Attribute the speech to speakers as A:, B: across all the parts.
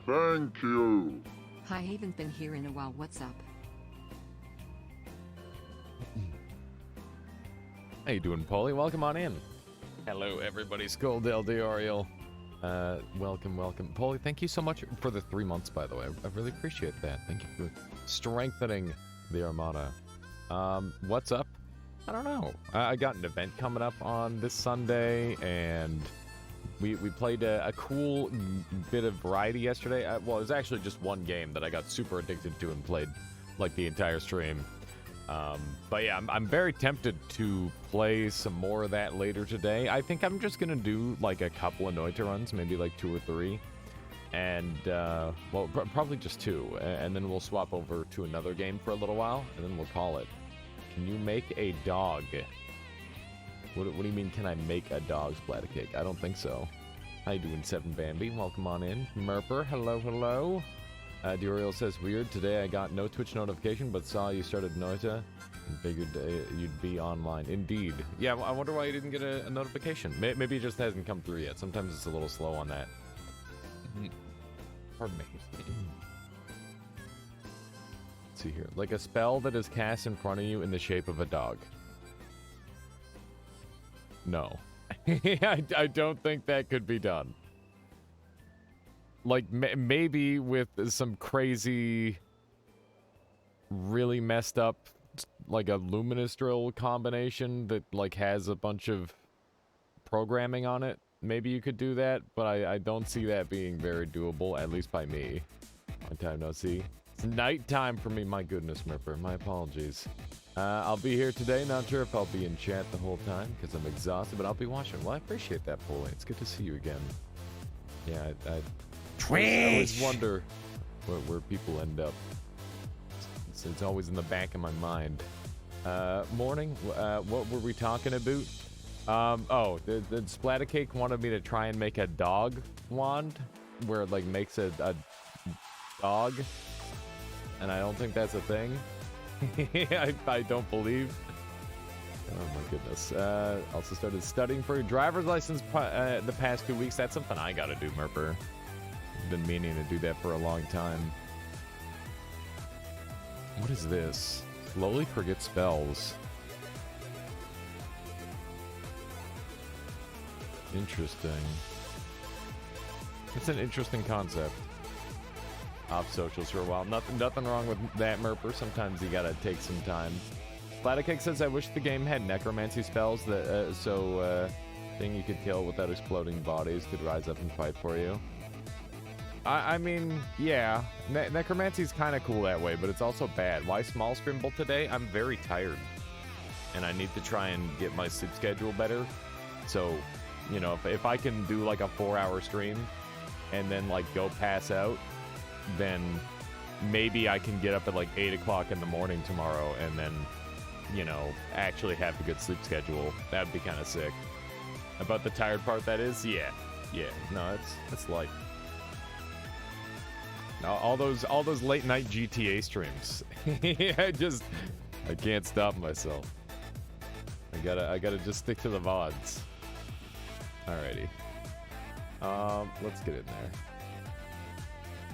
A: Thank you.
B: I haven't been here in a while. What's up?
C: How you doing, Polly? Welcome on in. Hello, everybody. Skull Del Dioriel. Welcome. Polly, thank you so much for the 3 months, by the way. I really appreciate that. Thank you for strengthening the Armada. What's up? I don't know. I got an event coming up on this Sunday, and we played a cool bit of variety yesterday. Well, it was actually just one game that I got super addicted to and played like the entire stream. But yeah, I'm very tempted to play some more of that later today. I think I'm just gonna do like a couple of noita runs, maybe like 2 or 3. And, well, probably just 2. And then we'll swap over to another game for a little while, and then we'll call it. Can you make a dog? What do you mean, can I make a dog, Splattercake? I don't think so. How you doing, 7 Bambi? Welcome on in. Merper, hello. Dioriel says, weird, today I got no Twitch notification, but saw you started Noita and figured you'd be online. Indeed. Yeah, I wonder why you didn't get a notification. Maybe it just hasn't come through yet. Sometimes it's a little slow on that. Pardon me. Let's see here. Like a spell that is cast in front of you in the shape of a dog. No. I don't think that could be done. Like, maybe with some crazy, really messed up, like a luminous drill combination that, like, has a bunch of programming on it. Maybe you could do that, but I don't see that being very doable, at least by me. Long time no see. It's nighttime for me, my goodness, Murpher. My apologies. I'll be here today. Not sure if I'll be in chat the whole time, because I'm exhausted, but I'll be watching. Well, I appreciate that, Paulie. It's good to see you again. Yeah, I always wonder where people end up. It's always in the back of my mind. Morning. What were we talking about? Oh, the Splattercake wanted me to try and make a dog wand where it like makes a dog, and I don't think that's a thing. I don't believe. Oh my goodness. Also started studying for a driver's license the past 2 weeks. That's something I gotta do, Merper. Been meaning to do that for a long time. What is this? Slowly forget spells. Interesting. It's an interesting concept. Off socials for a while. Nothing wrong with that, Merper. Sometimes you gotta take some time. Splattercake says, I wish the game had necromancy spells that thing you could kill without exploding bodies could rise up and fight for you. I mean, yeah, necromancy's kind of cool that way, but it's also bad. Why small scrimble today? I'm very tired, and I need to try and get my sleep schedule better. So, you know, if I can do like a 4-hour stream and then like go pass out, then maybe I can get up at like 8 o'clock in the morning tomorrow and then, you know, actually have a good sleep schedule. That'd be kind of sick. About the tired part, that is, yeah. No, it's light. All those late night GTA streams. I can't stop myself. I gotta just stick to the VODs. Alrighty. Let's get in there.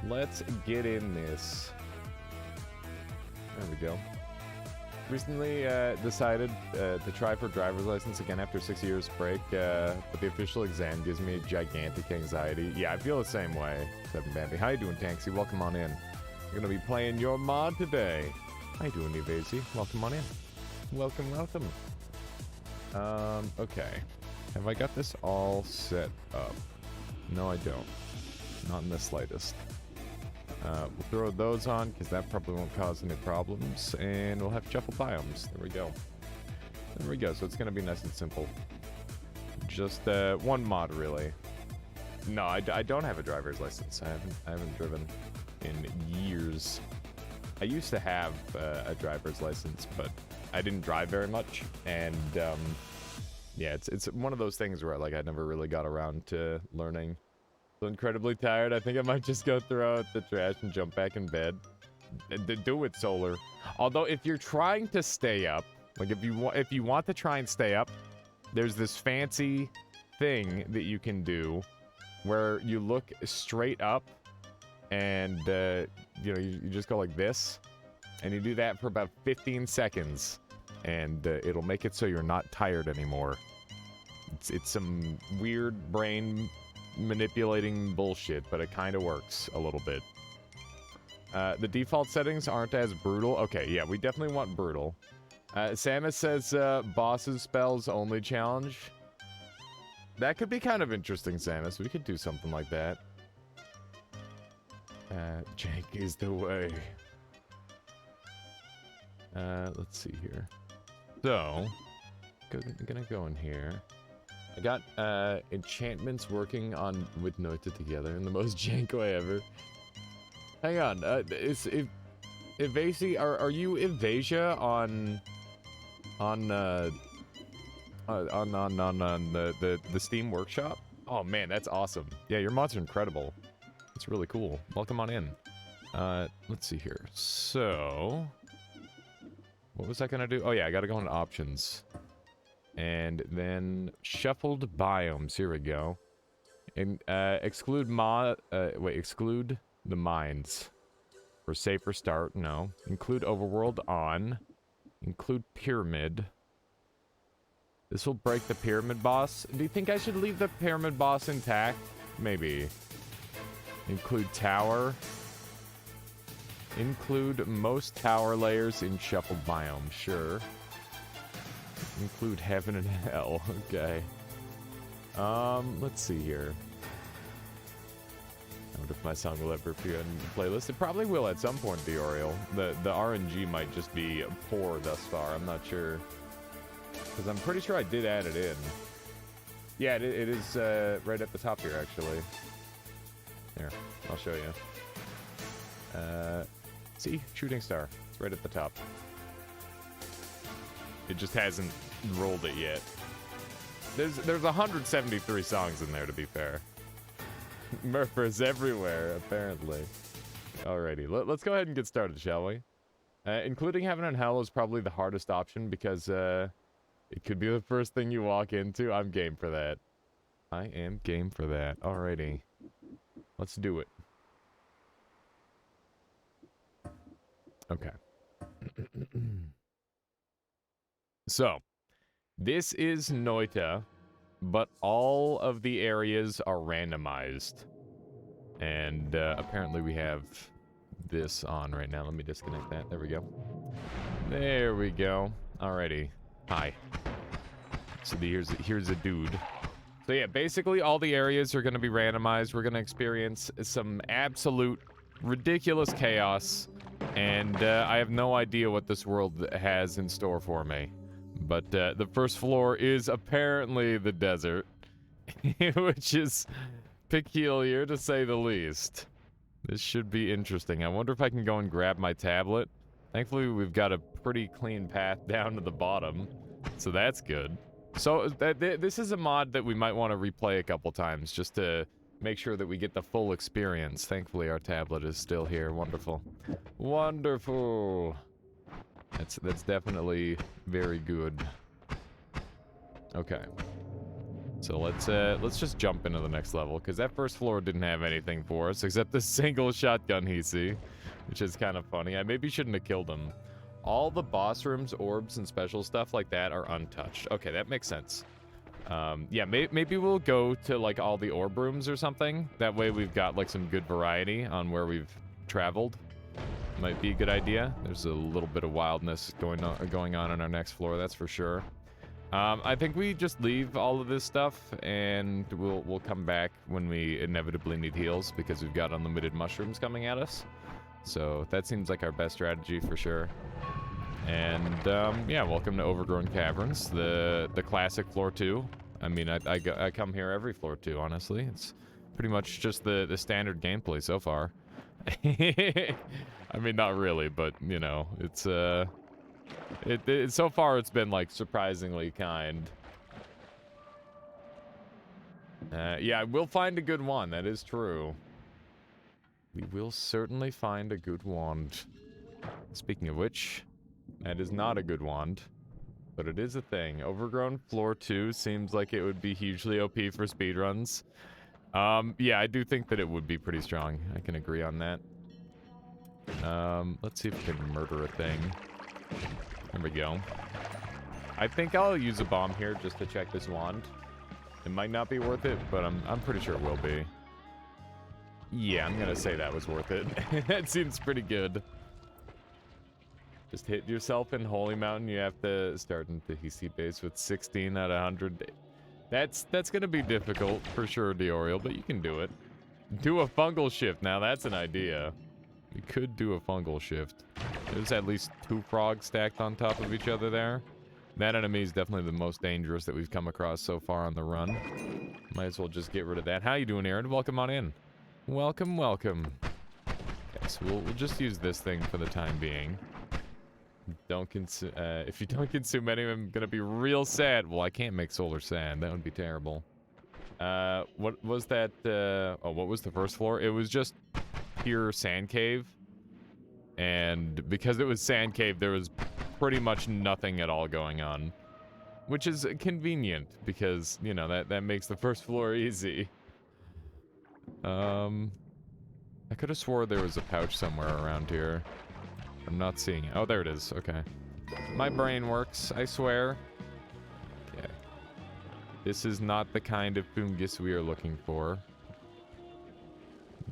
C: Let's get in this. There we go. Recently decided to try for driver's license again after 6 years break, but the official exam gives me gigantic anxiety. Yeah, I feel the same way. 7 Bambi. How you doing, Tanksy? Welcome on in. We're gonna be playing your mod today. How you doing, Evasy? Welcome on in. Welcome. Okay. Have I got this all set up? No, I don't. Not in the slightest. We'll throw those on, because that probably won't cause any problems, and we'll have shuffle biomes. There we go, so it's going to be nice and simple. Just one mod, really. No, I don't have a driver's license. I haven't driven in years. I used to have a driver's license, but I didn't drive very much, and yeah, it's one of those things where like I never really got around to learning. So incredibly tired. I think I might just go throw out the trash and jump back in bed. Do it, Solar. Although if you're trying to stay up, like if you want to try and stay up, there's this fancy thing that you can do where you look straight up and you know, you just go like this, and you do that for about 15 seconds, and it'll make it so you're not tired anymore. It's some weird brain manipulating bullshit, but it kind of works a little bit. The default settings aren't as brutal. Okay, yeah, we definitely want brutal. Samus says bosses spells only challenge. That could be kind of interesting, Samus. We could do something like that. Jank is the way. Let's see here. So, gonna go in here. I got enchantments working on with Noita together in the most jank way ever. Hang on, is Evasi, are you Evasia on the Steam Workshop? Oh man, that's awesome. Yeah, your mods are incredible. It's really cool. Welcome on in. Let's see here. So, what was I gonna do? Oh yeah, I gotta go into options. And then shuffled biomes. Here we go. And exclude exclude the mines. For safer start, no. Include overworld on. Include pyramid. This will break the pyramid boss. Do you think I should leave the pyramid boss intact? Maybe. Include tower. Include most tower layers in shuffled biome. Sure. Include heaven and hell. Okay. Let's see here. I wonder if my song will ever appear on the playlist. It probably will at some point, Dioriel. The RNG might just be poor thus far. I'm not sure. Because I'm pretty sure I did add it in. Yeah, it is right at the top here, actually. Here, I'll show you. See? Shooting star. It's right at the top. It just hasn't rolled it yet. There's 173 songs in there, to be fair. Murphers everywhere, apparently. Alrighty, let's go ahead and get started, shall we? Including heaven and hell is probably the hardest option because it could be the first thing you walk into. I'm game for that. I am game for that. Alrighty. Let's do it. Okay. So, this is Noita, but all of the areas are randomized. And apparently we have this on right now. Let me disconnect that. There we go. There we go. Alrighty. Hi. So here's a dude. So yeah, basically all the areas are going to be randomized. We're going to experience some absolute ridiculous chaos. And I have no idea what this world has in store for me. But the first floor is apparently the desert, which is peculiar to say the least. This should be interesting. I wonder if I can go and grab my tablet. Thankfully, we've got a pretty clean path down to the bottom, so that's good. So this is a mod that we might want to replay a couple times just to make sure that we get the full experience. Thankfully, our tablet is still here. Wonderful. Wonderful. That's definitely very good. Okay. So let's just jump into the next level, because that first floor didn't have anything for us except the single shotgun he see, which is kind of funny. I maybe shouldn't have killed him. All the boss rooms, orbs, and special stuff like that are untouched. Okay, that makes sense. Yeah, maybe we'll go to like all the orb rooms or something. That way we've got like some good variety on where we've traveled. Might be a good idea. There's a little bit of wildness going on our next floor, that's for sure. I think we just leave all of this stuff and we'll come back when we inevitably need heals because we've got unlimited mushrooms coming at us. So that seems like our best strategy for sure. And yeah, welcome to Overgrown Caverns, the classic floor 2. I mean, I come here every floor 2, honestly. It's pretty much just the standard gameplay so far. I mean, not really, but you know, it's so far it's been like surprisingly kind. Yeah, we'll find a good one. That is true. We will certainly find a good wand. Speaking of which, that is not a good wand, but it is a thing. Overgrown floor 2 seems like it would be hugely OP for speedruns. Yeah, I do think that it would be pretty strong. I can agree on that. Let's see if we can murder a thing. There we go. I think I'll use a bomb here just to check this wand. It might not be worth it, but I'm pretty sure it will be. Yeah, I'm gonna say that was worth it. That seems pretty good. Just hit yourself in Holy Mountain. You have to start in Tahiti base with 16 out of 100. That's gonna be difficult for sure, Dioriel, but you can do it. Do a fungal shift. Now that's an idea. You could do a fungal shift. There's at least 2 frogs stacked on top of each other there. That enemy is definitely the most dangerous that we've come across so far on the run. Might as well just get rid of that. How you doing, Aaron? Welcome on in. Welcome, welcome. Okay, so we'll just use this thing for the time being. Don't consume. If you don't consume any, I'm gonna be real sad. Well, I can't make solar sand. That would be terrible. What was that? Oh, what was the first floor? It was just pure sand cave. And because it was sand cave, there was pretty much nothing at all going on, which is convenient because, you know, that makes the first floor easy. I could have swore there was a pouch somewhere around here. I'm not seeing it. Oh, there it is. Okay. My brain works, I swear. Okay. This is not the kind of fungus we are looking for.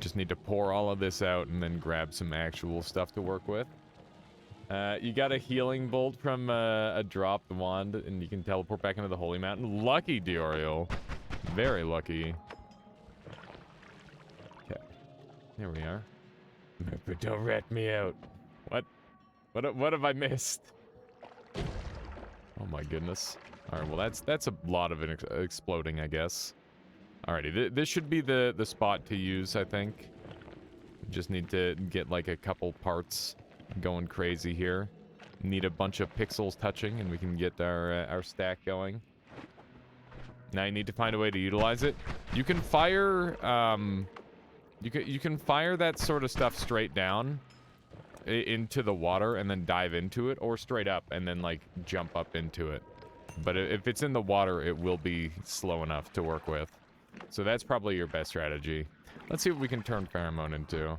C: Just need to pour all of this out and then grab some actual stuff to work with. You got a healing bolt from a dropped wand, and you can teleport back into the Holy Mountain. Lucky, Dioriel. Very lucky. Okay. There we are. But don't rat me out. What have I missed? Oh my goodness. Alright, well that's a lot of it exploding, I guess. Alrighty, this should be the spot to use, I think. Just need to get like a couple parts going crazy here. Need a bunch of pixels touching and we can get our stack going. Now you need to find a way to utilize it. You can fire you can fire that sort of stuff straight down into the water and then dive into it, or straight up and then like jump up into it. But if it's in the water, it will be slow enough to work with. So that's probably your best strategy. Let's see what we can turn pheromone into.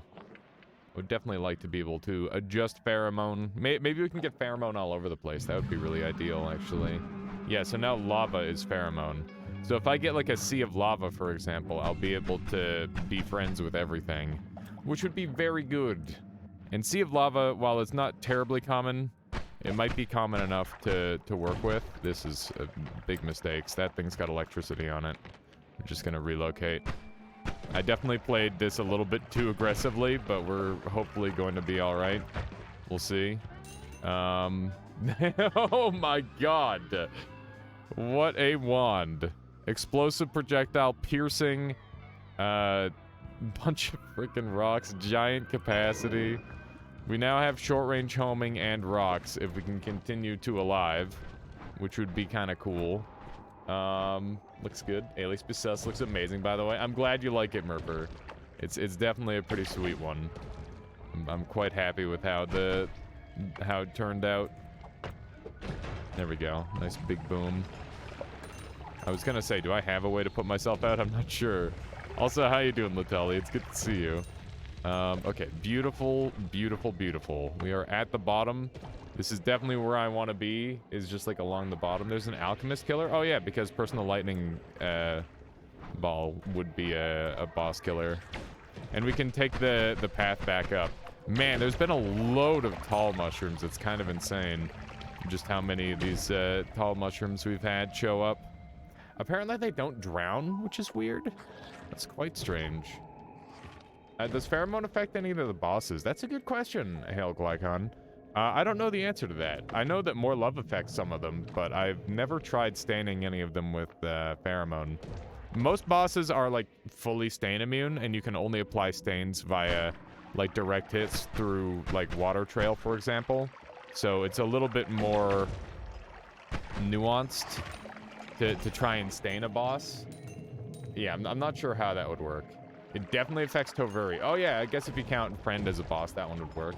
C: Would definitely like to be able to adjust pheromone. Maybe we can get pheromone all over the place. That would be really ideal, actually. Yeah, so now lava is pheromone. So if I get like a sea of lava, for example, I'll be able to be friends with everything, which would be very good. And sea of lava, while it's not terribly common, it might be common enough to work with. This is a big mistakes. That thing's got electricity on it. I'm just gonna relocate. I definitely played this a little bit too aggressively, but we're hopefully going to be all right. We'll see. Oh my god. What a wand. Explosive projectile piercing. Bunch of freaking rocks. Giant capacity. We now have short-range homing and rocks if we can continue to alive, which would be kind of cool. Looks good. Alias Besus looks amazing, by the way. I'm glad you like it, Murpher. It's definitely a pretty sweet one. I'm quite happy with how it turned out. There we go. Nice big boom. I was gonna say, do I have a way to put myself out? I'm not sure. Also, how you doing, Latelli? It's good to see you. Okay, beautiful, beautiful, beautiful. We are at the bottom. This is definitely where I want to be, is just like along the bottom. There's an alchemist killer. Oh yeah, because personal lightning ball would be a boss killer. And we can take the path back up. Man, there's been a load of tall mushrooms. It's kind of insane just how many of these tall mushrooms we've had show up. Apparently they don't drown, which is weird. That's quite strange. Does pheromone affect any of the bosses? That's a good question, Hail Glycon. I don't know the answer to that. I know that more love affects some of them, but I've never tried staining any of them with pheromone. Most bosses are like fully stain immune, and you can only apply stains via like direct hits through like water trail, for example. So it's a little bit more nuanced to try and stain a boss. Yeah, I'm not sure how that would work. It definitely affects Tovuri. Oh yeah, I guess if you count Friend as a boss, that one would work.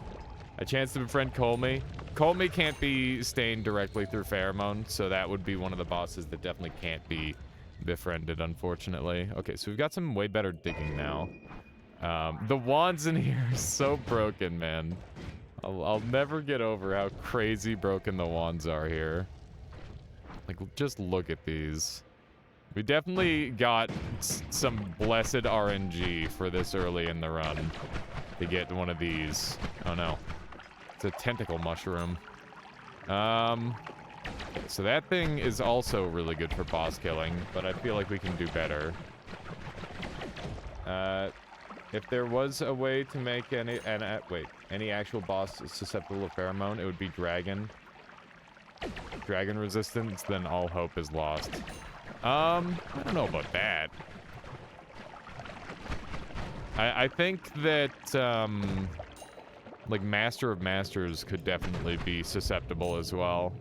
C: A chance to befriend Colmy. Colmy can't be stained directly through pheromone, so that would be one of the bosses that definitely can't be befriended, unfortunately. Okay, so we've got some way better digging now. The wands in here are so broken, man. I'll never get over how crazy broken the wands are here. Like, just look at these. We definitely got some blessed RNG for this early in the run to get one of these. Oh no. It's a tentacle mushroom. So that thing is also really good for boss killing, but I feel like we can do better. If there was a way to make any actual boss susceptible to pheromone, it would be dragon. Dragon resistance, then all hope is lost. I don't know about that. I think that, like, Master of Masters could definitely be susceptible as well.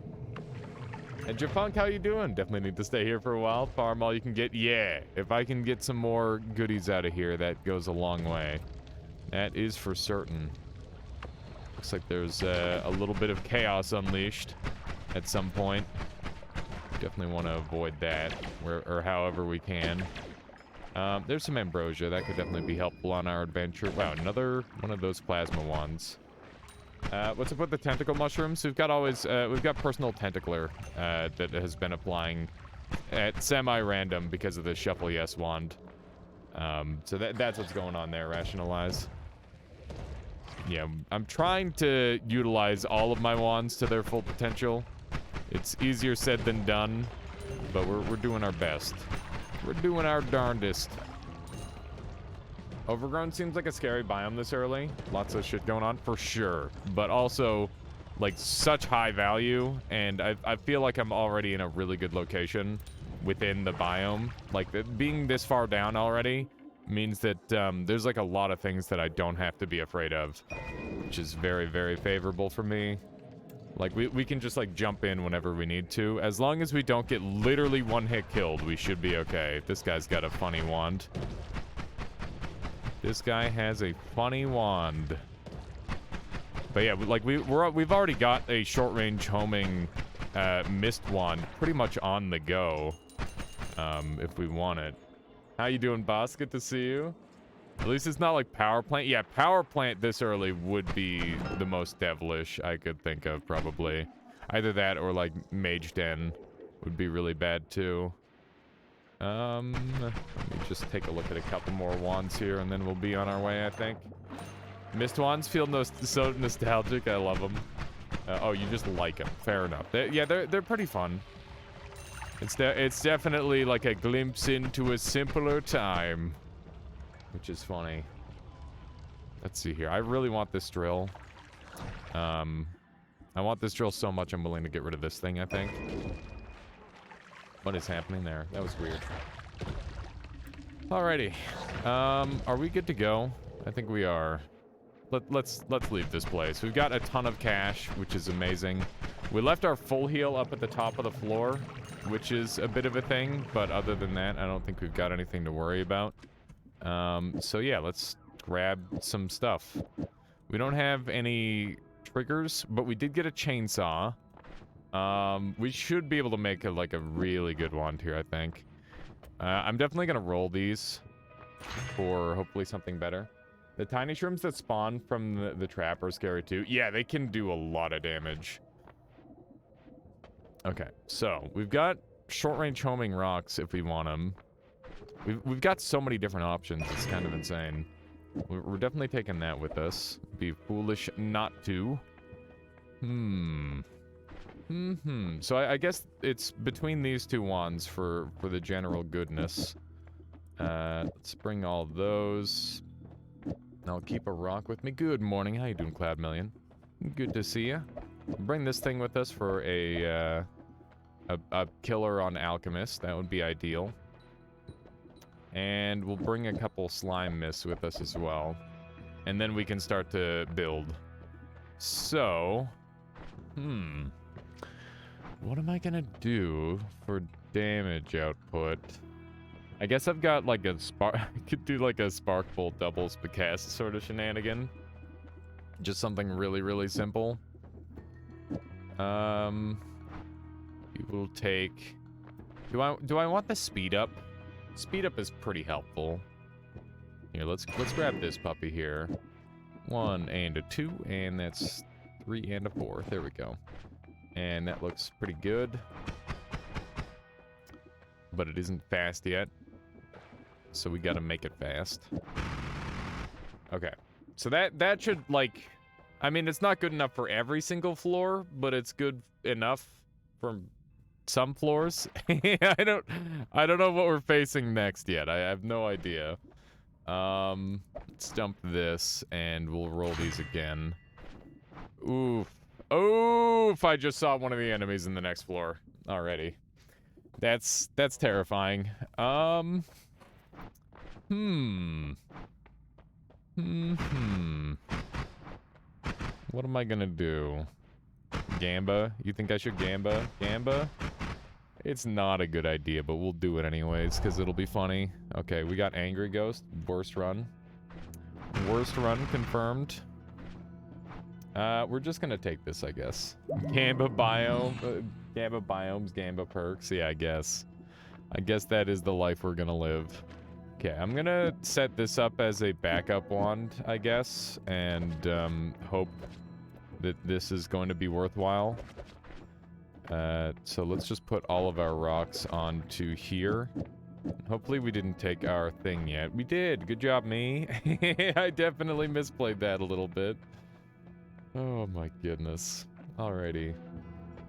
C: And Jafunk, how you doing? Definitely need to stay here for a while. Farm all you can get. Yeah, if I can get some more goodies out of here, that goes a long way. That is for certain. Looks like there's a little bit of chaos unleashed at some point. Definitely want to avoid that, or however we can. There's some ambrosia. That could definitely be helpful on our adventure. Wow, another one of those plasma wands. What's up with the tentacle mushrooms? We've got personal tentacler that has been applying at semi-random because of the shuffle yes wand. So that's what's going on there, Rationalize. Yeah, I'm trying to utilize all of my wands to their full potential. It's easier said than done, but we're doing our best. We're doing our darndest. Overgrown seems like a scary biome this early. Lots of shit going on, for sure. But also, like, such high value, and I feel like I'm already in a really good location within the biome. Like, being this far down already means that there's, like, a lot of things that I don't have to be afraid of, which is very, very favorable for me. Like, we can just, like, jump in whenever we need to. As long as we don't get literally one-hit killed, we should be okay. This guy's got a funny wand. This guy has a funny wand. But yeah, like we've already got a short-range homing mist wand pretty much on the go, if we want it. How you doing, boss? Good to see you. At least it's not like power plant. Yeah, power plant this early would be the most devilish I could think of, probably. Either that or like mage den would be really bad too. Let me just take a look at a couple more wands here, and then we'll be on our way, I think. Mist wands feel so nostalgic. I love them. Oh, you just like them. Fair enough. They're pretty fun. It's definitely like a glimpse into a simpler time, which is funny. Let's see here. I really want this drill. I want this drill so much I'm willing to get rid of this thing, I think. What is happening there? That was weird. Alrighty. Are we good to go? I think we are. Let's leave this place. We've got a ton of cash, which is amazing. We left our full heal up at the top of the floor, which is a bit of a thing, but other than that, I don't think we've got anything to worry about. So yeah, let's grab some stuff. We don't have any triggers, but we did get a chainsaw. We should be able to make a really good wand here, I think. I'm definitely gonna roll these for hopefully something better. The tiny shrooms that spawn from the trap are scary too. Yeah, they can do a lot of damage. Okay, so we've got short-range homing rocks if we want them. We've got so many different options. It's kind of insane. We're definitely taking that with us. Be foolish not to. So I guess it's between these two wands for the general goodness. Let's bring all those. I'll keep a rock with me. Good morning. How you doing, Cloud Million? Good to see you. Bring this thing with us for a killer on Alchemist. That would be ideal. And we'll bring a couple slime mists with us as well. And then we can start to build. So, what am I gonna do for damage output? I guess I've got like a spark. I could do like a spark bolt double spacast sort of shenanigan. Just something really, really simple. We will take Do I want the speed up? Speed up is pretty helpful. Here, let's grab this puppy here. 1 and a 2, and that's 3 and a 4. There we go. And that looks pretty good. But it isn't fast yet. So we gotta make it fast. Okay. So that should, like... I mean, it's not good enough for every single floor, but it's good enough for some floors. I don't know what we're facing next yet. I have no idea. Let's dump this, and we'll roll these again. Oof. Oof, I just saw one of the enemies in the next floor already. That's terrifying. What am I gonna do? Gamba? You think I should Gamba? Gamba? It's not a good idea, but we'll do it anyways, because it'll be funny. Okay, we got Angry Ghost. Worst run. Worst run confirmed. We're just gonna take this, I guess. Gamba biome. Gamba biomes, Gamba perks. Yeah, I guess. I guess that is the life we're gonna live. Okay, I'm gonna set this up as a backup wand, I guess, and hope that this is going to be worthwhile. So let's just put all of our rocks onto here. Hopefully we didn't take our thing yet. We did! Good job, me! I definitely misplayed that a little bit. Oh my goodness. Alrighty.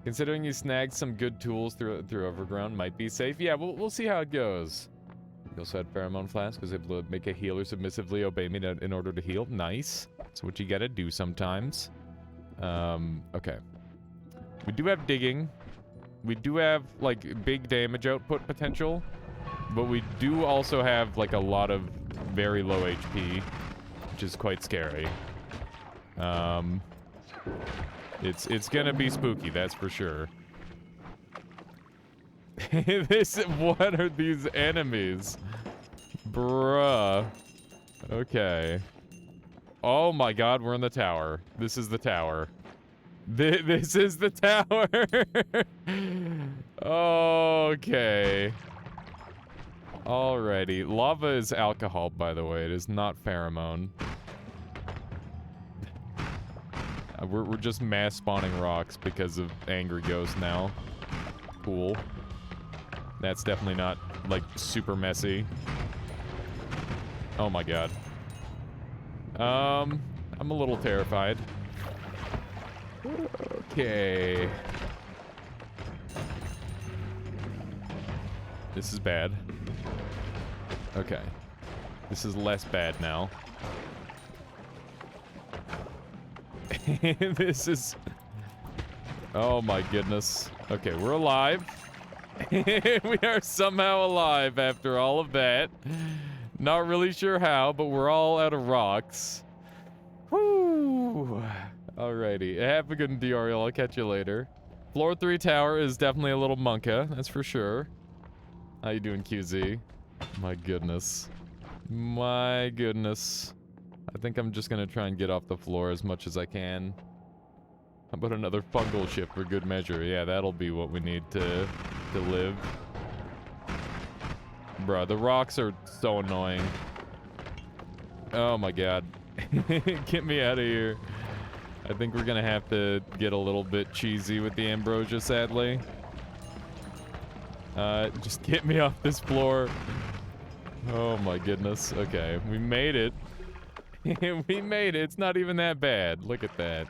C: Considering you snagged some good tools through Overground, might be safe. Yeah, we'll see how it goes. You also had Pheromone Flask, was able to make a healer submissively obey me in order to heal. Nice. That's what you gotta do sometimes. Okay. We do have digging. We do have, like, big damage output potential. But we do also have, like, a lot of very low HP, which is quite scary. It's gonna be spooky, that's for sure. What are these enemies? Bruh. Okay. Oh my god, we're in the tower. This is the tower. This is the tower. Okay. Alrighty. Lava is alcohol, by the way. It is not pheromone. We're just mass spawning rocks because of Angry Ghost now. Cool. That's definitely not, like, super messy. Oh my god. I'm a little terrified. Okay. This is bad. Okay. This is less bad now. This is... Oh my goodness. Okay, we're alive. We are somehow alive after all of that. Not really sure how, but we're all out of rocks. Whoo! Alrighty. Have a good one, Dioriel. I'll catch you later. Floor 3 tower is definitely a little monka, that's for sure. How you doing, QZ? My goodness. My goodness. I think I'm just gonna try and get off the floor as much as I can. How about another fungal ship for good measure? Yeah, that'll be what we need to live. Bruh, the rocks are so annoying. Oh my god. Get me out of here. I think we're gonna have to get a little bit cheesy with the ambrosia, sadly. Just get me off this floor. Oh my goodness. Okay, we made it. We made it. It's not even that bad. Look at that.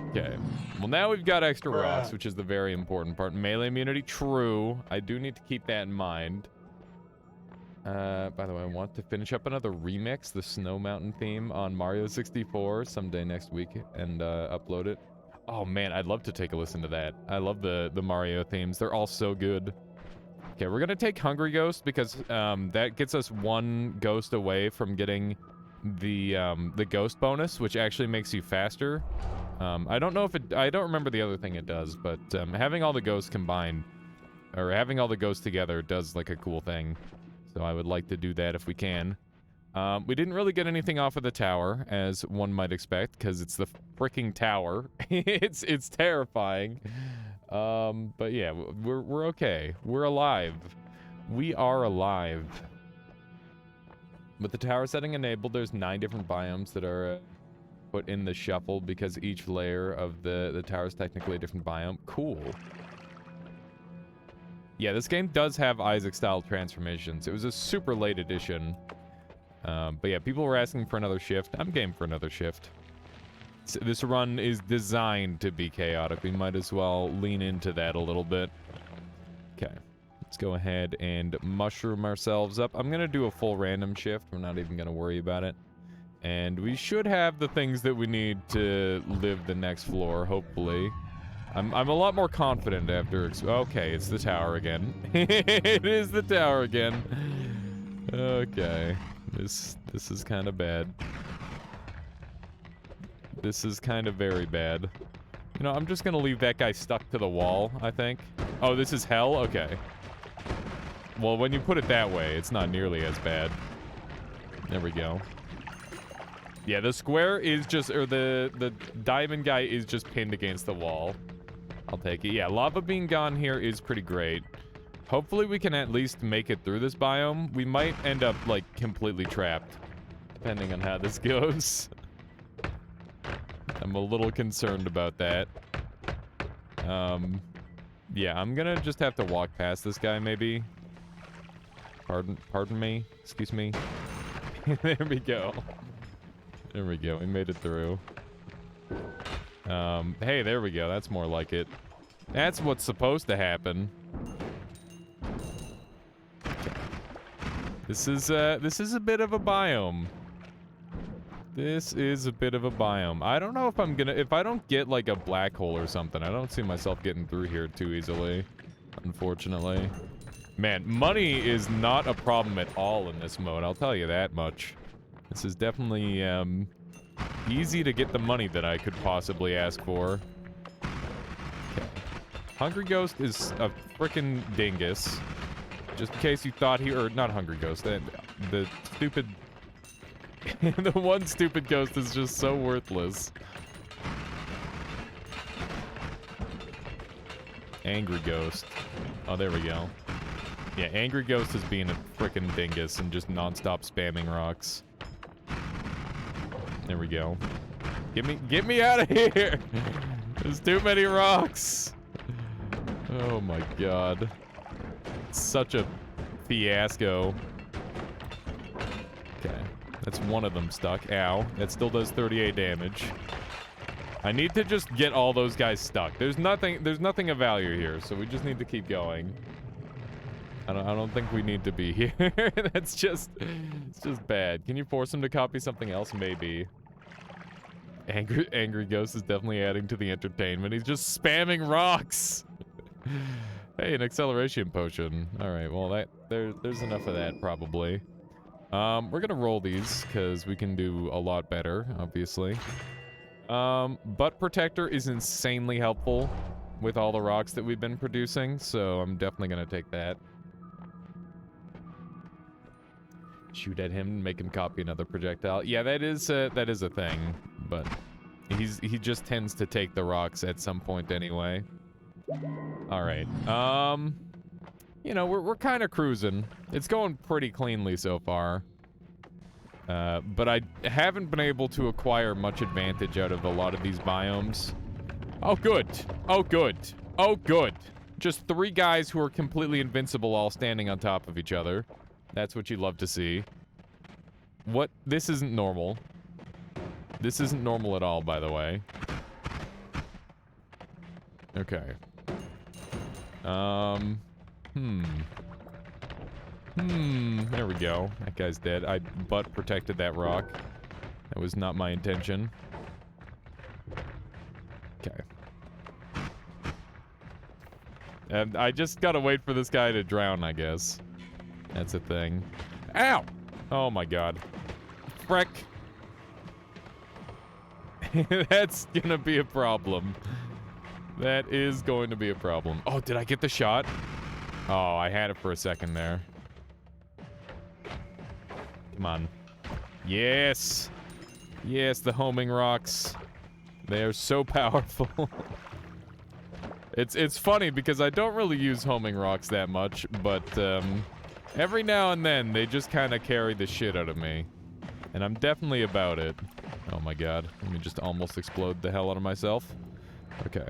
C: Okay. Well, now we've got extra rocks, which is the very important part. Melee immunity, true. I do need to keep that in mind. By the way, I want to finish up another remix, the Snow Mountain theme on Mario 64 someday next week and upload it. Oh man, I'd love to take a listen to that. I love the Mario themes. They're all so good. Okay, we're gonna take Hungry Ghost because that gets us one ghost away from getting the ghost bonus, which actually makes you faster. I don't know if it... I don't remember the other thing it does, but having all the ghosts combined, or having all the ghosts together does like a cool thing. So I would like to do that if we can. We didn't really get anything off of the tower, as one might expect, because it's the freaking tower. It's terrifying. But yeah, we're okay. We're alive. We are alive. With the tower setting enabled, there's 9 different biomes that are put in the shuffle because each layer of the tower is technically a different biome. Cool. Yeah, this game does have Isaac-style transformations. It was a super late edition. But yeah, people were asking for another shift. I'm game for another shift. This run is designed to be chaotic. We might as well lean into that a little bit. Okay. Let's go ahead and mushroom ourselves up. I'm going to do a full random shift. We're not even going to worry about it. And we should have the things that we need to live the next floor, hopefully. I'm a lot more confident after... Okay, it's the tower again. It is the tower again. Okay. This is kind of bad. This is kind of very bad. You know, I'm just gonna leave that guy stuck to the wall, I think. Oh, this is hell? Okay. Well, when you put it that way, it's not nearly as bad. There we go. Yeah, the square is just... Or the diamond guy is just pinned against the wall. I'll take it. Yeah, lava being gone here is pretty great. Hopefully we can at least make it through this biome. We might end up, like, completely trapped, depending on how this goes. I'm a little concerned about that. Yeah, I'm gonna just have to walk past this guy, maybe. Pardon me? Excuse me? There we go. There we go. We made it through. Hey, there we go. That's more like it. That's what's supposed to happen. Okay. This is a bit of a biome. This is a bit of a biome. I don't know if I'm gonna... If I don't get, like, a black hole or something, I don't see myself getting through here too easily. Unfortunately. Man, money is not a problem at all in this mode, I'll tell you that much. This is definitely, easy to get the money that I could possibly ask for. Okay. Hungry Ghost is a frickin' dingus. Just in case you thought he... Or, not Hungry Ghost. The stupid... the one stupid ghost is just so worthless. Angry Ghost. Oh, there we go. Yeah, Angry Ghost is being a frickin' dingus and just non-stop spamming rocks. There we go. Get me out of here! There's too many rocks! Oh my god. It's such a fiasco. Okay. That's one of them stuck. Ow. That still does 38 damage. I need to just get all those guys stuck. There's nothing of value here, so we just need to keep going. I don't think we need to be here. It's just bad. Can you force him to copy something else? Maybe. Angry Ghost is definitely adding to the entertainment. He's just spamming rocks. Hey, an acceleration potion. All right, well there's enough of that probably. We're gonna roll these because we can do a lot better, obviously. Butt protector is insanely helpful with all the rocks that we've been producing, so I'm definitely gonna take that. Shoot at him and make him copy another projectile. Yeah, that is a thing, but he just tends to take the rocks at some point anyway. All right. You know, we're kind of cruising. It's going pretty cleanly so far. But I haven't been able to acquire much advantage out of a lot of these biomes. Oh, good. Oh, good. Oh, good. Just 3 guys who are completely invincible all standing on top of each other. That's what you love to see. What? This isn't normal. This isn't normal at all, by the way. Okay. There we go. That guy's dead. I butt protected that rock. That was not my intention. Okay. And I just gotta wait for this guy to drown, I guess. That's a thing. Ow! Oh my god. Freck. That's gonna be a problem. That is going to be a problem. Oh, did I get the shot? Oh, I had it for a second there. Come on. Yes! Yes, the homing rocks. They are so powerful. It's funny because I don't really use homing rocks that much, but every now and then they just kind of carry the shit out of me. And I'm definitely about it. Oh my god. Let me just almost explode the hell out of myself. Okay.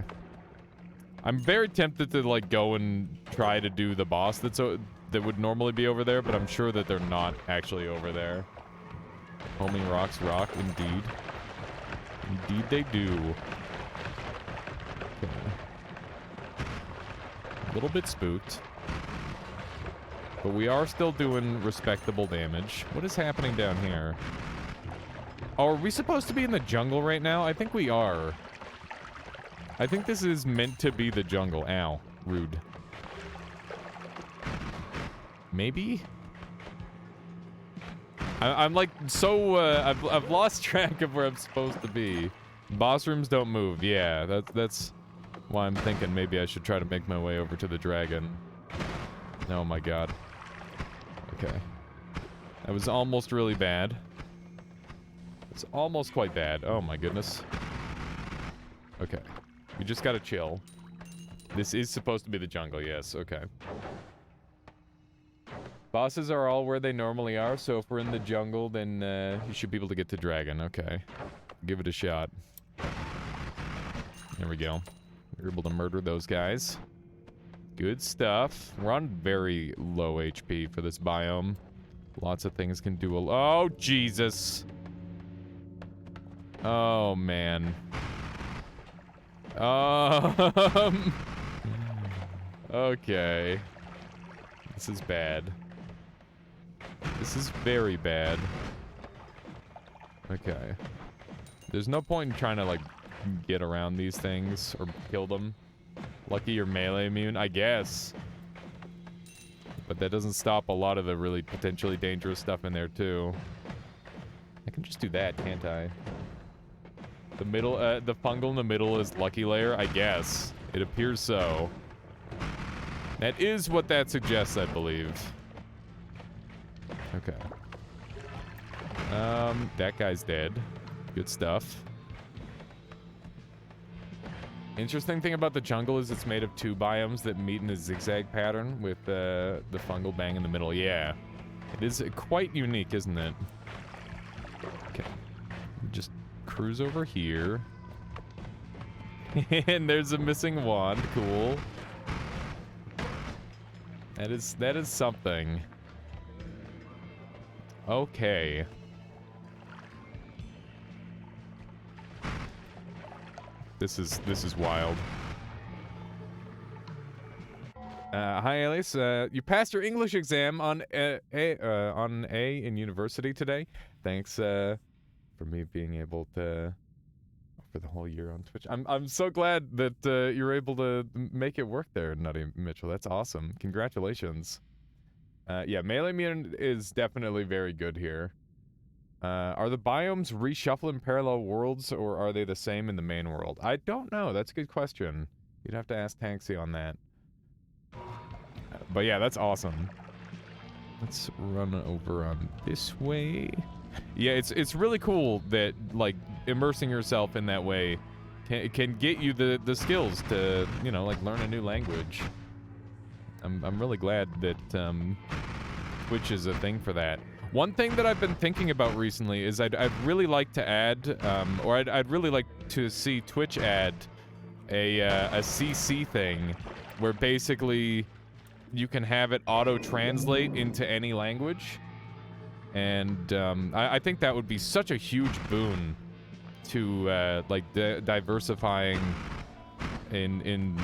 C: I'm very tempted to like go and try to do the boss that would normally be over there, but I'm sure that they're not actually over there. Homing rocks rock, indeed. Indeed they do. Okay. A little bit spooked. But we are still doing respectable damage. What is happening down here? Oh, are we supposed to be in the jungle right now? I think we are. I think this is meant to be the jungle. Ow. Rude. Maybe? I'm like so, I've lost track of where I'm supposed to be. Boss rooms don't move. Yeah, that's why I'm thinking maybe I should try to make my way over to the dragon. Oh my god. Okay. That was almost really bad. It's almost quite bad. Oh my goodness. Okay. We just gotta chill. This is supposed to be the jungle, yes. Okay. Bosses are all where they normally are, so if we're in the jungle, then you should be able to get to dragon. Okay. Give it a shot. There we go. We're able to murder those guys. Good stuff. We're on very low HP for this biome. Lots of things can do a... Oh, Jesus. Oh, man. Okay. This is bad. This is very bad. Okay. There's no point in trying to, like, get around these things or kill them. Lucky you're melee immune, I guess. But that doesn't stop a lot of the really potentially dangerous stuff in there, too. I can just do that, can't I? The middle, the fungal in the middle is lucky layer, I guess. It appears so. That is what that suggests, I believe. Okay. That guy's dead. Good stuff. Interesting thing about the jungle is it's made of 2 biomes that meet in a zigzag pattern with the fungal bang in the middle. Yeah. It is quite unique, isn't it? Okay. Just cruise over here. And there's a missing wand. Cool. That is something. Okay. This is wild. Hi, Alias. You passed your English exam on A in university today. Thanks for me being able to for the whole year on Twitch. I'm so glad that you're able to make it work there, Nutty Mitchell. That's awesome. Congratulations. Yeah, melee immune is definitely very good here. Are the biomes reshuffled in parallel worlds, or are they the same in the main world? I don't know. That's a good question. You'd have to ask Tanksy on that. But yeah, that's awesome. Let's run over on this way. Yeah, it's really cool that, like, immersing yourself in that way can get you the skills to, you know, like, learn a new language. I'm really glad that Twitch is a thing for that. One thing that I've been thinking about recently is I'd really like to add, or I'd really like to see Twitch add a CC thing where basically you can have it auto-translate into any language. And I think that would be such a huge boon to like diversifying in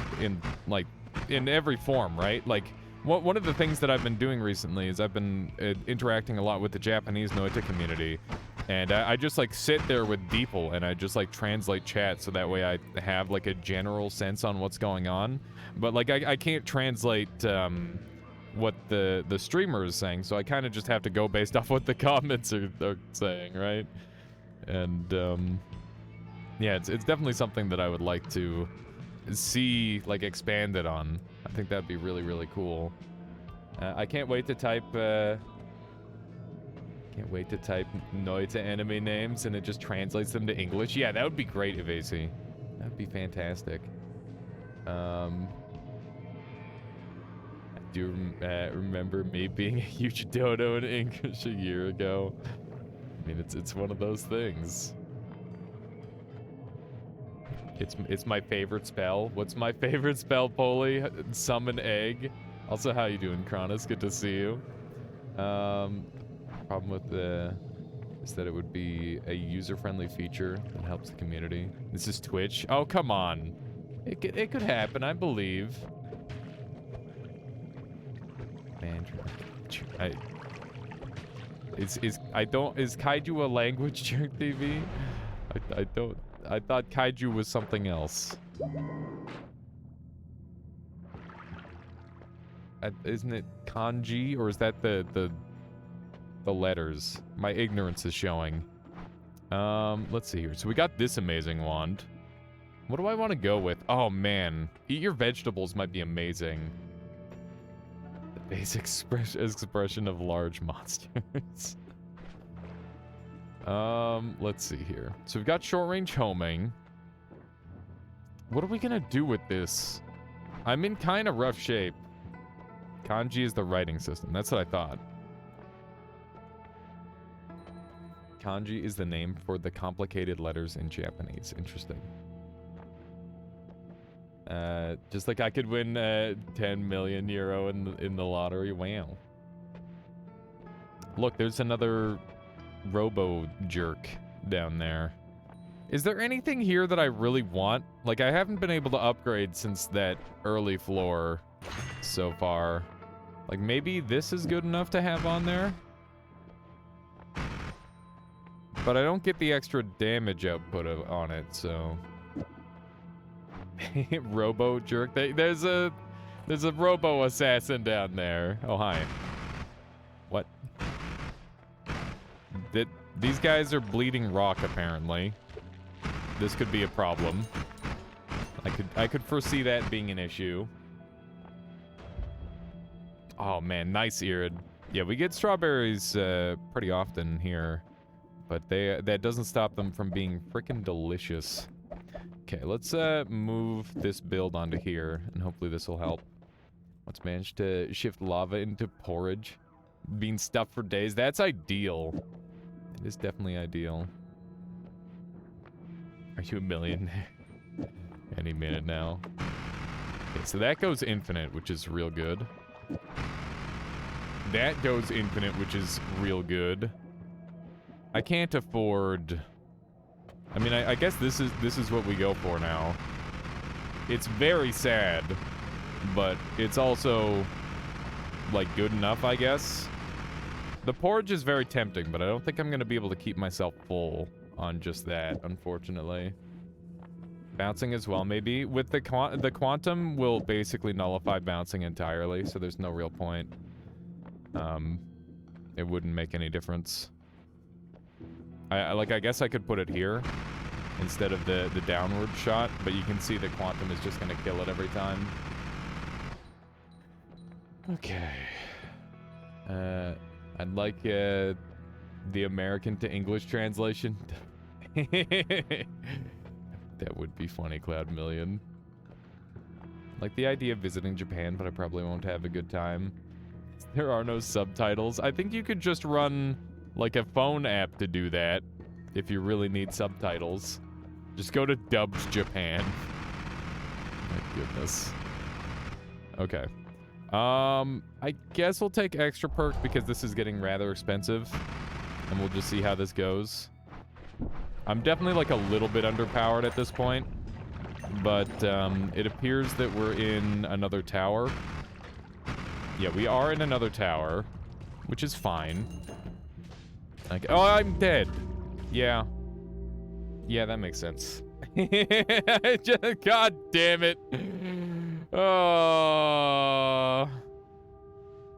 C: every form, right? Like one of the things that I've been doing recently is I've been interacting a lot with the Japanese noita community, and I just like sit there with Deeple and I just like translate chat so that way I have like a general sense on what's going on. But like I can't translate what the streamer is saying, so I kind of just have to go based off what the comments are saying, right? And yeah, it's definitely something that I would like to see like expanded on. I think that'd be really, really cool. I can't wait to type noita enemy names and it just translates them to English. Yeah, that would be great, Evasi. That'd be fantastic. I do remember me being a huge dodo in English a year ago. I mean, it's one of those things. It's my favorite spell. What's my favorite spell, Polly? Summon egg. Also, how you doing, Kronos? Good to see you. Problem with is that it would be a user-friendly feature that helps the community. This is Twitch. Oh, come on. It could happen, I believe. Man, is Kaiju a language, Jerk TV? I thought Kaiju was something else. Isn't it kanji, or is that the letters? My ignorance is showing. Let's see here. So we got this amazing wand. What do I want to go with? Oh man, eat your vegetables might be amazing. The basic expression of large monsters. Let's see here. So we've got short range homing. What are we gonna do with this? I'm in kind of rough shape. Kanji is the writing system. That's what I thought. Kanji is the name for the complicated letters in Japanese. Interesting. Just like I could win 10 million euro in the lottery. Wow. Look, there's another robo jerk down there. Is there anything here that I really want? Like, I haven't been able to upgrade since that early floor so far. Like, maybe this is good enough to have on there? But I don't get the extra damage output on it, so... Robo jerk. There's a robo assassin down there. Oh, hi. What? These guys are bleeding rock, apparently. This could be a problem. I could foresee that being an issue. Oh man, nice Irid. Yeah, we get strawberries pretty often here, but that doesn't stop them from being freaking delicious. Okay, let's move this build onto here, and hopefully this will help. Let's manage to shift lava into porridge. Being stuffed for days. That's ideal. It is definitely ideal. Are you a millionaire? Any minute now. Okay, so that goes infinite, which is real good. That goes infinite, which is real good. I can't afford... I mean, I guess this is what we go for now. It's very sad, but it's also, like, good enough, I guess. The porridge is very tempting, but I don't think I'm going to be able to keep myself full on just that, unfortunately. Bouncing as well, maybe. With the quantum will basically nullify bouncing entirely, so there's no real point. It wouldn't make any difference. I guess I could put it here instead of the downward shot, but you can see the quantum is just going to kill it every time. Okay. I'd like the American to English translation. That would be funny, Cloud Million. Like the idea of visiting Japan, but I probably won't have a good time. There are no subtitles. I think you could just run like a phone app to do that if you really need subtitles. Just go to Dubbed Japan. My goodness. Okay. I guess we'll take extra perk because this is getting rather expensive. And we'll just see how this goes. I'm definitely like a little bit underpowered at this point. But it appears that we're in another tower. Yeah, we are in another tower, which is fine. Like, oh, I'm dead. Yeah. Yeah, that makes sense. God damn it. Oh.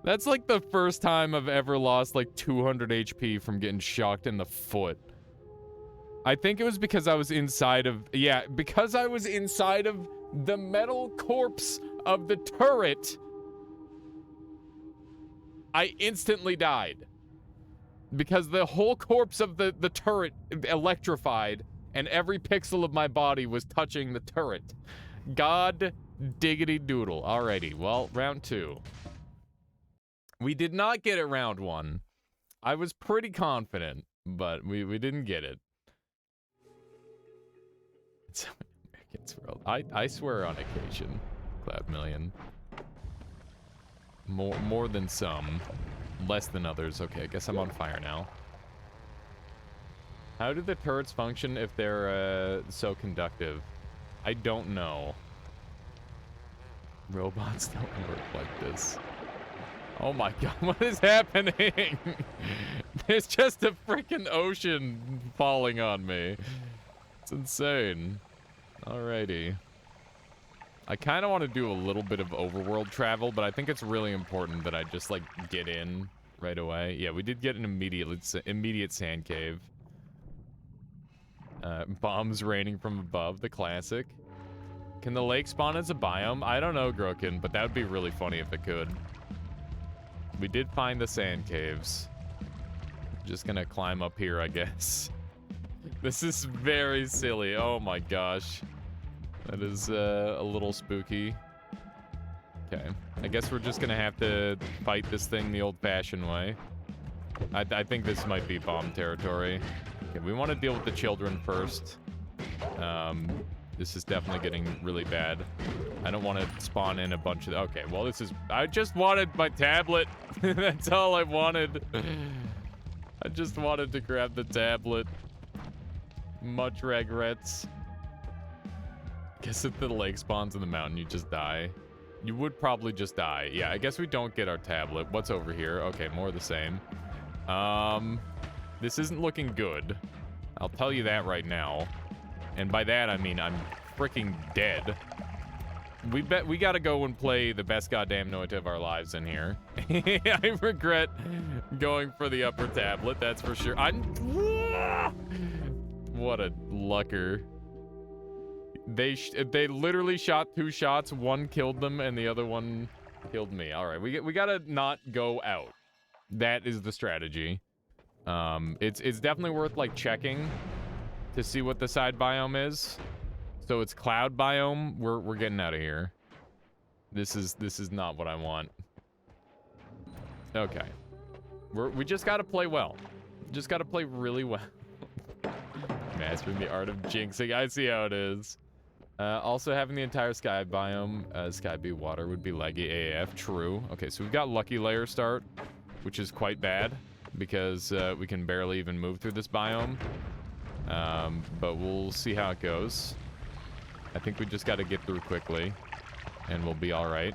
C: That's like the first time I've ever lost like 200 HP from getting shocked in the foot. I think it was because I was inside of... Yeah, because I was inside of the metal corpse of the turret. I instantly died. Because the whole corpse of the turret electrified, and every pixel of my body was touching the turret. God Diggity doodle. Alrighty, well, round 2. We did not get it round 1. I was pretty confident, but we didn't get it. It's American's World. I swear on occasion, Cloud Million. More than some. Less than others. Okay, I guess I'm on fire now. How do the turrets function if they're so conductive? I don't know. Robots don't work like this. Oh my god, what is happening? There's just a freaking ocean falling on me. It's insane. Alrighty. I kind of want to do a little bit of overworld travel, but I think it's really important that I just, like, get in right away. Yeah, we did get an immediate sand cave. Bombs raining from above, the classic. Can the lake spawn as a biome? I don't know, Grokin, but that would be really funny if it could. We did find the sand caves. Just gonna climb up here, I guess. This is very silly. Oh my gosh. That is a little spooky. Okay. I guess we're just gonna have to fight this thing the old-fashioned way. I think this might be bomb territory. Okay, we want to deal with the children first. This is definitely getting really bad. I don't want to spawn in a bunch of... Okay, well, this is... I just wanted my tablet. That's all I wanted. I just wanted to grab the tablet. Much regrets. Guess if the lake spawns in the mountain, you just die. You would probably just die. Yeah, I guess we don't get our tablet. What's over here? Okay, more of the same. This isn't looking good. I'll tell you that right now. And by that, I mean I'm freaking dead. We gotta go and play the best goddamn noita of our lives in here. I regret going for the upper tablet, that's for sure. What a lucker. They literally shot 2 shots. One killed them, and the other one killed me. All right, we gotta not go out. That is the strategy. It's definitely worth like checking to see what the side biome is. So it's cloud biome. We're getting out of here. This is not what I want. Okay, we just gotta play well. Just gotta play really well. Mastering the art of jinxing. I see how it is. Also having the entire sky biome, sky be water would be laggy AF. True. Okay, so we've got lucky layer start, which is quite bad because we can barely even move through this biome. But we'll see how it goes. I think we just got to get through quickly, and we'll be all right.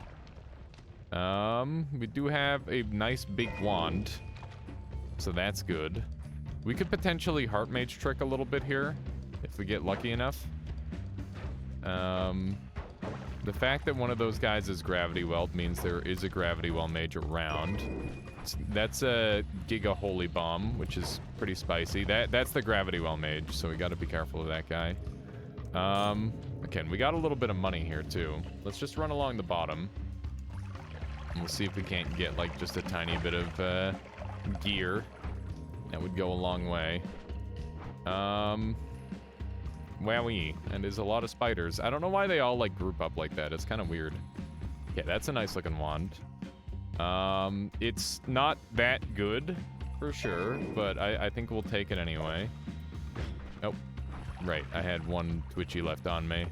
C: We do have a nice big wand, so that's good. We could potentially heart mage trick a little bit here if we get lucky enough. The fact that one of those guys is gravity weld means there is a gravity well mage around. That's a Giga Holy Bomb, which is pretty spicy. That's the gravity well mage, so we got to be careful of that guy. Again, we got a little bit of money here too. Let's just run along the bottom. And we'll see if we can't get like just a tiny bit of gear. That would go a long way. Wowie. And there's a lot of spiders. I don't know why they all like group up like that. It's kind of weird. Okay, that's a nice looking wand. It's not that good for sure, but I think we'll take it anyway. Oh, right. I had one twitchy left on me.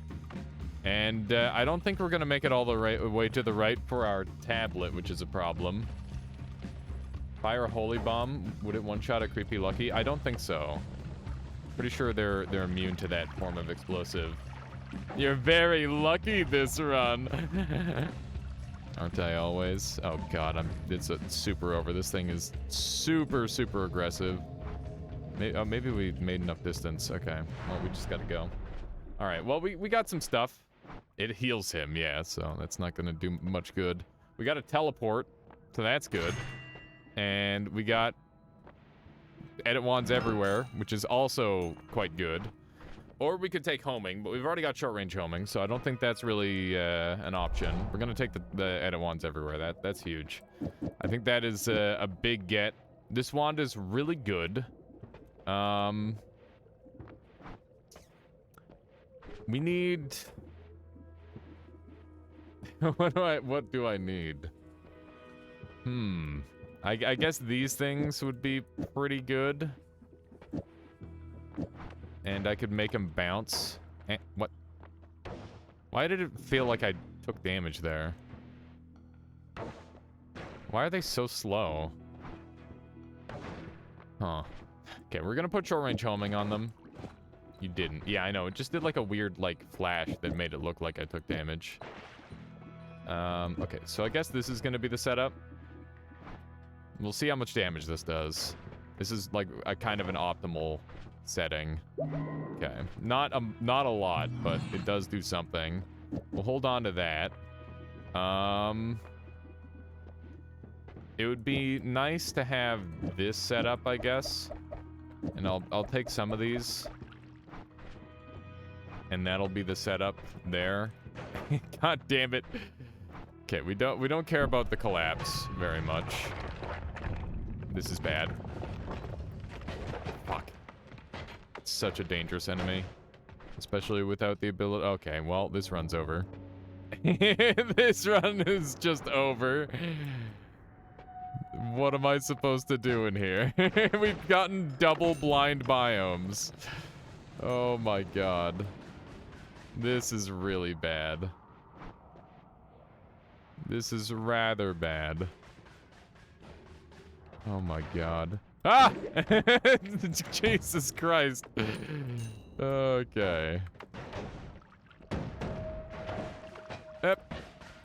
C: And I don't think we're going to make it all the way to the right for our tablet, which is a problem. Fire a holy bomb. Would it one-shot a creepy lucky? I don't think so. Pretty sure they're immune to that form of explosive. You're very lucky this run. Aren't I always? Oh god, it's a super over. This thing is super aggressive. Maybe we made enough distance. Okay, well we just gotta go. All right, well we got some stuff. It heals him, yeah, so that's not gonna do much good. We got a teleport, so that's good. And we got edit wands everywhere, which is also quite good. Or we could take homing, but we've already got short range homing, so I don't think that's really an option. We're gonna take the edit wands everywhere. That's huge. I think that is a big get. This wand is really good. We need What do I need? I guess these things would be pretty good. And I could make them bounce. What? Why did it feel like I took damage there? Why are they so slow? Huh. Okay, we're gonna put short range homing on them. You didn't. Yeah, I know. It just did like a weird, like, flash that made it look like I took damage. Okay, so I guess this is gonna be the setup. We'll see how much damage this does. This is like a kind of an optimal setting. Okay, not a lot, but it does do something. We'll hold on to that. It would be nice to have this setup, I guess. And I'll take some of these. And that'll be the setup there. God damn it. Okay, we don't care about the collapse very much. This is bad. Fuck. It's such a dangerous enemy. Especially without the ability. Okay, well, this run's over. This run is just over. What am I supposed to do in here? We've gotten double blind biomes. Oh my god. This is really bad. This is rather bad. Oh my god. Ah! Jesus Christ. Okay. Yep.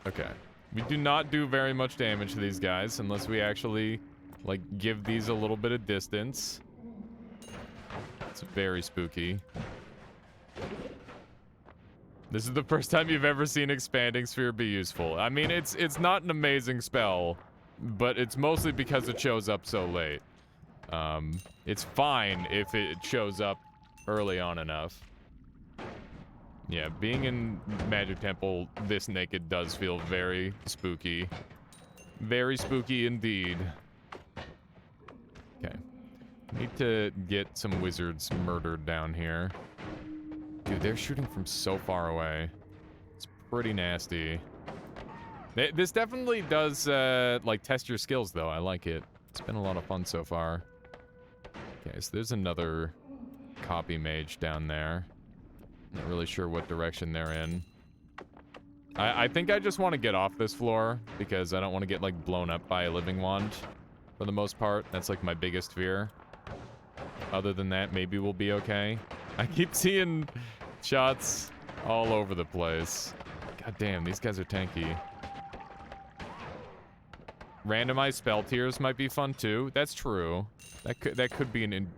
C: Okay. We do not do very much damage to these guys unless we actually, like, give these a little bit of distance. It's very spooky. This is the first time you've ever seen Expanding Sphere be useful. I mean, it's not an amazing spell, but it's mostly because it shows up so late. It's fine if it shows up early on enough. Yeah, being in Magic Temple this naked does feel very spooky. Very spooky indeed. Okay. Need to get some wizards murdered down here. Dude, they're shooting from so far away. It's pretty nasty. This definitely does, like, test your skills, though. I like it. It's been a lot of fun so far. Okay, so there's another copy mage down there. Not really sure what direction they're in. I think I just want to get off this floor, because I don't want to get, like, blown up by a living wand. For the most part, that's, like, my biggest fear. Other than that, maybe we'll be okay. I keep seeing shots all over the place. God damn, these guys are tanky. Randomized spell tiers might be fun too. That's true. That could be an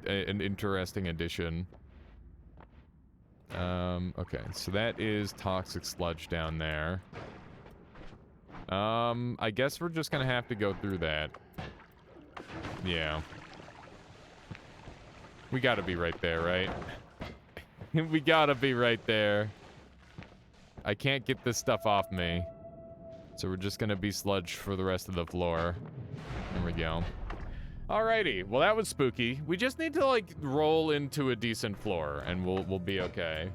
C: interesting addition. Okay, so that is toxic sludge down there. I guess we're just gonna have to go through that. Yeah. We gotta be right there, right? We gotta be right there. I can't get this stuff off me. So we're just gonna be sludge for the rest of the floor. There we go. Alrighty, well that was spooky. We just need to, like, roll into a decent floor and we'll be okay.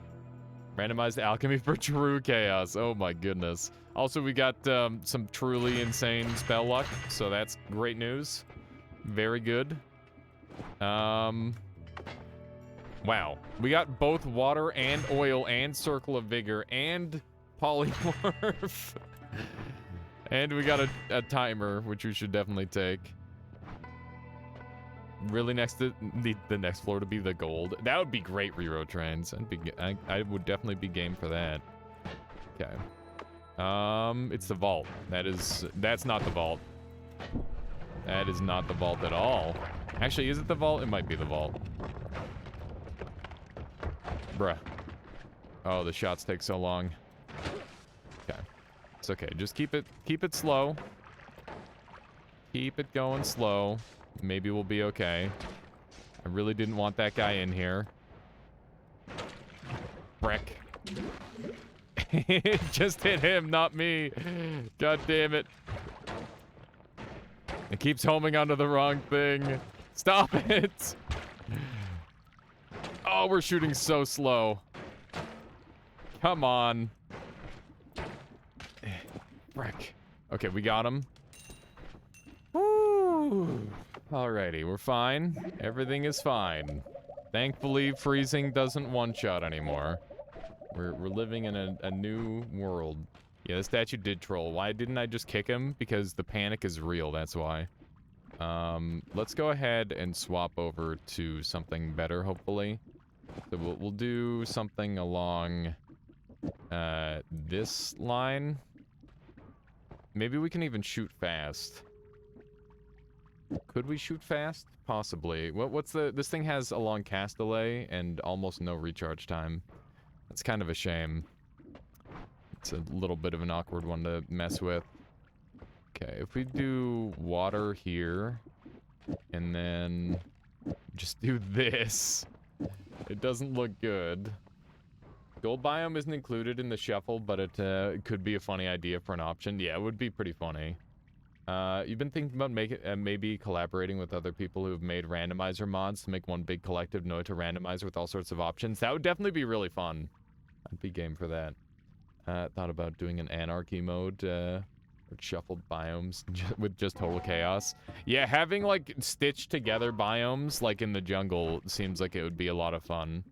C: Randomized alchemy for true chaos. Oh my goodness. Also, we got some truly insane spell luck, so that's great news. Very good. Wow. We got both water and oil and circle of vigor and polymorph. And we got a timer, which we should definitely take. Really next to the next floor to be the gold. That would be great reroll trains. I would definitely be game for that. Okay. It's the vault. That's not the vault. That is not the vault at all. Actually, is it the vault? It might be the vault. Bruh. Oh, the shots take so long. Okay. It's okay. Just keep it slow. Keep it going slow. Maybe we'll be okay. I really didn't want that guy in here. Breck. Just hit him, not me. God damn it. It keeps homing onto the wrong thing. Stop it. Oh, we're shooting so slow. Come on. Frick. Okay, we got him. Woo! Alrighty, we're fine. Everything is fine. Thankfully, freezing doesn't one-shot anymore. We're living in a new world. Yeah, the statue did troll. Why didn't I just kick him? Because the panic is real, that's why. Let's go ahead and swap over to something better, hopefully. So we'll do something along this line. Maybe we can even shoot fast. Could we shoot fast? Possibly. This thing has a long cast delay and almost no recharge time. That's kind of a shame. It's a little bit of an awkward one to mess with. Okay, if we do water here, and then just do this, it doesn't look good. Gold biome isn't included in the shuffle, but it could be a funny idea for an option. Yeah, it would be pretty funny. You've been thinking about maybe collaborating with other people who've made randomizer mods to make one big collective noita randomizer with all sorts of options. That would definitely be really fun. I'd be game for that. Thought about doing an anarchy mode, or shuffled biomes with just total chaos. Yeah, having, like, stitched together biomes, like in the jungle, seems like it would be a lot of fun.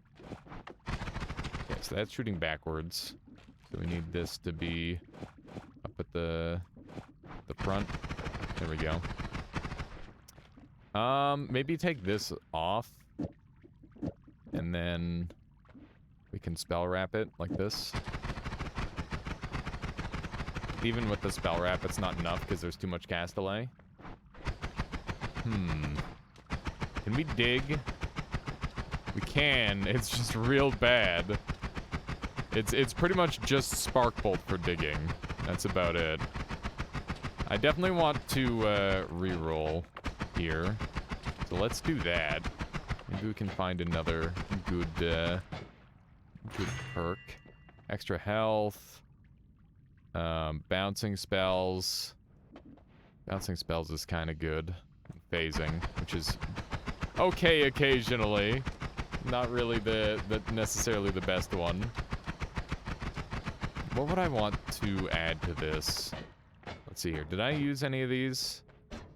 C: Okay, so that's shooting backwards. So we need this to be up at the front. There we go. Maybe take this off. And then we can spell wrap it like this. Even with the spell wrap, it's not enough because there's too much cast delay. Can we dig? We can. It's just real bad. It's pretty much just spark bolt for digging. That's about it. I definitely want to re-roll here. So let's do that. Maybe we can find another good perk. Extra health. Bouncing spells. Bouncing spells is kind of good. Phasing, which is okay occasionally. Not really the necessarily the best one. What would I want to add to this? Let's see here. Did I use any of these?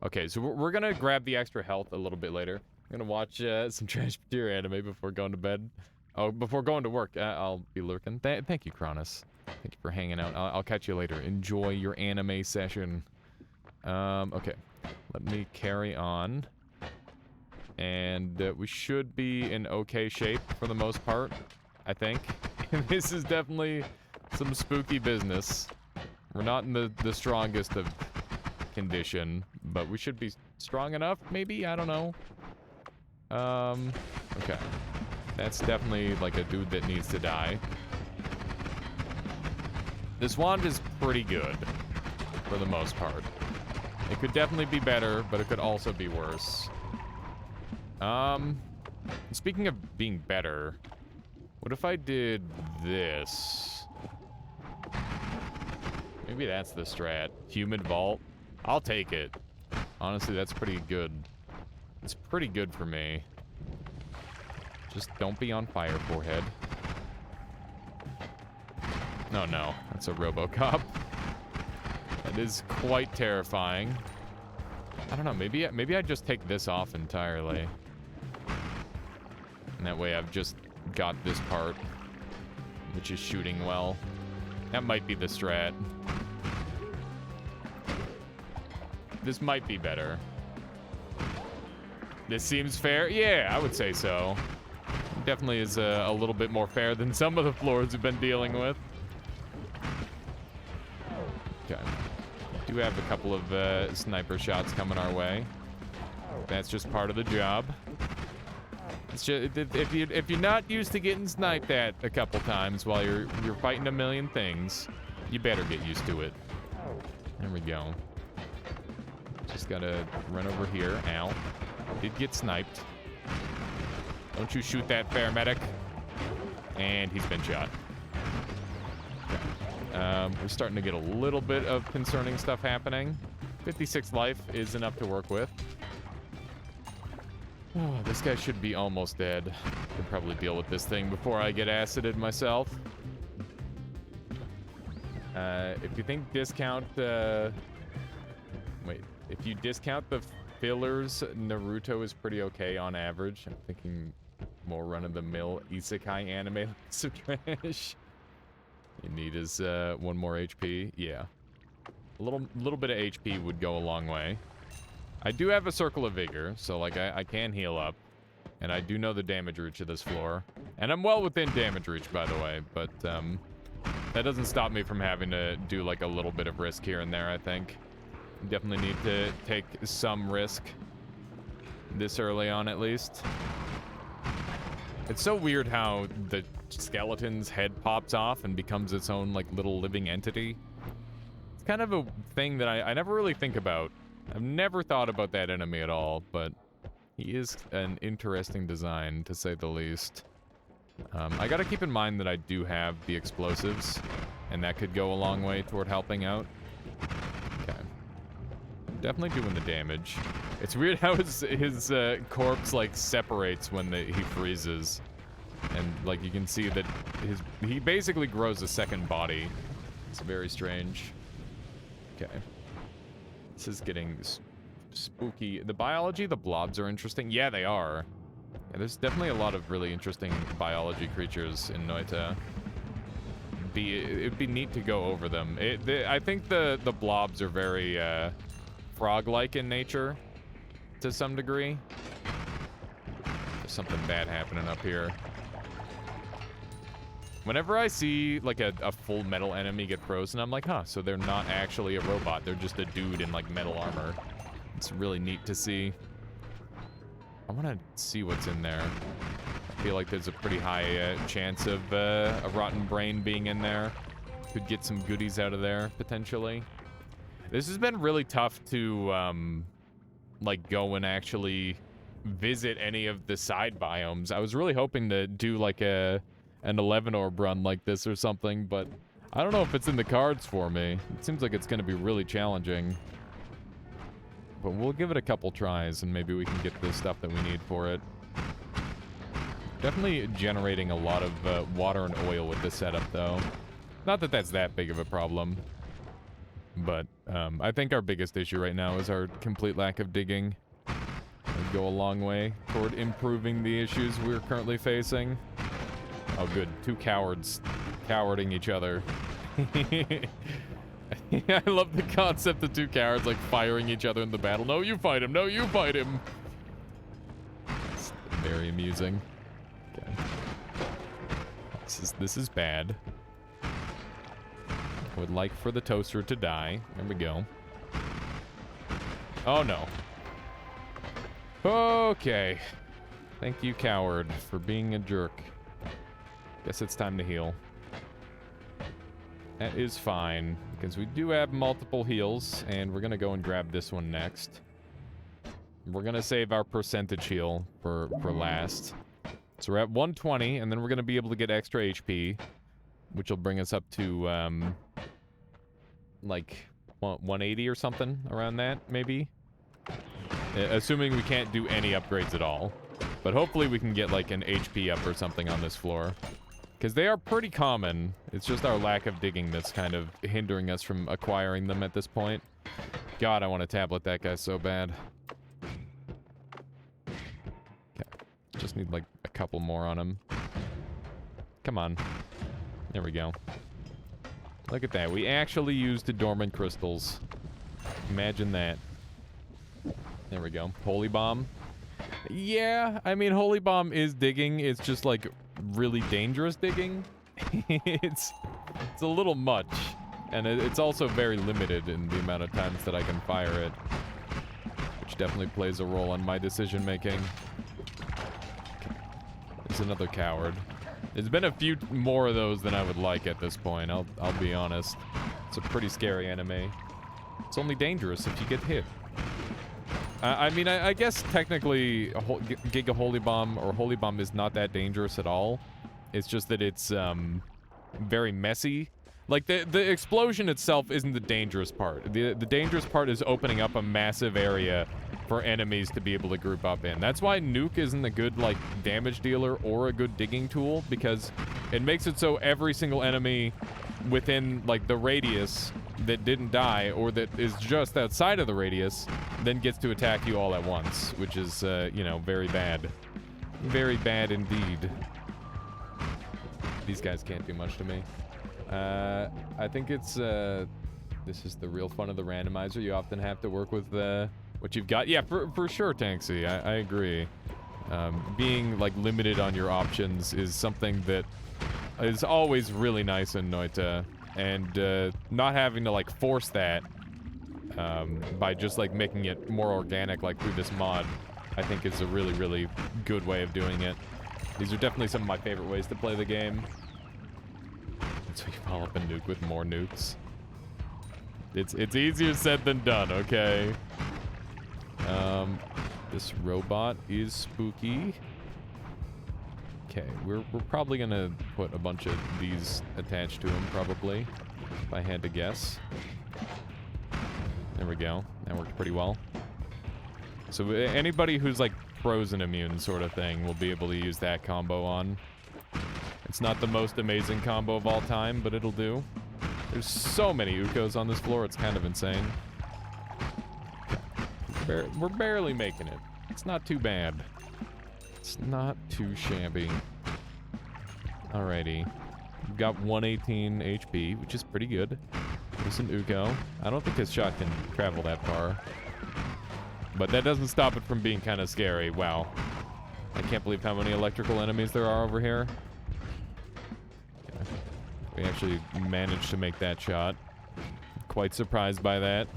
C: Okay, so we're gonna grab the extra health a little bit later. I'm gonna watch some Trash Material anime before going to bed. Oh, before going to work. I'll be lurking. Thank you, Cronus. Thank you for hanging out. I'll catch you later. Enjoy your anime session. Okay. Let me carry on. And we should be in okay shape for the most part, I think. This is definitely some spooky business. We're not in the strongest of condition, but we should be strong enough, maybe? I don't know. Okay. That's definitely like a dude that needs to die. This wand is pretty good, for the most part. It could definitely be better, but it could also be worse. Speaking of being better, what if I did this? Maybe that's the strat. Humid vault. I'll take it. Honestly, that's pretty good. It's pretty good for me. Just don't be on fire, forehead. No, no. That's a RoboCop. That is quite terrifying. I don't know. Maybe I just take this off entirely. And that way I've just got this part, which is shooting well. That might be the strat. This might be better. This seems fair? Yeah, I would say so. Definitely is a little bit more fair than some of the floors we've been dealing with. Okay. Do have a couple of sniper shots coming our way. That's just part of the job. It's just, if you're not used to getting sniped at a couple times while you're fighting a million things, you better get used to it. There we go. Just gotta run over here. Ow. Did get sniped. Don't you shoot that paramedic. And he's been shot. Okay. We're starting to get a little bit of concerning stuff happening. 56 life is enough to work with. Oh, this guy should be almost dead. I can probably deal with this thing before I get acided myself. If you think discount, wait, if you discount the fillers, Naruto is pretty okay on average. I'm thinking more run-of-the-mill isekai anime some trash. You need is one more HP. Yeah, a little bit of HP would go a long way. I do have a circle of vigor, so like I can heal up, and I do know the damage reach of this floor, and I'm well within damage reach, by the way. But that doesn't stop me from having to do like a little bit of risk here and there. I think definitely need to take some risk this early on, at least. It's so weird how the skeleton's head pops off and becomes its own like little living entity. It's kind of a thing that I never really think about. I've never thought about that enemy at all, but he is an interesting design, to say the least. I gotta keep in mind that I do have the explosives, and that could go a long way toward helping out. Okay. Definitely doing the damage. It's weird how his corpse, like, separates when he freezes. And, like, you can see that he basically grows a second body. It's very strange. Okay. This is getting spooky. The biology, the blobs are interesting. Yeah, they are. Yeah, there's definitely a lot of really interesting biology creatures in Noita. It'd be neat to go over them. I think the blobs are very frog-like in nature to some degree. There's something bad happening up here. Whenever I see like a full metal enemy get frozen, I'm like, huh, so they're not actually a robot. They're just a dude in like metal armor. It's really neat to see. I want to see what's in there. I feel like there's a pretty high chance of a rotten brain being in there. Could get some goodies out of there, potentially. This has been really tough to, like, go and actually visit any of the side biomes. I was really hoping to do, like, an 11 orb run like this or something, but I don't know if it's in the cards for me. It seems like it's going to be really challenging. But we'll give it a couple tries, and maybe we can get the stuff that we need for it. Definitely generating a lot of water and oil with this setup, though. Not that that's that big of a problem. But I think our biggest issue right now is our complete lack of digging. It'd go a long way toward improving the issues we're currently facing. Oh, good. Two cowards cowarding each other. I love the concept of two cowards, like, firing each other in the battle. No, you fight him. No, you fight him. It's very amusing. Okay. This is bad. I would like for the toaster to die. There we go. Oh, no. Okay. Thank you, coward, for being a jerk. Guess it's time to heal. That is fine, because we do have multiple heals, and we're going to go and grab this one next. We're going to save our percentage heal for last. So we're at 120, and then we're going to be able to get extra HP, which will bring us up to, like, 180 or something, around that, maybe? Assuming we can't do any upgrades at all. But hopefully we can get, like, an HP up or something on this floor. Because they are pretty common. It's just our lack of digging that's kind of hindering us from acquiring them at this point. God, I want to tablet that guy so bad. Okay. Just need, like, a couple more on him. Come on. There we go. Look at that. We actually used the dormant crystals. Imagine that. There we go. Holy Bomb. Yeah, I mean, Holy Bomb is digging. It's just, like, really dangerous digging. It's a little much. And it's also very limited in the amount of times that I can fire it. Which definitely plays a role on my decision-making. There's another coward. There's been a few more of those than I would like at this point, I'll be honest. It's a pretty scary enemy. It's only dangerous if you get hit. I mean, I guess technically Giga Holy Bomb or Holy Bomb is not that dangerous at all. It's just that it's very messy. Like, the explosion itself isn't the dangerous part. The dangerous part is opening up a massive area for enemies to be able to group up in. That's why Nuke isn't a good, like, damage dealer or a good digging tool, because it makes it so every single enemy within like the radius that didn't die or that is just outside of the radius then gets to attack you all at once, which is, you know, very bad. Very bad indeed. These guys can't do much to me. I think it's, this is the real fun of the randomizer. You often have to work with what you've got. Yeah, for sure, Tanksy. I agree. Being, like, limited on your options is something that is always really nice in Noita. And not having to, like, force that by just, like, making it more organic, like, through this mod, I think is a really, really good way of doing it. These are definitely some of my favorite ways to play the game. So you follow up a nuke with more nukes. It's easier said than done, okay? This robot is spooky. Okay, we're probably gonna put a bunch of these attached to him, probably, if I had to guess. There we go. That worked pretty well. So anybody who's like frozen immune sort of thing will be able to use that combo on. It's not the most amazing combo of all time, but it'll do. There's so many Ukos on this floor, it's kind of insane. We're barely making it. It's not too bad. It's not too shabby. Alrighty. We've got 118 HP, which is pretty good. Decent Uko. I don't think his shot can travel that far. But that doesn't stop it from being kind of scary. Wow. I can't believe how many electrical enemies there are over here. We actually managed to make that shot. Quite surprised by that.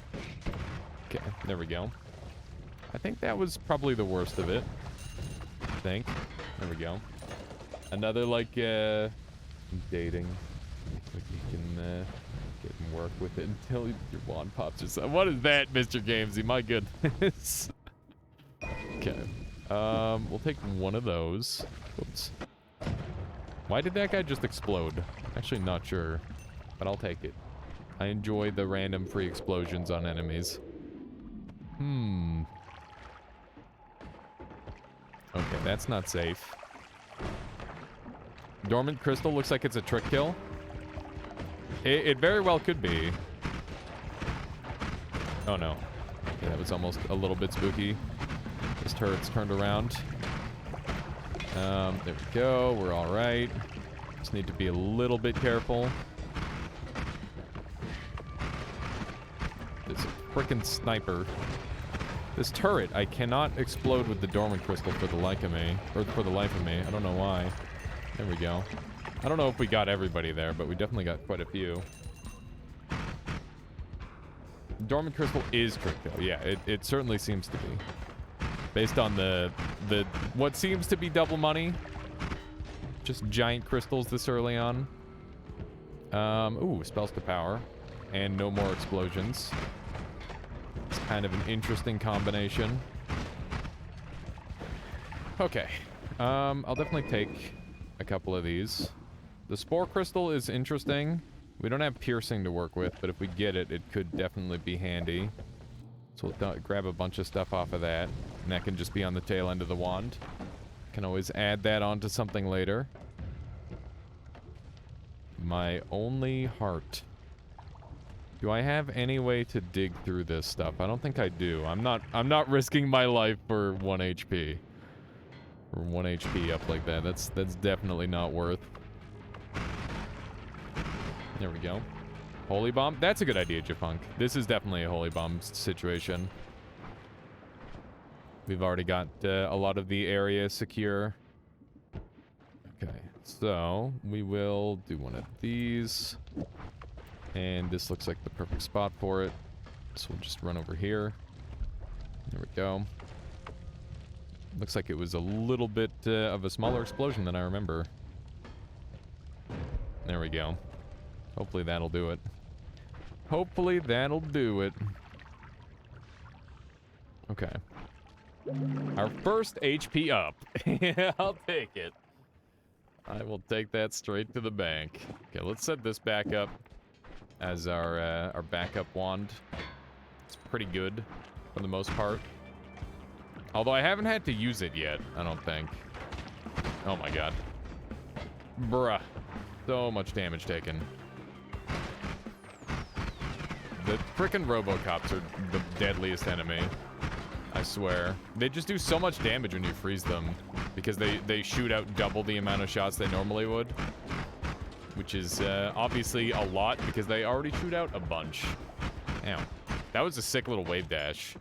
C: Okay, there we go. I think that was probably the worst of it. I think. There we go. Another, like, dating. Like you can, get and work with it until your wand pops or something. What is that, Mr. Gamesy? My goodness. Okay. We'll take one of those. Oops. Why did that guy just explode? Actually not sure, but I'll take it. I enjoy the random free explosions on enemies. Okay, that's not safe. Dormant Crystal looks like it's a trick kill. It very well could be. Oh no. Okay, that was almost a little bit spooky. This turret's turned around. There we go. We're all right. Just need to be a little bit careful. There's a frickin' sniper. This turret, I cannot explode with the Dormant Crystal for the life of me. Or for the life of me. I don't know why. There we go. I don't know if we got everybody there, but we definitely got quite a few. Dormant Crystal is trick kill. Yeah, it certainly seems to be. Based on the what seems to be double money. Just giant crystals this early on. Ooh, spells to power. And no more explosions. It's kind of an interesting combination. Okay. I'll definitely take a couple of these. The Spore Crystal is interesting. We don't have piercing to work with, but if we get it, it could definitely be handy. So we'll grab a bunch of stuff off of that. And that can just be on the tail end of the wand. Can always add that onto something later. My only heart. Do I have any way to dig through this stuff? I don't think I do. I'm not risking my life for 1 HP. For 1 HP up like that. That's definitely not worth. There we go. Holy Bomb. That's a good idea, Jafunk. This is definitely a Holy Bomb situation. We've already got a lot of the area secure. Okay, so we will do one of these. And this looks like the perfect spot for it. So we'll just run over here. There we go. Looks like it was a little bit of a smaller explosion than I remember. There we go. Hopefully that'll do it. Hopefully that'll do it. Okay. Our first HP up. Yeah, I'll take it. I will take that straight to the bank. Okay, let's set this back up as our backup wand. It's pretty good for the most part. Although I haven't had to use it yet, I don't think. Oh my god. Bruh. So much damage taken. The frickin' Robocops are the deadliest enemy. I swear. They just do so much damage when you freeze them. Because they shoot out double the amount of shots they normally would. Which is obviously a lot because they already shoot out a bunch. Ow. That was a sick little wave dash.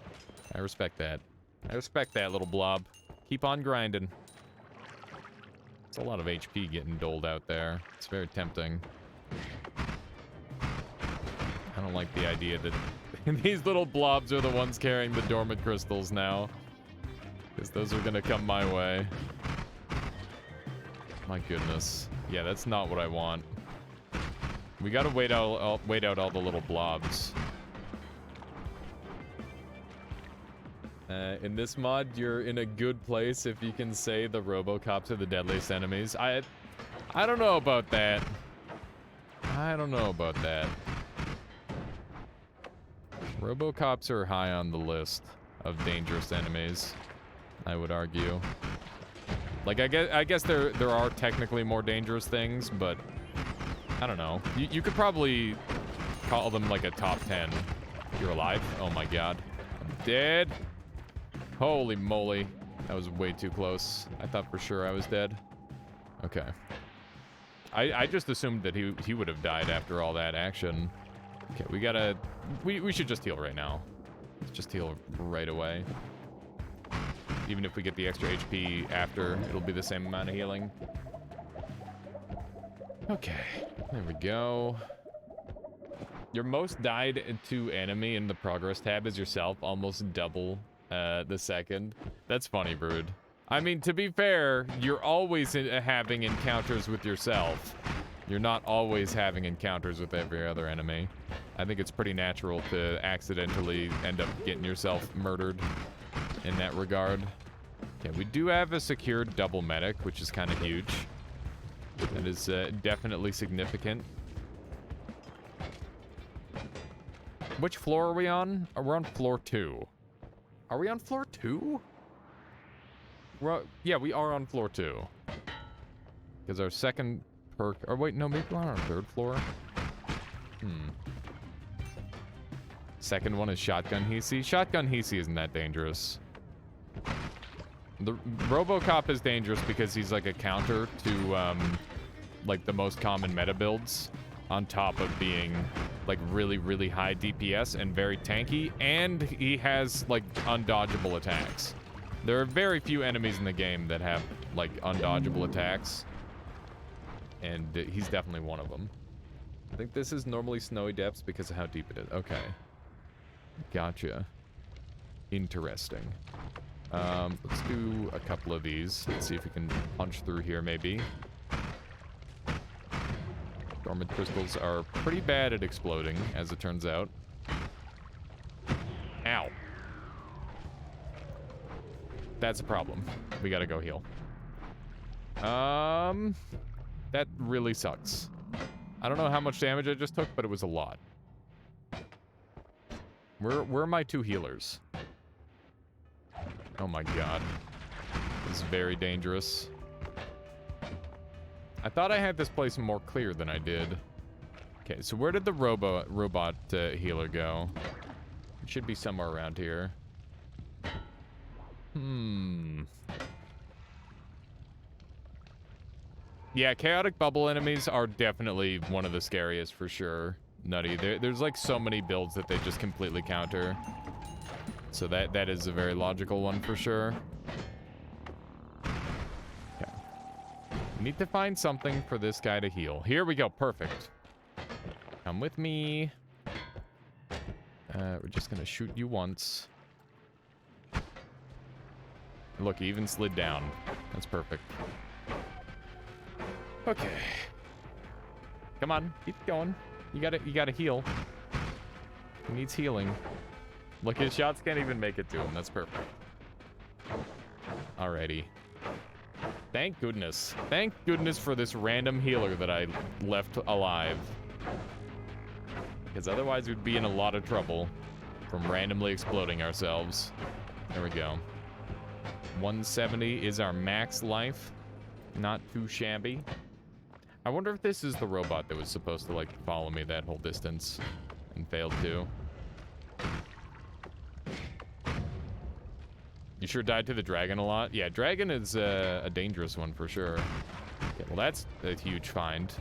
C: I respect that. I respect that little blob. Keep on grinding. It's a lot of HP getting doled out there. It's very tempting. I don't like the idea that these little blobs are the ones carrying the dormant crystals now. Because those are gonna come my way. My goodness. Yeah, that's not what I want. We gotta wait out all the little blobs. In this mod, you're in a good place if you can say the Robocops are the deadliest enemies. I don't know about that. I don't know about that. Robocops are high on the list of dangerous enemies, I would argue. Like, I guess there are technically more dangerous things, but I don't know. You could probably call them like a top 10. You're alive? Oh my god. I'm dead. Holy moly. That was way too close. I thought for sure I was dead. Okay. I just assumed that he would have died after all that action. Okay, we gotta... We should just heal right now. Let's just heal right away. Even if we get the extra HP after, it'll be the same amount of healing. Okay, there we go. Your most died to enemy in the progress tab is yourself, almost double the second. That's funny, Brood. I mean, to be fair, you're always having encounters with yourself. You're not always having encounters with every other enemy. I think it's pretty natural to accidentally end up getting yourself murdered in that regard. Okay, we do have a secured double medic, which is kind of huge. That is definitely significant. Which floor are we on? We're on floor 2. Are we on floor 2? Yeah, we are on floor 2. Because our second perk... Or wait, no, maybe we're on our 3rd floor. Second one is Shotgun Hisi. Shotgun Hisi isn't that dangerous. The Robocop is dangerous because he's like a counter to like the most common meta builds, on top of being like really, really high DPS and very tanky, and he has like undodgeable attacks. There are very few enemies in the game that have like undodgeable attacks, and he's definitely one of them. I think this is normally snowy depths because of how deep it is. Okay. Gotcha. Interesting. Let's do a couple of these. Let's see if we can punch through here, maybe. Dormant crystals are pretty bad at exploding, as it turns out. Ow. That's a problem. We gotta go heal. That really sucks. I don't know how much damage I just took, but it was a lot. Where are my 2 healers? Oh my god. This is very dangerous. I thought I had this place more clear than I did. Okay, so where did the robot healer go? It should be somewhere around here. Yeah, chaotic bubble enemies are definitely one of the scariest for sure. Nutty. There's like so many builds that they just completely counter. So that is a very logical one for sure. Okay. We need to find something for this guy to heal. Here we go. Perfect. Come with me. We're just gonna shoot you once. Look, he even slid down. That's perfect. Okay. Come on, keep going. You gotta heal. He needs healing. Look, his shots can't even make it to him. That's perfect. Alrighty. Thank goodness. Thank goodness for this random healer that I left alive. Because otherwise we'd be in a lot of trouble from randomly exploding ourselves. There we go. 170 is our max life. Not too shabby. I wonder if this is the robot that was supposed to, like, follow me that whole distance and failed to. You sure died to the dragon a lot? Yeah, dragon is a dangerous one for sure. Okay, well, that's a huge find.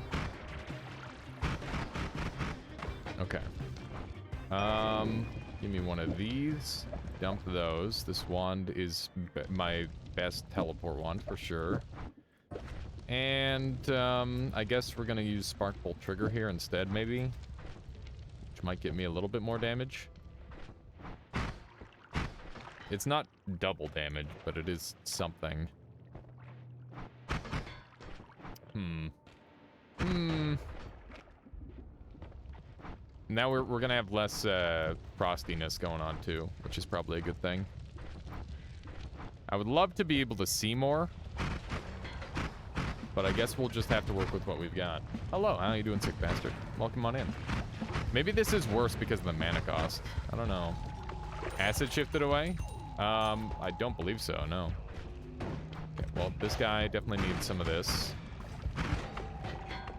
C: Okay. Give me one of these. Dump those. This wand is my best teleport wand for sure. And I guess we're gonna use Spark Bolt Trigger here instead, maybe, which might get me a little bit more damage. It's not double damage, but it is something. Now we're gonna have less frostiness going on too, which is probably a good thing. I would love to be able to see more, but I guess we'll just have to work with what we've got. Hello, how you doing, sick bastard? Welcome on in. Maybe this is worse because of the mana cost. I don't know. Acid shifted away? I don't believe so, no. Okay, well, this guy definitely needs some of this.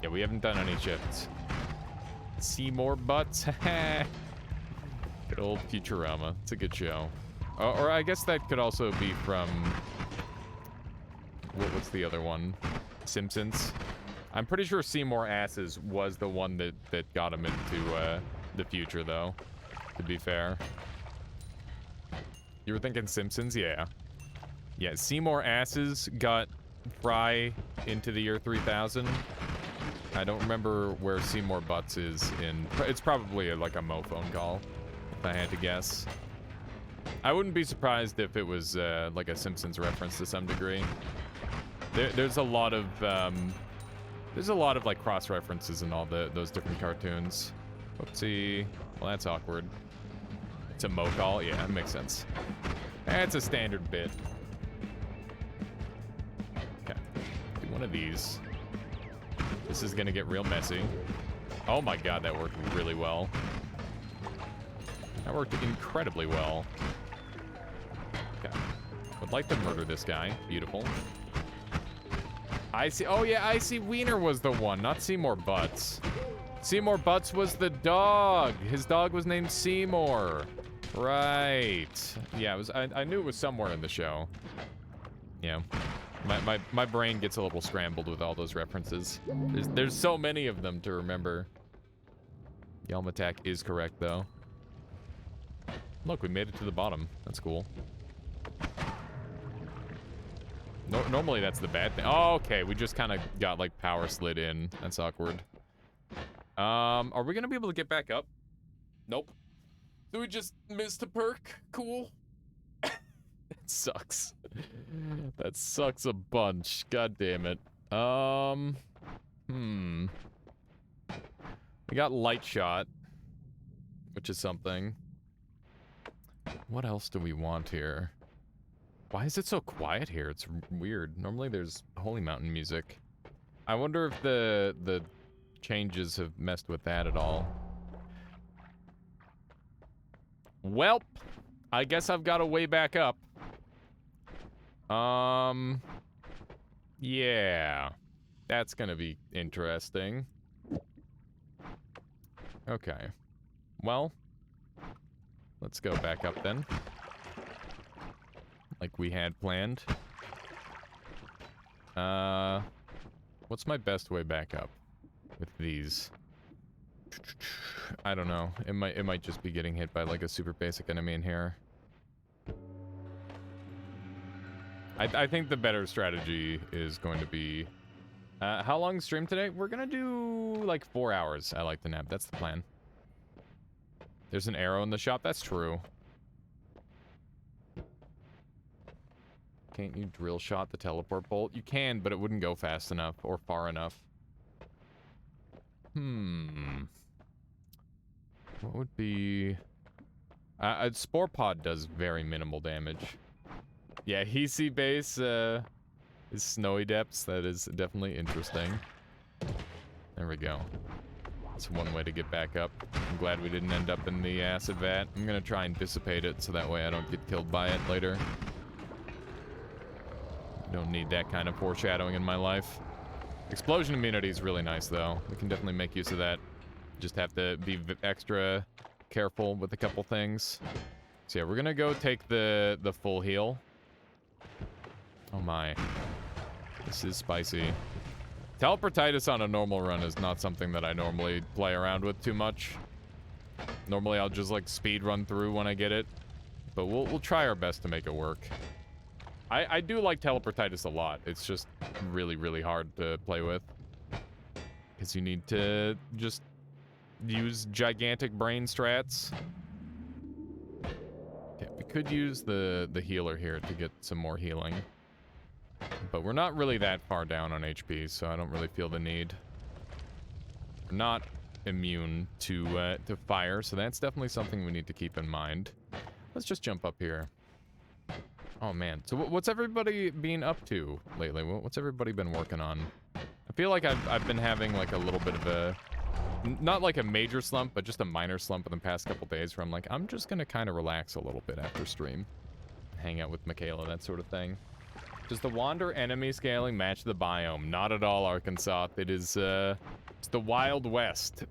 C: Yeah, we haven't done any shifts. See more butts? Good old Futurama. It's a good show. Or I guess that could also be from... What's the other one? Simpsons. I'm pretty sure Seymour Asses was the one that got him into the future, though, to be fair. You were thinking Simpsons? Yeah. Yeah, Seymour Asses got Fry into the year 3000. I don't remember where Seymour Butts is in... It's probably like a Mo phone call, if I had to guess. I wouldn't be surprised if it was like a Simpsons reference to some degree. There's a lot of like cross references in all those different cartoons. Whoopsie. Well, that's awkward. It's a Mo call. Yeah, that makes sense. That's a standard bit. Okay. Do one of these. This is gonna get real messy. Oh my god, that worked really well. That worked incredibly well. Okay. Would like to murder this guy. Beautiful. I see. Oh yeah, I see. Wiener was the one, not Seymour Butts. Seymour Butts was the dog. His dog was named Seymour. Right. Yeah, it was. I knew it was somewhere in the show. Yeah. My brain gets a little scrambled with all those references. There's so many of them to remember. Yelm attack is correct though. Look, we made it to the bottom. That's cool. Normally that's the bad thing. Oh, okay, we just kind of got like power slid in. That's awkward. Are we gonna be able to get back up? Nope. So we just missed a perk. Cool. That sucks. That sucks a bunch. God damn it. We got light shot, which is something. What else do we want here? Why is it so quiet here? It's weird. Normally there's Holy Mountain music. I wonder if the changes have messed with that at all. Welp, I guess I've got a way back up. Yeah. That's gonna be interesting. Okay. Well, let's go back up then. Like we had planned. What's my best way back up with these? I don't know. It might just be getting hit by like a super basic enemy in here. I think the better strategy is going to be... how long stream today? We're gonna do like 4 hours. I like the nap. That's the plan. There's an arrow in the shop. That's true. Can't you drill shot the teleport bolt? You can, but it wouldn't go fast enough or far enough. What would be... Spore Pod does very minimal damage. Yeah, Hisi base is Snowy Depths. That is definitely interesting. There we go. That's one way to get back up. I'm glad we didn't end up in the acid vat. I'm gonna try and dissipate it so that way I don't get killed by it later. Don't need that kind of foreshadowing in my life. Explosion immunity is really nice, though. We can definitely make use of that. Just have to be extra careful with a couple things. So yeah, we're gonna go take the full heal. Oh my. This is spicy. Teleportitis on a normal run is not something that I normally play around with too much. Normally I'll just like speed run through when I get it. But we'll try our best to make it work. I do like teleportitis a lot. It's just really, really hard to play with. Because you need to just use gigantic brain strats. Okay, we could use the healer here to get some more healing. But we're not really that far down on HP, so I don't really feel the need. We're not immune to fire, so that's definitely something we need to keep in mind. Let's just jump up here. Oh man, so what's everybody been up to lately? What's everybody been working on? I feel like I've been having like a little bit of a, not like a major slump, but just a minor slump in the past couple days where I'm like, I'm just gonna kind of relax a little bit after stream. Hang out with Michaela, that sort of thing. Does the wander enemy scaling match the biome? Not at all, Arkansas. It is, it's the Wild West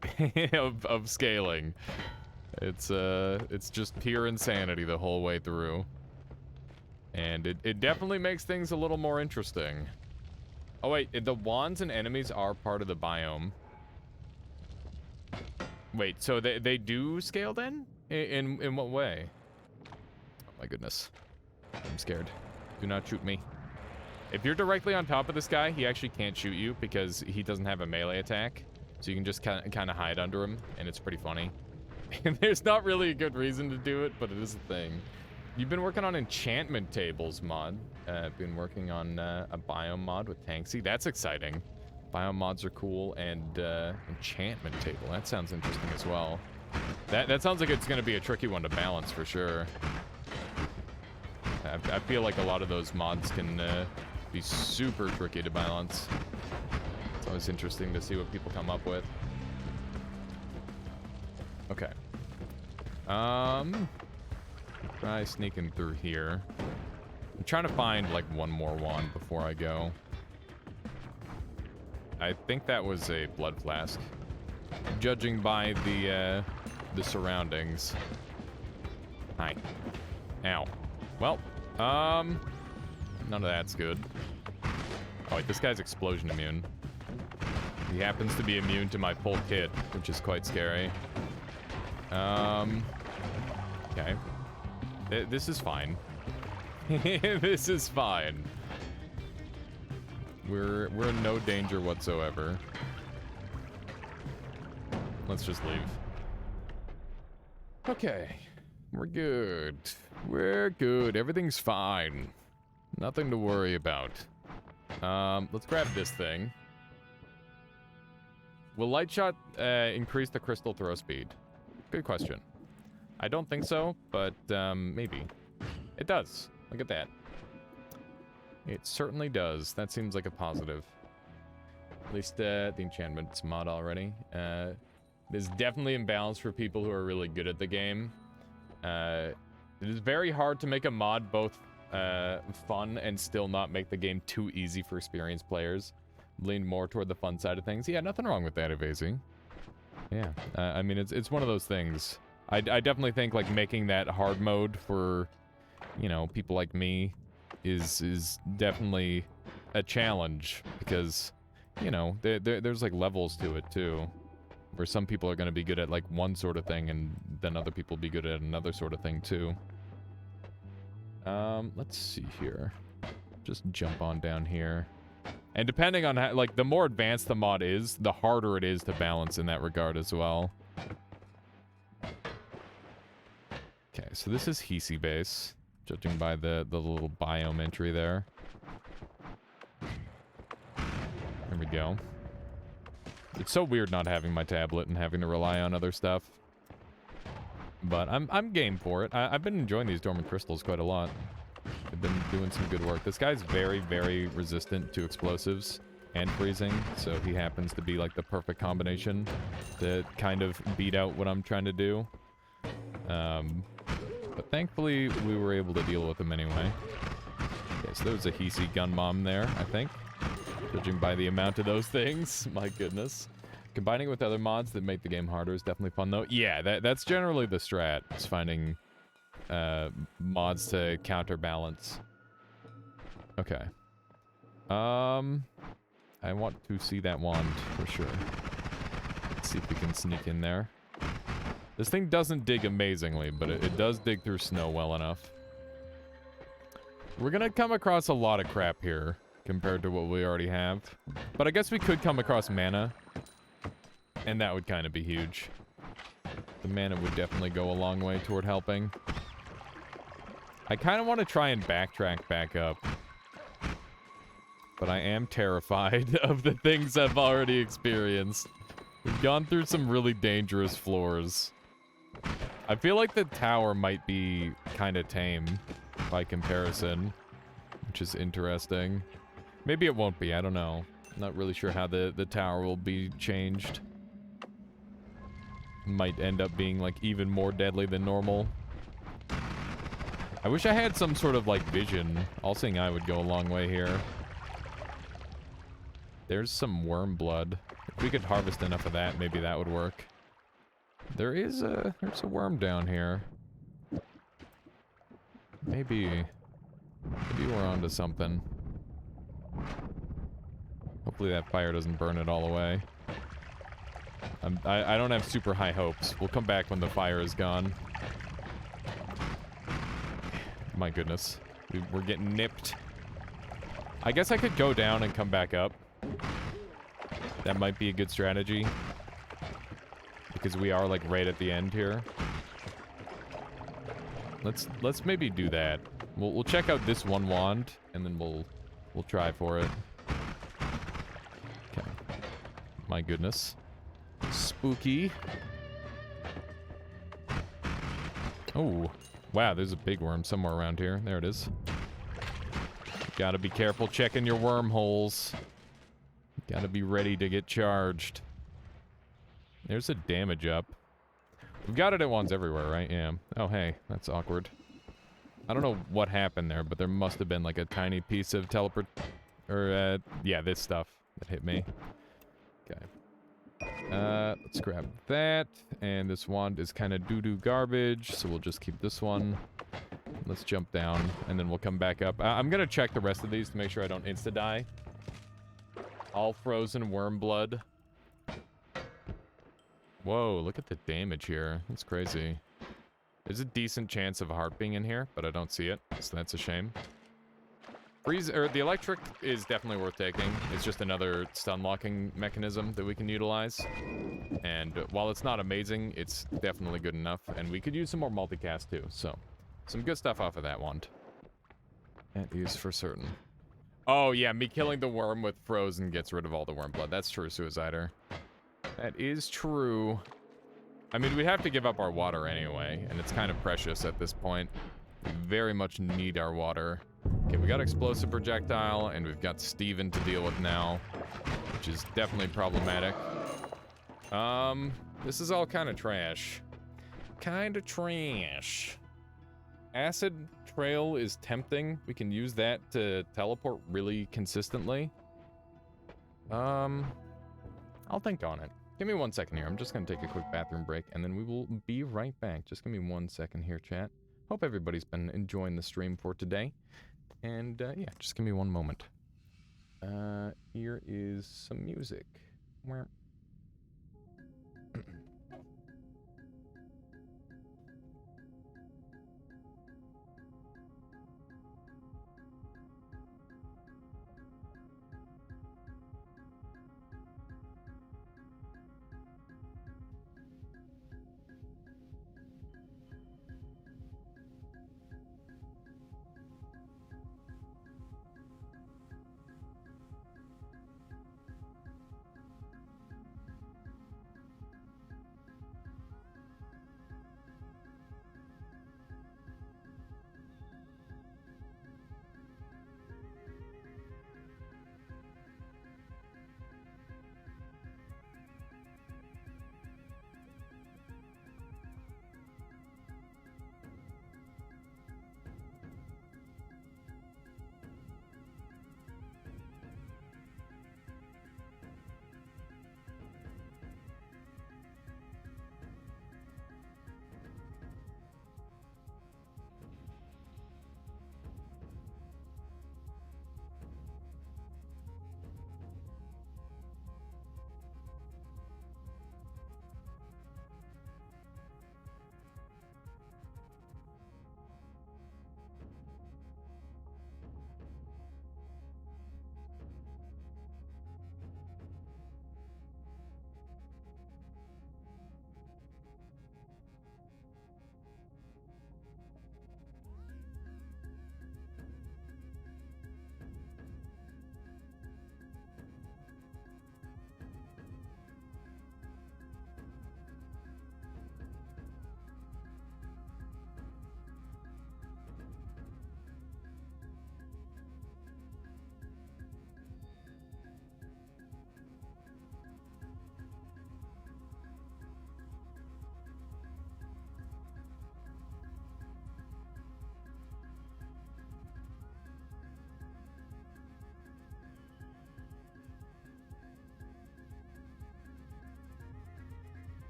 C: of scaling. It's just pure insanity the whole way through. And it definitely makes things a little more interesting. Oh wait, the wands and enemies are part of the biome. Wait, so they do scale then? In what way? Oh my goodness. I'm scared. Do not shoot me. If you're directly on top of this guy, he actually can't shoot you because he doesn't have a melee attack. So you can just kind of hide under him, and it's pretty funny. And there's not really a good reason to do it, but it is a thing. You've been working on enchantment tables mod. Been working on a biome mod with Tanksy. That's exciting. Biome mods are cool, and enchantment table. That sounds interesting as well. That sounds like it's going to be a tricky one to balance for sure. I feel like a lot of those mods can be super tricky to balance. It's always interesting to see what people come up with. Okay. Try sneaking through here. I'm trying to find like one more wand before I go. I think that was a blood flask, judging by the surroundings. Hi. Ow. Well, none of that's good. Oh wait, this guy's explosion immune. He happens to be immune to my full kit, which is quite scary. Okay. This is fine. This is fine. We're in no danger whatsoever. Let's just leave. Okay. We're good. We're good. Everything's fine. Nothing to worry about. Let's grab this thing. Will light shot increase the crystal throw speed? Good question. I don't think so, but maybe. It does. Look at that. It certainly does. That seems like a positive. At least the enchantment's mod already. It is definitely imbalanced for people who are really good at the game. It is very hard to make a mod both fun and still not make the game too easy for experienced players. Lean more toward the fun side of things. Yeah, nothing wrong with that, Evasy. Yeah, I mean, it's one of those things. I definitely think, like, making that hard mode for, you know, people like me is definitely a challenge because, you know, there's, like, levels to it, too. Where some people are going to be good at, like, one sort of thing and then other people be good at another sort of thing, too. Let's see here. Just jump on down here. And depending on how, like, the more advanced the mod is, the harder it is to balance in that regard as well. Okay, so this is Hisi base, judging by the little biome entry there. There we go. It's so weird not having my tablet and having to rely on other stuff. But I'm game for it. I've been enjoying these dormant crystals quite a lot. I've been doing some good work. This guy's very, very resistant to explosives and freezing, so he happens to be like the perfect combination to kind of beat out what I'm trying to do. But thankfully, we were able to deal with him anyway. Okay, so there's a Hisi gun mom there, I think. Judging by the amount of those things, my goodness. Combining with other mods that make the game harder is definitely fun, though. Yeah, that's generally the strat, is finding mods to counterbalance. Okay. I want to see that wand for sure. Let's see if we can sneak in there. This thing doesn't dig amazingly, but it does dig through snow well enough. We're gonna come across a lot of crap here compared to what we already have. But I guess we could come across mana. And that would kind of be huge. The mana would definitely go a long way toward helping. I kind of want to try and backtrack back up. But I am terrified of the things I've already experienced. We've gone through some really dangerous floors. I feel like the tower might be kind of tame by comparison, which is interesting. Maybe it won't be, I don't know. I'm not really sure how the tower will be changed. Might end up being like even more deadly than normal. I wish I had some sort of like vision. All-seeing eye would go a long way here. There's some worm blood. If we could harvest enough of that, maybe that would work. There's a worm down here. Maybe we're onto something. Hopefully that fire doesn't burn it all away. I don't have super high hopes. We'll come back when the fire is gone. My goodness. We're getting nipped. I guess I could go down and come back up. That might be a good strategy. Because we are like right at the end here. Let's maybe do that. We'll check out this one wand and then we'll try for it. Okay. My goodness. Spooky. Oh, wow, there's a big worm somewhere around here. There it is. Gotta be careful checking your wormholes. Gotta be ready to get charged. There's a damage up. We've got it at ones everywhere, right? Yeah. Oh, hey, that's awkward. I don't know what happened there, but there must have been like a tiny piece of teleport... Or, yeah, this stuff that hit me. Okay. Let's grab that. And this wand is kind of doo-doo garbage, so we'll just keep this one. Let's jump down, and then we'll come back up. I'm gonna check the rest of these to make sure I don't insta-die. All frozen worm blood. Whoa, look at the damage here. That's crazy. There's a decent chance of a heart being in here, but I don't see it, so that's a shame. The electric is definitely worth taking. It's just another stun locking mechanism that we can utilize. And while it's not amazing, it's definitely good enough. And we could use some more multicast too, so some good stuff off of that wand. That is for certain. Oh yeah, me killing the worm with frozen gets rid of all the worm blood. That's true, Suicider. That is true. I mean, we'd have to give up our water anyway, and it's kind of precious at this point. We very much need our water. Okay, we got explosive projectile, and we've got Steven to deal with now, which is definitely problematic. This is all kind of trash. Kind of trash. Acid trail is tempting. We can use that to teleport really consistently. I'll think on it. Give me 1 second here. I'm just gonna take a quick bathroom break, and then we will be right back. Just give me 1 second here, chat. Hope everybody's been enjoying the stream for today. And, yeah, just give me one moment. Here is some music. Where...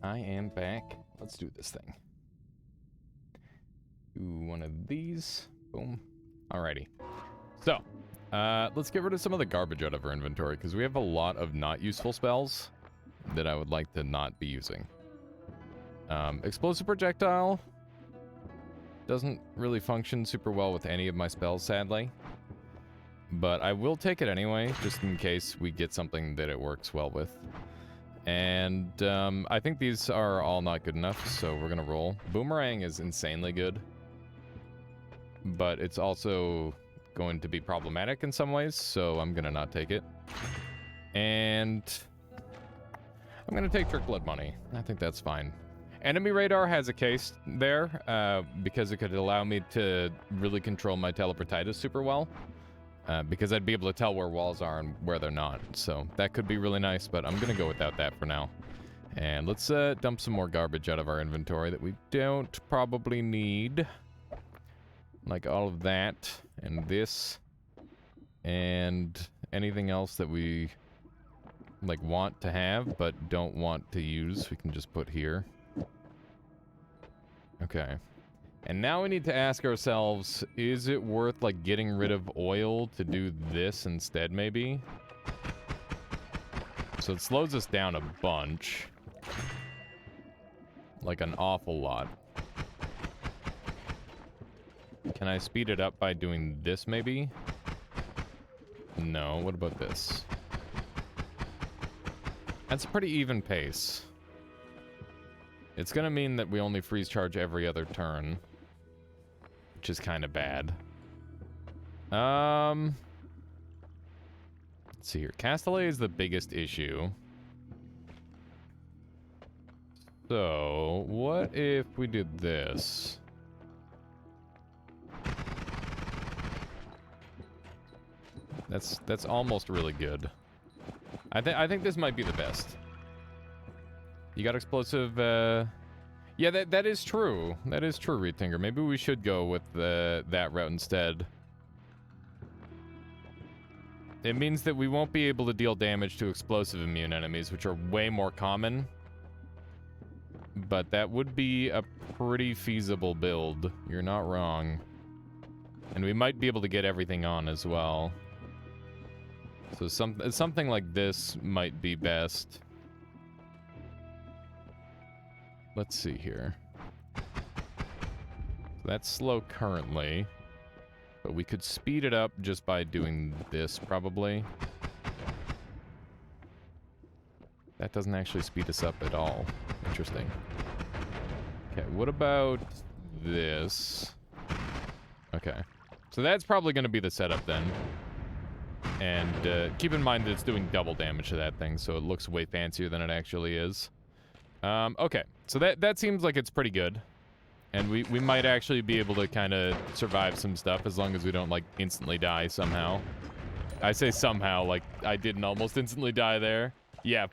C: I am back. Let's do this thing. Do one of these. Boom. Alrighty. So, let's get rid of some of the garbage out of our inventory, because we have a lot of not useful spells that I would like to not be using. Explosive projectile doesn't really function super well with any of my spells, sadly. But I will take it anyway, just in case we get something that it works well with. And I think these are all not good enough, so we're gonna roll. Boomerang is insanely good, but it's also going to be problematic in some ways, so I'm gonna not take it. And I'm gonna take Trick Blood Money. I think that's fine. Enemy radar has a case there, because it could allow me to really control my teleportitis super well. Because I'd be able to tell where walls are and where they're not. So that could be really nice, but I'm gonna go without that for now. And let's dump some more garbage out of our inventory that we don't probably need. Like all of that, and this, and anything else that we like want to have, but don't want to use, we can just put here. Okay. And now we need to ask ourselves, is it worth, like, getting rid of oil to do this instead, maybe? So it slows us down a bunch. Like, an awful lot. Can I speed it up by doing this, maybe? No, what about this? That's a pretty even pace. It's gonna mean that we only freeze charge every other turn, which is kind of bad. Let's see here. Castellet is the biggest issue. So, what if we did this? That's almost really good. I think this might be the best. You got explosive, yeah, that is true. That is true, Reedtinger. Maybe we should go with that route instead. It means that we won't be able to deal damage to explosive immune enemies, which are way more common. But that would be a pretty feasible build. You're not wrong. And we might be able to get everything on as well. So something like this might be best. Let's see here. That's slow currently, but we could speed it up just by doing this, probably. That doesn't actually speed us up at all. Interesting. Okay, what about this? Okay. So that's probably going to be the setup then. And keep in mind that it's doing double damage to that thing, so it looks way fancier than it actually is. Okay, so that seems like it's pretty good. And we might actually be able to kind of survive some stuff as long as we don't, like, instantly die somehow. I say somehow, like, I didn't almost instantly die there. Yeah,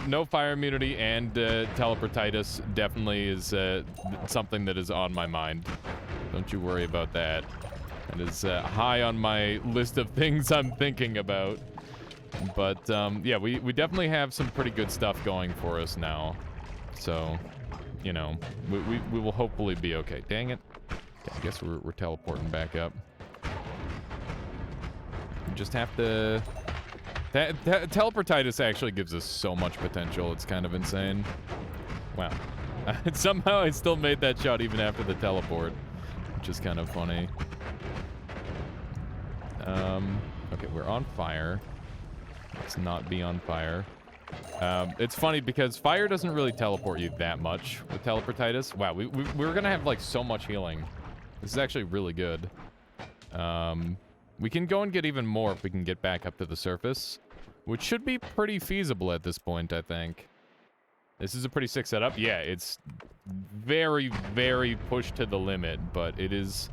C: no fire immunity and teleportitis definitely is something that is on my mind. Don't you worry about that. It is high on my list of things I'm thinking about. But, yeah, we definitely have some pretty good stuff going for us now. So, you know, we will hopefully be okay. Dang it. Okay, I guess we're teleporting back up. We just have to... That teleportitis actually gives us so much potential. It's kind of insane. Wow. Somehow I still made that shot even after the teleport, which is kind of funny. Okay, we're on fire. Let's not be on fire. It's funny because fire doesn't really teleport you that much with teleportitis. Wow, we're gonna have like so much healing. This is actually really good. We can go and get even more if we can get back up to the surface, which should be pretty feasible at this point, I think. This is a pretty sick setup. Yeah, it's very, very pushed to the limit, but it is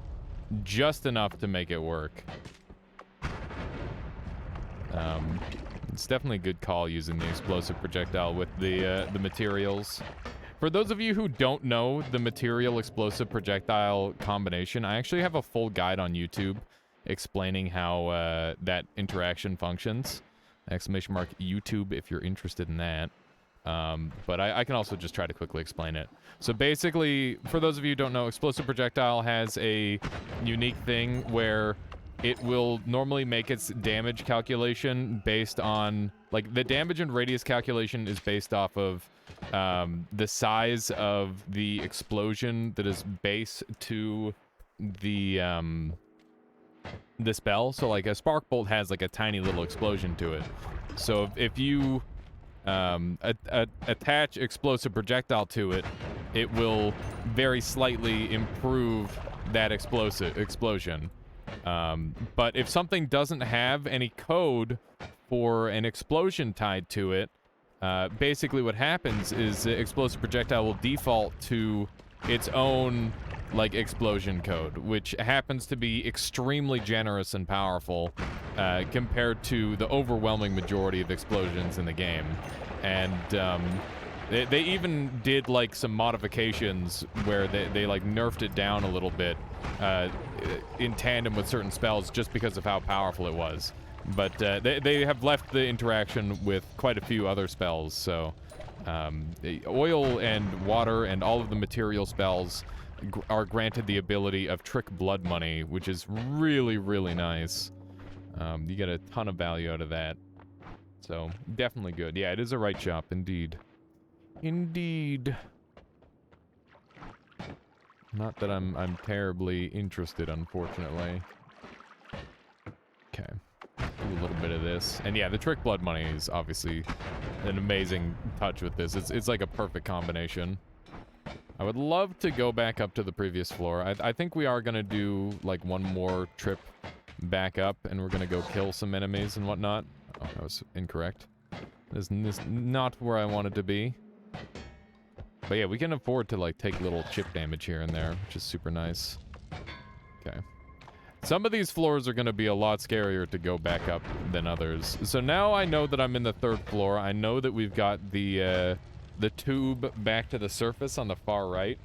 C: just enough to make it work. It's definitely a good call using the explosive projectile with the materials. For those of you who don't know the material explosive projectile combination, I actually have a full guide on YouTube explaining how that interaction functions. ! YouTube if you're interested in that. But I can also just try to quickly explain it. So basically, for those of you who don't know, explosive projectile has a unique thing where it will normally make its damage calculation based on, like, the damage and radius calculation is based off of the size of the explosion that is base to the spell. So like a spark bolt has like a tiny little explosion to it. So if you attach explosive projectile to it, it will very slightly improve that explosion. But if something doesn't have any code for an explosion tied to it, basically what happens is the explosive projectile will default to its own, like, explosion code, which happens to be extremely generous and powerful compared to the overwhelming majority of explosions in the game. And they even did, like, some modifications where they like nerfed it down a little bit in tandem with certain spells just because of how powerful it was. But they have left the interaction with quite a few other spells. So the oil and water and all of the material spells are granted the ability of trick blood money, which is really, really nice. You get a ton of value out of that. So definitely good. Yeah, it is a right shop, indeed. Indeed. Not that I'm terribly interested, unfortunately. Okay. Do a little bit of this. And yeah, the trick blood money is obviously an amazing touch with this. It's like a perfect combination. I would love to go back up to the previous floor. I think we are going to do like one more trip back up, and we're going to go kill some enemies and whatnot. Oh, that was incorrect. This is not where I wanted to be. But yeah, we can afford to like take little chip damage here and there, which is super nice. Okay. Some of these floors are going to be a lot scarier to go back up than others. So now I know that I'm in the 3rd floor. I know that we've got the tube back to the surface on the far right.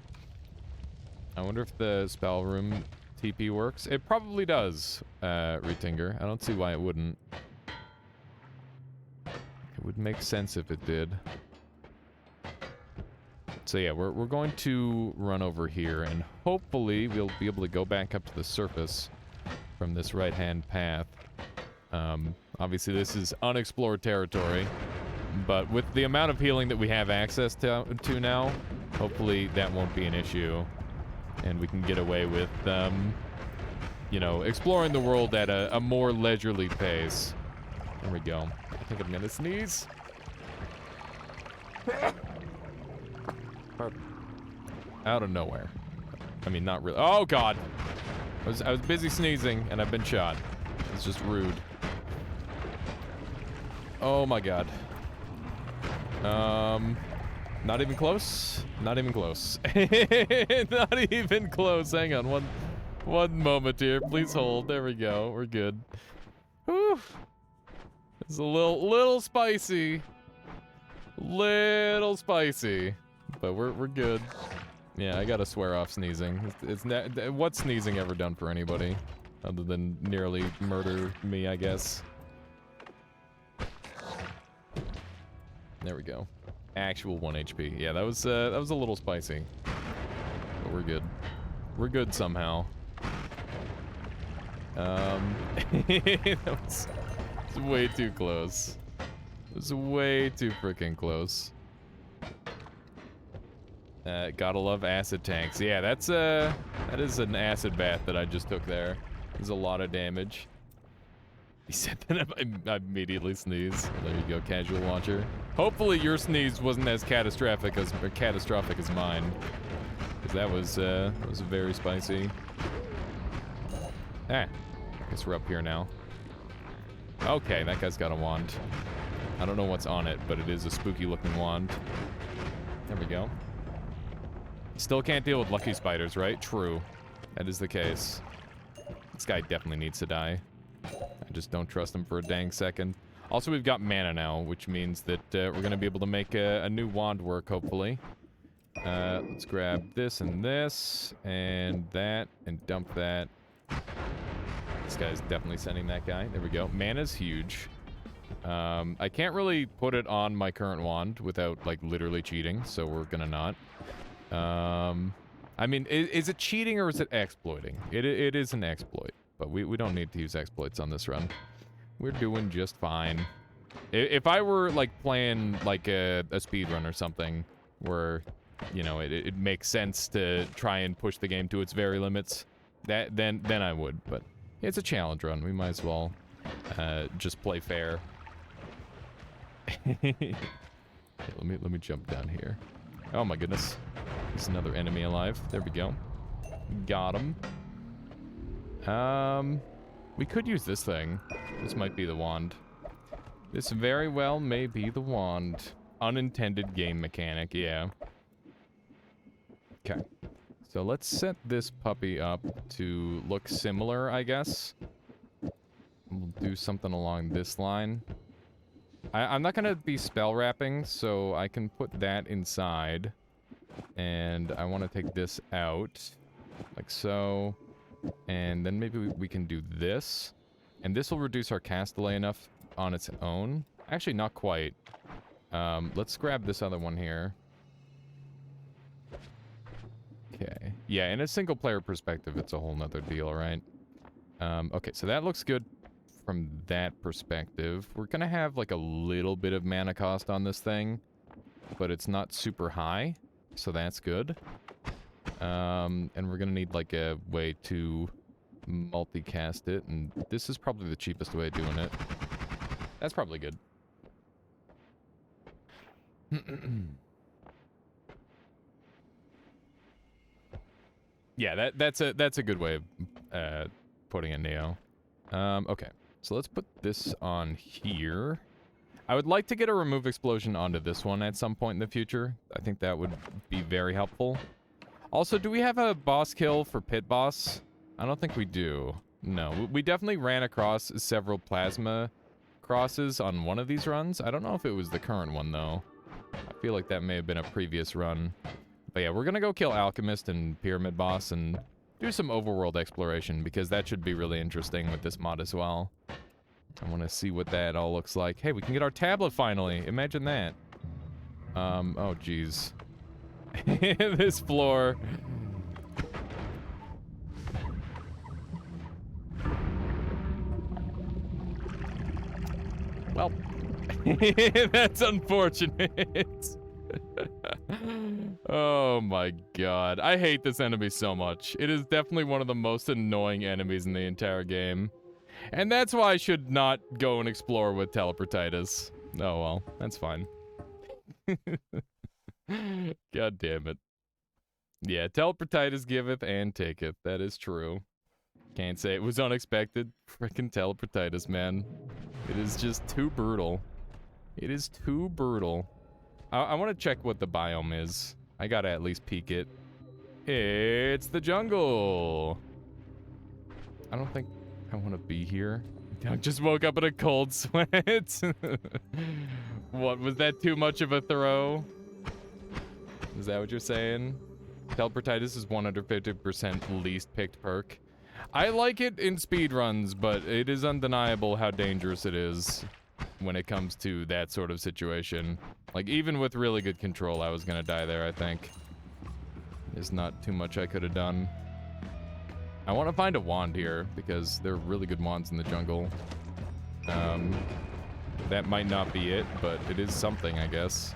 C: I wonder if the spell room TP works. It probably does, Retinger. I don't see why it wouldn't. It would make sense if it did. So yeah, we're going to run over here, and hopefully we'll be able to go back up to the surface from this right-hand path. Obviously this is unexplored territory, but with the amount of healing that we have access to now, hopefully that won't be an issue, and we can get away with, you know, exploring the world at a more leisurely pace. There we go. I think I'm gonna sneeze. Out of nowhere. I mean, not really. Oh, God. I was busy sneezing, and I've been shot. It's just rude. Oh, my God. Not even close? Not even close. Not even close. Hang on. One moment here. Please hold. There we go. We're good. Whew. It's a little spicy. Little spicy. But we're good. Yeah, I gotta swear off sneezing. What's sneezing ever done for anybody? Other than nearly murder me, I guess. There we go. Actual 1 HP. Yeah, that was a little spicy. But we're good. We're good somehow. That was way too close. It was way too freaking close. Gotta love acid tanks. Yeah, that is an acid bath that I just took there. There's a lot of damage. He said that I immediately sneeze. There you go, casual launcher. Hopefully your sneeze wasn't as catastrophic as mine, because that was very spicy. Ah, guess we're up here now. Okay, that guy's got a wand. I don't know what's on it, but it is a spooky looking wand. There we go. Still can't deal with lucky spiders, right? True. That is the case. This guy definitely needs to die. I just don't trust him for a dang second. Also, we've got mana now, which means that we're going to be able to make a new wand work, hopefully. Let's grab this, and that, and dump that. This guy's definitely sending that guy. There we go. Mana's huge. I can't really put it on my current wand without, like, literally cheating, so we're gonna not. I mean, is it cheating or is it exploiting? It is an exploit, but we don't need to use exploits on this run. We're doing just fine. If I were, like, playing, like, a speed run or something, where, you know, it makes sense to try and push the game to its very limits, then I would, but it's a challenge run. We might as well just play fair. Okay, let me jump down here. Oh my goodness. There's another enemy alive. There we go. Got him. We could use this thing. This might be the wand. This very well may be the wand. Unintended game mechanic, yeah. Okay. So let's set this puppy up to look similar, I guess. We'll do something along this line. I'm not gonna be spell wrapping, so I can put that inside. And I want to take this out, like so. And then maybe we can do this. And this will reduce our cast delay enough on its own. Actually, not quite. Let's grab this other one here. Okay. Yeah, in a single player perspective, it's a whole nother deal, right? Okay, so that looks good from that perspective. We're gonna have like a little bit of mana cost on this thing, but it's not super high, so that's good. And we're gonna need like a way to multicast it, and this is probably the cheapest way of doing it. That's probably good. Yeah, that's a good way of putting it, Neo. Okay, so let's put this on here. I would like to get a remove explosion onto this one at some point in the future. I think that would be very helpful. Also, do we have a boss kill for Pit Boss? I don't think we do. No, we definitely ran across several plasma crosses on one of these runs. I don't know if it was the current one, though. I feel like that may have been a previous run. But yeah, we're gonna go kill Alchemist and Pyramid Boss and do some overworld exploration, because that should be really interesting with this mod as well. I want to see what that all looks like. Hey, we can get our tablet finally. Imagine that. Oh, jeez. This floor. Well, that's unfortunate. Oh my god. I hate this enemy so much. It is definitely one of the most annoying enemies in the entire game. And that's why I should not go and explore with Teleportitis. Oh well, that's fine. God damn it. Yeah, Teleportitis giveth and taketh. That is true. Can't say it was unexpected. Frickin' Teleportitis, man. It is just too brutal. It is too brutal. I want to check what the biome is. I gotta at least peek it. It's the jungle. I don't think I want to be here. I just woke up in a cold sweat. What, was that too much of a throw? Is that what you're saying? Teleportitis is 150% least picked perk. I like it in speedruns, but it is undeniable how dangerous it is when it comes to that sort of situation. Like, even with really good control, I was gonna die there, I think. There's not too much I could have done. I want to find a wand here, because there are really good wands in the jungle. That might not be it, but it is something, I guess.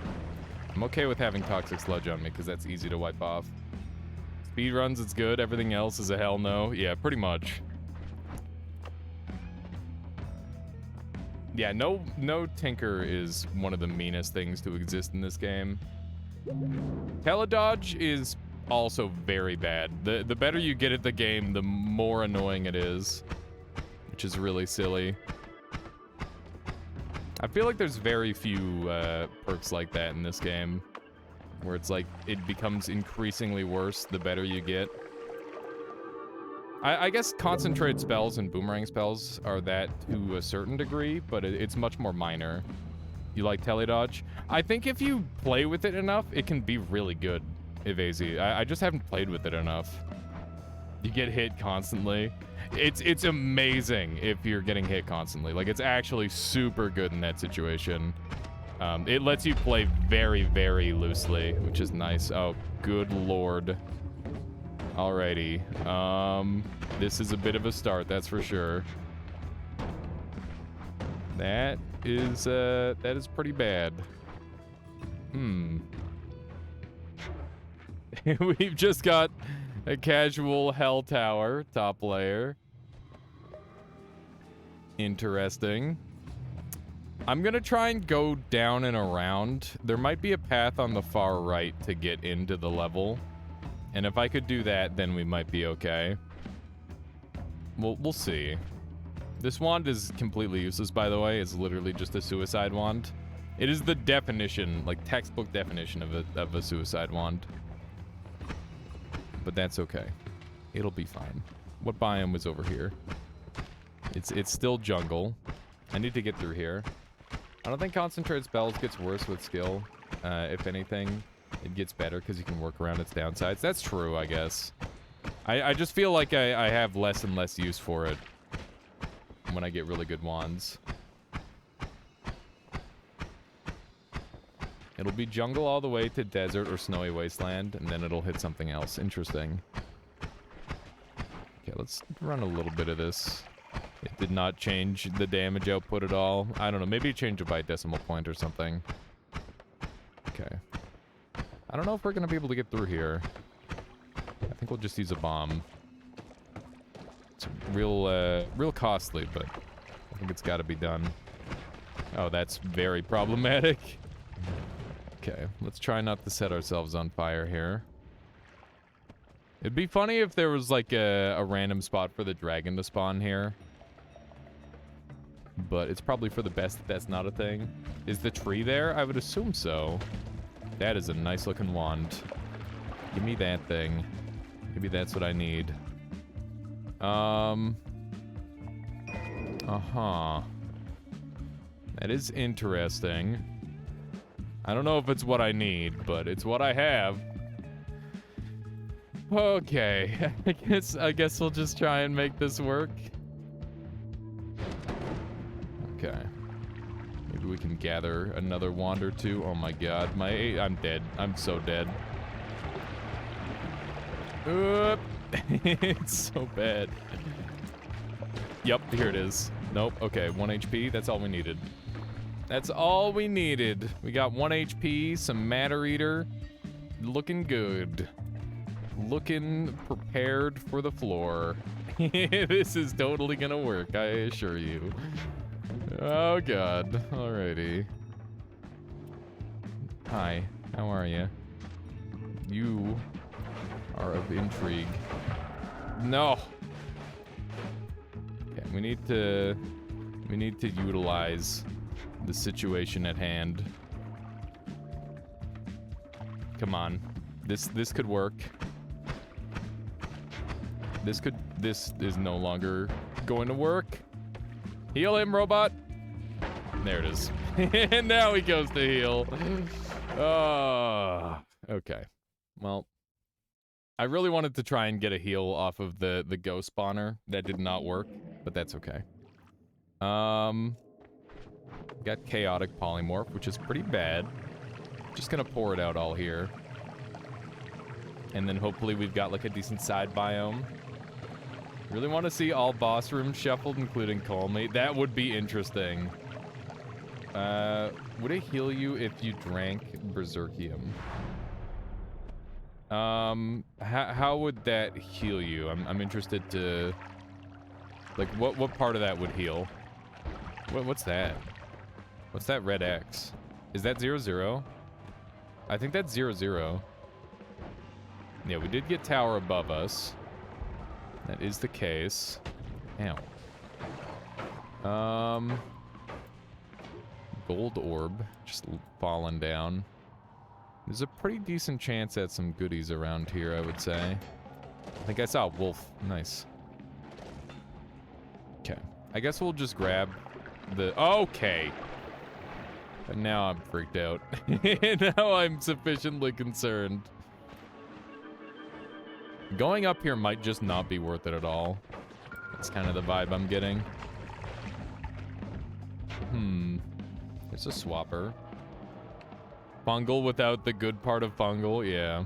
C: I'm okay with having Toxic Sludge on me, because that's easy to wipe off. Speedruns, it's good. Everything else is a hell no. Yeah, pretty much. Yeah, no Tinker is one of the meanest things to exist in this game. Teledodge is also very bad. The better you get at the game, the more annoying it is, which is really silly. I feel like there's very few perks like that in this game, where it's like it becomes increasingly worse the better you get. I guess concentrated spells and boomerang spells are that to a certain degree, but it's much more minor. You like Teledodge? I think if you play with it enough, it can be really good, Evasi. I just haven't played with it enough. You get hit constantly. It's amazing if you're getting hit constantly. Like, it's actually super good in that situation. It lets you play very, very loosely, which is nice. Oh, good lord. Alrighty. This is a bit of a start, that's for sure. That is pretty bad. We've just got a casual hell tower, top layer. Interesting. I'm gonna try and go down and around. There might be a path on the far right to get into the level. And if I could do that, then we might be okay. We'll see. This wand is completely useless, by the way. It's literally just a suicide wand. It is the definition, like textbook definition of a suicide wand. But that's okay. It'll be fine. What biome was over here? It's still jungle. I need to get through here. I don't think concentrated spells gets worse with skill. If anything, it gets better because you can work around its downsides. That's true, I guess. I just feel like I have less and less use for it when I get really good wands. It'll be jungle all the way to desert or snowy wasteland, and then it'll hit something else. Interesting. Okay, let's run a little bit of this. It did not change the damage output at all. I don't know, maybe it changed it by a decimal point or something. Okay. I don't know if we're gonna be able to get through here. I think we'll just use a bomb. It's real costly, but I think it's gotta be done. Oh, that's very problematic. Okay, let's try not to set ourselves on fire here. It'd be funny if there was like a random spot for the dragon to spawn here. But it's probably for the best that that's not a thing. Is the tree there? I would assume so. That is a nice looking wand. Give me that thing. Maybe that's what I need. Uh-huh. That is interesting. I don't know if it's what I need, but it's what I have. Okay. I guess we'll just try and make this work. Okay. Maybe we can gather another wand or two. Oh my god. I'm dead. I'm so dead. It's so bad. Yep, here it is. Nope. Okay, 1 HP. That's all we needed. That's all we needed. We got 1 HP, some matter eater. Looking good. Looking prepared for the floor. This is totally gonna work, I assure you. Oh god. Alrighty. Hi. How are you? You are of intrigue. No. Okay, we need to utilize the situation at hand. Come on. This could work. This is no longer going to work. Heal him, robot. There it is. And now he goes to heal. Oh, okay. Well, I really wanted to try and get a heal off of the ghost spawner. That did not work, but that's okay. Got chaotic polymorph, which is pretty bad. Just gonna pour it out all here. And then hopefully we've got like a decent side biome. Really want to see all boss rooms shuffled, including Colmate. That would be interesting. Would it heal you if you drank Berserkium? How would that heal you? I'm interested to... Like, what part of that would heal? What's that? What's that red X? Is that 0-0? I think that's 0-0. Yeah, we did get tower above us. That is the case. Ow. Gold orb just falling down. There's a pretty decent chance at some goodies around here, I would say. I think I saw a wolf. Nice. Okay. I guess we'll just grab the... Okay. And now I'm freaked out. Now I'm sufficiently concerned. Going up here might just not be worth it at all. That's kind of the vibe I'm getting. There's a swapper. Fungal without the good part of fungal, yeah.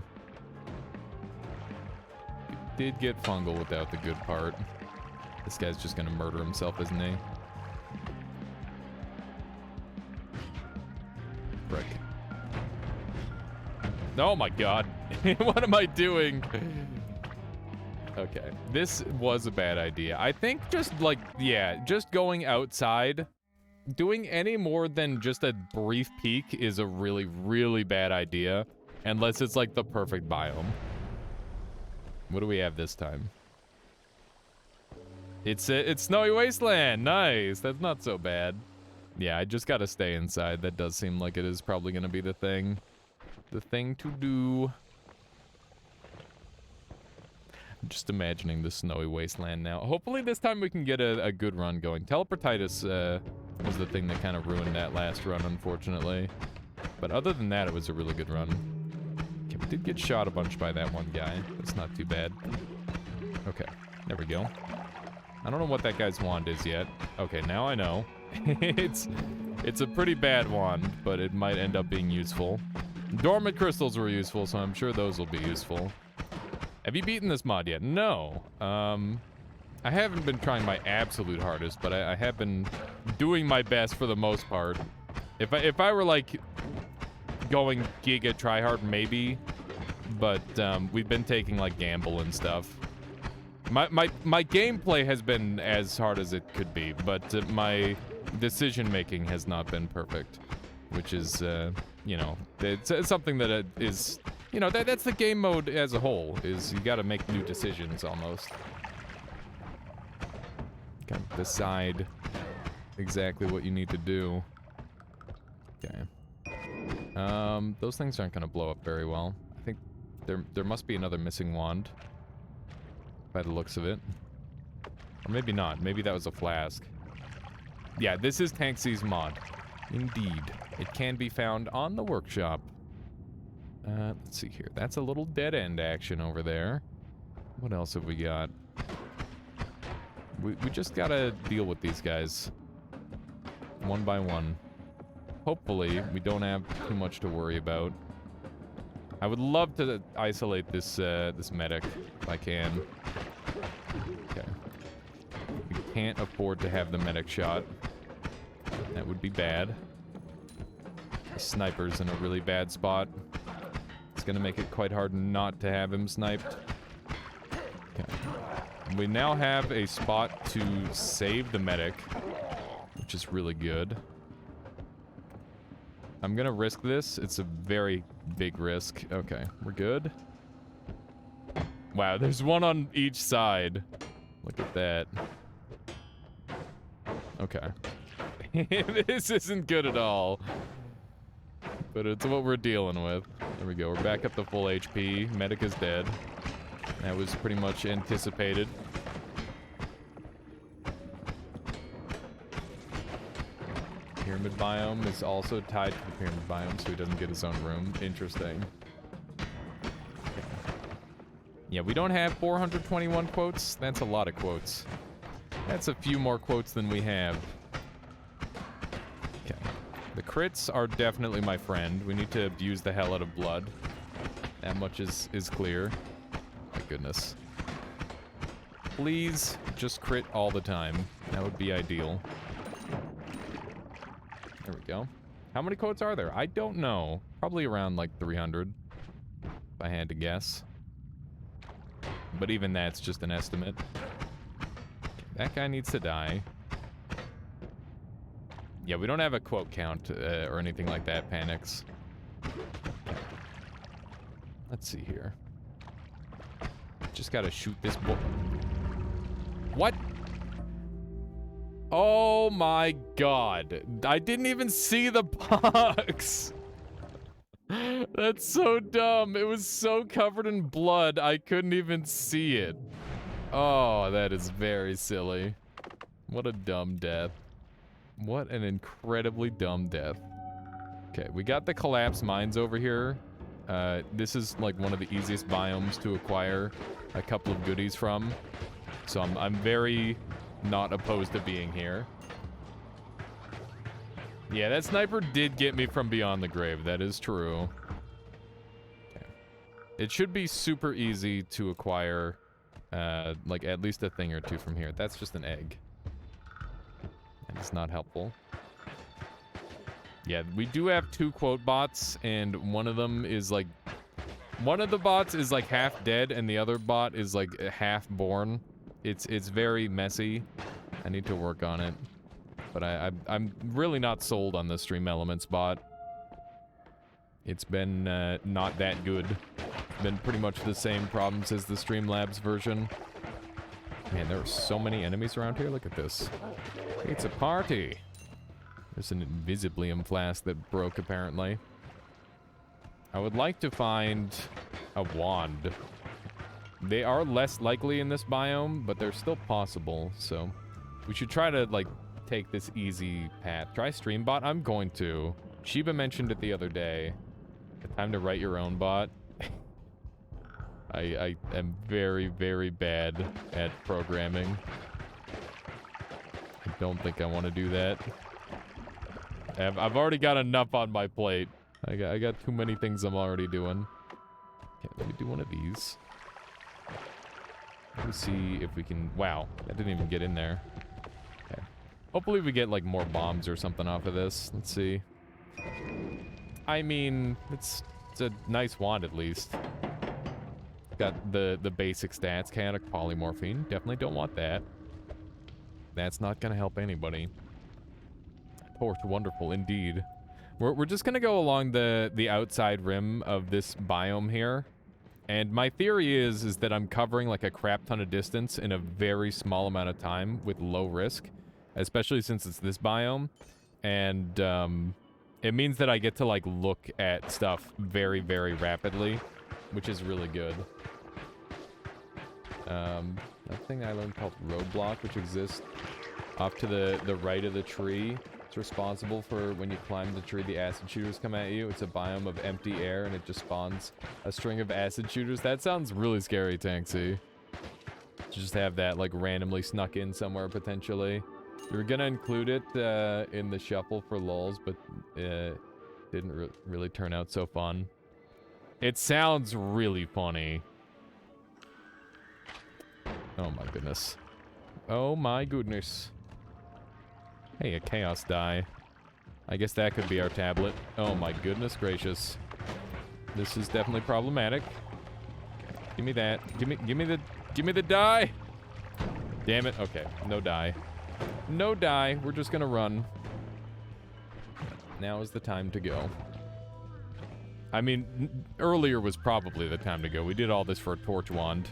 C: Did get fungal without the good part. This guy's just gonna murder himself, isn't he? Frick. Oh my god. What am I doing? Okay. This was a bad idea. I think just like, yeah, just going outside, doing any more than just a brief peek is a really, really bad idea. Unless it's like the perfect biome. What do we have this time? It's Snowy Wasteland. Nice. That's not so bad. Yeah, I just gotta stay inside. That does seem like it is probably gonna be the thing. The thing to do. I'm just imagining the Snowy Wasteland now. Hopefully this time we can get a good run going. Teleportitis was the thing that kind of ruined that last run, unfortunately. But other than that, it was a really good run. Okay, we did get shot a bunch by that one guy. That's not too bad. Okay, there we go. I don't know what that guy's wand is yet. Okay, now I know. It's a pretty bad wand, but it might end up being useful. Dormant crystals were useful, so I'm sure those will be useful. Have you beaten this mod yet? No. I haven't been trying my absolute hardest, but I have been doing my best for the most part. If I were like going giga tryhard, maybe, but we've been taking like gamble and stuff. My gameplay has been as hard as it could be, but my decision making has not been perfect, which is you know, it's something that is, you know, that's the game mode as a whole, is you got to make new decisions almost. Got to decide exactly what you need to do. Okay. Those things aren't gonna blow up very well. I think there must be another missing wand, by the looks of it. Or maybe not. Maybe that was a flask. Yeah, this is Tanksy's mod. Indeed. It can be found on the workshop. Let's see here. That's a little dead-end action over there. What else have we got? We just gotta deal with these guys. One by one. Hopefully, we don't have too much to worry about. I would love to isolate this this medic if I can. Okay. We can't afford to have the medic shot. That would be bad. The sniper's in a really bad spot. It's gonna make it quite hard not to have him sniped. Okay. We now have a spot to save the medic, which is really good. I'm gonna risk this. It's a very big risk. Okay, we're good. Wow, there's one on each side. Look at that. Okay. This isn't good at all. But it's what we're dealing with. There we go. We're back up to full HP. Medic is dead. That was pretty much anticipated. Pyramid biome is also tied to the pyramid biome, so he doesn't get his own room. Interesting. Yeah, we don't have 421 quotes. That's a lot of quotes. That's a few more quotes than we have. Okay. The crits are definitely my friend. We need to abuse the hell out of blood. That much is clear. My goodness. Please just crit all the time. That would be ideal. There we go. How many quotes are there? I don't know. Probably around like 300, if I had to guess. But even that's just an estimate. That guy needs to die. Yeah, we don't have a quote count or anything like that, Panics. Let's see here. Just gotta shoot this boy. What? Oh my god. I didn't even see the box. That's so dumb. It was so covered in blood, I couldn't even see it. Oh, that is very silly. What a dumb death. What an incredibly dumb death. Okay, we got the collapsed mines over here. This is like one of the easiest biomes to acquire a couple of goodies from. So I'm very not opposed to being here. Yeah, that sniper did get me from beyond the grave. That is true. Okay. It should be super easy to acquire, like, at least a thing or two from here. That's just an egg. And it's not helpful. Yeah, we do have 2 quote bots, and one of them is, like... One of the bots is, like, half dead, and the other bot is, like, half born. It's very messy. I need to work on it. But I'm really not sold on the Stream Elements bot. It's been not that good. Been pretty much the same problems as the Streamlabs version. Man, there are so many enemies around here. Look at this. It's a party. There's an Invisiblium flask that broke, apparently. I would like to find a wand. They are less likely in this biome, but they're still possible, so... We should try to, like, take this easy path. Try Streambot? I'm going to. Shiba mentioned it the other day. The time to write your own bot. I am very, very bad at programming. I don't think I want to do that. I've already got enough on my plate. I got too many things I'm already doing. Okay, let me do one of these. Let me see if we can... Wow, that didn't even get in there. Okay. Hopefully we get, like, more bombs or something off of this. Let's see. I mean, it's a nice wand, at least. Got the basic stats. Chaotic polymorphine. Definitely don't want that. That's not gonna help anybody. Torch, wonderful, indeed. We're just gonna go along the outside rim of this biome here. And my theory is that I'm covering like a crap ton of distance in a very small amount of time with low risk. Especially since it's this biome. And it means that I get to like look at stuff very, very rapidly. Which is really good. That thing I learned called Roadblock, which exists off to the right of the tree. It's responsible for when you climb the tree, the acid shooters come at you. It's a biome of empty air, and it just spawns a string of acid shooters. That sounds really scary, Tanksy. To just have that, like, randomly snuck in somewhere, potentially. We were gonna include it in the shuffle for lulz, but it didn't really turn out so fun. It sounds really funny. Oh my goodness. Oh my goodness. Hey, a chaos die. I guess that could be our tablet. Oh my goodness gracious. This is definitely problematic. Give me that. Give me the die! Damn it. Okay, no die. No die. We're just gonna run. Now is the time to go. I mean, earlier was probably the time to go. We did all this for a torch wand.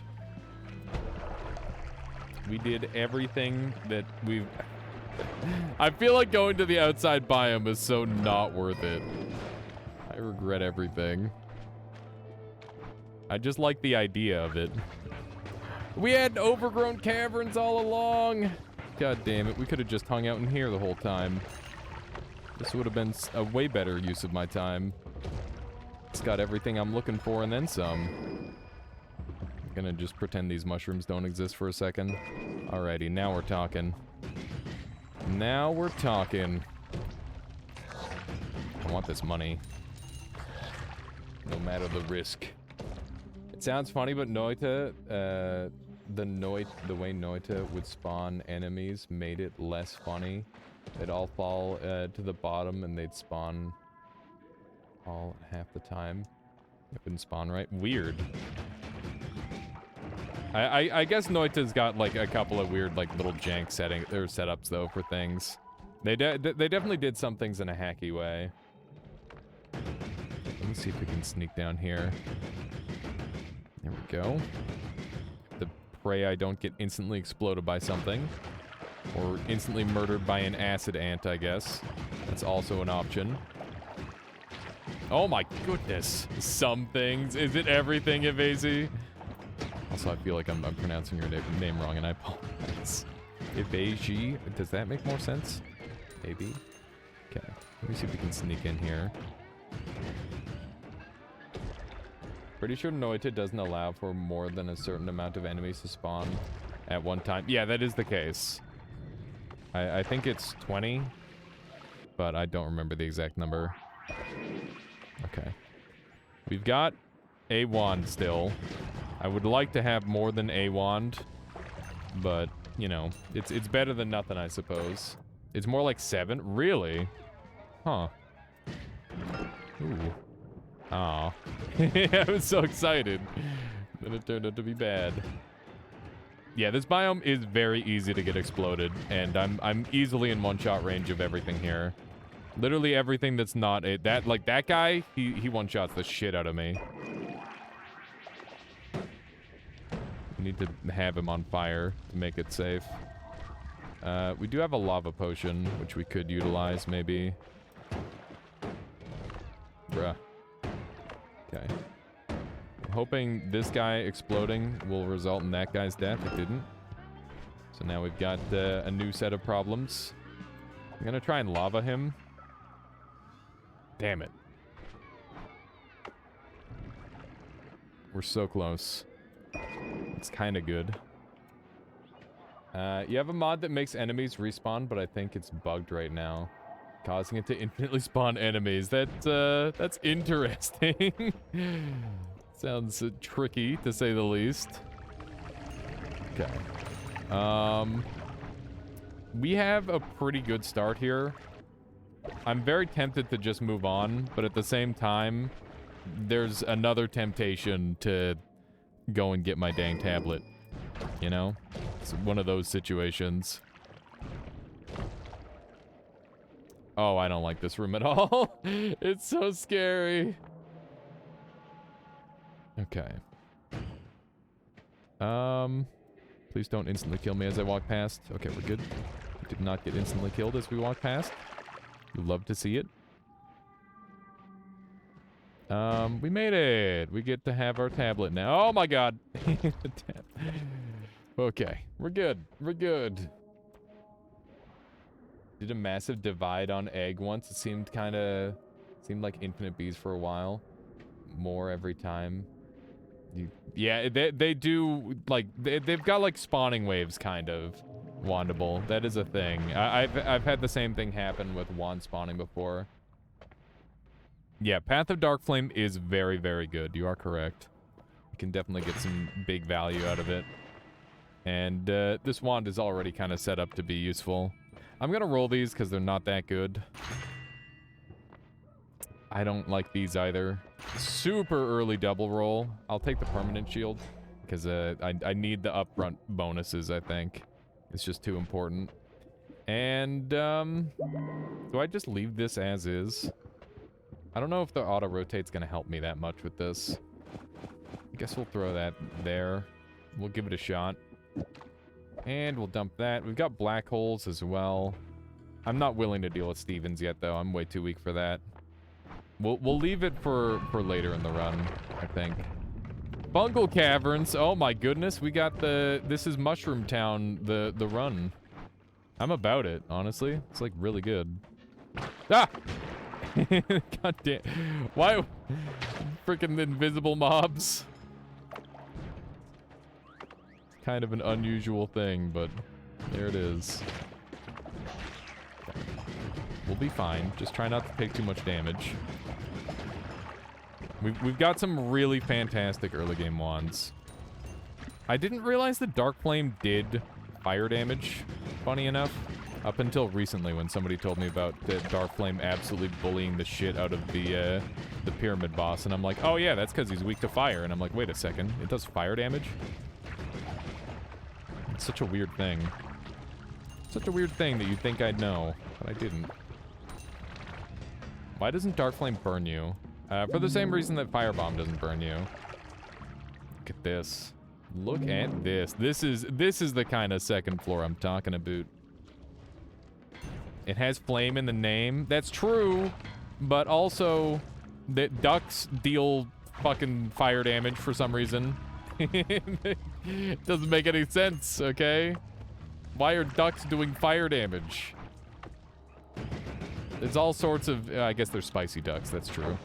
C: We did everything that we've... I feel like going to the outside biome is so not worth it. I regret everything. I just like the idea of it. We had overgrown caverns all along. God damn it, we could have just hung out in here the whole time. This would have been a way better use of my time. It's got everything I'm looking for and then some. I'm gonna just pretend these mushrooms don't exist for a second. Alrighty, now we're talking. Now we're talking. I want this money. No matter the risk. It sounds funny, but noita, the way noita would spawn enemies made it less funny. They'd all fall to the bottom and they'd spawn all half the time. It wouldn't spawn right. Weird. I guess Noita's got like a couple of weird like little jank setups though for things. They definitely did some things in a hacky way. Let me see if we can sneak down here. There we go. Pray I don't get instantly exploded by something. Or instantly murdered by an acid ant, I guess. That's also an option. Oh my goodness. Some things. Is it everything, Evasy? Also, I feel like I'm pronouncing your name wrong, and I apologize. Evasy. Does that make more sense? Maybe. Okay. Let me see if we can sneak in here. Pretty sure Noita doesn't allow for more than a certain amount of enemies to spawn at one time. Yeah, that is the case. I think it's 20, but I don't remember the exact number. Okay. We've got a wand still. I would like to have more than a wand, but, you know, it's better than nothing, I suppose. It's more like 7? Really? Huh. Ooh. Aw. I was so excited. Then it turned out to be bad. Yeah, this biome is very easy to get exploded, and I'm easily in one-shot range of everything here. Literally everything that's not a... that guy, he one-shots the shit out of me. We need to have him on fire to make it safe. We do have a lava potion, which we could utilize, maybe. Bruh. Okay. I'm hoping this guy exploding will result in that guy's death. It didn't. So now we've got a new set of problems. I'm gonna try and lava him. Damn it. We're so close. It's kind of good. You have a mod that makes enemies respawn, but I think it's bugged right now, causing it to infinitely spawn enemies. That's interesting. Sounds tricky, to say the least. Okay. We have a pretty good start here. I'm very tempted to just move on, but at the same time, there's another temptation to go and get my dang tablet. You know? It's one of those situations. Oh, I don't like this room at all. It's so scary. Okay. Please don't instantly kill me as I walk past. Okay, we're good. We did not get instantly killed as we walk past. We'd love to see it. We made it. We get to have our tablet now. Oh my god. Okay, we're good. We're good. Did a massive divide on egg once. It seemed like infinite bees for a while. More every time. Yeah, they do, like, they've got, like, spawning waves, kind of. Wandable. That is a thing. I've had the same thing happen with wand spawning before. Yeah, Path of Dark Flame is very, very good. You are correct. You can definitely get some big value out of it. And, this wand is already kind of set up to be useful. I'm gonna roll these because they're not that good. I don't like these either. Super early double roll. I'll take the permanent shield because I need the upfront bonuses, I think. It's just too important. And, do I just leave this as is? I don't know if the auto-rotate's gonna help me that much with this. I guess we'll throw that there. We'll give it a shot. And we'll dump that. We've got black holes as well. I'm not willing to deal with Stevens yet, though. I'm way too weak for that. We'll leave it for later in the run, I think. Fungal Caverns. Oh my goodness, we got this is Mushroom Town, the run. I'm about it, honestly. It's like really good. Ah! God damn. Why? Freaking invisible mobs. Kind of an unusual thing, but there it is. We'll be fine. Just try not to take too much damage. We've got some really fantastic early game wands. I didn't realize that Dark Flame did fire damage, funny enough, up until recently when somebody told me about Dark Flame absolutely bullying the shit out of the pyramid boss, and I'm like, oh yeah, that's because he's weak to fire, and I'm like, wait a second, it does fire damage? It's such a weird thing. Such a weird thing that you'd think I'd know, but I didn't. Why doesn't Dark Flame burn you? For the same reason that Firebomb doesn't burn you. Look at this. Look at this. This is the kind of second floor I'm talking about. It has flame in the name. That's true, but also that ducks deal fucking fire damage for some reason. It doesn't make any sense, okay? Why are ducks doing fire damage? It's all sorts of... I guess they're spicy ducks, that's true.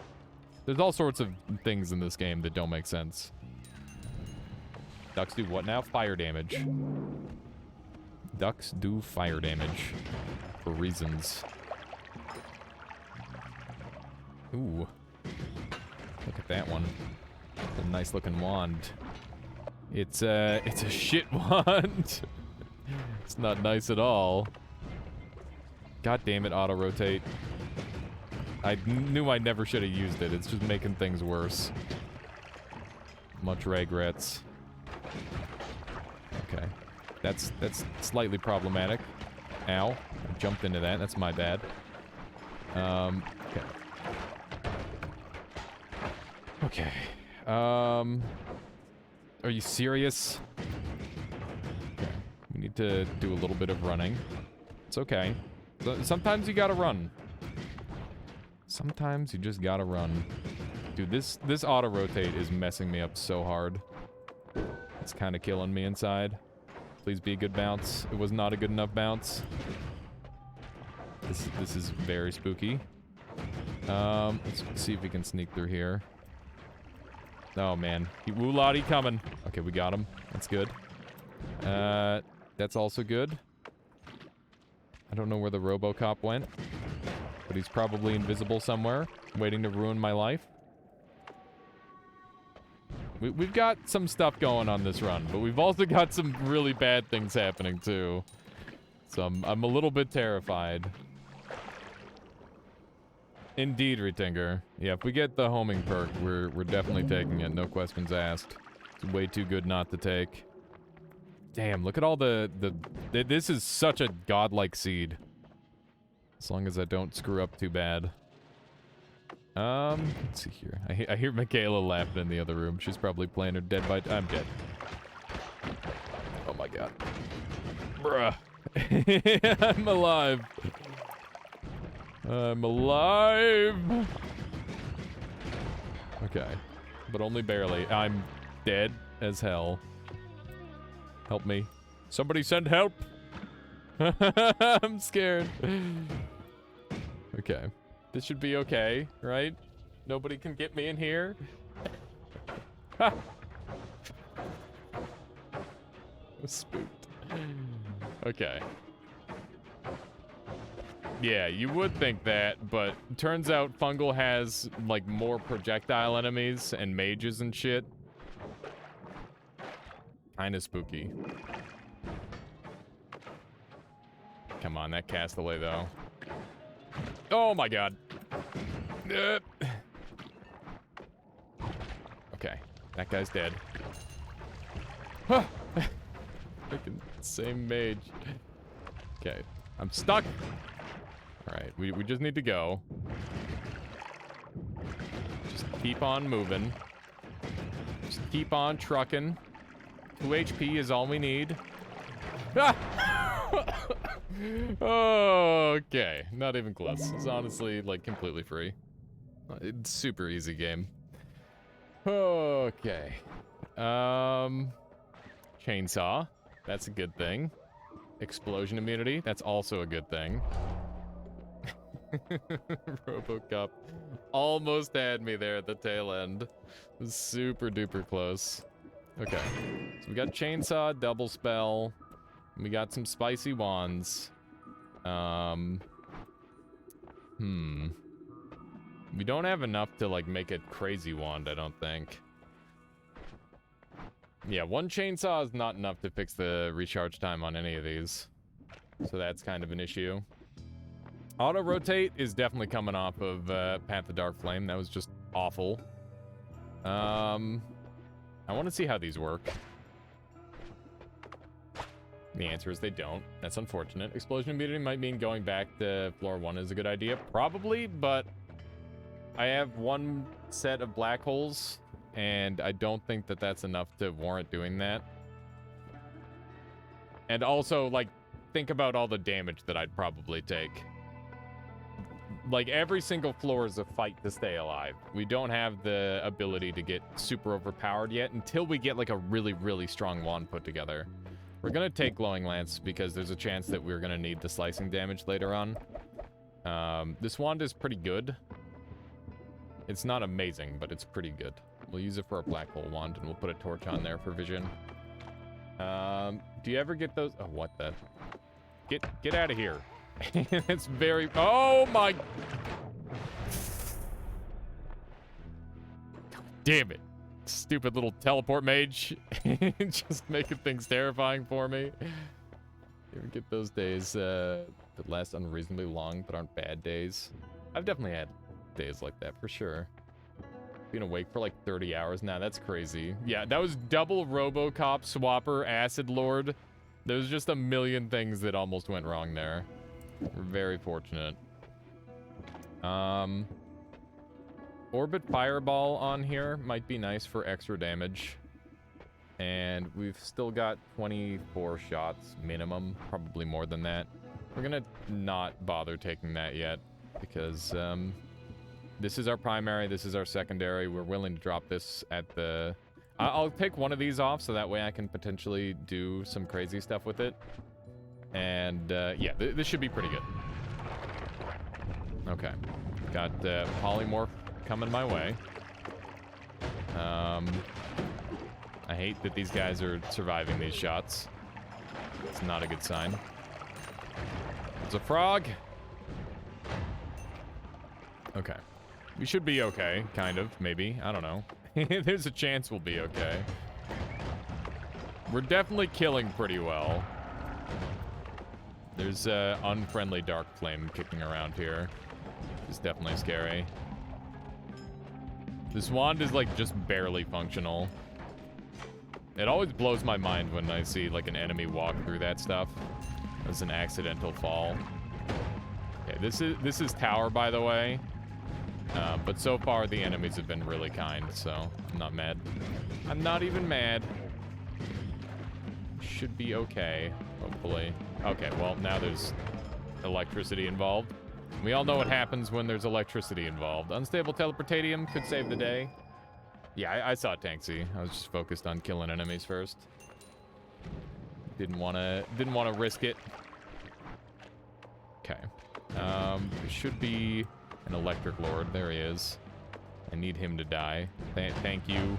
C: There's all sorts of things in this game that don't make sense. Ducks do what now? Fire damage. Ducks do fire damage. For reasons. Ooh. Look at that one. A nice looking wand. It's a shit wand. It's not nice at all. God damn it, auto-rotate. I knew I never should have used it. It's just making things worse. Much regrets. Okay. That's slightly problematic. Ow. I jumped into that. That's my bad. Okay. Okay. Are you serious? Okay. We need to do a little bit of running. It's okay. Sometimes you gotta run. Sometimes you just gotta run. Dude, this auto-rotate is messing me up so hard. It's kind of killing me inside. Please be a good bounce. It was not a good enough bounce. This is very spooky. Let's see if we can sneak through here. Oh, man. Woolati coming. Okay, we got him. That's good. That's also good. I don't know where the RoboCop went, but he's probably invisible somewhere, waiting to ruin my life. We've got some stuff going on this run, but we've also got some really bad things happening, too. So I'm a little bit terrified. Indeed, Retinger. Yeah, if we get the homing perk, we're definitely taking it. No questions asked. It's way too good not to take. Damn, look at all this is such a godlike seed. As long as I don't screw up too bad. Let's see here. I hear Michaela laughing in the other room. She's probably playing her Dead by... I'm dead. Oh my god. Bruh. I'm alive. I'm alive. Okay. But only barely. I'm dead as hell. Help me. Somebody send help. I'm scared. Okay. This should be okay, right? Nobody can get me in here. Ha! I was spooked. Okay. Yeah, you would think that, but turns out Fungal has, like, more projectile enemies and mages and shit. Kinda spooky. Come on, that castaway, though. Oh my god. Okay, that guy's dead. Freaking same mage. Okay, I'm stuck. Alright, we just need to go. Just keep on moving. Just keep on trucking. 2 HP is all we need. Ah! Okay, not even close. It's honestly, like, completely free. It's super easy game. Okay. Chainsaw. That's a good thing. Explosion immunity. That's also a good thing. RoboCop almost had me there at the tail end. It was super duper close. Okay. So we got chainsaw, double spell. We got some spicy wands. We don't have enough to, like, make a crazy wand, I don't think. Yeah, one chainsaw is not enough to fix the recharge time on any of these. So that's kind of an issue. Auto-rotate is definitely coming off of Path of Dark Flame. That was just awful. I want to see how these work. The answer is they don't. That's unfortunate. Explosion immunity might mean going back to floor 1 is a good idea. Probably, but I have one set of black holes, and I don't think that that's enough to warrant doing that. And also, like, think about all the damage that I'd probably take. Like, every single floor is a fight to stay alive. We don't have the ability to get super overpowered yet until we get, like, a really, really strong wand put together. We're gonna take Glowing Lance because there's a chance that we're gonna need the slicing damage later on. This wand is pretty good. It's not amazing, but it's pretty good. We'll use it for our black hole wand, and we'll put a torch on there for vision. Do you ever get those? Oh, what the? Get out of here. It's very... Oh, my... Damn it. Stupid little teleport mage. Just making things terrifying for me. You ever get those days that last unreasonably long but aren't bad days? I've definitely had days like that, for sure. Been awake for like 30 hours now. That's crazy. Yeah, that was double Robocop, Swapper, Acid Lord. There's just a million things that almost went wrong there. We're very fortunate. Orbit Fireball on here might be nice for extra damage. And we've still got 24 shots minimum, probably more than that. We're gonna not bother taking that yet because this is our primary, this is our secondary. We're willing to drop this at the... I'll take one of these off so that way I can potentially do some crazy stuff with it. And yeah, this should be pretty good. Okay, got polymorph coming my way. I hate that these guys are surviving these shots. It's not a good sign. There's a frog. Okay. We should be okay, kind of, maybe. I don't know. There's a chance we'll be okay. We're definitely killing pretty well. There's unfriendly dark flame kicking around here. It's definitely scary. This wand is like just barely functional. It always blows my mind when I see like an enemy walk through that stuff as an accidental fall. Okay, this is tower, by the way. But so far the enemies have been really kind, so I'm not mad. I'm not even mad. Should be okay, hopefully. Okay, well, now there's electricity involved. We all know what happens when there's electricity involved. Unstable teleportatium could save the day. Yeah, I saw Tanksy. I was just focused on killing enemies first. Didn't wanna risk it. Okay. There should be an electric lord. There he is. I need him to die. Thank you,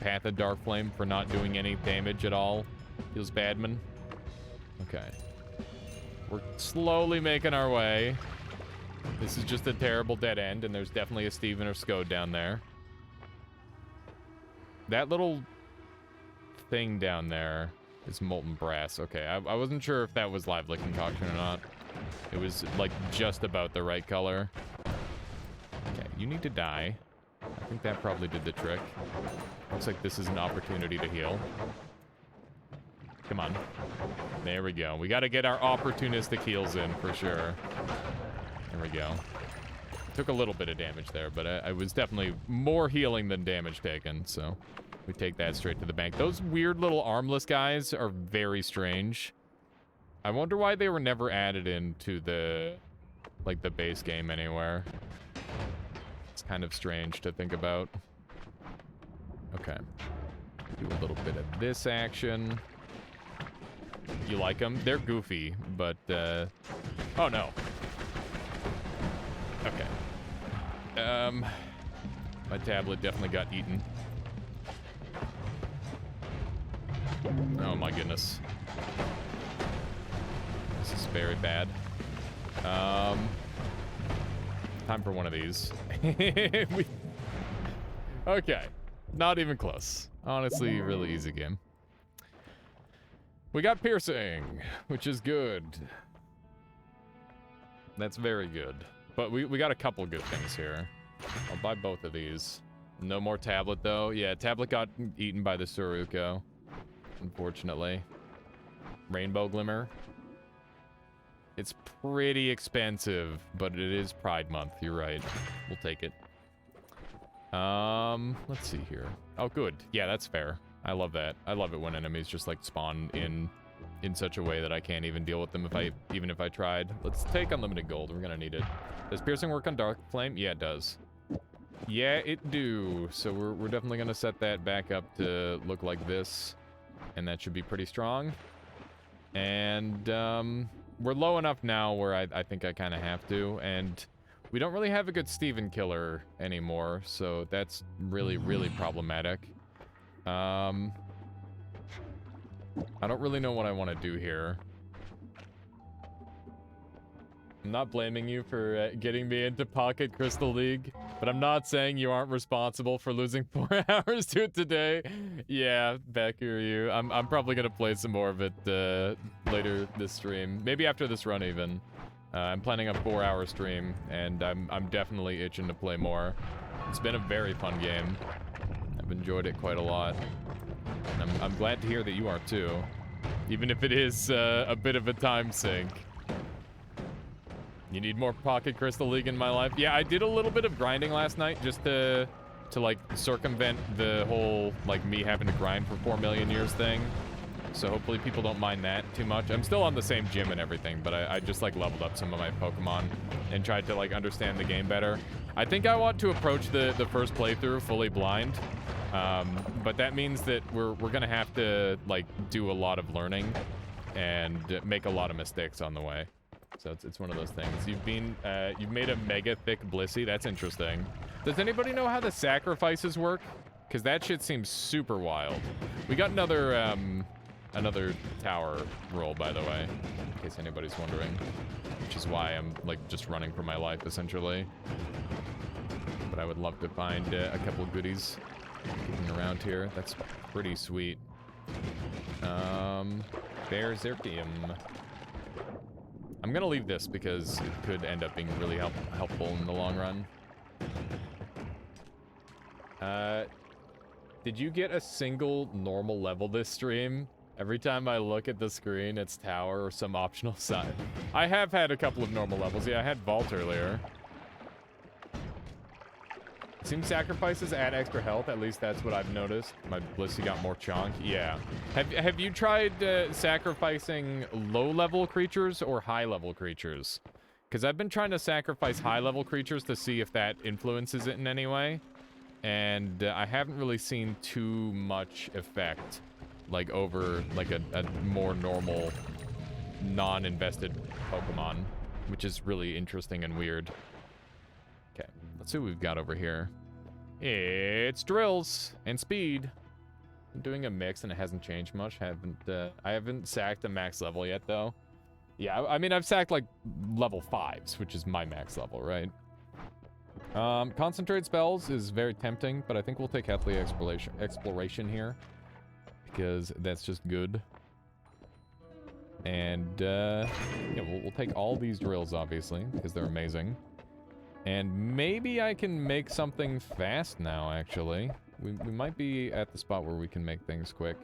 C: Path of Dark Flame, for not doing any damage at all. Feels badman. Okay. We're slowly making our way. This is just a terrible dead end, and there's definitely a Steven or Scode down there. That little thing down there is molten brass. Okay, I wasn't sure if that was lively concoction or not. It was, like, just about the right color. Okay, you need to die. I think that probably did the trick. Looks like this is an opportunity to heal. Come on. There we go. We got to get our opportunistic heals in for sure. There we go. Took a little bit of damage there, but I was definitely more healing than damage taken, so we take that straight to the bank. Those weird little armless guys are very strange. I wonder why they were never added into the, like, the base game anywhere. It's kind of strange to think about. Okay. Do a little bit of this action. You like them? They're goofy, but, oh no. Okay. My tablet definitely got eaten. Oh my goodness. This is very bad. Time for one of these. Okay. Not even close. Honestly, really easy game. We got piercing, which is good. That's very good. But we got a couple good things here. I'll buy both of these. No more tablet, though. Yeah, tablet got eaten by the Suruko, unfortunately. Rainbow Glimmer. It's pretty expensive, but it is Pride Month. You're right. We'll take it. Let's see here. Oh, good. Yeah, that's fair. I love that. I love it when enemies just, like, spawn in such a way that I can't even deal with them even if I tried. Let's take unlimited gold. We're gonna need it. Does piercing work on Dark Flame? Yeah, it does. Yeah, it do. So we're definitely gonna set that back up to look like this, and that should be pretty strong. And we're low enough now where I think I kind of have to, and We don't really have a good Steven killer anymore, so that's really, really problematic. I don't really know what I want to do here. I'm not blaming you for getting me into Pocket Crystal League, but I'm not saying you aren't responsible for losing 4 hours to it today. Yeah, Becky or you. I'm probably gonna play some more of it later this stream. Maybe after this run even. I'm planning a 4-hour stream, and I'm definitely itching to play more. It's been a very fun game. I've enjoyed it quite a lot. And I'm glad to hear that you are too. Even if it is a bit of a time sink. You need more Pocket Crystal League in my life? Yeah, I did a little bit of grinding last night just to like circumvent the whole like me having to grind for 4 million years thing. So hopefully people don't mind that too much. I'm still on the same gym and everything, but I just like leveled up some of my Pokemon and tried to like understand the game better. I think I want to approach the first playthrough fully blind. But that means that we're gonna have to like do a lot of learning and make a lot of mistakes on the way. So it's one of those things. You've made a mega thick Blissey. That's interesting. Does anybody know how the sacrifices work? Because that shit seems super wild. We got another tower roll, by the way, in case anybody's wondering, which is why I'm like just running for my life essentially. But I would love to find a couple goodies kicking around here. That's pretty sweet. Berserkium. I'm gonna leave this because it could end up being really helpful in the long run. Did you get a single normal level this stream? Every time I look at the screen, it's tower or some optional side. I have had a couple of normal levels. Yeah, I had Vault earlier. Seems sacrifices add extra health. At least that's what I've noticed. My Blissey got more chonk. Yeah. Have you tried sacrificing low-level creatures or high-level creatures? Because I've been trying to sacrifice high-level creatures to see if that influences it in any way. And I haven't really seen too much effect, like over like a more normal, non-invested Pokemon, which is really interesting and weird. Okay, let's see what we've got over here. It's drills and speed. I'm doing a mix and it hasn't changed much. I haven't sacked a max level yet though. Yeah, I mean I've sacked like level 5s, which is my max level, right? Concentrate spells is very tempting, but I think we'll take Heathly Exploration here because that's just good. And yeah, we'll take all these drills obviously because they're amazing. And maybe I can make something fast now, actually. We might be at the spot where we can make things quick.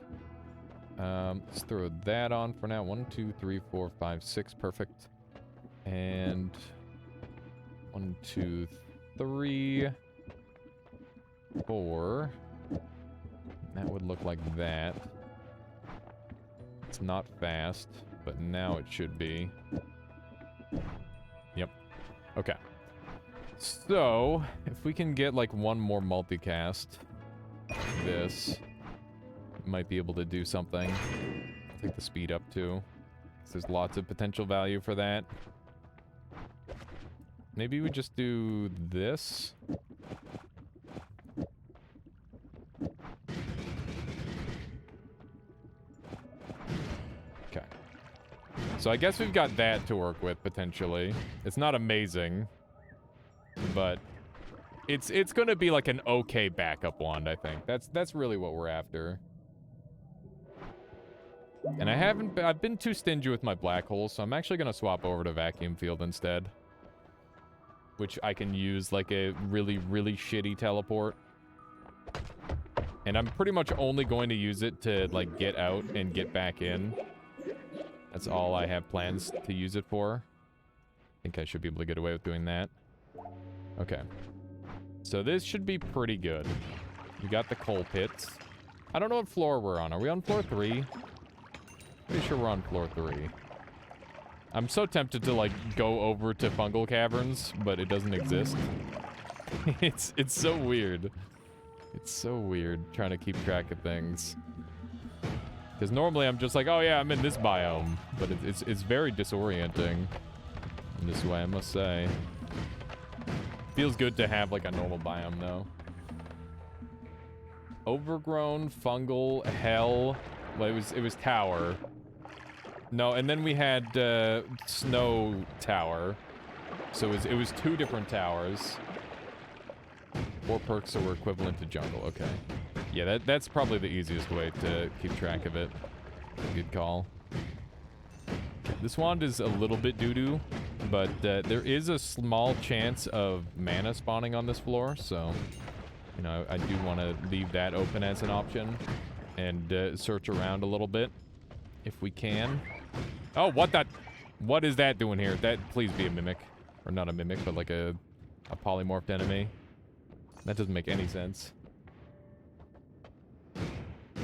C: Let's throw that on for now. 1, 2, 3, 4, 5, 6. Perfect. And 1, 2, 3, 4. That would look like that. It's not fast, but now it should be. Yep. Okay. So, if we can get like one more multicast, this might be able to do something. Take the speed up too. There's lots of potential value for that. Maybe we just do this. Okay. So I guess we've got that to work with potentially. It's not amazing. But it's gonna be like an okay backup wand, I think. That's really what we're after. And I've been too stingy with my black holes, so I'm actually gonna swap over to vacuum field instead. Which I can use like a really, really shitty teleport. And I'm pretty much only going to use it to like get out and get back in. That's all I have plans to use it for. I think I should be able to get away with doing that. Okay. So this should be pretty good. We got the coal pits. I don't know what floor we're on. Are we on floor 3? Pretty sure we're on floor 3. I'm so tempted to like go over to fungal caverns, but it doesn't exist. It's so weird. It's so weird trying to keep track of things. Because normally I'm just like, oh yeah, I'm in this biome. But it's very disorienting in this way, I must say. Feels good to have like a normal biome though. Overgrown, fungal, hell. Well, it was tower. No, and then we had snow tower. So it was 2 different towers. 4 perks that were equivalent to jungle. Okay. Yeah, that's probably the easiest way to keep track of it. Good call. This wand is a little bit doo-doo, but there is a small chance of mana spawning on this floor, so, you know, I do want to leave that open as an option and search around a little bit if we can. Oh, what is that doing here? Please be a mimic. Or not a mimic, but like a polymorphed enemy. That doesn't make any sense.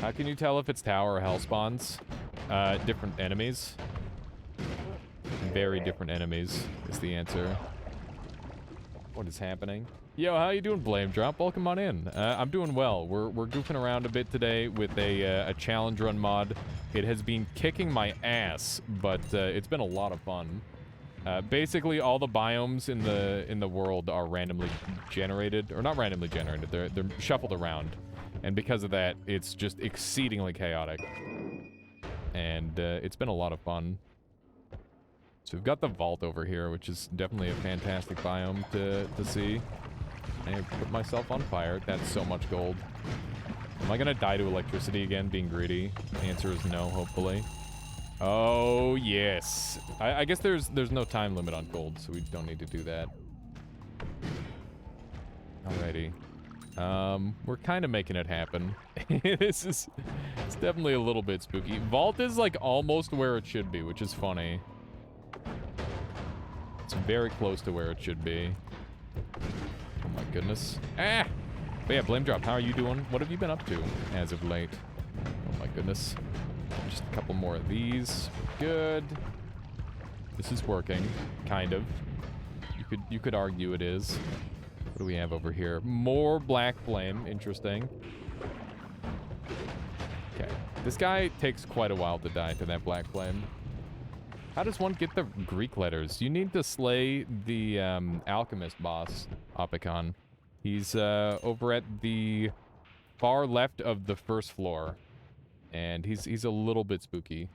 C: How can you tell if it's tower or hell spawns? Different enemies. Very different enemies is the answer. What is happening? Yo, how you doing, Blame Drop? Welcome on in. I'm doing well. We're goofing around a bit today with a challenge run mod. It has been kicking my ass, but it's been a lot of fun. Basically, all the biomes in the world are randomly generated, or not randomly generated. They're shuffled around, and because of that, it's just exceedingly chaotic. And it's been a lot of fun. So we've got the vault over here, which is definitely a fantastic biome to see. I put myself on fire. That's so much gold. Am I gonna die to electricity again, being greedy? The answer is no, hopefully. Oh, yes. I guess there's no time limit on gold, so we don't need to do that. Alrighty. We're kind of making it happen. It's definitely a little bit spooky. Vault is like almost where it should be, which is funny. It's very close to where it should be. Oh my goodness. Ah! But yeah, Blame Drop, how are you doing? What have you been up to as of late? Oh my goodness. Just a couple more of these. Good. This is working, kind of. You could argue it is. What do we have over here? More black flame. Interesting. Okay. This guy takes quite a while to die to that black flame. How does one get the Greek letters? You need to slay the alchemist boss, Opicon. He's over at the far left of the first floor. And he's a little bit spooky.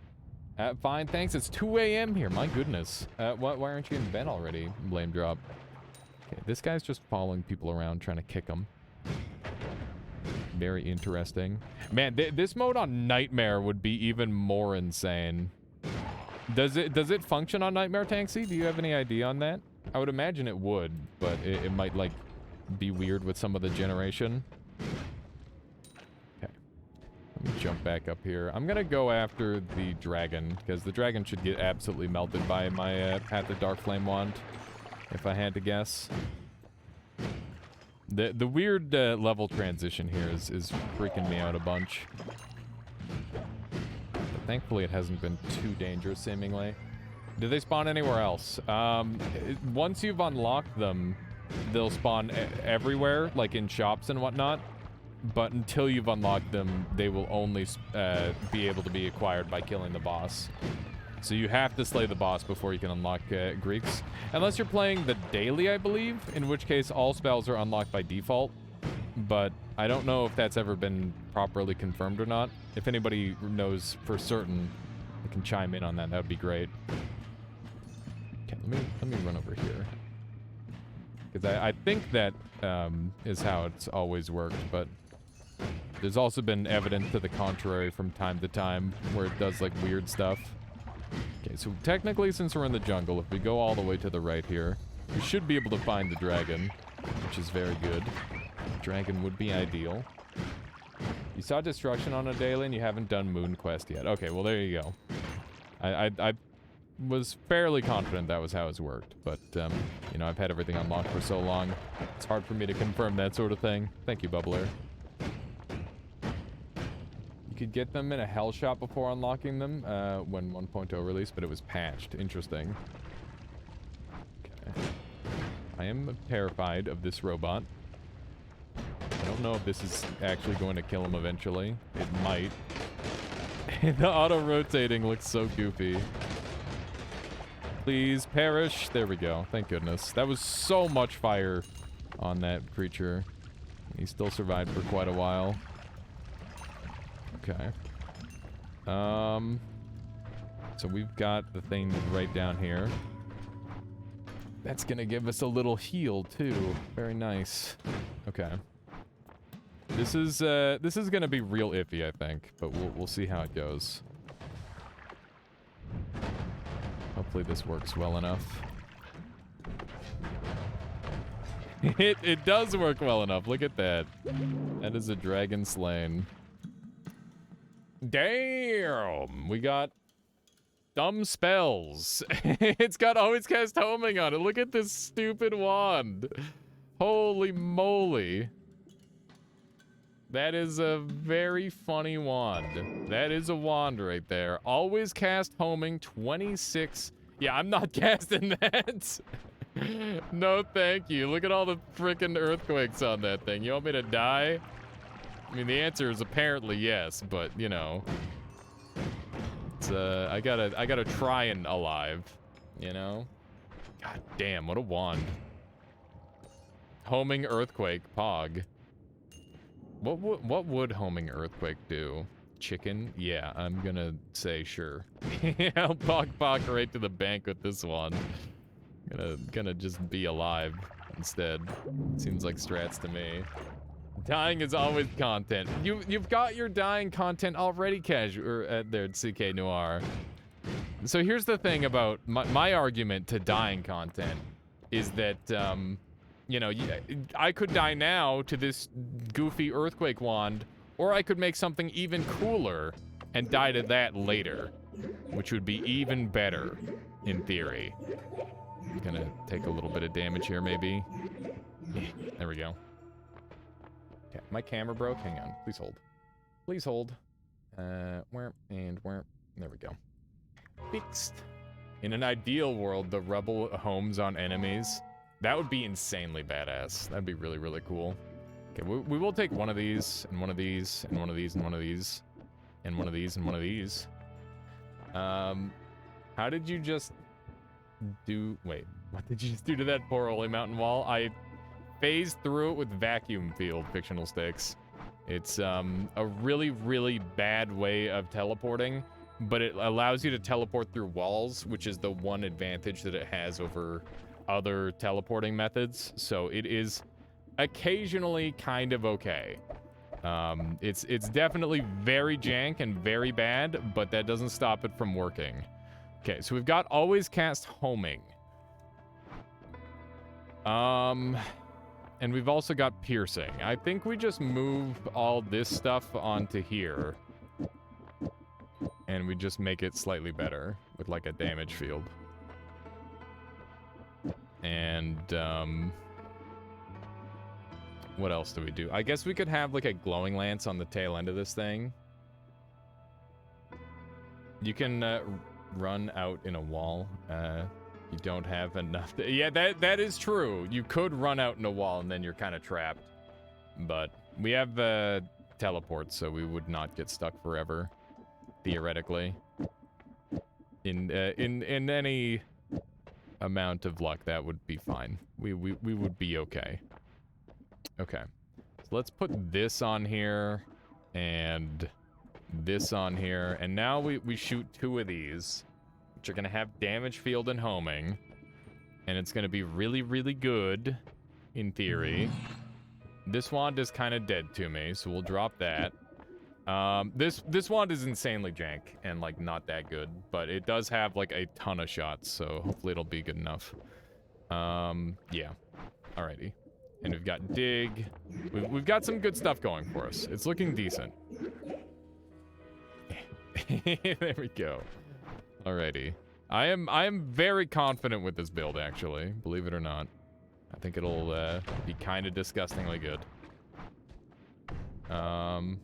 C: Fine, thanks. It's 2 a.m. here. My goodness. Why aren't you in bed already, Blame Drop? Okay, this guy's just following people around, trying to kick them. Very interesting. Man, this mode on Nightmare would be even more insane. Does it function on Nightmare, Tanksy? Do you have any idea on that? I would imagine it would, but it might, like, be weird with some of the generation. Okay. Let me jump back up here. I'm gonna go after the dragon, because the dragon should get absolutely melted by my Path of Dark Flame wand, if I had to guess. The weird level transition here is freaking me out a bunch. Thankfully, it hasn't been too dangerous, seemingly. Do they spawn anywhere else? Once you've unlocked them, they'll spawn everywhere, like in shops and whatnot. But until you've unlocked them, they will only be able to be acquired by killing the boss. So you have to slay the boss before you can unlock Greeks. Unless you're playing the daily, I believe, in which case all spells are unlocked by default. But I don't know if that's ever been properly confirmed or not. If anybody knows for certain, they can chime in on that. That would be great. Okay, let me run over here. Because I think that is how it's always worked, but there's also been evidence to the contrary from time to time where it does like weird stuff. Okay, so technically since we're in the jungle, if we go all the way to the right here, we should be able to find the dragon, which is very good. Dragon would be ideal. You saw Destruction on a daily and you haven't done Moon Quest yet. Okay, well there you go. I was fairly confident that was how it's worked, but you know, I've had everything unlocked for so long, it's hard for me to confirm that sort of thing. Thank you, Bubbler. You could get them in a hell shop before unlocking them when 1.0 released, but it was patched. Interesting. Okay. I am terrified of this robot. I don't know if this is actually going to kill him eventually. It might. The auto-rotating looks so goofy. Please perish. There we go. Thank goodness. That was so much fire on that creature. He still survived for quite a while. Okay. So we've got the thing right down here. That's gonna give us a little heal too. Very nice. Okay. This is gonna be real iffy, I think, but we'll see how it goes. Hopefully this works well enough. It does work well enough. Look at that. That is a dragon slain. Damn! We got dumb spells. It's got always cast homing on it. Look at this stupid wand. Holy moly. That is a very funny wand. That is a wand right there. Always cast homing 26. Yeah, I'm not casting that. No, thank you. Look at all the freaking earthquakes on that thing. You want me to die? I mean, the answer is apparently yes, but you know, it's I gotta try and alive, you know. God damn, what a wand. Homing earthquake, pog. What would homing earthquake do? Chicken? Yeah, I'm gonna say sure. I'll pog right to the bank with this one. Gonna just be alive instead. Seems like strats to me. Dying is always content. You've got your dying content already, casual there at CK Noir. So here's the thing about my argument to dying content is that you know, I could die now to this goofy earthquake wand, or I could make something even cooler and die to that later, which would be even better in theory. I'm gonna take a little bit of damage here, maybe. There we go. Okay, my camera broke. Hang on. Please hold. Please hold. Where and where? There we go. Fixed. In an ideal world, the rubble homes on enemies. That would be insanely badass. That'd be really, really cool. Okay, we will take one of these, and one of these, and one of these, and one of these, and one of these, and one of these. How did you just do... Wait, what did you just do to that poor Holy Mountain wall? I phased through it with vacuum field fictional sticks. It's a really, really bad way of teleporting, but it allows you to teleport through walls, which is the one advantage that it has over other teleporting methods. So it is occasionally kind of okay. It's definitely very jank and very bad, but that doesn't stop it from working. Okay, so we've got always cast homing. And we've also got piercing. I think we just move all this stuff onto here. And we just make it slightly better with like a damage field. And, what else do we do? I guess we could have like a glowing lance on the tail end of this thing. You can, run out in a wall. You don't have enough to, yeah, that is true. You could run out in a wall and then you're kind of trapped. But we have teleport, so we would not get stuck forever, theoretically. In any amount of luck, that would be fine. We would be okay. Okay. So let's put this on here and this on here, and now we shoot two of these, which are gonna have damage field and homing, and it's gonna be really, really good in theory. This wand is kind of dead to me, so we'll drop that. This wand is insanely jank and like not that good, but it does have like a ton of shots, so hopefully it'll be good enough. Yeah. Alrighty. And we've got dig. We've got some good stuff going for us. It's looking decent. There we go. Alrighty. I am very confident with this build, actually, believe it or not. I think it'll be kind of disgustingly good. And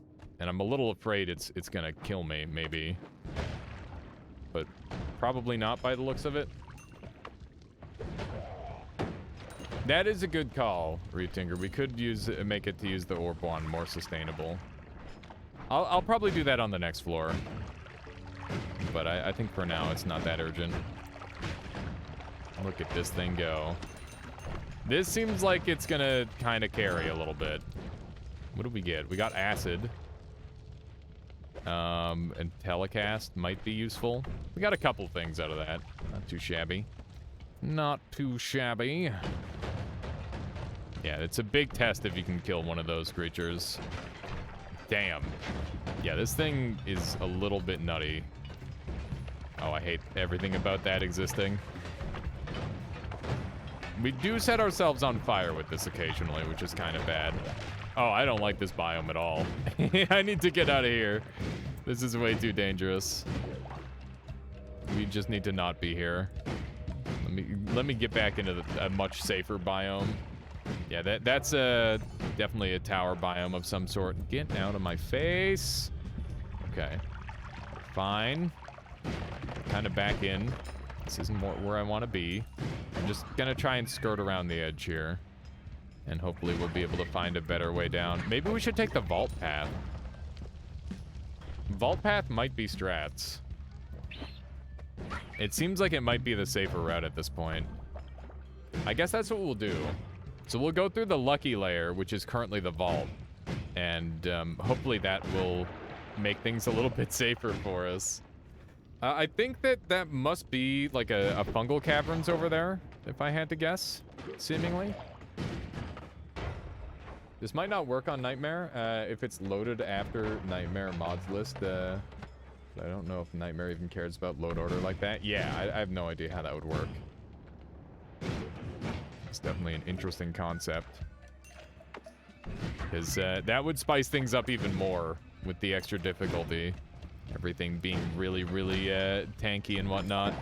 C: I'm a little afraid it's gonna kill me, maybe. But probably not by the looks of it. That is a good call, Retinker. We could make it to use the orb wand more sustainable. I'll probably do that on the next floor. But I think for now it's not that urgent. Look at this thing go. This seems like it's gonna kind of carry a little bit. What do we get? We got acid. And telecast might be useful. We got a couple things out of that. Not too shabby. Not too shabby. Yeah, it's a big test if you can kill one of those creatures. Damn. Yeah, this thing is a little bit nutty. Oh, I hate everything about that existing. We do set ourselves on fire with this occasionally, which is kind of bad. Oh, I don't like this biome at all. I need to get out of here. This is way too dangerous. We just need to not be here. Let me get back into a much safer biome. Yeah, that's definitely a tower biome of some sort. Get out of my face. Okay. Fine. Kind of back in. This isn't where I want to be. I'm just gonna try and skirt around the edge here. And hopefully we'll be able to find a better way down. Maybe we should take the vault path. Vault path might be strats. It seems like it might be the safer route at this point. I guess that's what we'll do. So we'll go through the lucky layer, which is currently the vault. And hopefully that will make things a little bit safer for us. I think that must be like a fungal caverns over there, if I had to guess, seemingly. This might not work on Nightmare if it's loaded after Nightmare mods list. I don't know if Nightmare even cares about load order like that. Yeah, I have no idea how that would work. It's definitely an interesting concept. Because that would spice things up even more with the extra difficulty. Everything being really, really tanky and whatnot.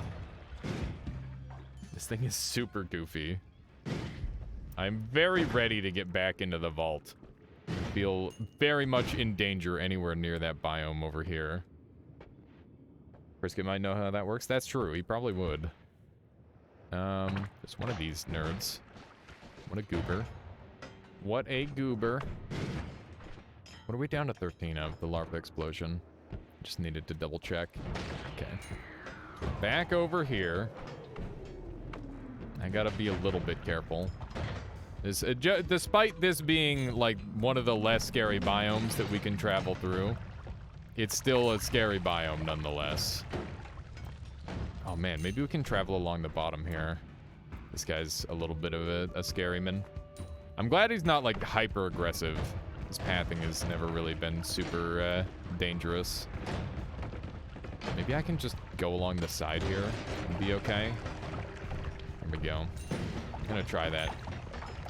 C: This thing is super goofy. I'm very ready to get back into the vault. I feel very much in danger anywhere near that biome over here. Brisket might know how that works. That's true. He probably would. There's one of these nerds. What a goober. What a goober. What are we down to 13 of? The larva explosion. Just needed to double check. Okay. Back over here. I gotta be a little bit careful. Despite this being like one of the less scary biomes that we can travel through, it's still a scary biome nonetheless. Oh man, maybe we can travel along the bottom here. This guy's a little bit of a scary man. I'm glad he's not like hyper aggressive. His pathing has never really been super dangerous. Maybe I can just go along the side here and be okay. There we go. I'm gonna try that.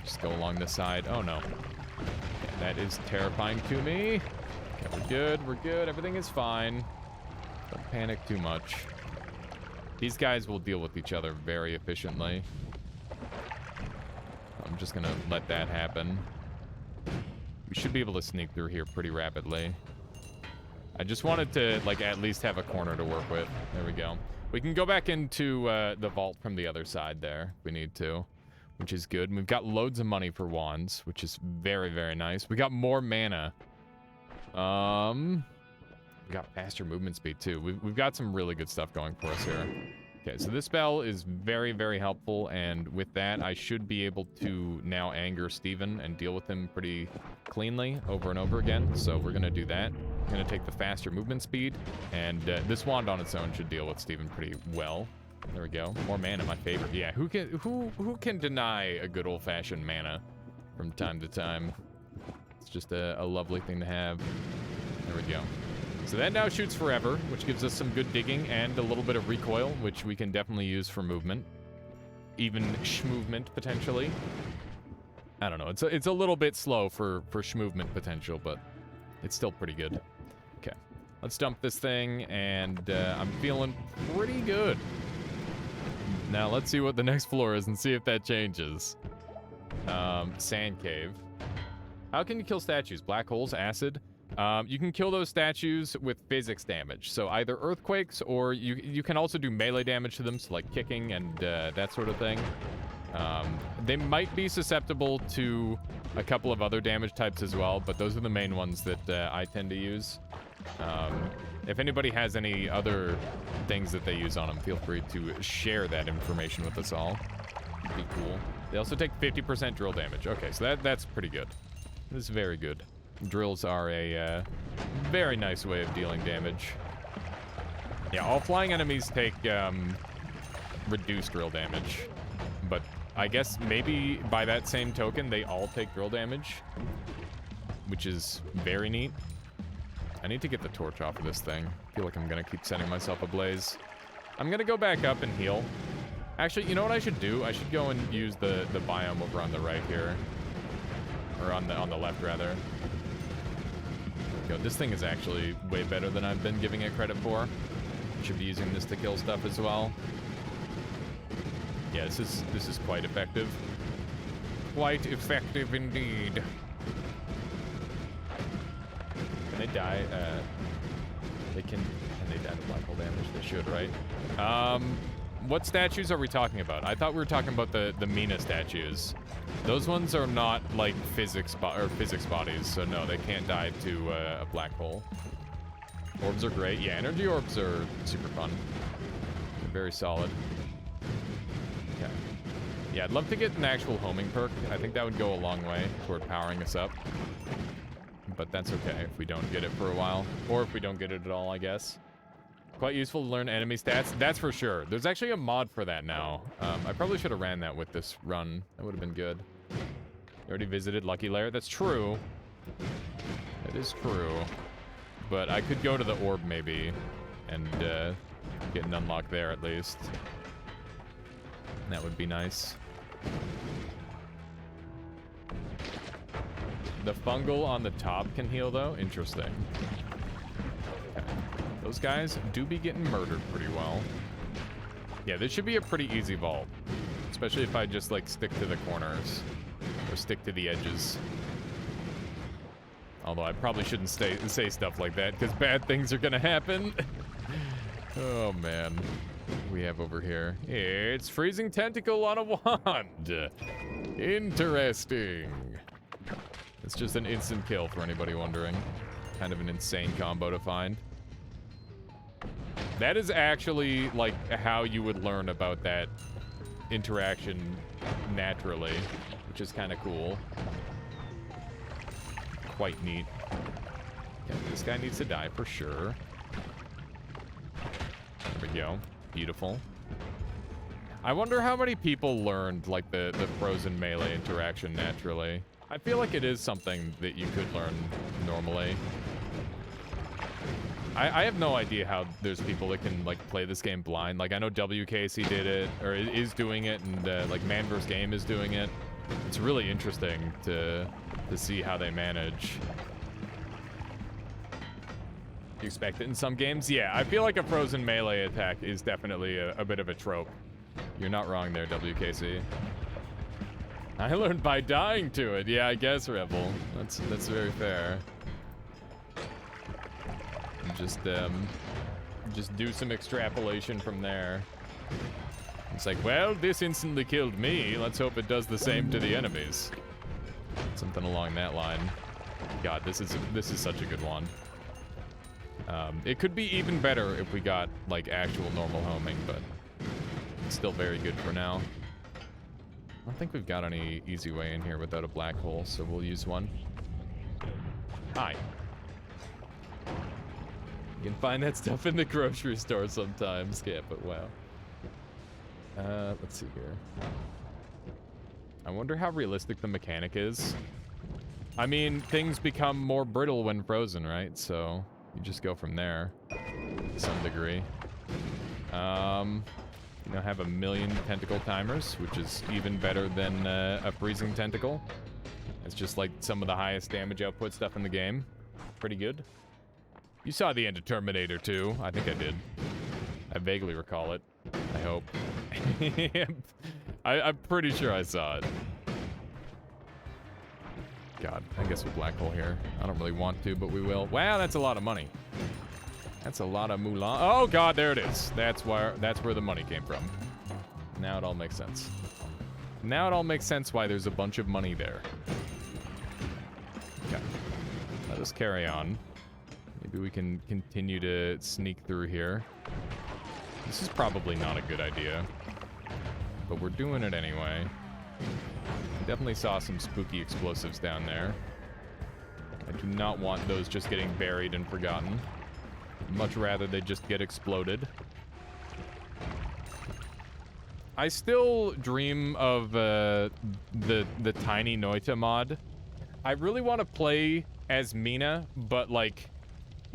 C: Just go along the side. Oh no. Yeah, that is terrifying to me. Okay, we're good, we're good. Everything is fine. Don't panic too much. These guys will deal with each other very efficiently. I'm just gonna let that happen. We should be able to sneak through here pretty rapidly. I just wanted to, like, at least have a corner to work with. There we go. We can go back into the vault from the other side there if we need to, which is good. And we've got loads of money for wands, which is very, very nice. We got more mana. We got faster movement speed, too. We've got some really good stuff going for us here. Okay, so this spell is very, very helpful, and with that, I should be able to now anger Steven and deal with him pretty cleanly over and over again, so we're gonna do that. I'm gonna take the faster movement speed, and this wand on its own should deal with Steven pretty well. There we go. More mana, my favorite. Yeah, who can deny a good old-fashioned mana from time to time? It's just a lovely thing to have. There we go. So that now shoots forever, which gives us some good digging and a little bit of recoil, which we can definitely use for movement. Even sh-movement, potentially. I don't know. It's a little bit slow for sh-movement potential, but it's still pretty good. Okay. Let's dump this thing, and I'm feeling pretty good. Now, let's see what the next floor is and see if that changes. Sand cave. How can you kill statues? Black holes, acid? You can kill those statues with physics damage, so either earthquakes or you can also do melee damage to them, so like kicking and that sort of thing. They might be susceptible to a couple of other damage types as well, but those are the main ones that I tend to use. If anybody has any other things that they use on them, feel free to share that information with us all. It'd be cool. They also take 50% drill damage. Okay, so that's pretty good. This is very good. Drills are a very nice way of dealing damage. Yeah, all flying enemies take reduced drill damage. But I guess maybe by that same token, they all take drill damage, which is very neat. I need to get the torch off of this thing. I feel like I'm gonna keep setting myself ablaze. I'm gonna go back up and heal. Actually, you know what I should do? I should go and use the biome over on the right here. Or on the left, rather. Yo, this thing is actually way better than I've been giving it credit for. Should be using this to kill stuff as well. Yeah, this is quite effective. Quite effective indeed. Can they die? Can they die to black hole damage? They should, right? What statues are we talking about? I thought we were talking about the Mina statues. Those ones are not like physics bodies, so no, they can't die to a black hole. Orbs are great. Yeah, energy orbs are super fun. They're very solid. Okay. Yeah, I'd love to get an actual homing perk. I think that would go a long way toward powering us up. But that's okay if we don't get it for a while. Or if we don't get it at all, I guess. Quite useful to learn enemy stats. That's for sure. There's actually a mod for that now. I probably should have ran that with this run. That would have been good. You already visited Lucky Lair. That's true. That is true. But I could go to the orb maybe and get an unlock there at least. That would be nice. The fungal on the top can heal though. Interesting. Okay. Those guys do be getting murdered pretty well. Yeah, this should be a pretty easy vault. Especially if I just like stick to the corners. Or stick to the edges. Although I probably shouldn't say stuff like that, because bad things are gonna happen. Oh man. What do we have over here? It's freezing tentacle on a wand. Interesting. It's just an instant kill for anybody wondering. Kind of an insane combo to find. That is actually like how you would learn about that interaction naturally, which is kind of cool. Quite neat. Okay, this guy needs to die for sure. There we go. Beautiful. I wonder how many people learned like the frozen melee interaction naturally. I feel like it is something that you could learn normally. I have no idea how there's people that can like play this game blind. Like I know WKC did it, or is doing it, and like Man vs. Game is doing it. It's really interesting to see how they manage. You expect it in some games? Yeah, I feel like a frozen melee attack is definitely a bit of a trope. You're not wrong there, WKC. I learned by dying to it. Yeah, I guess, Rebel. That's very fair. Just do some extrapolation from there. It's like, well, this instantly killed me. Let's hope it does the same to the enemies. Something along that line. God, this is such a good one. It could be even better if we got like actual normal homing, but it's still very good for now. I don't think we've got any easy way in here without a black hole, so we'll use one. Hi. You can find that stuff in the grocery store sometimes, yeah, but wow. Let's see here. I wonder how realistic the mechanic is. I mean, things become more brittle when frozen, right? So you just go from there to some degree. You know, have a million tentacle timers, which is even better than a freezing tentacle. It's just like some of the highest damage output stuff in the game. Pretty good. You saw the end of Terminator 2. I think I did. I vaguely recall it. I hope. I'm pretty sure I saw it. God, I guess we'll black hole here. I don't really want to, but we will. Wow, that's a lot of money. That's a lot of Mulan. Oh God, there it is. That's where the money came from. Now it all makes sense. Now it all makes sense why there's a bunch of money there. Okay. Let us carry on. Maybe we can continue to sneak through here. This is probably not a good idea, but we're doing it anyway. Definitely saw some spooky explosives down there. I do not want those just getting buried and forgotten. Much rather they just get exploded. I still dream of the tiny Noita mod. I really want to play as Mina, but like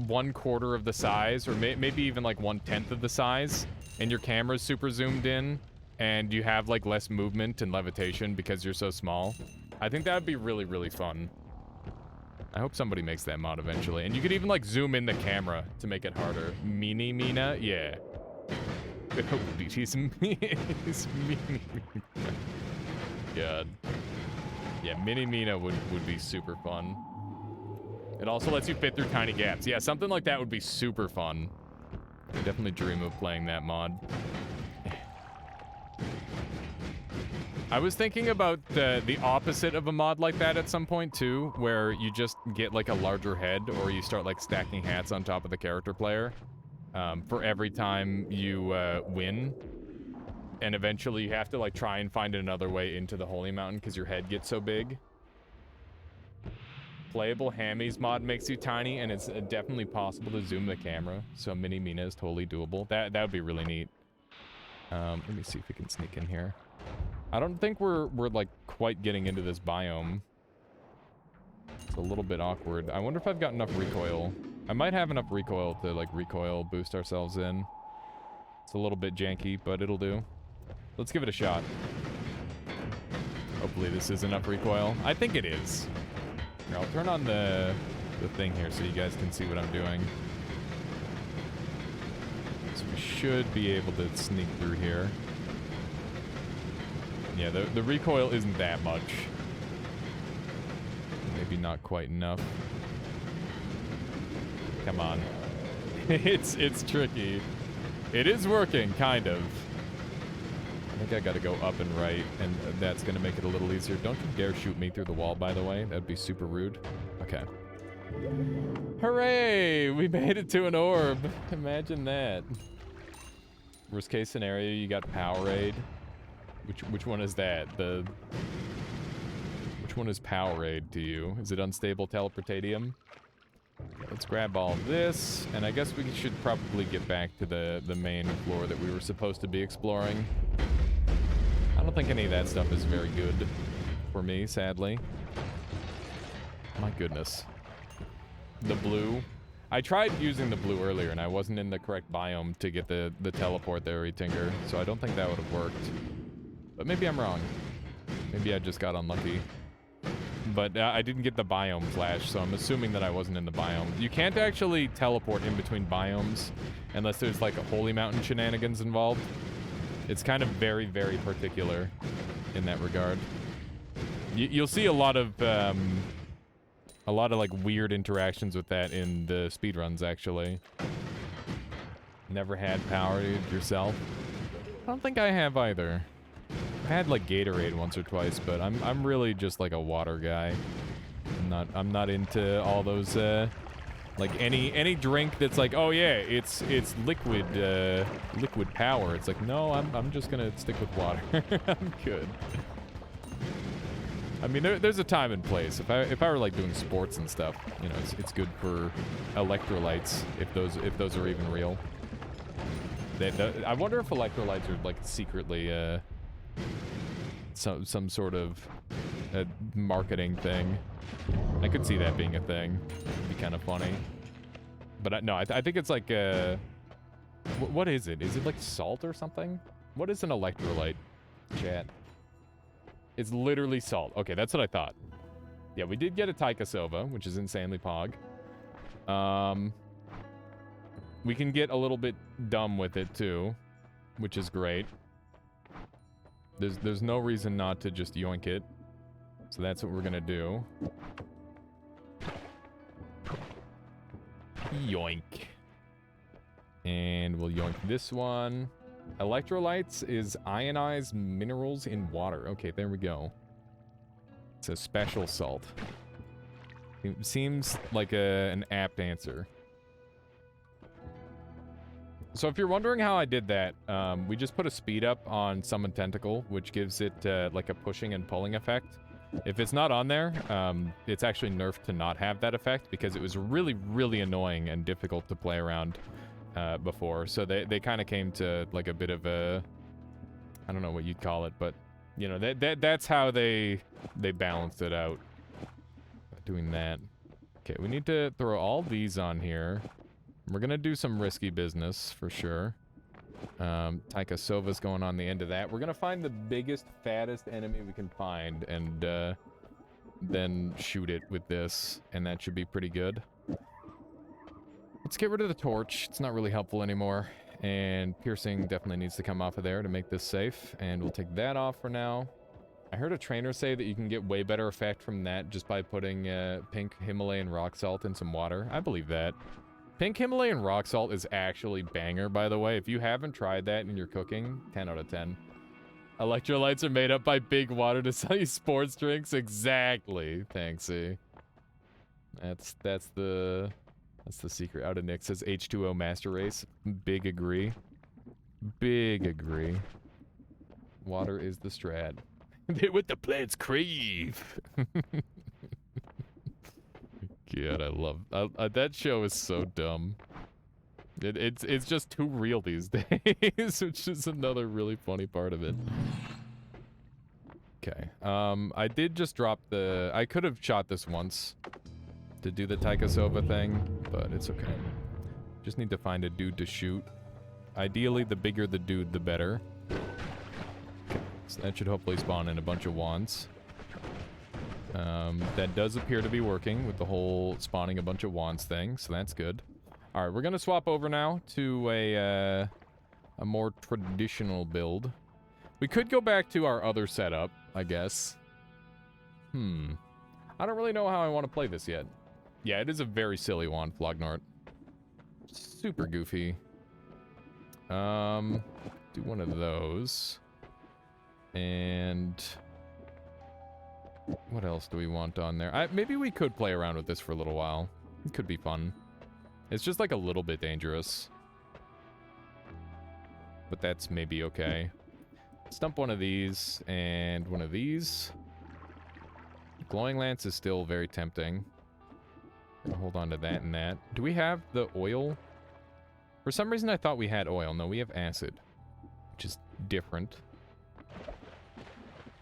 C: 1/4 of the size, or maybe even like 1/10 of the size, and your camera's super zoomed in, and you have like less movement and levitation because you're so small. I think that would be really, really fun. I hope somebody makes that mod eventually. And you could even like zoom in the camera to make it harder. Mini Mina? Yeah. He's Mini Mina. God. Yeah, Mini Mina would be super fun. It also lets you fit through tiny gaps. Yeah, something like that would be super fun. I definitely dream of playing that mod. I was thinking about the opposite of a mod like that at some point too, where you just get like a larger head, or you start like stacking hats on top of the character player for every time you win. And eventually you have to like try and find another way into the Holy Mountain because your head gets so big. Playable Hammies mod makes you tiny, and it's definitely possible to zoom the camera, so Mini Mina is totally doable. That would be really neat. Let me see if we can sneak in here. I don't think we're like quite getting into this biome. It's a little bit awkward. I wonder if I've got enough recoil. I might have enough recoil to like recoil boost ourselves in. It's a little bit janky, but it'll do. Let's give it a shot. Hopefully this is enough recoil. I think it is. Here, I'll turn on the thing here so you guys can see what I'm doing. So we should be able to sneak through here. Yeah, the recoil isn't that much. Maybe not quite enough. Come on. It's tricky. It is working, kind of. I think I gotta go up and right, and that's gonna make it a little easier. Don't you dare shoot me through the wall, by the way. That'd be super rude. Okay. Hooray! We made it to an orb. Imagine that. Worst case scenario, you got Powerade. Which one is that? Which one is Powerade to you? Is it unstable teleportadium? Let's grab all this, and I guess we should probably get back to the main floor that we were supposed to be exploring. I don't think any of that stuff is very good for me, sadly. My goodness. The blue. I tried using the blue earlier, and I wasn't in the correct biome to get the teleport there, Tinker, so I don't think that would have worked. But maybe I'm wrong. Maybe I just got unlucky. But I didn't get the biome flash, so I'm assuming that I wasn't in the biome. You can't actually teleport in between biomes unless there's like a Holy Mountain shenanigans involved. It's kind of very, very particular in that regard. You'll see a lot of like weird interactions with that in the speedruns, actually. Never had Powerade yourself? I don't think I have either. I had like Gatorade once or twice, but I'm really just like a water guy. I'm not into all those like any drink that's like, oh yeah, it's liquid liquid power. It's like, no, I'm just gonna stick with water. I'm good. I mean, there's a time and place. If I were like doing sports and stuff, you know, it's good for electrolytes if those are even real. I wonder if electrolytes are like secretly some sort of marketing thing. I could see that being a thing. It'd be kind of funny. But no, I think it's like what is it? Is it like salt or something? What is an electrolyte, chat? It's literally salt. Okay, that's what I thought. Yeah, we did get a Taika Sova, which is insanely pog. We can get a little bit dumb with it too, which is great. There's no reason not to just yoink it. So that's what we're gonna do. Yoink. And we'll yoink this one. Electrolytes is ionized minerals in water. Okay, there we go. It's a special salt. It seems like an apt answer. So if you're wondering how I did that, we just put a speed up on Summon Tentacle, which gives it like a pushing and pulling effect. If it's not on there, it's actually nerfed to not have that effect because it was really, really annoying and difficult to play around before. So they kind of came to like a bit of a, I don't know what you'd call it, but you know, that's how they balanced it out. Doing that. Okay, we need to throw all these on here. We're gonna do some risky business for sure. Tychosova's going on the end of that. We're gonna find the biggest, fattest enemy we can find and then shoot it with this, and that should be pretty good. Let's get rid of the torch. It's not really helpful anymore. And piercing definitely needs to come off of there to make this safe, and we'll take that off for now. I heard a trainer say that you can get way better effect from that just by putting pink Himalayan rock salt in some water. I believe that. Pink Himalayan rock salt is actually banger, by the way. If you haven't tried that in your cooking, 10 out of 10. Electrolytes are made up by big water to sell you sports drinks. Exactly. Thanksy. That's the secret. Out of Nick says H2O Master Race. Big agree. Big agree. Water is the strat. What the plants crave. God, I love that show is so dumb. It's just too real these days, which is another really funny part of it. Okay, I did just drop the. I could have shot this once to do the Tychosova thing, but it's okay. Just need to find a dude to shoot. Ideally, the bigger the dude, the better. Okay, so that should hopefully spawn in a bunch of wands. That does appear to be working with the whole spawning a bunch of wands thing, so that's good. Alright, we're gonna swap over now to a more traditional build. We could go back to our other setup, I guess. I don't really know how I want to play this yet. Yeah, it is a very silly wand, Flognort. Super goofy. Do one of those. And what else do we want on there? Maybe we could play around with this for a little while. It could be fun. It's just like a little bit dangerous. But that's maybe okay. Stump one of these and one of these. Glowing Lance is still very tempting. Gonna hold on to that and that. Do we have the oil? For some reason I thought we had oil. No, we have acid. Which is different.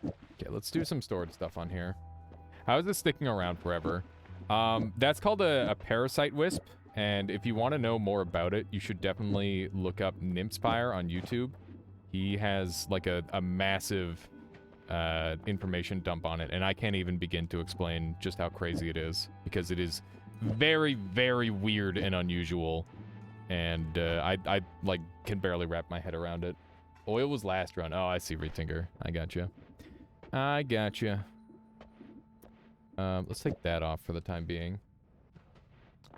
C: Okay, let's do some stored stuff on here. How is this sticking around forever? That's called a parasite wisp, and if you want to know more about it, you should definitely look up Nymphspire on YouTube. He has like a massive information dump on it, and I can't even begin to explain just how crazy it is, because it is very, very weird and unusual, and I like can barely wrap my head around it. Oil was last run. Oh, I see, Retinker. I gotcha. I gotcha. Let's take that off for the time being.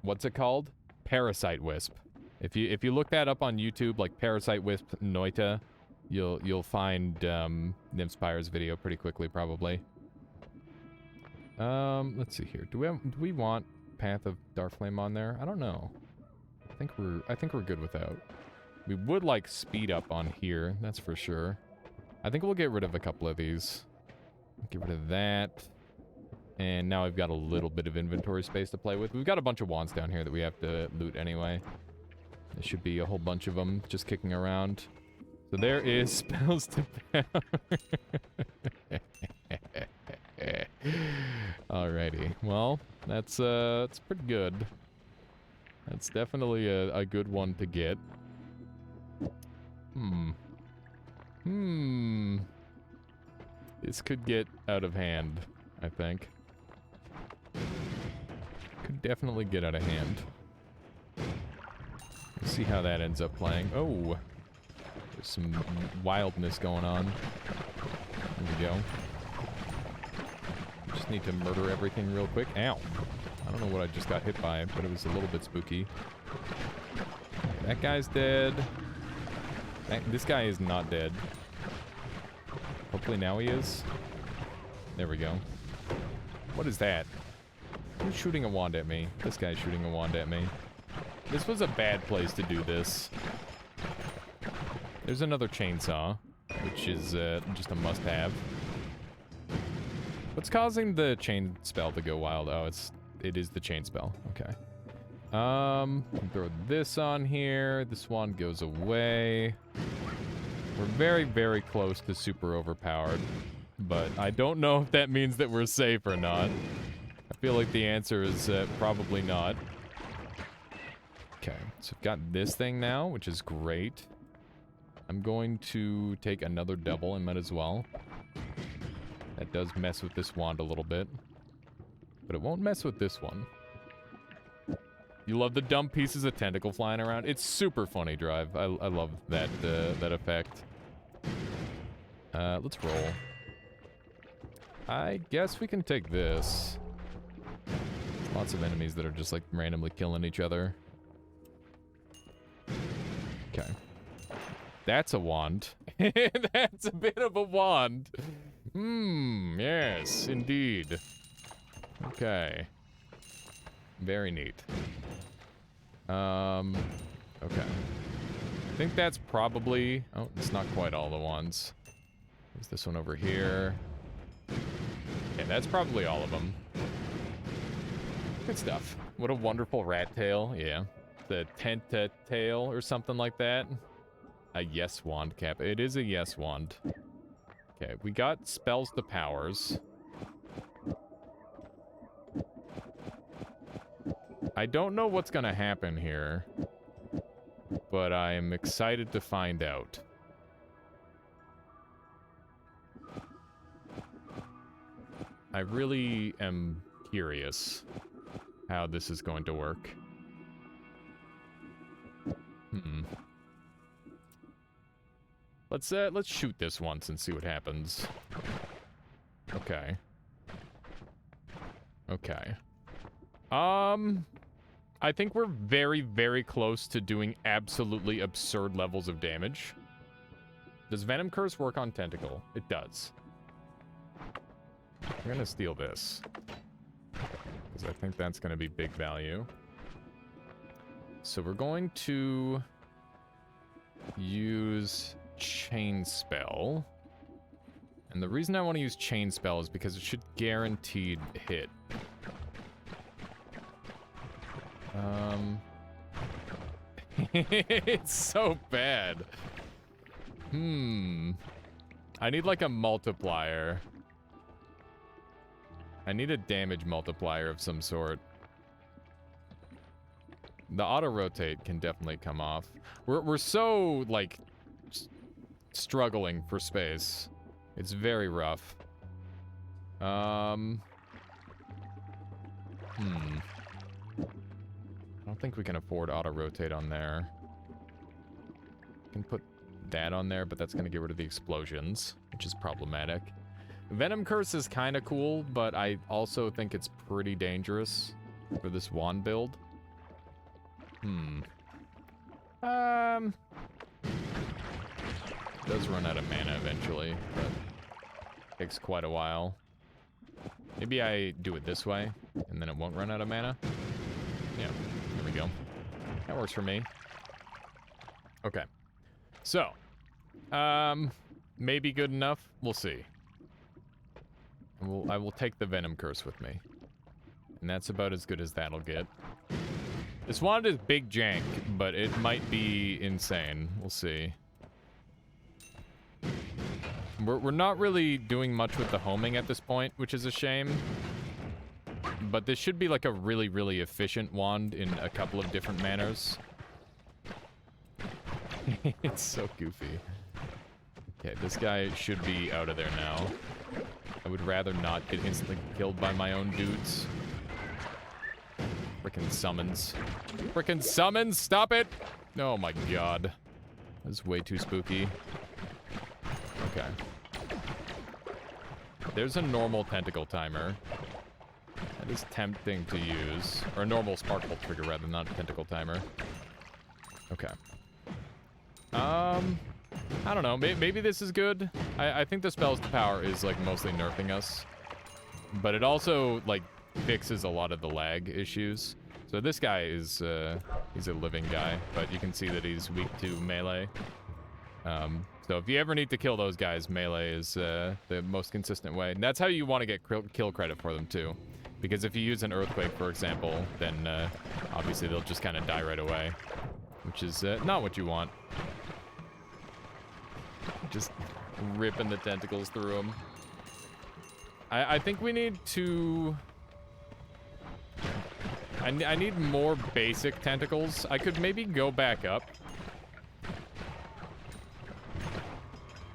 C: What's it called? Parasite wisp. If you look that up on YouTube, like Parasite wisp noita, you'll find Nymphspire's video pretty quickly, probably. Let's see here. Do we want Path of Darkflame on there? I don't know. I think we're good without. We would like speed up on here, that's for sure. I think we'll get rid of a couple of these. Get rid of that. And now we've got a little bit of inventory space to play with. We've got a bunch of wands down here that we have to loot anyway. There should be a whole bunch of them just kicking around. So there is spells to power. Alrighty. Well, that's pretty good. That's definitely a good one to get. This could get out of hand, I think. Could definitely get out of hand. Let's see how that ends up playing. Oh, there's some wildness going on. There we go. Just need to murder everything real quick. Ow. I don't know what I just got hit by, but it was a little bit spooky. That guy's dead. This guy is not dead. Hopefully now he is. There we go. What is that? Who's shooting a wand at me? This guy's shooting a wand at me. This was a bad place to do this. There's another chainsaw, which is just a must-have. What's causing the chain spell to go wild? Oh, it is the chain spell. Okay. Throw this on here. This one goes away. We're very, very close to super overpowered, but I don't know if that means that we're safe or not. I feel like the answer is probably not. Okay, so we've got this thing now, which is great. I'm going to take another double, I might as well. That does mess with this wand a little bit. But it won't mess with this one. You love the dumb pieces of tentacle flying around? It's super funny, Drive. I love that, that effect. Let's roll. I guess we can take this. Lots of enemies that are just, like, randomly killing each other. Okay. That's a wand. That's a bit of a wand. Yes, indeed. Okay. Very neat. Okay. I think that's probably... Oh, it's not quite all the wands. There's this one over here. Okay, that's probably all of them. Good stuff. What a wonderful rat tail. Yeah. The tentatail or something like that. A yes wand cap. It is a yes wand. Okay, we got spells to powers. I don't know what's gonna happen here, but I am excited to find out. I really am curious how this is going to work. Let's shoot this once and see what happens. Okay. Okay. I think we're very, very close to doing absolutely absurd levels of damage. Does Venom Curse work on Tentacle? It does. I'm gonna steal this, because I think that's gonna be big value. So we're going to use Chain Spell. And the reason I want to use Chain Spell is because it should guaranteed hit. It's so bad. I need like a multiplier. I need a damage multiplier of some sort. The auto-rotate can definitely come off. We're so, like, struggling for space. It's very rough. I don't think we can afford auto-rotate on there. We can put that on there, but that's going to get rid of the explosions, which is problematic. Venom Curse is kind of cool, but I also think it's pretty dangerous for this wand build. It does run out of mana eventually, but it takes quite a while. Maybe I do it this way, and then it won't run out of mana. Yeah, there we go. That works for me. Okay. So, maybe good enough. We'll see. I will take the Venom Curse with me. And that's about as good as that'll get. This wand is big jank, but it might be insane. We'll see. We're not really doing much with the homing at this point, which is a shame. But this should be like a really, really efficient wand in a couple of different manners. It's so goofy. Okay, this guy should be out of there now. I would rather not get instantly killed by my own dudes. Frickin' summons. Frickin' summons! Stop it! Oh my god. That's way too spooky. Okay. There's a normal tentacle timer. That is tempting to use. Or a normal sparkle trigger, rather, not a tentacle timer. Okay. I don't know. Maybe this is good. I think the spells to power is, like, mostly nerfing us. But it also, like, fixes a lot of the lag issues. So this guy is, he's a living guy, but you can see that he's weak to melee. So if you ever need to kill those guys, melee is the most consistent way. And that's how you want to get kill credit for them too. Because if you use an earthquake, for example, then obviously they'll just kind of die right away. Which is not what you want. Just ripping the tentacles through them. I think we need to... I need more basic tentacles. I could maybe go back up.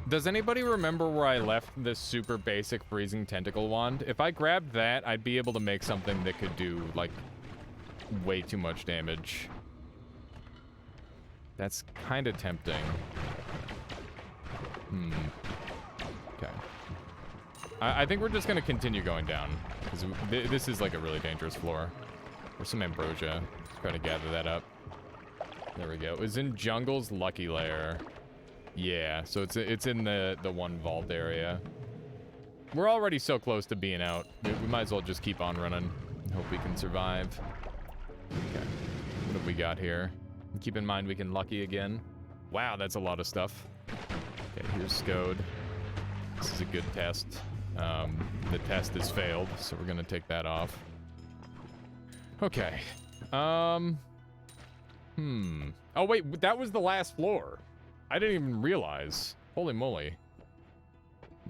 C: Does anybody remember where I left this super basic freezing tentacle wand? If I grabbed that, I'd be able to make something that could do, like, way too much damage. That's kind of tempting. Okay. I think we're just going to continue going down. Because this is, like, a really dangerous floor. There's some ambrosia. Let's try to gather that up. There we go. It was in Jungle's Lucky Lair. Yeah, so it's in the one vault area. We're already so close to being out. We might as well just keep on running. Hope we can survive. Okay. What have we got here? Keep in mind we can lucky again. Wow, that's a lot of stuff. Okay, here's Scode. This is a good test. The test has failed, so we're gonna take that off. Okay. Oh wait, that was the last floor. I didn't even realize. Holy moly.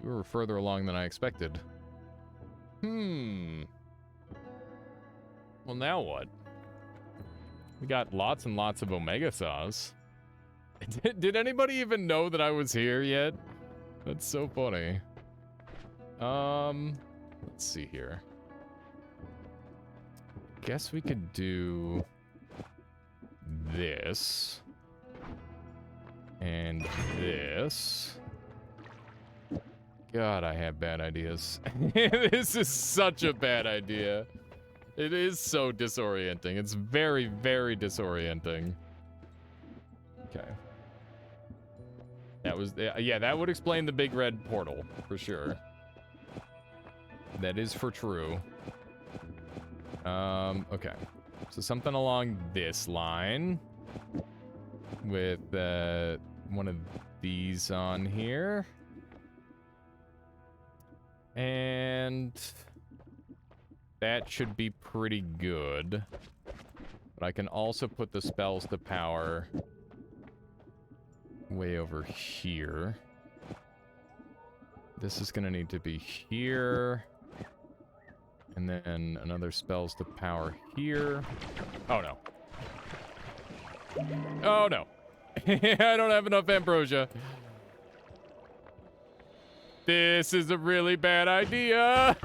C: We were further along than I expected. Well, now what? We got lots and lots of Omega Saws. Did anybody even know that I was here yet? That's so funny. Let's see here. Guess we could do this. And this. God, I have bad ideas. This is such a bad idea. It is so disorienting. It's very, very disorienting. Okay. That was, yeah, that would explain the big red portal, for sure. That is for true. Okay. So something along this line. With, one of these on here. And that should be pretty good. But I can also put the spells to power way over here. This is gonna need to be here. And then another spells to power here. Oh no. Oh no. I don't have enough ambrosia. This is a really bad idea.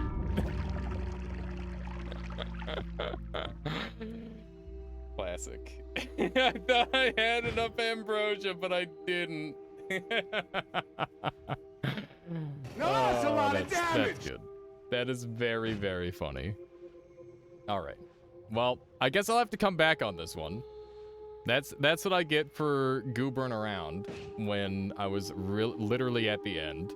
C: Classic. I thought I had enough ambrosia, but I didn't.
A: No, that's a lot of damage.
C: That's good. That is very, very funny. All right. Well, I guess I'll have to come back on this one. That's what I get for goobering around when I was literally at the end.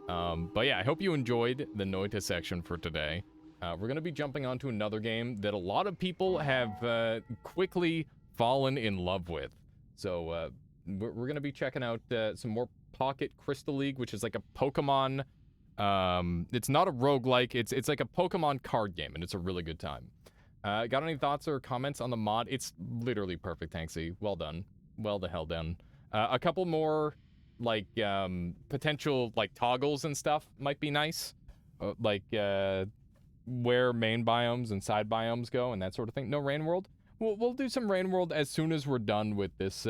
C: But yeah, I hope you enjoyed the Noita section for today. We're going to be jumping onto another game that a lot of people have quickly fallen in love with. So we're going to be checking out some more Pocket Crystal League, which is like a Pokemon. It's not a roguelike. It's like a Pokemon card game, and it's a really good time. Got any thoughts or comments on the mod? It's literally perfect, Tanksy. Well done. Well the hell done. A couple more, like, potential, like, toggles and stuff might be nice. Like, where main biomes and side biomes go and that sort of thing. No Rain World? We'll do some Rain World as soon as we're done with this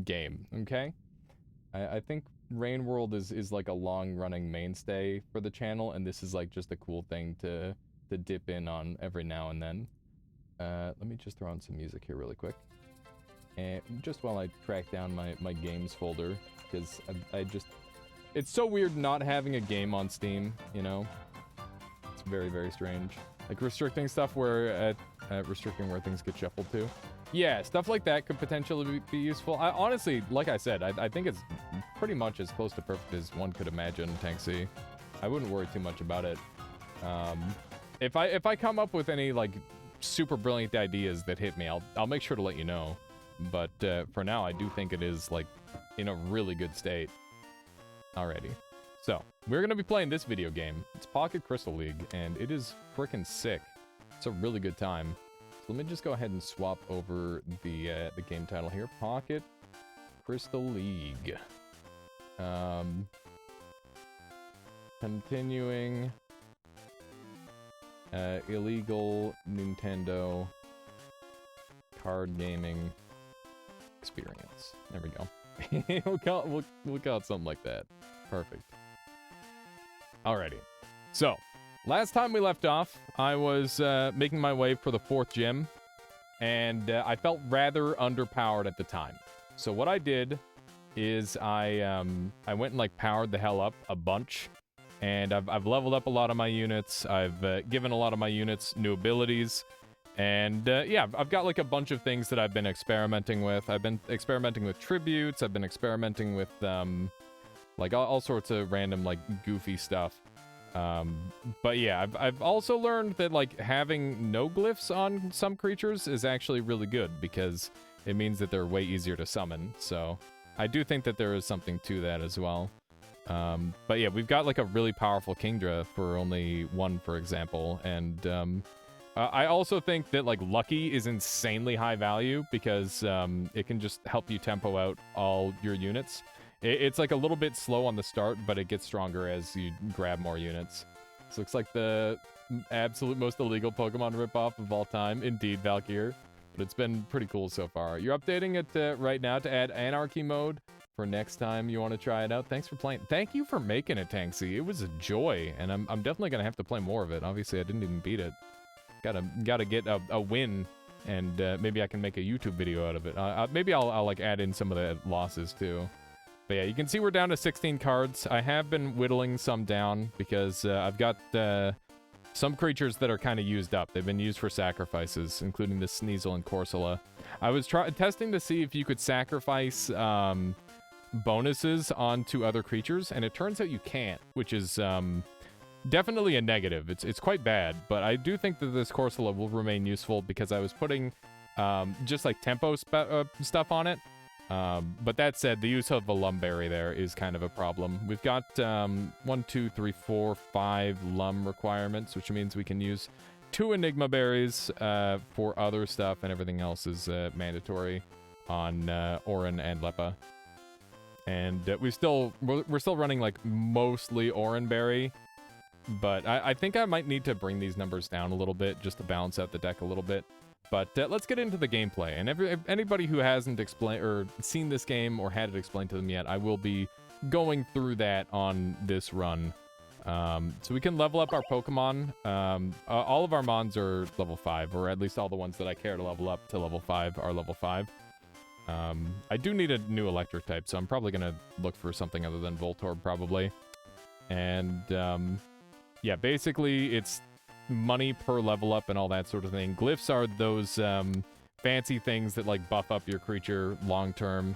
C: game, okay? I think Rain World is like a long-running mainstay for the channel, and this is, like, just a cool thing to dip in on every now and then. Let me just throw on some music here really quick. And just while I track down my games folder, because I just... It's so weird not having a game on Steam, you know? It's very, very strange. Like restricting stuff where... restricting where things get shuffled to. Yeah, stuff like that could potentially be useful. Honestly, like I said, I think it's pretty much as close to perfect as one could imagine, Tanksy. I wouldn't worry too much about it. If I come up with any, like, super brilliant ideas that hit me, I'll make sure to let you know. but for now, I do think it is, like, in a really good state already. So, we're going to be playing this video game. It's Pocket Crystal League, and it is freaking sick. It's a really good time. So let me just go ahead and swap over the game title here. Pocket Crystal League. Continuing. Illegal Nintendo card gaming experience. There we go. we'll call it something like that. Perfect. Alrighty. So, last time we left off, I was making my way for the 4th gym, and I felt rather underpowered at the time. So what I did is I went and, like, powered the hell up a bunch, and I've leveled up a lot of my units. I've given a lot of my units new abilities, and yeah, I've got, like, a bunch of things that I've been experimenting with. I've been experimenting with tributes. I've been experimenting with like all sorts of random, like, goofy stuff. But yeah, I've also learned that, like, having no glyphs on some creatures is actually really good because it means that they're way easier to summon. So I do think that there is something to that as well. But yeah, we've got, like, a really powerful Kingdra for only 1, for example. And I also think that, like, Lucky is insanely high value because it can just help you tempo out all your units. It's, like, a little bit slow on the start, but it gets stronger as you grab more units. This looks like the absolute most illegal Pokemon ripoff of all time. Indeed, Valkyr. But it's been pretty cool so far. You're updating it right now to add Anarchy mode for next time you want to try it out. Thanks for playing. Thank you for making it, Tanksy. It was a joy, and I'm definitely going to have to play more of it. Obviously, I didn't even beat it. Gotta get a win, and maybe I can make a YouTube video out of it. Maybe I'll like, add in some of the losses, too. But yeah, you can see we're down to 16 cards. I have been whittling some down because I've got some creatures that are kind of used up. They've been used for sacrifices, including the Sneasel and Corsola. I was testing to see if you could sacrifice bonuses onto other creatures, and it turns out you can't, which is definitely a negative. It's quite bad, but I do think that this Corsola will remain useful because I was putting just, like, tempo stuff on it. But that said, the use of a Lumberry there is kind of a problem. We've got 1, 2, 3, 4, 5 Lum requirements, which means we can use 2 Enigma Berries for other stuff, and everything else is mandatory on Orin and Leppa. And we're still running, like, mostly Orin Berry, but I think I might need to bring these numbers down a little bit just to balance out the deck a little bit. But let's get into the gameplay. And anybody who hasn't explained or seen this game or had it explained to them yet, I will be going through that on this run. So we can level up our Pokemon. All of our Mons are level 5, or at least all the ones that I care to level up to level 5 are level 5. I do need a new electric type, so I'm probably going to look for something other than Voltorb, probably. And yeah, basically it's money per level up and all that sort of thing. Glyphs are those fancy things that, like, buff up your creature long term,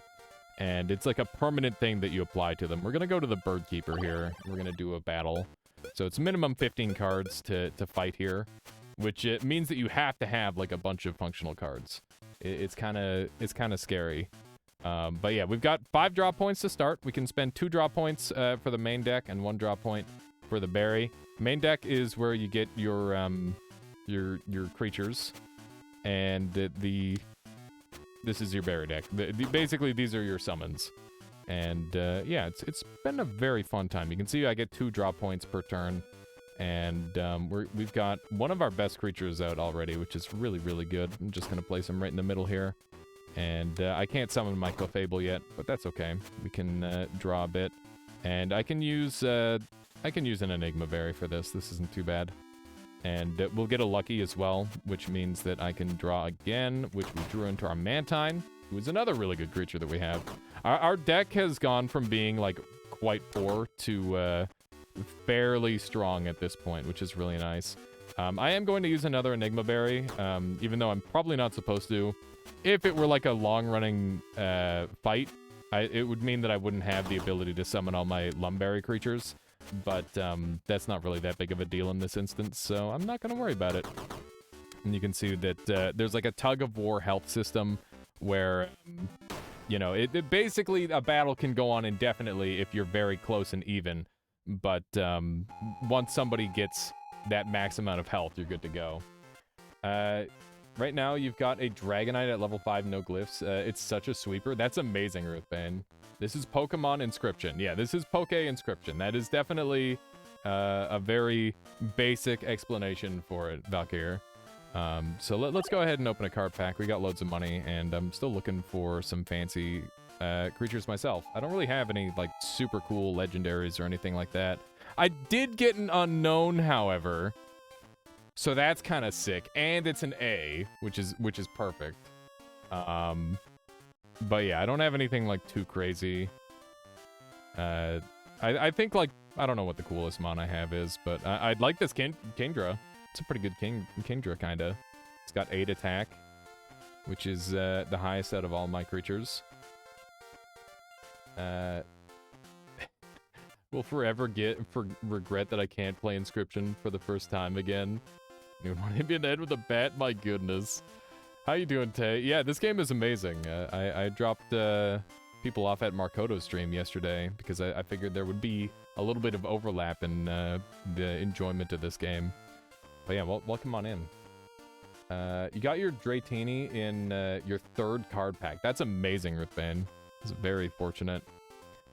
C: and it's like a permanent thing that you apply to them. We're gonna go to the Bird Keeper here. We're gonna do a battle, so it's minimum 15 cards to fight here, which it means that you have to have, like, a bunch of functional cards. It's kind of scary. But yeah, we've got 5 draw points to start. We can spend 2 draw points for the main deck and 1 draw point for the berry. Main deck is where you get your creatures, and this is your berry deck. Basically, these are your summons, and yeah, it's been a very fun time. You can see I get 2 draw points per turn, and we've got one of our best creatures out already, which is really, really good. I'm just gonna place him right in the middle here, and I can't summon my Clefable yet, but that's okay. We can draw a bit, and I can use an Enigma Berry for this. This isn't too bad. And we'll get a Lucky as well, which means that I can draw again, which we drew into our Mantine, who is another really good creature that we have. Our deck has gone from being, like, quite poor to fairly strong at this point, which is really nice. I am going to use another Enigma Berry, even though I'm probably not supposed to. If it were, like, a long-running fight, it would mean that I wouldn't have the ability to summon all my Lumberry creatures. But that's not really that big of a deal in this instance, so I'm not going to worry about it. And you can see that there's, like, a tug-of-war health system
A: where, you know, it basically a battle can go on indefinitely if you're very close and even, but once somebody gets that max amount of health, you're good to go. Right now, you've got a Dragonite at level 5, no glyphs. It's such a sweeper. That's amazing, Ruthbane. This is Pokemon Inscription. Yeah, this is Poke Inscription. That is definitely a very basic explanation for it, Valkyr. So let's go ahead and open a card pack. We got loads of money, and I'm still looking for some fancy creatures myself. I don't really have any, like, super cool legendaries or anything like that. I did get an unknown, however, so that's kind of sick, and it's an A, which is perfect. But yeah, I don't have anything like too crazy. I think, like, I don't know what the coolest mon I have is, but I'd like this Kingdra. It's a pretty good Kingdra, kinda. It's got 8 attack, which is the highest out of all my creatures. Will forever regret that I can't play Inscription for the first time again. You want to hit me in the head with a bat? My goodness. How you doing, Tay? Yeah, this game is amazing. I dropped people off at Markoto's stream yesterday because I figured there would be a little bit of overlap in the enjoyment of this game. But yeah, welcome on in. You got your Dratini in your 3rd card pack. That's amazing, Ruthbane. It's very fortunate.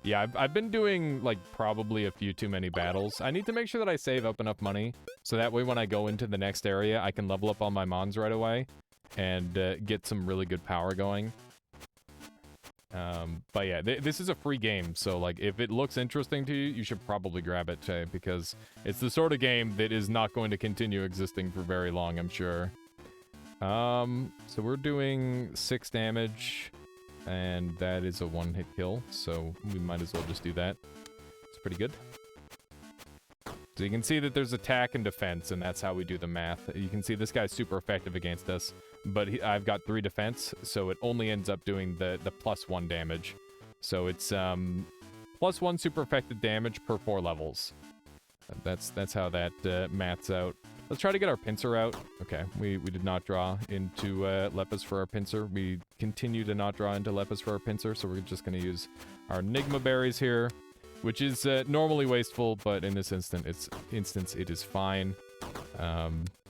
A: Yeah, I've been doing, like, probably a few too many battles. I need to make sure that I save up enough money, so that way when I go into the next area, I can level up all my mons right away, and get some really good power going. But yeah, this is a free game, so, like, if it looks interesting to you, you should probably grab it, Tay, because it's the sort of game that is not going to continue existing for very long, I'm sure. So we're doing 6 damage... and that is a 1-hit kill, so we might as well just do that. It's pretty good. So you can see that there's attack and defense, and that's how we do the math. You can see this guy's super effective against us, but I've got 3 defense, so it only ends up doing the +1 damage. So it's +1 super effective damage per 4 levels. That's how that maths out. Let's try to get our pincer out. Okay, we did not draw into Lepus for our pincer. We continue to not draw into Lepus for our pincer, so we're just going to use our Enigma berries here, which is normally wasteful, but in this instance it is fine.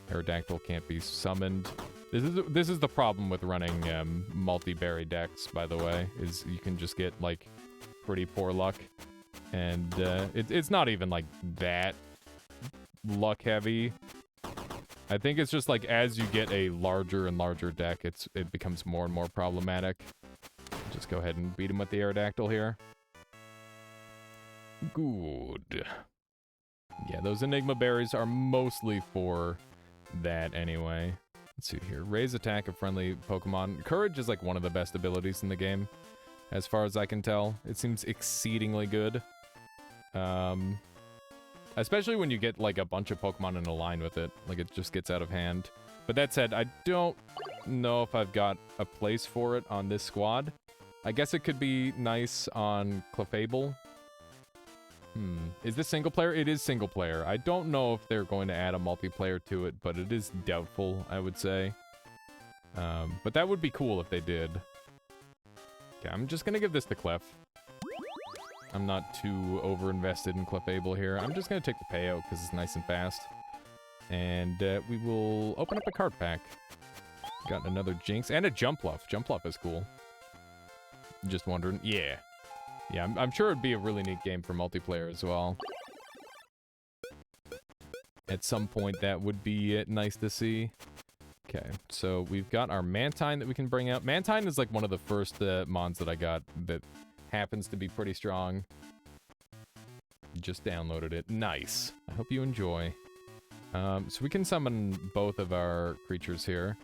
A: Aerodactyl can't be summoned. This is the problem with running multi-berry decks, by the way, is you can just get, like, pretty poor luck. And it's not even, like, that luck heavy. I think it's just, like, as you get a larger and larger deck, it becomes more and more problematic. Just go ahead and beat him with the Aerodactyl here. Good. Yeah, those Enigma berries are mostly for that anyway. Let's see here. Raise attack of friendly Pokemon. Courage is, like, one of the best abilities in the game, as far as I can tell. It seems exceedingly good. Especially when you get, like, a bunch of Pokemon in a line with it. Like, it just gets out of hand. But that said, I don't know if I've got a place for it on this squad. I guess it could be nice on Clefable. Is this single player? It is single player. I don't know if they're going to add a multiplayer to it, but it is doubtful, I would say. But that would be cool if they did. Okay, I'm just gonna give this to Clef. I'm not too over-invested in Clefable here. I'm just gonna take the payout because it's nice and fast. And we will open up a card pack. Got another Jinx and a Jumpluff. Jumpluff is cool. Just wondering. Yeah. Yeah, I'm sure it'd be a really neat game for multiplayer as well. At some point, that would be nice to see. Okay, so we've got our Mantine that we can bring out. Mantine is like one of the first mons that I got that happens to be pretty strong. Just downloaded it. Nice. I hope you enjoy. So we can summon both of our creatures here.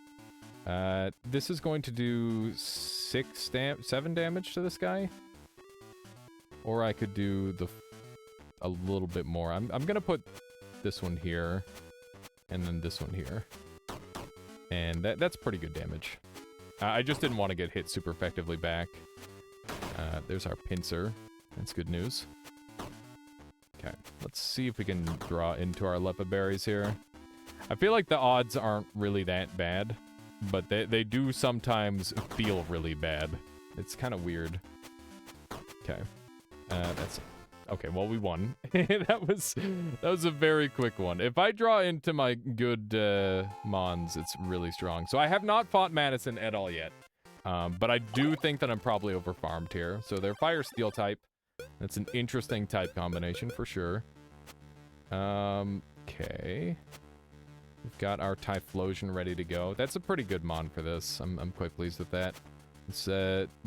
A: This is going to do 7 damage to this guy. Or I could do a little bit more. I'm gonna put this one here, and then this one here. And that's pretty good damage. I just didn't want to get hit super effectively back. There's our Pinsir. That's good news. Okay, let's see if we can draw into our Lepa berries here. I feel like the odds aren't really that bad, but they do sometimes feel really bad. It's kind of weird. Okay. That's... Okay, well, we won. that was a very quick one. If I draw into my good Mons, it's really strong. So I have not fought Madison at all yet. But I do think that I'm probably over-farmed here. So they're Fire-Steel type. That's an interesting type combination for sure. Okay. We've got our Typhlosion ready to go. That's a pretty good Mon for this. I'm quite pleased with that. Let's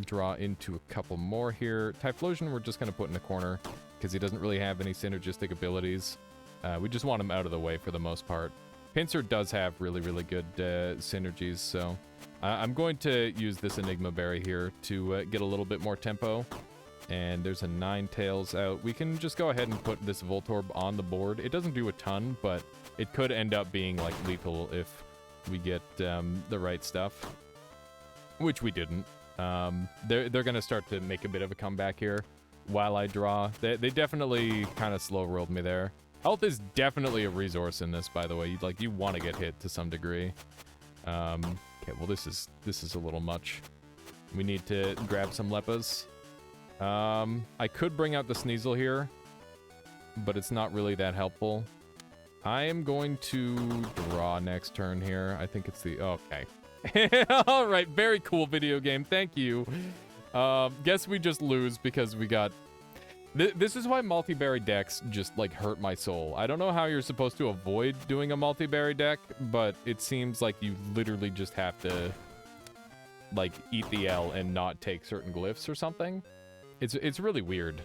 A: draw into a couple more here. Typhlosion we're just going to put in a corner because he doesn't really have any synergistic abilities. We just want him out of the way for the most part. Pinsir does have really, really good synergies, so I'm going to use this Enigma Berry here to get a little bit more tempo. And there's a Ninetales out. We can just go ahead and put this Voltorb on the board. It doesn't do a ton, but it could end up being, like, lethal if we get the right stuff. Which we didn't. They're going to start to make a bit of a comeback here while I draw. They definitely kind of slow-rolled me there. Health is definitely a resource in this, by the way. You want to get hit to some degree. Okay, well, this is a little much. We need to grab some Leppas. I could bring out the Sneasel here, but it's not really that helpful. I am going to draw next turn here. I think it's the... Okay. All right, very cool video game. Thank you. Guess we just lose because we got... This is why multi-berry decks just, like, hurt my soul. I don't know how you're supposed to avoid doing a multi-berry deck, but it seems like you literally just have to, like, eat the L and not take certain glyphs or something. It's really weird.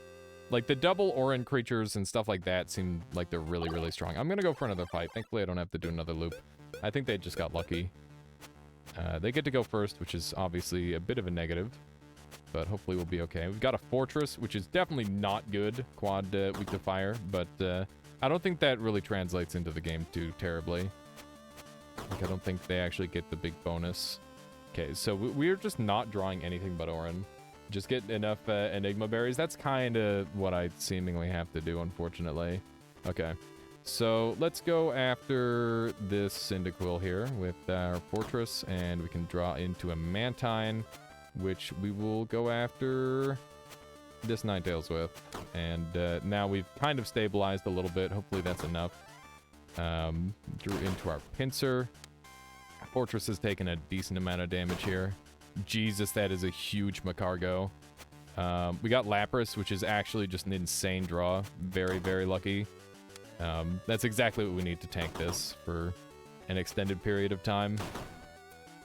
A: Like, the double Orin creatures and stuff like that seem like they're really, really strong. I'm gonna go for another fight. Thankfully, I don't have to do another loop. I think they just got lucky. They get to go first, which is obviously a bit of a negative, but hopefully we'll be okay. We've got a Fortress, which is definitely not good, quad weak to fire, but I don't think that really translates into the game too terribly. Like, I don't think they actually get the big bonus. Okay, so we're just not drawing anything but Orin. Just get enough Enigma Berries. That's kind of what I seemingly have to do, unfortunately. Okay. So let's go after this Cyndaquil here with our Fortress, and we can draw into a Mantine, which we will go after this Ninetales with. And now we've kind of stabilized a little bit. Hopefully that's enough. Drew into our Pinsir. Fortress has taken a decent amount of damage here. Jesus, that is a huge Macargo. We got Lapras, which is actually just an insane draw. Very, very lucky. That's exactly what we need to tank this for an extended period of time.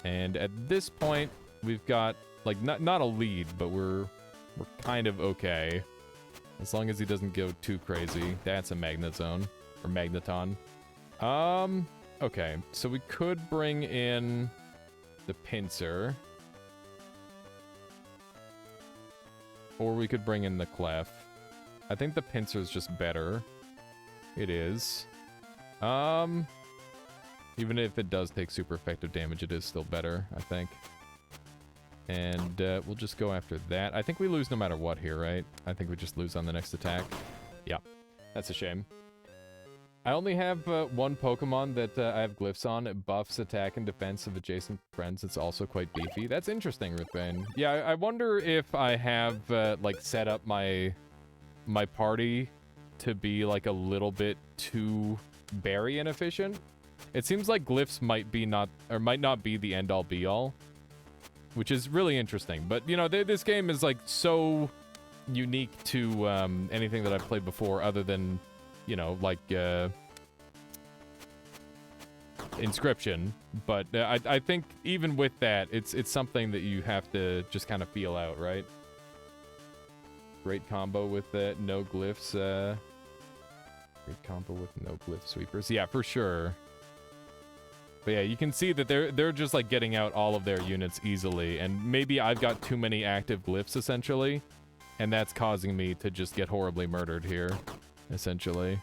A: And at this point, we've got, like, not a lead, but we're kind of okay. As long as he doesn't go too crazy. That's a Magnezone. Or Magneton. Okay. So we could bring in the Pinsir. Or we could bring in the Clef. I think the Pinsir is just better. It is. Even if it does take super effective damage, it is still better, I think. And we'll just go after that. I think we lose no matter what here, right? I think we just lose on the next attack. Yeah, that's a shame. I only have one Pokemon that I have glyphs on. It buffs attack and defense of adjacent friends. It's also quite beefy. That's interesting, Ruthbane. Yeah, I wonder if I have, like, set up my party to be, like, a little bit too berry inefficient. It seems like glyphs might not be the end-all be-all, which is really interesting. But, you know, this game is, like, so unique to anything that I've played before other than... you know, like, Inscription. But I think even with that, it's something that you have to just kind of feel out, right? Great combo with no glyphs. Great combo with no glyph sweepers. Yeah, for sure. But yeah, you can see that they're just, like, getting out all of their units easily. And maybe I've got too many active glyphs, essentially. And that's causing me to just get horribly murdered here. Essentially.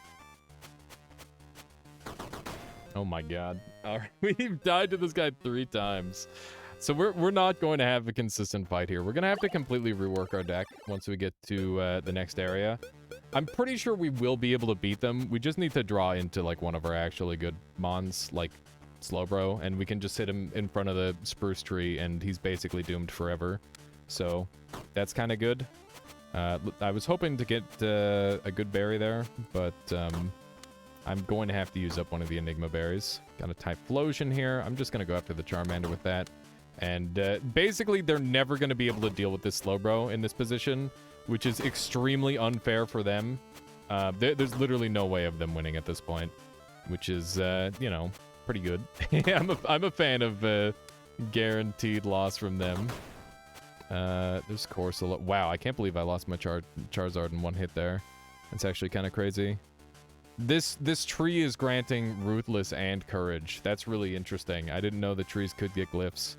A: Oh my god. Alright, we've died to this guy 3 times. So we're not going to have a consistent fight here. We're going to have to completely rework our deck once we get to the next area. I'm pretty sure we will be able to beat them. We just need to draw into, like, one of our actually good mons, like, Slowbro, and we can just hit him in front of the spruce tree, and he's basically doomed forever. So that's kind of good. I was hoping to get a good berry there, but I'm going to have to use up one of the Enigma berries. Got a Typhlosion here. I'm just going to go after the Charmander with that. And basically, they're never going to be able to deal with this Slowbro in this position, which is extremely unfair for them. There's literally no way of them winning at this point, which is, you know, pretty good. I'm a fan of guaranteed loss from them. There's Corsola. Wow, I can't believe I lost my Charizard in one hit there. That's actually kind of crazy. This tree is granting Ruthless and Courage. That's really interesting. I didn't know the trees could get glyphs.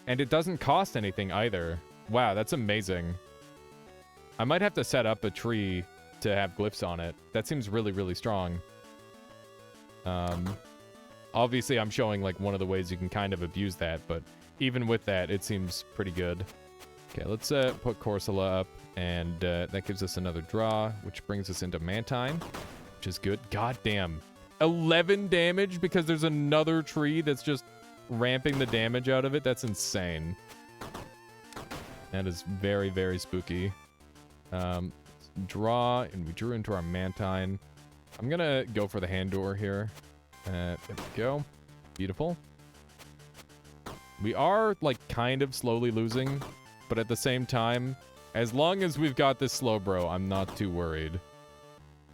A: And it doesn't cost anything either. Wow, that's amazing. I might have to set up a tree to have glyphs on it. That seems really, really strong. Obviously, I'm showing like one of the ways you can kind of abuse that, but even with that, it seems pretty good. Okay, let's put Corsola up, and that gives us another draw, which brings us into Mantine, which is good. God damn. 11 damage because there's another tree that's just ramping the damage out of it. That's insane. That is very, very spooky. Draw, and we drew into our Mantine. I'm gonna go for the hand door here. There we go. Beautiful. We are, like, kind of slowly losing, but at the same time, as long as we've got this Slowbro, I'm not too worried.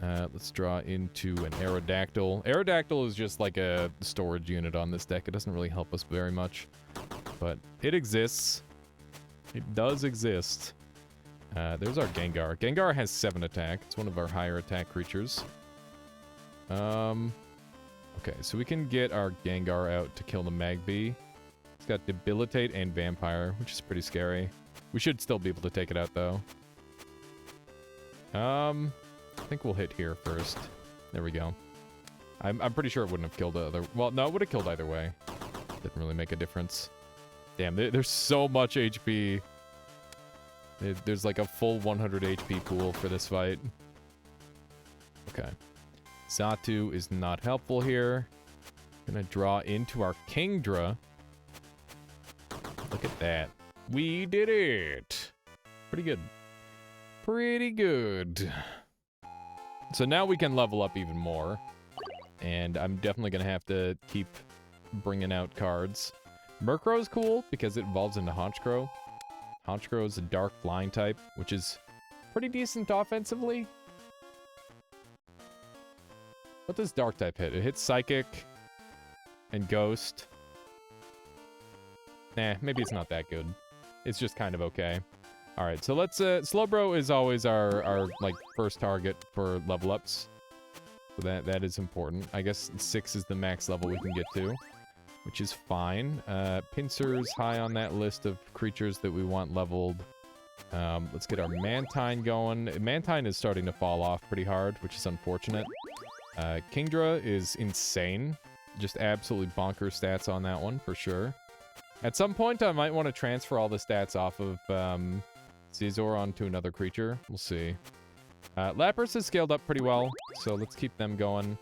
A: Let's draw into an Aerodactyl. Aerodactyl is just like a storage unit on this deck. It doesn't really help us very much, but it exists. It does exist. There's our Gengar. Gengar has 7 attack. It's one of our higher attack creatures. Okay, so we can get our Gengar out to kill the Magby. It's got Debilitate and Vampire, which is pretty scary. We should still be able to take it out, though. I think we'll hit here first. There we go. I'm pretty sure it wouldn't have killed the other... Well, no, it would have killed either way. Didn't really make a difference. Damn, there's so much HP. There's like a full 100 HP pool for this fight. Okay. Xatu is not helpful here. Gonna draw into our Kingdra. Look at that. We did it. Pretty good. Pretty good. So now we can level up even more. And I'm definitely going to have to keep bringing out cards. Murkrow is cool because it evolves into Honchkrow. Honchkrow is a dark flying type, which is pretty decent offensively. What does dark type hit? It hits Psychic and Ghost. Nah, maybe it's not that good. It's just kind of okay. All right, so let's Slowbro is always our like first target for level ups. So that is important. I guess 6 is the max level we can get to, which is fine. Pincers high on that list of creatures that we want leveled. Let's get our Mantine going. Mantine is starting to fall off pretty hard, which is unfortunate. Kingdra is insane. Just absolutely bonkers stats on that one, for sure. At some point, I might want to transfer all the stats off of Caesar onto another creature. We'll see. Lapras is scaled up pretty well, so let's keep them going.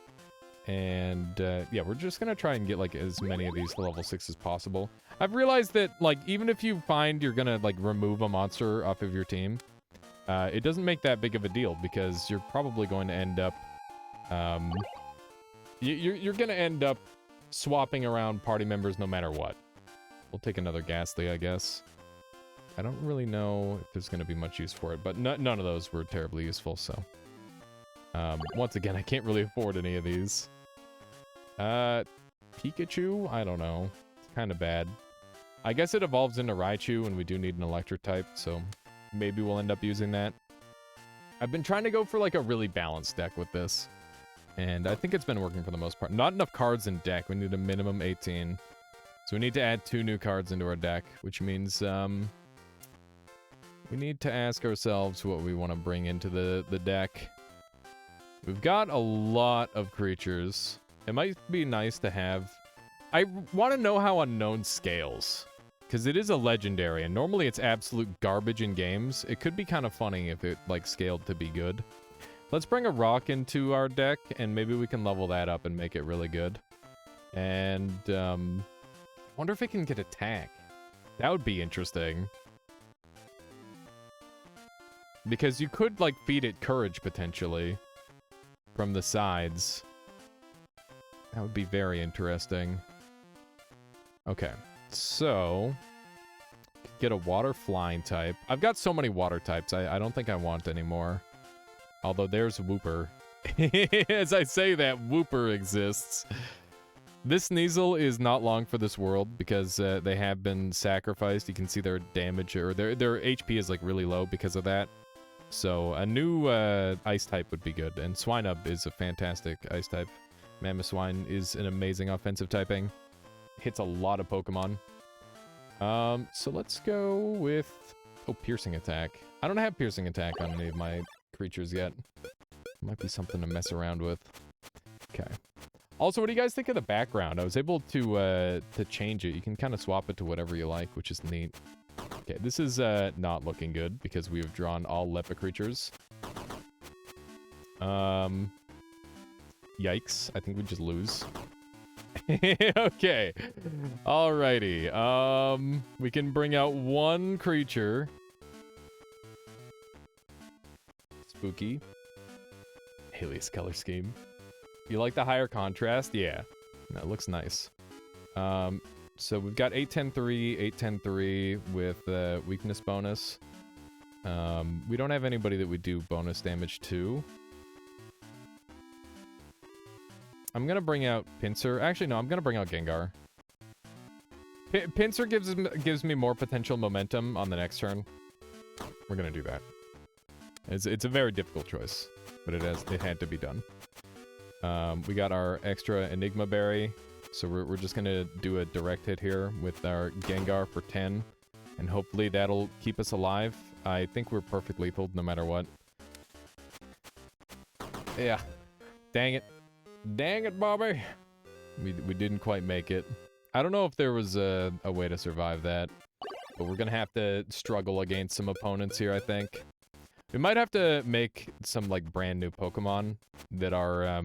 A: And yeah, we're just gonna try and get like as many of these to level 6 as possible. I've realized that like even if you find you're gonna like remove a monster off of your team, it doesn't make that big of a deal because you're probably going to end up you're gonna end up swapping around party members no matter what. We'll take another Ghastly, I guess. I don't really know if there's going to be much use for it, but none of those were terribly useful, so... once again, I can't really afford any of these. Pikachu? I don't know. It's kind of bad. I guess it evolves into Raichu, and we do need an electric type, so maybe we'll end up using that. I've been trying to go for, like, a really balanced deck with this, and I think it's been working for the most part. Not enough cards in deck. We need a minimum 18. So we need to add 2 new cards into our deck, which means, we need to ask ourselves what we want to bring into the deck. We've got a lot of creatures. It might be nice to have... I want to know how Unknown scales, because it is a legendary, and normally it's absolute garbage in games. It could be kind of funny if it, like, scaled to be good. Let's bring a rock into our deck, and maybe we can level that up and make it really good. And, wonder if it can get attack. That would be interesting. Because you could, like, feed it courage, potentially. From the sides. That would be very interesting. Okay. So... get a water flying type. I've got so many water types, I don't think I want any more. Although there's Wooper. As I say that, Wooper exists. This Sneasel is not long for this world because they have been sacrificed. You can see their damage, or their HP is like really low because of that. So a new ice type would be good. And Swinub is a fantastic ice type. Mamoswine is an amazing offensive typing. Hits a lot of Pokemon. So let's go with... oh, Piercing Attack. I don't have Piercing Attack on any of my creatures yet. Might be something to mess around with. Okay. Also, what do you guys think of the background? I was able to change it. You can kind of swap it to whatever you like, which is neat. Okay, this is not looking good because we've drawn all Lepa creatures. Yikes. I think we just lose. Okay. Alrighty. We can bring out one creature. Spooky. Alias color scheme. You like the higher contrast? Yeah. That looks nice. So we've got 8-10-3, 8-10-3 with weakness bonus. We don't have anybody that we do bonus damage to. I'm gonna bring out Pinsir. Actually, no, I'm gonna bring out Gengar. Pinsir gives me more potential momentum on the next turn. We're gonna do that. It's a very difficult choice, but it had to be done. We got our extra Enigma Berry, so we're just gonna do a direct hit here with our Gengar for 10, and hopefully that'll keep us alive. I think we're perfect lethal no matter what. Yeah. Dang it. Dang it, Bobby! We didn't quite make it. I don't know if there was a way to survive that, but we're gonna have to struggle against some opponents here, I think. We might have to make some, like, brand new Pokemon that are,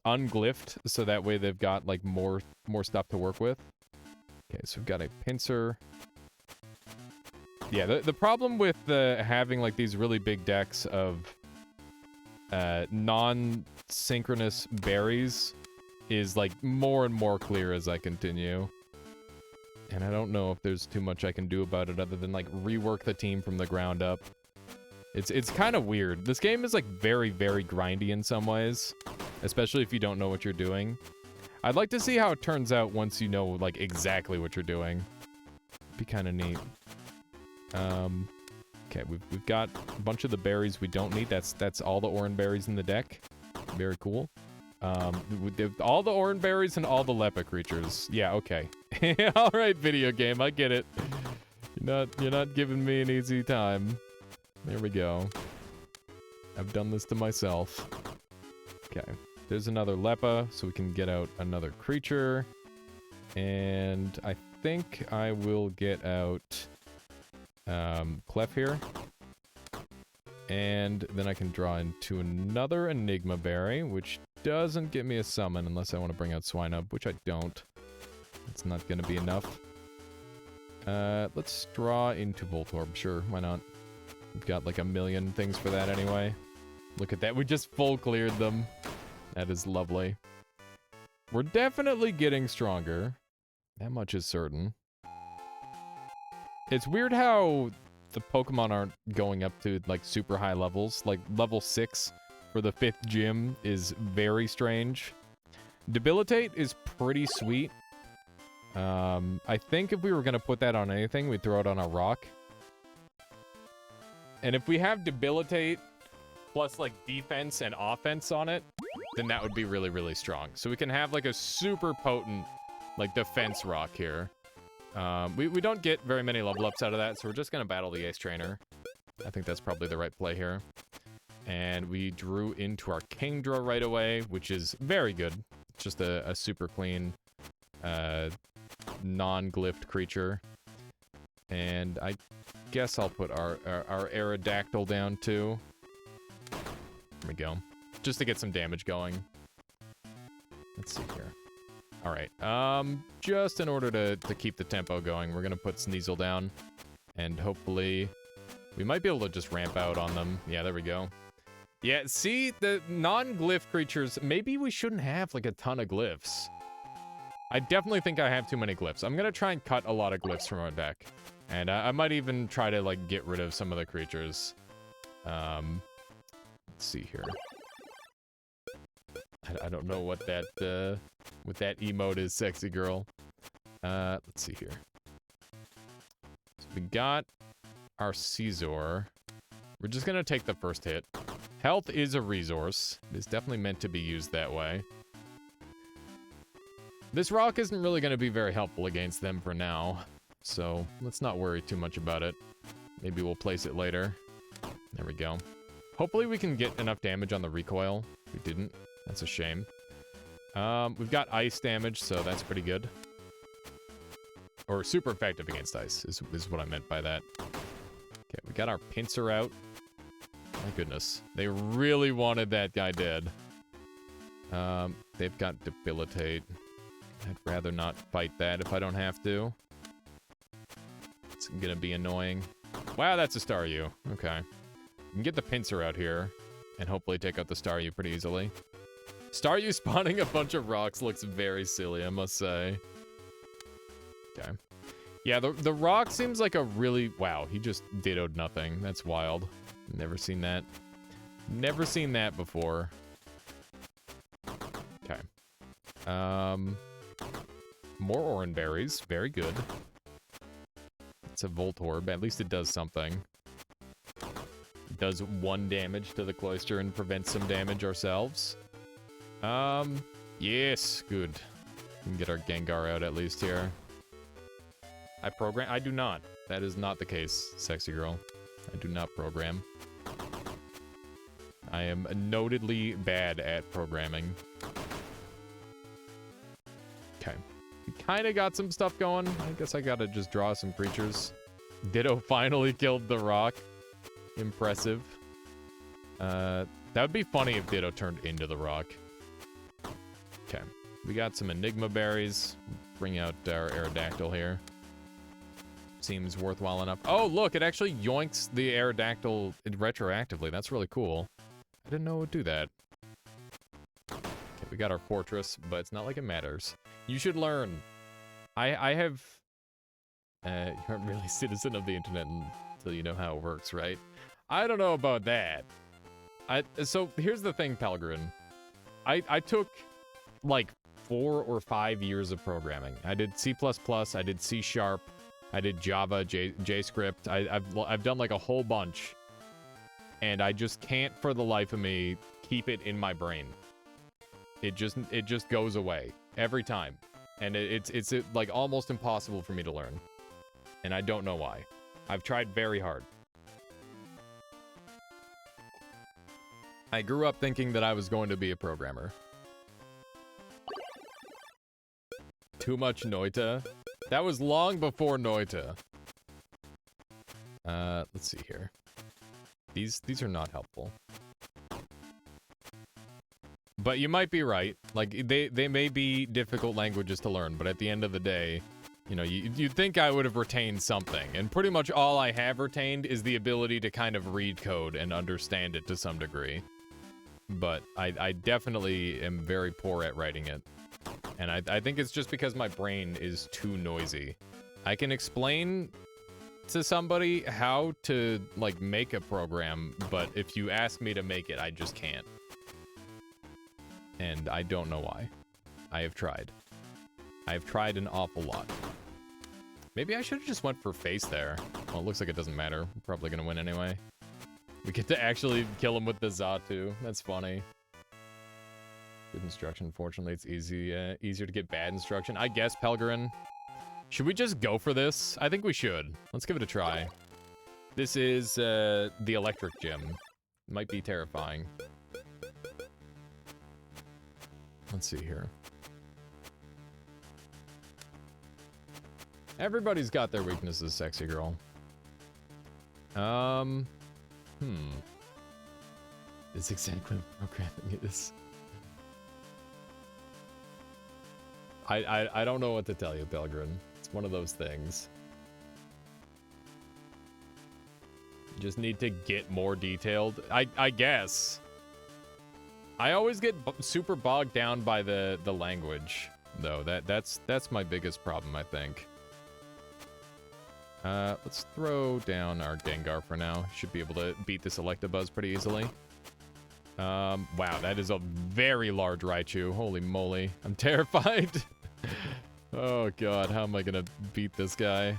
A: unglyphed, so that way they've got, like, more stuff to work with. Okay, so we've got a Pinsir. Yeah, the problem with having, like, these really big decks of non-synchronous berries is, like, more and more clear as I continue. And I don't know if there's too much I can do about it other than, like, rework the team from the ground up. It's kind of weird. This game is, like, very, very grindy in some ways, especially if you don't know what you're doing. I'd like to see how it turns out once you know, like, exactly what you're doing. Be kind of neat. Okay, we've got a bunch of the berries we don't need. That's all the orange berries in the deck. Very cool. All the orange berries and all the Lepa creatures. Yeah, okay. All right, video game, I get it. You're not giving me an easy time. There we go. I've done this to myself. Okay, there's another Lepa, so we can get out another creature. And I think I will get out Clef here. And then I can draw into another Enigma Berry, which doesn't get me a summon unless I want to bring out Swinub, which I don't. It's not going to be enough. Let's draw into Voltorb. Sure, why not? We've got like a million things for that anyway. Look at that. We just full cleared them. That is lovely. We're definitely getting stronger. That much is certain. It's weird how the Pokemon aren't going up to, like, super high levels. Like, level 6 for the 5th gym is very strange. Debilitate is pretty sweet. I think if we were going to put that on anything, we'd throw it on a rock. And if we have Debilitate plus, like, defense and offense on it, then that would be really, really strong. So we can have, like, a super potent, like, defense rock here. We don't get very many level ups out of that, so we're just going to battle the Ace Trainer. I think that's probably the right play here. And we drew into our Kingdra right away, which is very good. It's just a super clean, non-glyphed creature. And I guess I'll put our Aerodactyl down too. There we go. Just to get some damage going. Let's see here. All right. Just in order to keep the tempo going, we're gonna put Sneasel down, and hopefully we might be able to just ramp out on them. Yeah, there we go. Yeah, see, the non-glyph creatures, maybe we shouldn't have like a ton of glyphs. I definitely think I have too many glyphs. I'm gonna try and cut a lot of glyphs from our deck. And I might even try to like get rid of some of the creatures. Let's see here. I don't know what that emote is, sexy girl. Let's see here. So we got our Caesar. We're just gonna take the first hit. Health is a resource. It is definitely meant to be used that way. This rock isn't really gonna be very helpful against them for now, so let's not worry too much about it. Maybe we'll place it later. There we go. Hopefully we can get enough damage on the recoil. We didn't. That's a shame. We've got ice damage, so that's pretty good. Or super effective against ice is what I meant by that. Okay, we got our pincer out. My goodness. They really wanted that guy dead. They've got debilitate. I'd rather not fight that if I don't have to. It's gonna be annoying. Wow, that's a Staryu. Okay. We can get the pincer out here and hopefully take out the Staryu pretty easily. Staryu spawning a bunch of rocks looks very silly, I must say. Okay. Yeah, the rock seems like a really... Wow, he just dittoed nothing. That's wild. Never seen that. Never seen that before. Okay. More orange berries. Very good. It's a Voltorb. At least it does something. It does 1 damage to the Cloister and prevents some damage ourselves. Yes, good. We can get our Gengar out at least here. I do not. That is not the case, sexy girl. I do not program. I am notedly bad at programming. Okay. We kind of got some stuff going. I guess I gotta just draw some creatures. Ditto finally killed the rock. Impressive. That would be funny if Ditto turned into the rock. Okay. We got some Enigma berries. Bring out our Aerodactyl here. Seems worthwhile enough. Oh, look, it actually yoinks the Aerodactyl retroactively. That's really cool. I didn't know it would do that. Okay, we got our fortress, but it's not like it matters. You should learn. I have... you aren't really a citizen of the internet until you know how it works, right? I don't know about that. So, here's the thing, Pelgrin. I took, like, 4 or 5 years of programming. I did C++, I did C#, I did Java, JScript. I've done like a whole bunch, and I just can't for the life of me keep it in my brain. It just goes away every time, and it's like almost impossible for me to learn, and I don't know why. I've tried very hard. I grew up thinking that I was going to be a programmer. Too much noita. That was long before noita. Let's see here. These are not helpful. But you might be right. Like, they may be difficult languages to learn, but at the end of the day, you know, you'd think I would have retained something. And pretty much all I have retained is the ability to kind of read code and understand it to some degree. But I definitely am very poor at writing it. And I think it's just because my brain is too noisy. I can explain to somebody how to, like, make a program, but if you ask me to make it, I just can't. And I don't know why. I have tried. I have tried an awful lot. Maybe I should have just went for face there. Well, it looks like it doesn't matter. We're probably gonna win anyway. We get to actually kill him with the Zatu. That's funny. Good instruction. Fortunately, it's easier to get bad instruction. I guess, Pelgrin. Should we just go for this? I think we should. Let's give it a try. This is the electric gym. Might be terrifying. Let's see here. Everybody's got their weaknesses, sexy girl. It's exactly what programming is. I don't know what to tell you, Pelgrin. It's one of those things. You just need to get more detailed. I guess. I always get super bogged down by the language, though. That's my biggest problem, I think. Let's throw down our Gengar for now. Should be able to beat this Electabuzz pretty easily. Wow, that is a very large Raichu. Holy moly. I'm terrified. Oh god, how am I gonna beat this guy?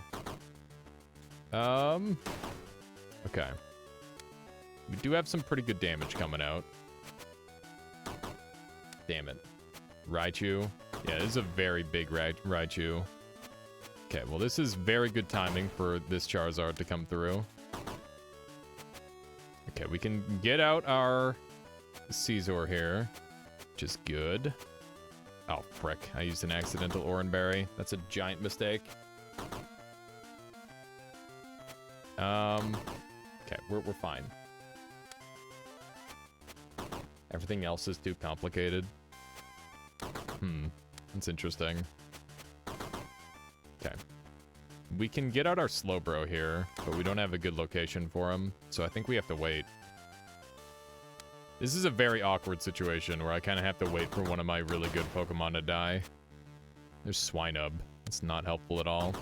A: Okay. We do have some pretty good damage coming out. Damn it. Raichu. Yeah, this is a very big Raichu. Okay, well this is very good timing for this Charizard to come through. Okay, we can get out our Caesar here, which is good. Oh, frick. I used an accidental Oranberry. That's a giant mistake. Okay, we're fine. Everything else is too complicated. That's interesting. Okay. We can get out our Slowbro here, but we don't have a good location for him, so I think we have to wait. This is a very awkward situation where I kind of have to wait for one of my really good Pokemon to die. There's Swinub. It's not helpful at all.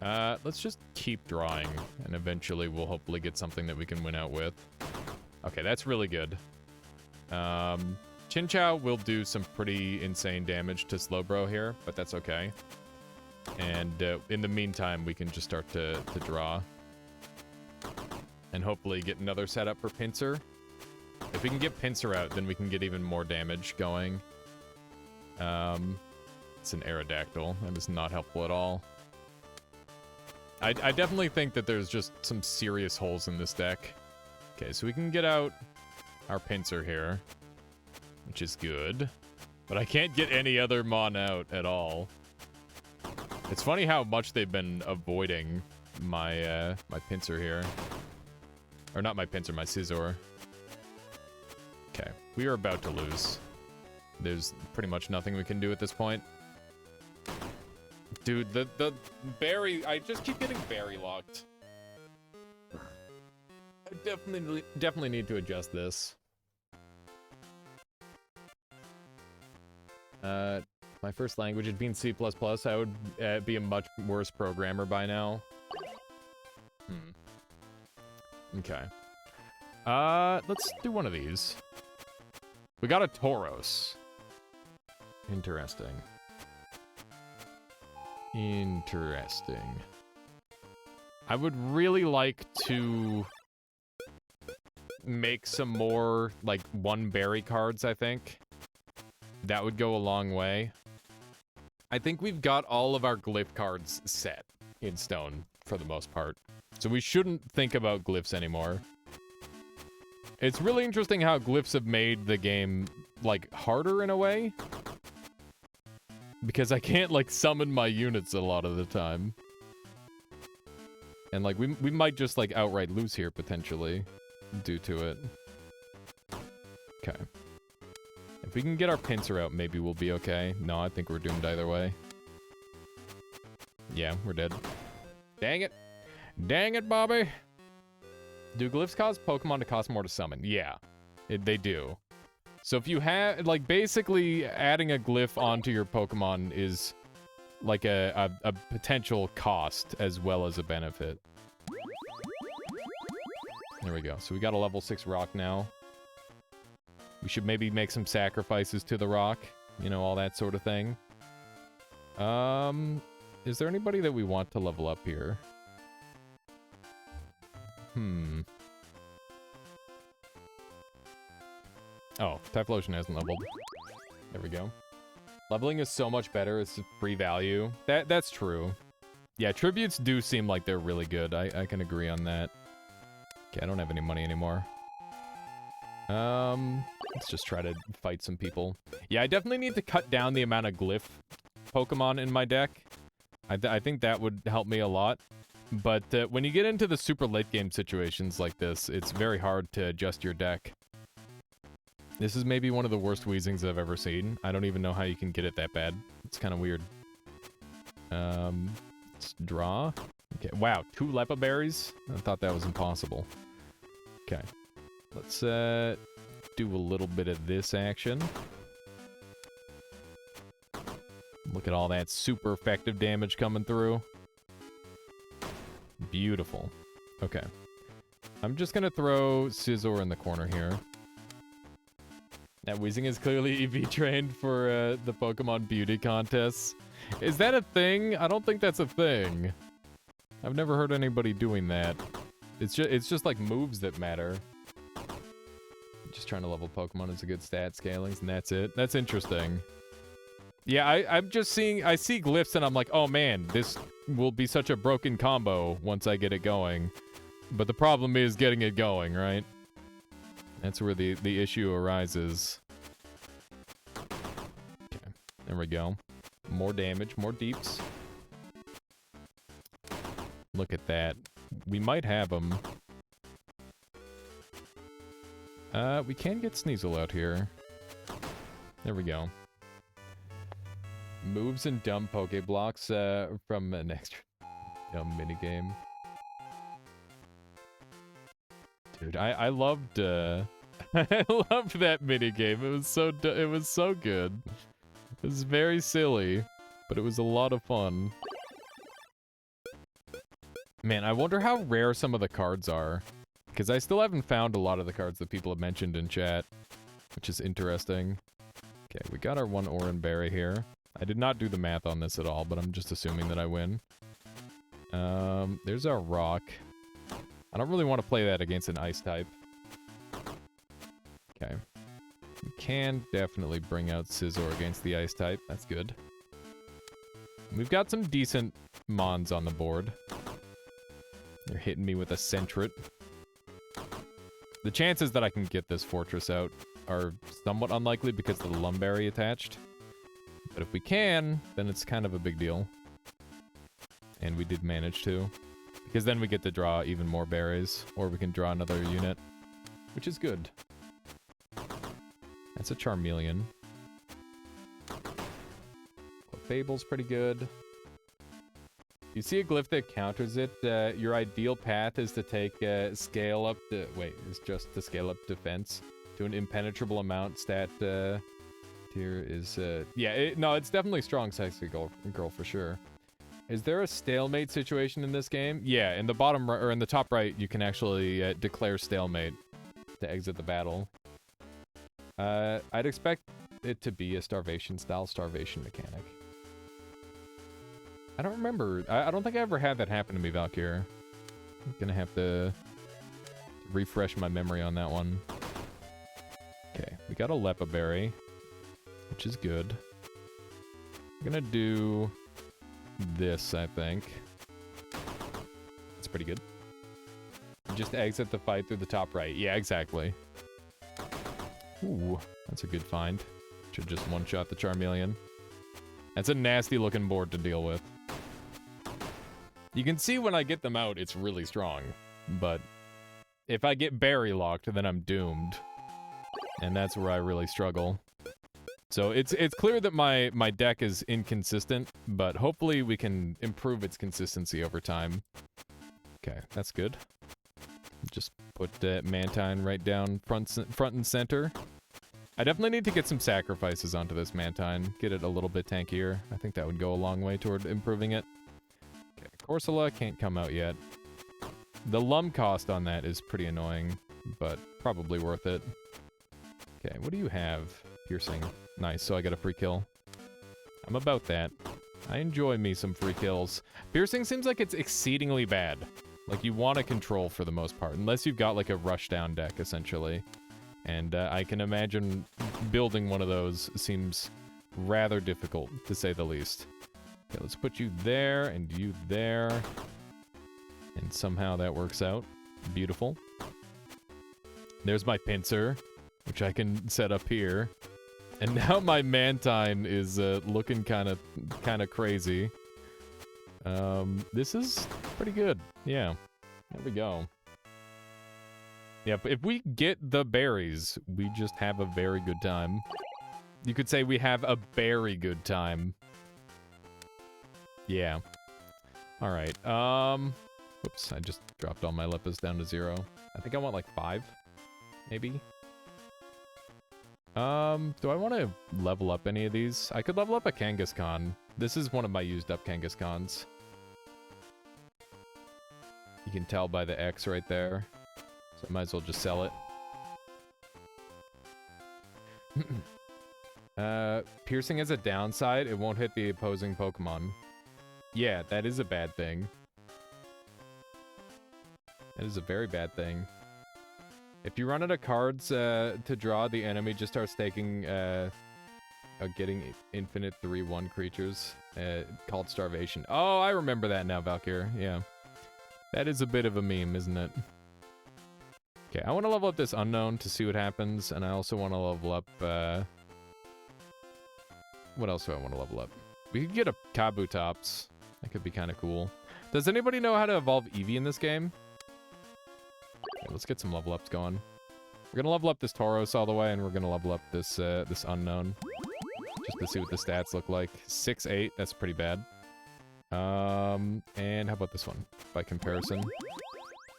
A: Let's just keep drawing, and eventually we'll hopefully get something that we can win out with. Okay, that's really good. Chinchou will do some pretty insane damage to Slowbro here, but that's okay. And in the meantime, we can just start to draw. And hopefully get another setup for Pinsir. If we can get Pinsir out, then we can get even more damage going. It's an Aerodactyl. That is not helpful at all. I definitely think that there's just some serious holes in this deck. Okay, so we can get out our Pinsir here, which is good. But I can't get any other Mon out at all. It's funny how much they've been avoiding my my Pinsir here. Or not my Pinsir, my Scizor. Okay, we are about to lose. There's pretty much nothing we can do at this point. Dude, the berry, I just keep getting berry locked. I definitely need to adjust this. My first language had been C++. I would be a much worse programmer by now. Okay. Let's do one of these. We got a Tauros. Interesting. Interesting. I would really like to make some more, like, one berry cards, I think. That would go a long way. I think we've got all of our glyph cards set in stone, for the most part. So we shouldn't think about glyphs anymore. It's really interesting how glyphs have made the game, like, harder in a way. Because I can't, like, summon my units a lot of the time. And, like, we might just, like, outright lose here, potentially, due to it. Okay. If we can get our Pinsir out, maybe we'll be okay. No, I think we're doomed either way. Yeah, we're dead. Dang it. Dang it, Bobby. Do glyphs cause Pokemon to cost more to summon? Yeah, they do. So if you have, like, basically adding a glyph onto your Pokemon is like a potential cost as well as a benefit. There we go. So we got a level 6 rock now. We should maybe make some sacrifices to the rock. You know, all that sort of thing. Is there anybody that we want to level up here? Oh, Typhlosion hasn't leveled. There we go. Leveling is so much better. It's free value. That's true. Yeah, tributes do seem like they're really good. I can agree on that. Okay, I don't have any money anymore. Let's just try to fight some people. Yeah, I definitely need to cut down the amount of glyph Pokemon in my deck. I think that would help me a lot. But when you get into the super late game situations like this, it's very hard to adjust your deck. This is maybe one of the worst wheezings I've ever seen. I don't even know how you can get it that bad. It's kind of weird. Let's draw. Okay, wow, 2 Lepa berries? I thought that was impossible. Okay. Let's do a little bit of this action. Look at all that super effective damage coming through. Beautiful. Okay. I'm just gonna throw Scizor in the corner here. That Weezing is clearly EV trained for the Pokemon beauty contests. Is that a thing? I don't think that's a thing. I've never heard anybody doing that. It's just like moves that matter. Just trying to level Pokemon is a good stat scalings, and that's it. That's interesting. Yeah, I'm just seeing, I see glyphs and I'm like, oh man, this will be such a broken combo once I get it going. But the problem is getting it going, right? That's where the issue arises. Okay, there we go. More damage, more deeps. Look at that. We might have them. We can get Sneasel out here. There we go. Moves and dumb Pokeblocks from an extra dumb minigame. Dude, I loved I loved that minigame. It was so good. It was very silly, but it was a lot of fun. Man, I wonder how rare some of the cards are. Because I still haven't found a lot of the cards that people have mentioned in chat, which is interesting. Okay, we got our 1 Oran Berry here. I did not do the math on this at all, but I'm just assuming that I win. There's our rock. I don't really want to play that against an ice type. Okay. We can definitely bring out Scizor against the ice type. That's good. We've got some decent mons on the board. They're hitting me with a Sentret. The chances that I can get this fortress out are somewhat unlikely because of the Lumberry attached. But if we can, then it's kind of a big deal. And we did manage to. Because then we get to draw even more berries. Or we can draw another unit. Which is good. That's a Charmeleon. Fable's pretty good. You see a glyph that counters it. Your ideal path is to take scale up to... Wait, it's just to scale up defense to an impenetrable amount. Stat tier is... yeah, no, it's definitely strong sexy girl for sure. Is there a stalemate situation in this game? Yeah, in the bottom right, or in the top right, you can actually declare stalemate to exit the battle. I'd expect it to be a starvation-style starvation mechanic. I don't remember. I don't think I ever had that happen to me, Valkyr. I'm gonna have to refresh my memory on that one. Okay, we got a Lepa Berry, which is good. I'm gonna do this, I think. That's pretty good. Just exit the fight through the top right. Yeah, exactly. Ooh, that's a good find. Should just one-shot the Charmeleon. That's a nasty looking board to deal with. You can see when I get them out, it's really strong. But if I get berry locked, then I'm doomed. And that's where I really struggle. So it's clear that my deck is inconsistent, but hopefully we can improve its consistency over time. Okay, that's good. Just put Mantine right down front and center. I definitely need to get some sacrifices onto this Mantine. Get it a little bit tankier. I think that would go a long way toward improving it. Okay, Corsola can't come out yet. The lum cost on that is pretty annoying, but probably worth it. Okay, what do you have? Piercing. Nice, so I got a free kill. I'm about that. I enjoy me some free kills. Piercing seems like it's exceedingly bad. Like, you want to control for the most part, unless you've got, like, a rushdown deck, essentially. And I can imagine building one of those seems rather difficult, to say the least. Okay, let's put you there, and you there. And somehow that works out. Beautiful. There's my pincer, which I can set up here. And now my Mantine is looking kind of crazy. This is pretty good. Yeah, there we go. Yep, if we get the berries, we just have a very good time. You could say we have a very good time. Yeah. All right. Whoops, I just dropped all my lepus down to 0. I think I want like 5, maybe. Do I want to level up any of these? I could level up a Kangaskhan. This is one of my used up Kangaskhan's. You can tell by the X right there. So I might as well just sell it. Piercing has a downside. It won't hit the opposing Pokemon. Yeah, that is a bad thing. That is a very bad thing. If you run out of cards to draw, the enemy just starts taking, getting infinite 3/1 creatures called Starvation. Oh, I remember that now, Valkyr. Yeah. That is a bit of a meme, isn't it? Okay, I want to level up this Unknown to see what happens, and I also want to level up, what else do I want to level up? We could get a Kabutops. That could be kind of cool. Does anybody know how to evolve Eevee in this game? Okay, let's get some level ups going. We're gonna level up this Tauros all the way, and we're gonna level up this this Unknown. Just to see what the stats look like. 6-8, that's pretty bad. And how about this one? By comparison.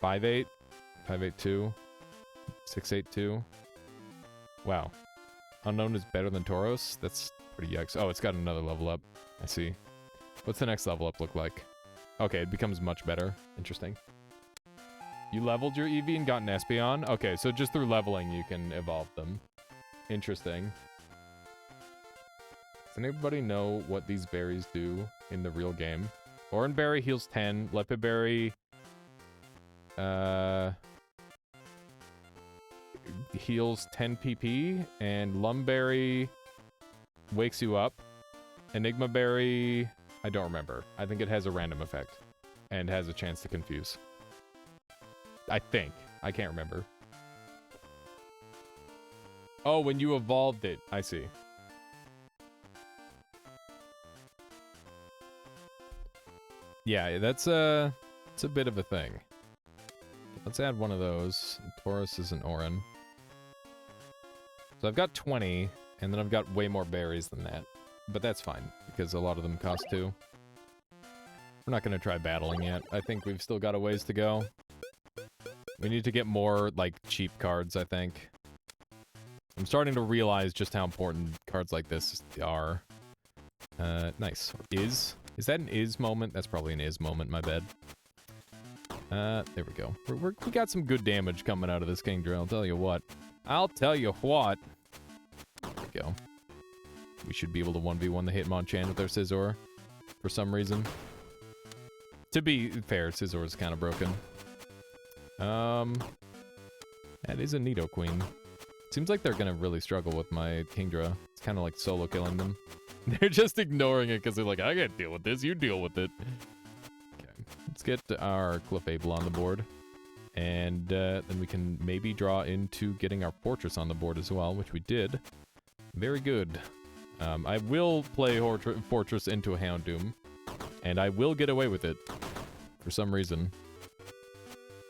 A: 5-8, 5-8-2, 6-8-2. Wow. Unknown is better than Tauros? That's pretty yikes. Oh, it's got another level up. I see. What's the next level up look like? Okay, it becomes much better. Interesting. You leveled your Eevee and got an Espeon? Okay, so just through leveling you can evolve them. Interesting. Does anybody know what these berries do in the real game? Oranberry heals 10, Lepidberry heals 10 PP, and Lumberry wakes you up. Enigma Berry, I don't remember. I think it has a random effect and has a chance to confuse. I think. I can't remember. Oh, when you evolved it. I see. Yeah, it's a bit of a thing. Let's add one of those. Taurus is an Oran. So I've got 20, and then I've got way more berries than that. But that's fine, because a lot of them cost 2. We're not going to try battling yet. I think we've still got a ways to go. We need to get more, like, cheap cards, I think. I'm starting to realize just how important cards like this are. Nice. Is that an is moment? That's probably an is moment, my bad. There we go. We got some good damage coming out of this Kingdra, I'll tell you what. I'll tell you what. There we go. We should be able to 1v1 the Hitmonchan with our Scizor. For some reason. To be fair, Scizor is kind of broken. That is a Nidoqueen. Seems like they're gonna really struggle with my Kingdra. It's kind of like solo killing them. They're just ignoring it because they're like, I can't deal with this, you deal with it. Okay, let's get our Clefable on the board. And then we can maybe draw into getting our Fortress on the board as well, which we did. Very good. I will play Fortress into a Houndoom, and I will get away with it for some reason.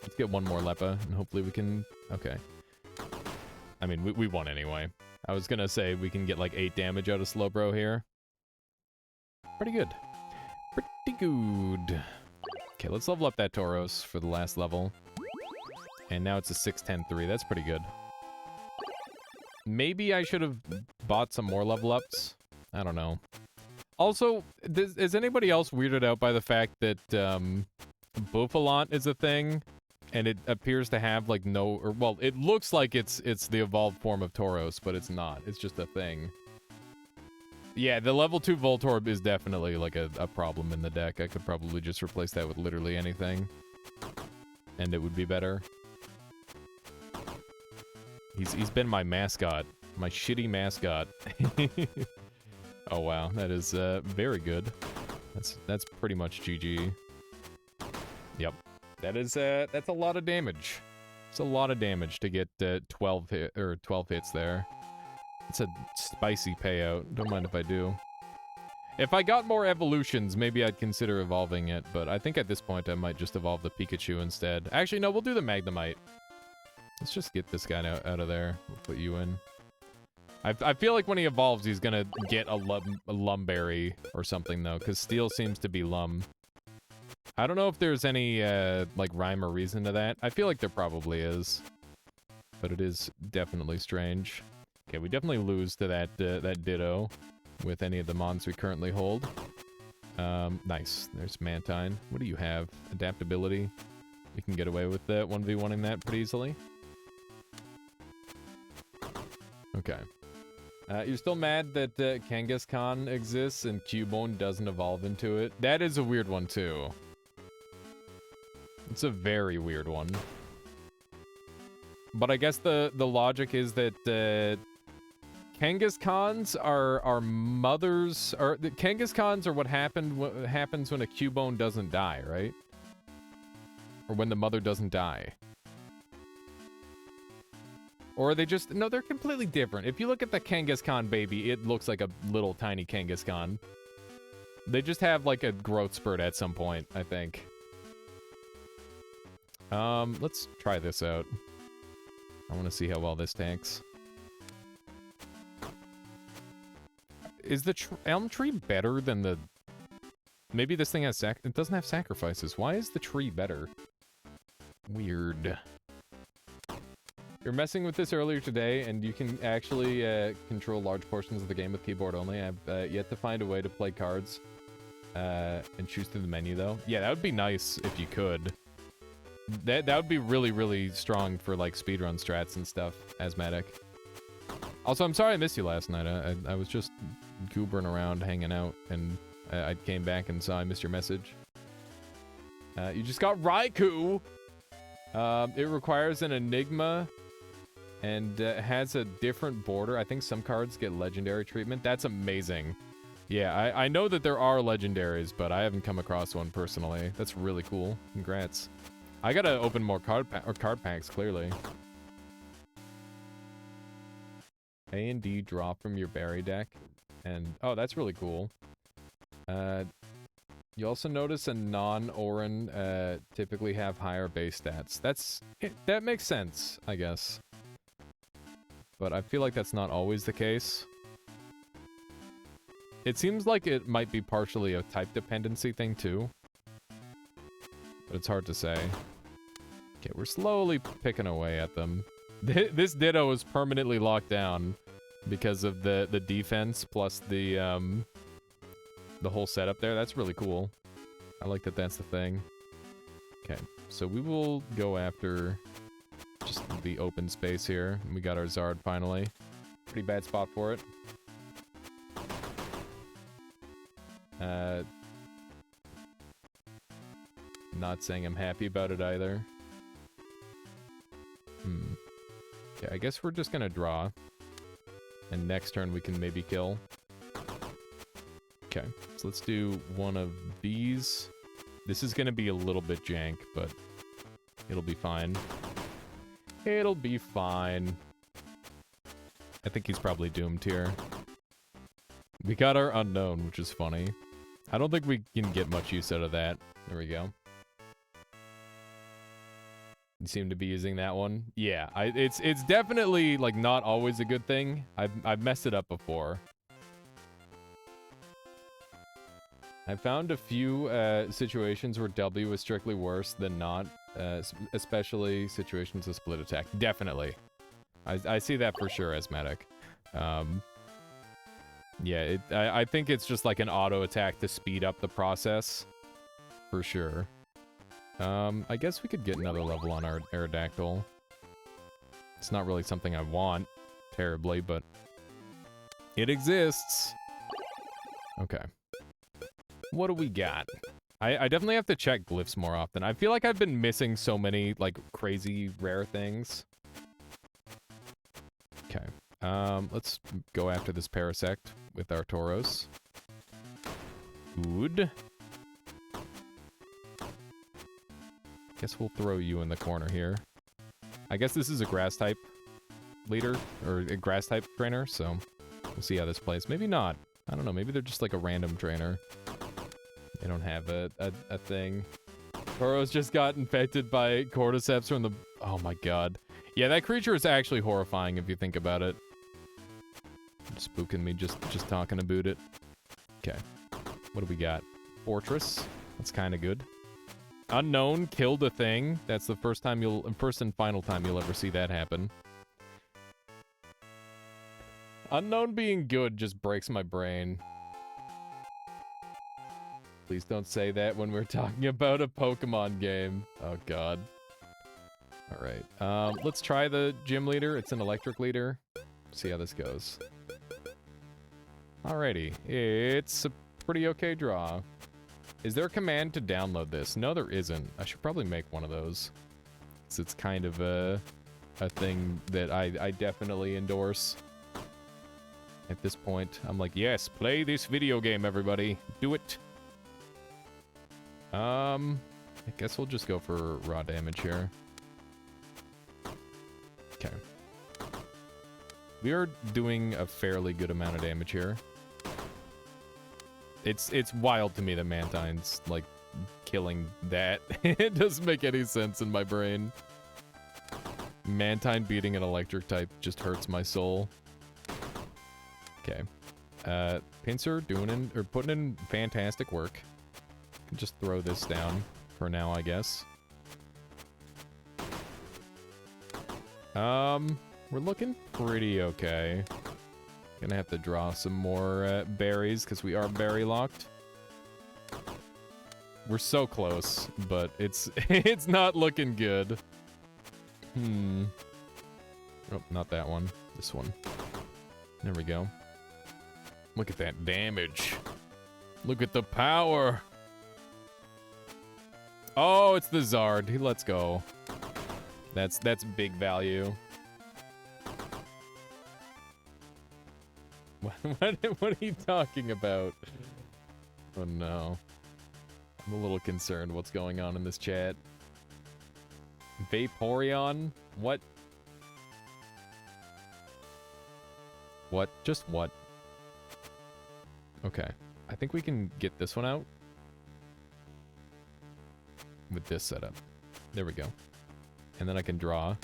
A: Let's get one more Lepa, and hopefully we can... Okay. I mean, we won anyway. I was gonna say we can get like 8 damage out of Slowbro here. Pretty good. Pretty good. Okay, let's level up that Tauros for the last level. And now it's a 6-10-3. That's pretty good. Maybe I should have bought some more level ups. I don't know. Also, is anybody else weirded out by the fact that Bouffalant is a thing? And it appears to have like no, or well, it looks like it's the evolved form of Tauros, but it's not. It's just a thing. Yeah, the level 2 Voltorb is definitely like a problem in the deck. I could probably just replace that with literally anything. And it would be better. He's been my mascot. My shitty mascot. Oh wow, that is very good. That's pretty much GG. Yep. That's a lot of damage. It's a lot of damage to get 12 hits there. It's a spicy payout. Don't mind if I do. If I got more evolutions, maybe I'd consider evolving it, but I think at this point I might just evolve the Pikachu instead. Actually, no, we'll do the Magnemite. Let's just get this guy out of there. We'll put you in. I feel like when he evolves, he's gonna get a lumberry or something, though, because steel seems to be lum. I don't know if there's any, like, rhyme or reason to that. I feel like there probably is. But it is definitely strange. Okay, we definitely lose to that, that Ditto with any of the mons we currently hold. Nice. There's Mantine. What do you have? Adaptability. We can get away with the 1v1ing that pretty easily. Okay. You're still mad that Kangaskhan exists and Cubone doesn't evolve into it? That is a weird one, too. It's a very weird one. But I guess the logic is that Kangaskhan's are mothers, or the Kangaskhan's are what happens when a Cubone doesn't die, right? Or when the mother doesn't die. Or are they just... No, they're completely different. If you look at the Kangaskhan baby, it looks like a little tiny Kangaskhan. They just have, like, a growth spurt at some point, I think. Let's try this out. I want to see how well this tanks. Is the elm tree better than the... Maybe this thing has it doesn't have sacrifices. Why is the tree better? Weird. You're messing with this earlier today, and you can actually control large portions of the game with keyboard only. I've yet to find a way to play cards and choose through the menu, though. Yeah, that would be nice if you could. That would be really, really strong for, like, speedrun strats and stuff, Asthmatic. Also, I'm sorry I missed you last night. I was just goobering around, hanging out, and I came back and saw I missed your message. You just got Raikou! It requires an Enigma and has a different border. I think some cards get legendary treatment. That's amazing. Yeah, I know that there are legendaries, but I haven't come across one personally. That's really cool. Congrats. I gotta open more card packs, clearly. A and D draw from your berry deck. And, oh, that's really cool. You also notice a non-Orin typically have higher base stats. That makes sense, I guess. But I feel like that's not always the case. It seems like it might be partially a type dependency thing too. But it's hard to say. Okay, we're slowly picking away at them. This Ditto is permanently locked down because of the defense plus the whole setup there. That's really cool. I like that that's the thing. Okay, so we will go after just the open space here. We got our Zard finally. Pretty bad spot for it. Not saying I'm happy about it either. Okay, I guess we're just gonna draw. And next turn we can maybe kill. Okay, so let's do one of these. This is gonna be a little bit jank, but it'll be fine. It'll be fine. I think he's probably doomed here. We got our unknown, which is funny. I don't think we can get much use out of that. There we go. You seem to be using that one. Yeah, it's definitely, like, not always a good thing. I've messed it up before. I found a few situations where W was strictly worse than not, especially situations of split attack. Definitely. I see that for sure, Asthmatic. Yeah, I think it's just like an auto attack to speed up the process. For sure. I guess we could get another level on our Aerodactyl. It's not really something I want terribly, but it exists. Okay. What do we got? I definitely have to check glyphs more often. I feel like I've been missing so many, like, crazy rare things. Okay. Let's go after this Parasect with our Tauros. Good. Guess we'll throw you in the corner here. I guess this is a grass type leader, or a grass type trainer, so we'll see how this plays. Maybe not. I don't know, maybe they're just like a random trainer. They don't have a thing. Tauros just got infected by cordyceps from the... Oh my god. Yeah, that creature is actually horrifying if you think about it. Spooking me just talking about it. Okay. What do we got? Fortress. That's kind of good. Unknown killed a thing. That's the first and final time you'll ever see that happen. Unknown being good just breaks my brain. Please don't say that when we're talking about a Pokemon game. Oh god. Alright. Let's try the gym leader. It's an electric leader. See how this goes. Alrighty. It's a pretty okay draw. Is there a command to download this? No, there isn't. I should probably make one of those. It's kind of a thing that I definitely endorse. At this point, I'm like, yes, play this video game, everybody. Do it. I guess we'll just go for raw damage here. Okay. We are doing a fairly good amount of damage here. It's wild to me that Mantine's, like, killing that. It doesn't make any sense in my brain. Mantine beating an electric type just hurts my soul. Okay. Pinsir putting in fantastic work. Can just throw this down for now, I guess. We're looking pretty okay. Gonna have to draw some more berries because we are berry locked. We're so close, but it's it's not looking good. Oh, not that one. This one. There we go. Look at that damage. Look at the power. Oh, it's the Zard. Let's go. That's big value. What are you talking about? Oh no. I'm a little concerned what's going on in this chat. Vaporeon? What? What? Just what? Okay. I think we can get this one out. With this setup. There we go. And then I can draw.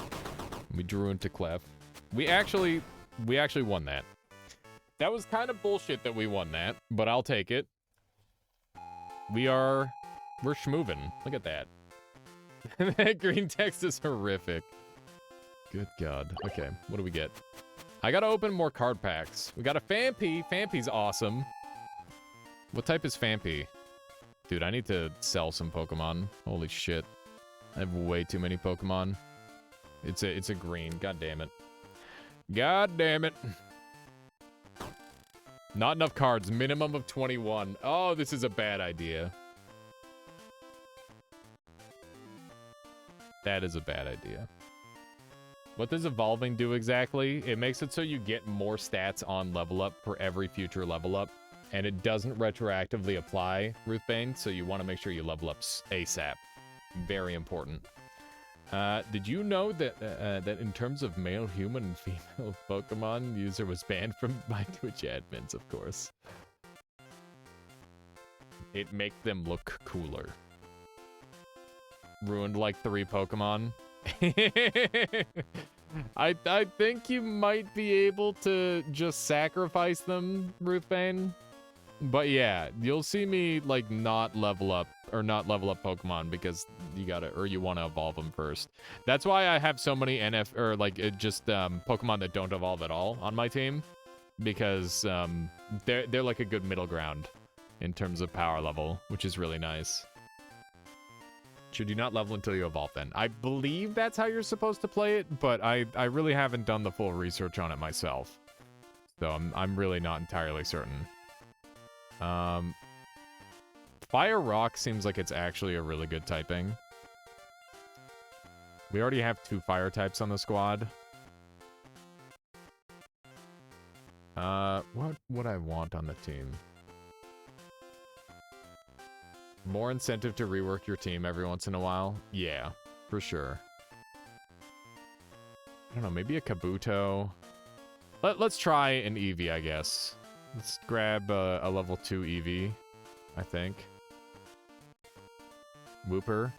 A: We drew into Clef. We actually won that. That was kind of bullshit that we won that, but I'll take it. We're schmoovin'. Look at that. That green text is horrific. Good god. Okay, what do we get? I gotta open more card packs. We got a Phanpy. Phanpy's awesome. What type is Phanpy? Dude, I need to sell some Pokemon. Holy shit. I have way too many Pokemon. It's a green. God damn it. God damn it. Not enough cards. Minimum of 21. Oh, this is a bad idea. That is a bad idea. What does evolving do exactly? It makes it so you get more stats on level up for every future level up. And it doesn't retroactively apply, Ruthbane, so you want to make sure you level up ASAP. Very important. Did you know that that in terms of male human and female Pokemon, user was banned from my Twitch admins, of course. It make them look cooler. Ruined like 3 Pokemon. I think you might be able to just sacrifice them, Ruthbane. But yeah, you'll see me like not level up Pokemon because you want to evolve them first. That's why I have so many Pokemon that don't evolve at all on my team, because they're like a good middle ground in terms of power level, which is really nice. Should you not level until you evolve then? I believe that's how you're supposed to play it, but I really haven't done the full research on it myself. So I'm really not entirely certain. Fire Rock seems like it's actually a really good typing. We already have 2 fire types on the squad. What would I want on the team? More incentive to rework your team every once in a while? Yeah, for sure. I don't know, maybe a Kabuto. Let's try an Eevee, I guess. Let's grab a level 2 Eevee, I think. Wooper.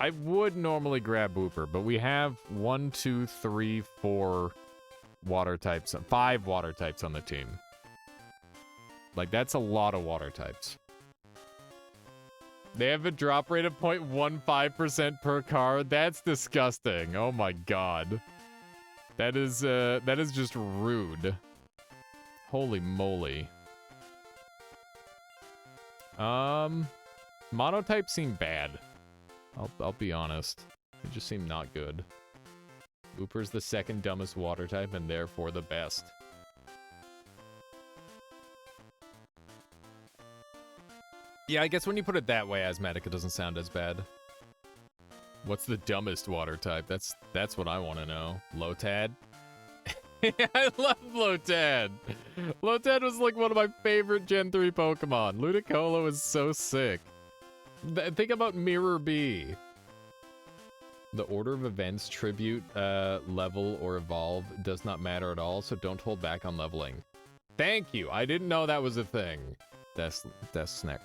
A: I would normally grab Wooper, but we have 1, 2, 3, 4 water types, 5 water types on the team. Like, that's a lot of water types. They have a drop rate of 0.15% per card. That's disgusting. Oh my god. That is just rude. Holy moly. Monotypes seem bad. I'll be honest. They just seem not good. Wooper's the second dumbest water type and therefore the best. Yeah, I guess when you put it that way, Asthmatica doesn't sound as bad. What's the dumbest water type? That's what I want to know. Lotad? I love Lotad. Lotad was like one of my favorite Gen 3 Pokemon. Ludicolo is so sick. Think about Mirror B. The order of events, tribute, level, or evolve does not matter at all, so don't hold back on leveling. Thank you. I didn't know that was a thing. Death Snack.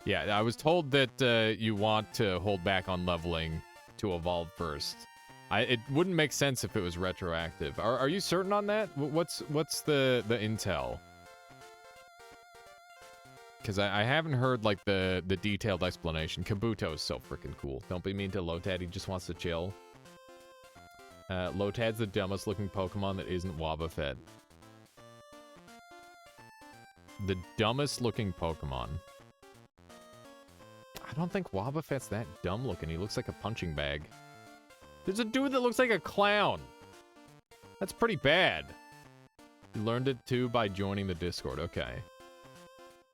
A: Yeah, I was told that you want to hold back on leveling to evolve first. It wouldn't make sense if it was retroactive. Are you certain on that? What's the intel? Because I haven't heard like the detailed explanation. Kabuto is so freaking cool. Don't be mean to Lotad. He just wants to chill. Lotad's the dumbest looking Pokemon that isn't Wobbuffet. The dumbest looking Pokemon. I don't think Wobbuffet's that dumb looking. He looks like a punching bag. There's a dude that looks like a clown. That's pretty bad. You learned it too by joining the Discord. Okay.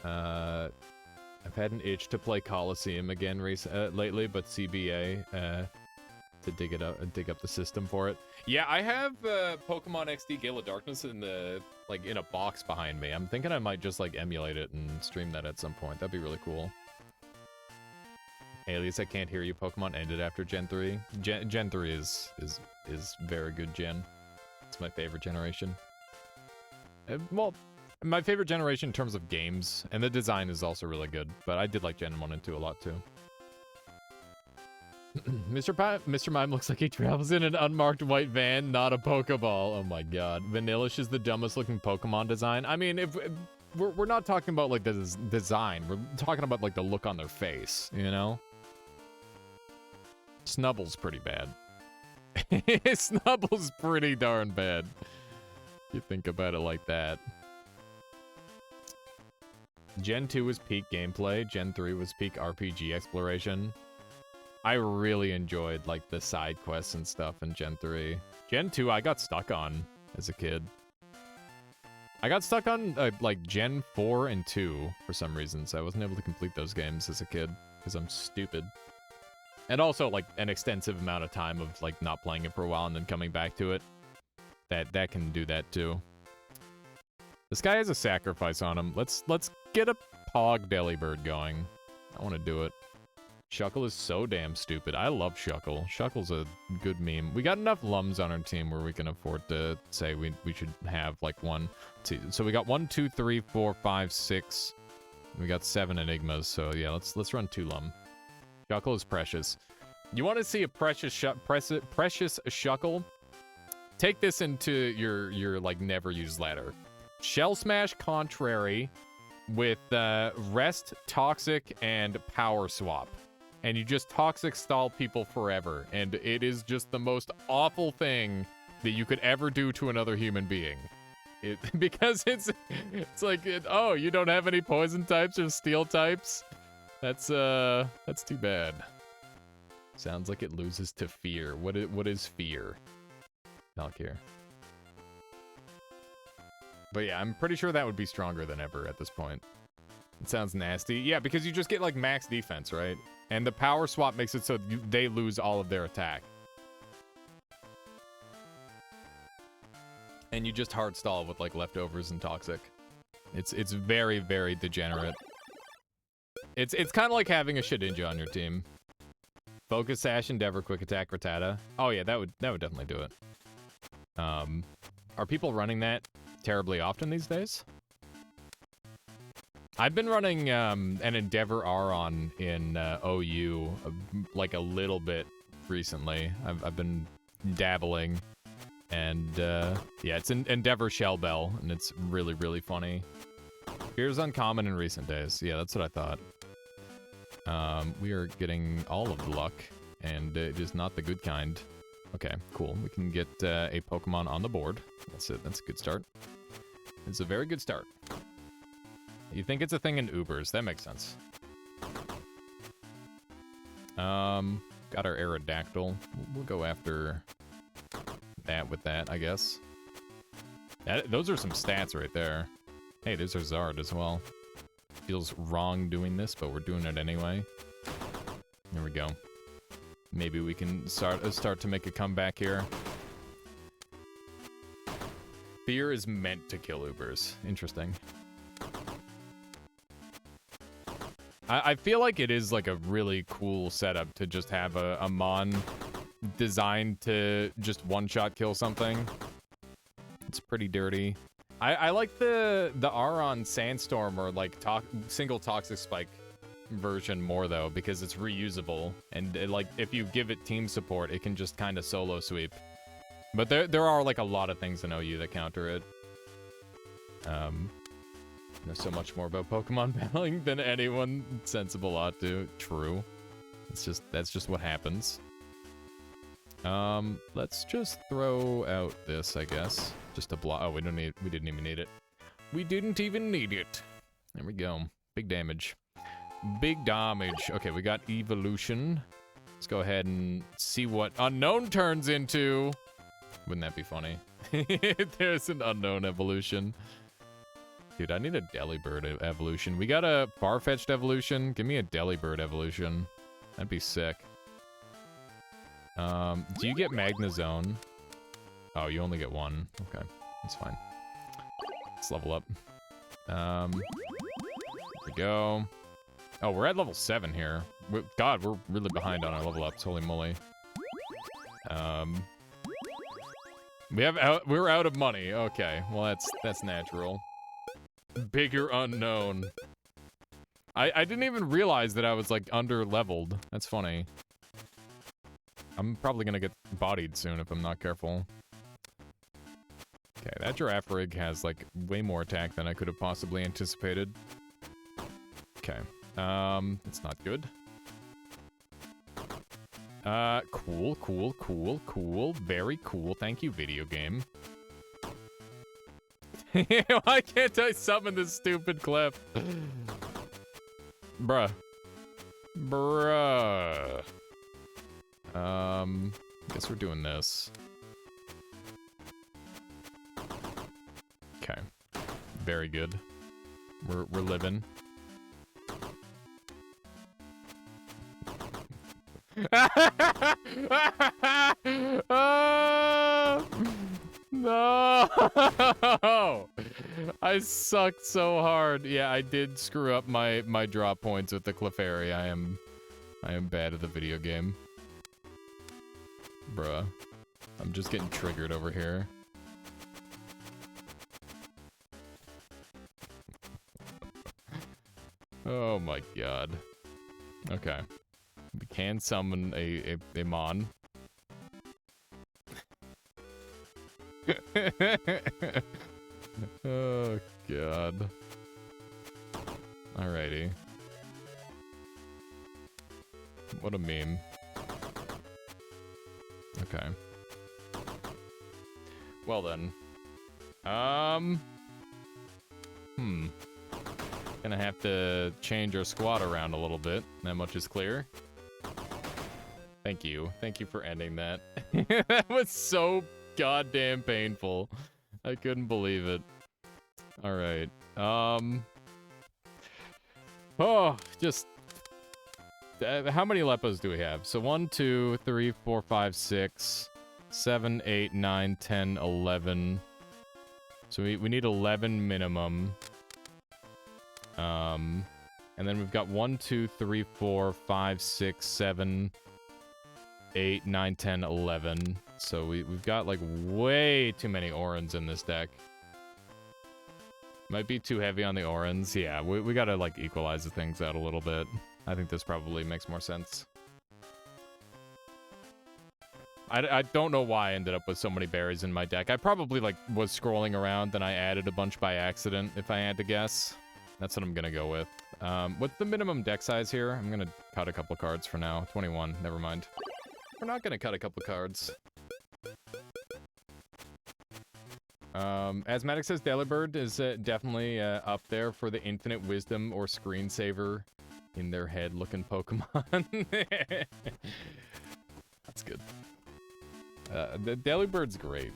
A: I've had an itch to play Coliseum again lately, but CBA to dig up the system for it. Yeah, I have Pokemon XD Gale of Darkness in a box behind me. I'm thinking I might just like emulate it and stream that at some point. That'd be really cool. Alias, I can't hear you. Pokemon ended after Gen 3. Gen 3 is very good gen. It's my favorite generation. Well, my favorite generation in terms of games, and the design is also really good, but I did like Gen 1 and 2 a lot too. Mr. Mime looks like he travels in an unmarked white van, not a Pokeball. Oh my god. Vanillish is the dumbest looking Pokemon design. I mean, if we're not talking about like the design, we're talking about like the look on their face, you know? Snubble's pretty bad. Snubble's pretty darn bad. You think about it like that. Gen 2 was peak gameplay. Gen 3 was peak RPG exploration. I really enjoyed like the side quests and stuff in Gen 3. Gen 2 I got stuck on as a kid. I got stuck on like Gen 4 and 2 for some reason, so I wasn't able to complete those games as a kid because I'm stupid. And also like an extensive amount of time of like not playing it for a while and then coming back to it. That can do that too. This guy has a sacrifice on him. Let's get a Pog Delibird going. I want to do it. Shuckle is so damn stupid. I love Shuckle. Shuckle's a good meme. We got enough Lums on our team where we can afford to say we should have like 1, 2. So we got 1, 2, 3, 4, 5, 6. We got 7 Enigmas. So yeah, let's run 2 Lum. Shuckle is precious. You want to see a precious Shuckle? Take this into your like never used ladder. Shell Smash Contrary with Rest, Toxic, and Power Swap. And you just Toxic stall people forever. And it is just the most awful thing that you could ever do to another human being. Because it's like, oh, you don't have any poison types or steel types? That's too bad. Sounds like it loses to fear. What is fear? Valkyr. But yeah, I'm pretty sure that would be stronger than ever at this point. It sounds nasty. Yeah, because you just get like max defense, right? And the power swap makes it so they lose all of their attack. And you just hard stall with like leftovers and toxic. It's very, very degenerate. It's kind of like having a Shedinja on your team. Focus Sash, Endeavor, Quick Attack, Rattata. Oh yeah, that would definitely do it. Are people running that terribly often these days? I've been running an Endeavor Aron in OU like a little bit recently. I've been dabbling, and yeah, it's an Endeavor Shell Bell, and it's really, really funny. Appears uncommon in recent days. Yeah, that's what I thought. We are getting all of the luck, and it is not the good kind. Okay, cool. We can get a Pokemon on the board. That's it. That's a good start. It's a very good start. You think it's a thing in Ubers. That makes sense. Got our Aerodactyl. We'll go after that with that, I guess. Those are some stats right there. Hey, there's our Zard as well. Feels wrong doing this, but we're doing it anyway. There we go. Maybe we can start to make a comeback here. Fear is meant to kill Ubers. Interesting. I feel like it is like a really cool setup to just have a Mon designed to just one-shot kill something. It's pretty dirty. I like the Aron Sandstorm or like single Toxic Spike version more though, because it's reusable, and like if you give it team support, it can just kind of solo sweep. But there are like a lot of things in OU that counter it. Know so much more about Pokemon battling than anyone sensible ought to. True. That's just what happens. Let's just throw out this, I guess. Just to block. Oh, we didn't even need it. We didn't even need it. There we go. Big damage. Big damage. Okay, we got evolution. Let's go ahead and see what unknown turns into. Wouldn't that be funny? There's an unknown evolution. Dude, I need a Delibird evolution. We got a Farfetch'd evolution. Give me a Delibird evolution. That'd be sick. Do you get Magnezone? Oh, you only get one. Okay, that's fine. Let's level up. There we go. Oh, we're at level 7 here. God, we're really behind on our level ups. Holy moly. We're out of money. Okay, well that's natural. Bigger unknown. I didn't even realize that I was like under leveled. That's funny. I'm probably gonna get bodied soon if I'm not careful. Okay, that Giraffe Rig has like way more attack than I could have possibly anticipated. Okay, that's not good. Cool. Very cool. Thank you, video game. Why can't I summon this stupid clip? Bruh. Guess we're doing this. Okay. Very good. We're living. No! I sucked so hard. Yeah, I did screw up my drop points with the Clefairy. I am bad at the video game. Bruh. I'm just getting triggered over here. Oh my god. Okay. We can summon a Mon. Oh god. Alrighty. What a meme. Okay. Well then. Gonna have to change our squad around a little bit. That much is clear. Thank you. Thank you for ending that. That was so goddamn painful. I couldn't believe it. Alright. Oh, just... how many Lepos do we have? So 1, 2, 3, 4, 5, 6, 7, 8, 9, 10, 11. So we need 11 minimum. And then we've got 1, 2, 3, 4, 5, 6, 7, 8, 9, 10, 11. So we've got like way too many Orans in this deck. Might be too heavy on the orans. Yeah, we gotta, like, equalize the things out a little bit. I think this probably makes more sense. I don't know why I ended up with so many berries in my deck. I probably, like, was scrolling around, then I added a bunch by accident, if I had to guess. That's what I'm gonna go with. What's the minimum deck size here? I'm gonna cut a couple cards for now. 21, never mind. We're not gonna cut a couple cards. Asthmatic says Delibird is definitely up there for the infinite wisdom or screensaver in their head looking Pokemon. That's good. The Delibird's great.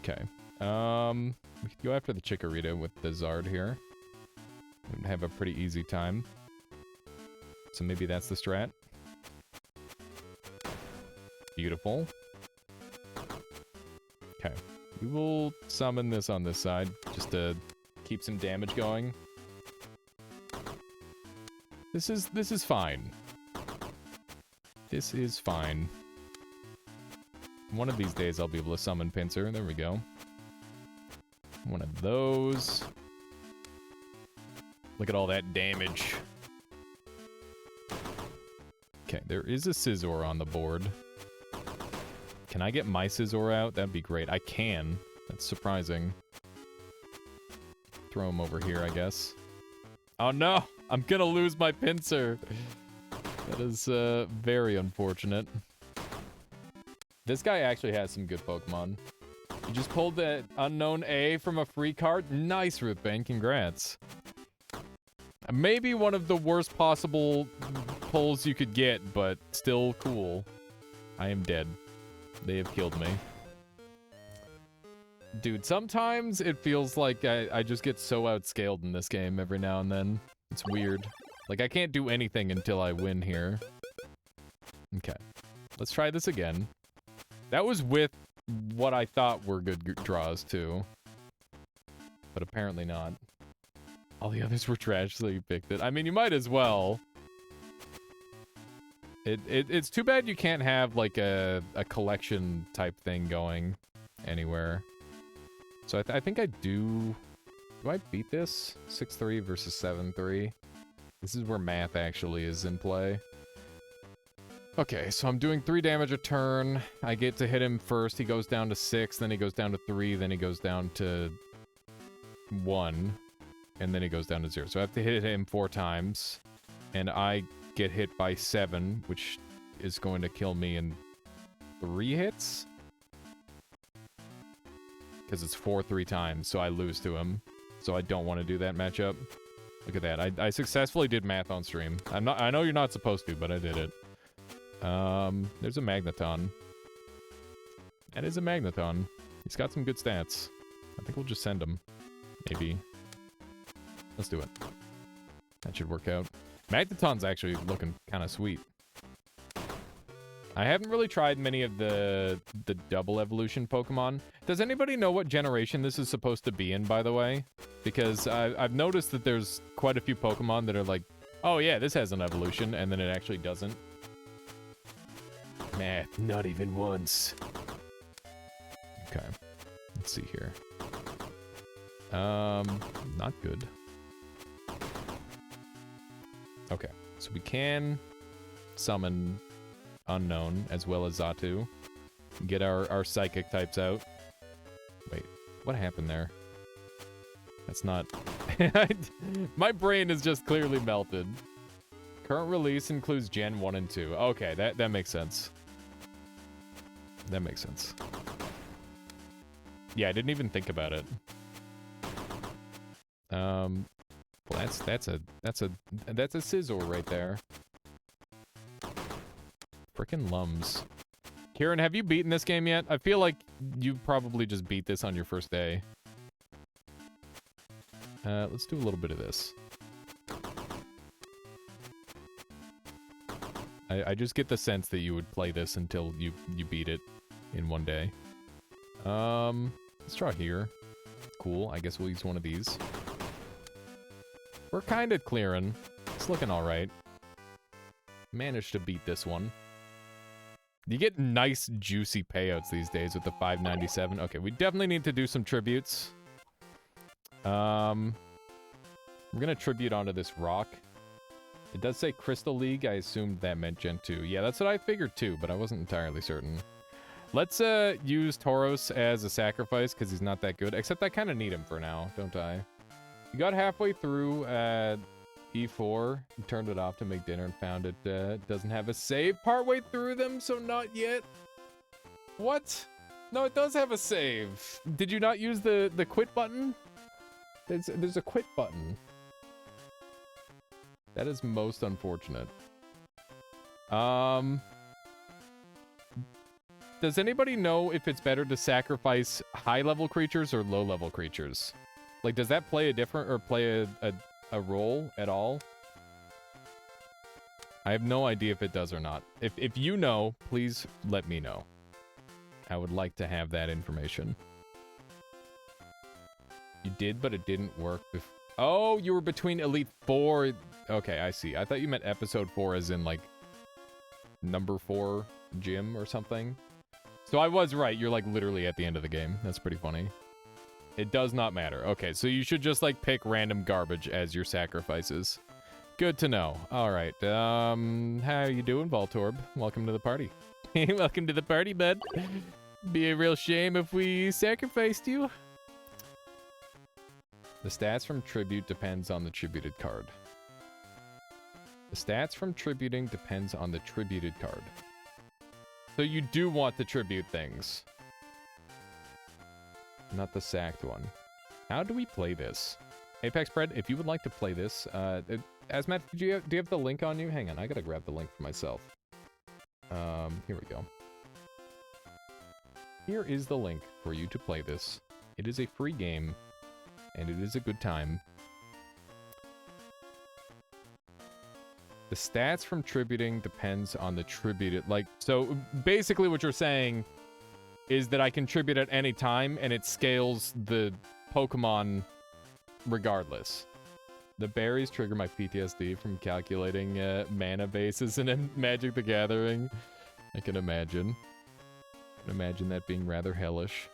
A: Okay. We could go after the Chikorita with the Zard here. And have a pretty easy time. So maybe that's the strat. Beautiful. Okay. We will summon this on this side, just to keep some damage going. This is fine. This is fine. One of these days I'll be able to summon Pinsir. There we go. One of those. Look at all that damage. Okay, there is a Scizor on the board. Can I get my Scizor out? That'd be great. I can. That's surprising. Throw him over here, I guess. Oh no! I'm gonna lose my Pinsir! That is very unfortunate. This guy actually has some good Pokemon. You just pulled that unknown A from a free card? Nice, Ruthbane. Congrats. Maybe one of the worst possible pulls you could get, but still cool. I am dead. They have killed me. Dude, sometimes it feels like I just get so outscaled in this game every now and then. It's weird. Like, I can't do anything until I win here. Okay. Let's try this again. That was with what I thought were good draws, too. But apparently not. All the others were trash, so you picked it. I mean, you might as well. It's too bad you can't have, like, a collection type thing going anywhere. So I think I do... Do I beat this? 6-3 versus 7-3. This is where math actually is in play. Okay, so I'm doing 3 damage a turn. I get to hit him first. He goes down to 6, then he goes down to 3, then he goes down to 1, and then he goes down to 0. So I have to hit him 4 times, and I get hit by 7, which is going to kill me in 3 hits? Because it's 4 3 times, so I lose to him. So I don't want to do that matchup. Look at that. I successfully did math on stream. I know you're not supposed to, but I did it. There's a Magneton. That is a Magneton. He's got some good stats. I think we'll just send him. Maybe. Let's do it. That should work out. Magneton's actually looking kind of sweet. I haven't really tried many of the double evolution Pokemon. Does anybody know what generation this is supposed to be in, by the way? Because I've noticed that there's quite a few Pokemon that are like, oh yeah, this has an evolution, and then it actually doesn't. Math, not even once. Okay, let's see here. Not good. Okay, so we can summon Unknown as well as Xatu. Get our psychic types out. Wait, what happened there? That's not... My brain is just clearly melted. Current release includes Gen 1 and 2. Okay, that makes sense. That makes sense. Yeah, I didn't even think about it. Well, that's a Scizor right there. Frickin' Lums. Kieran, have you beaten this game yet? I feel like you probably just beat this on your first day. Let's do a little bit of this. I just get the sense that you would play this until you beat it in one day. Let's try here. Cool, I guess we'll use one of these. We're kind of clearing. It's looking alright. Managed to beat this one. You get nice, juicy payouts these days with the 597. Okay, we definitely need to do some tributes. We're gonna tribute onto this rock. It does say Crystal League. I assumed that meant Gen 2. Yeah, that's what I figured too, but I wasn't entirely certain. Let's use Tauros as a sacrifice because he's not that good. Except I kind of need him for now, don't I? You got halfway through E4, and turned it off to make dinner and found it doesn't have a save partway through them, so not yet. What? No, it does have a save. Did you not use the quit button? There's a quit button. That is most unfortunate. Does anybody know if it's better to sacrifice high-level creatures or low-level creatures? Like, does that play a different, or play a role at all? I have no idea if it does or not. If you know, please let me know. I would like to have that information. You did, but it didn't work before. Oh, you were between Elite 4. Okay, I see. I thought you meant Episode 4 as in, like, number 4 gym or something. So I was right. You're, like, literally at the end of the game. That's pretty funny. It does not matter. Okay, so you should just, like, pick random garbage as your sacrifices. Good to know. All right. How you doing, Voltorb? Welcome to the party. Welcome to the party, bud. Be a real shame if we sacrificed you. The stats from tribute depends on the tributed card. The stats from tributing depends on the tributed card. So you do want the tribute things. Not the sacked one. How do we play this? Apex Bread, if you would like to play this, Asmat, do you have the link on you? Hang on, I gotta grab the link for myself. Here we go. Here is the link for you to play this. It is a free game, and it is a good time. The stats from tributing depends on the tributed, like, so basically what you're saying is that I can tribute at any time, and it scales the Pokemon regardless. The berries trigger my PTSD from calculating mana bases in Magic the Gathering. I can imagine. That being rather hellish.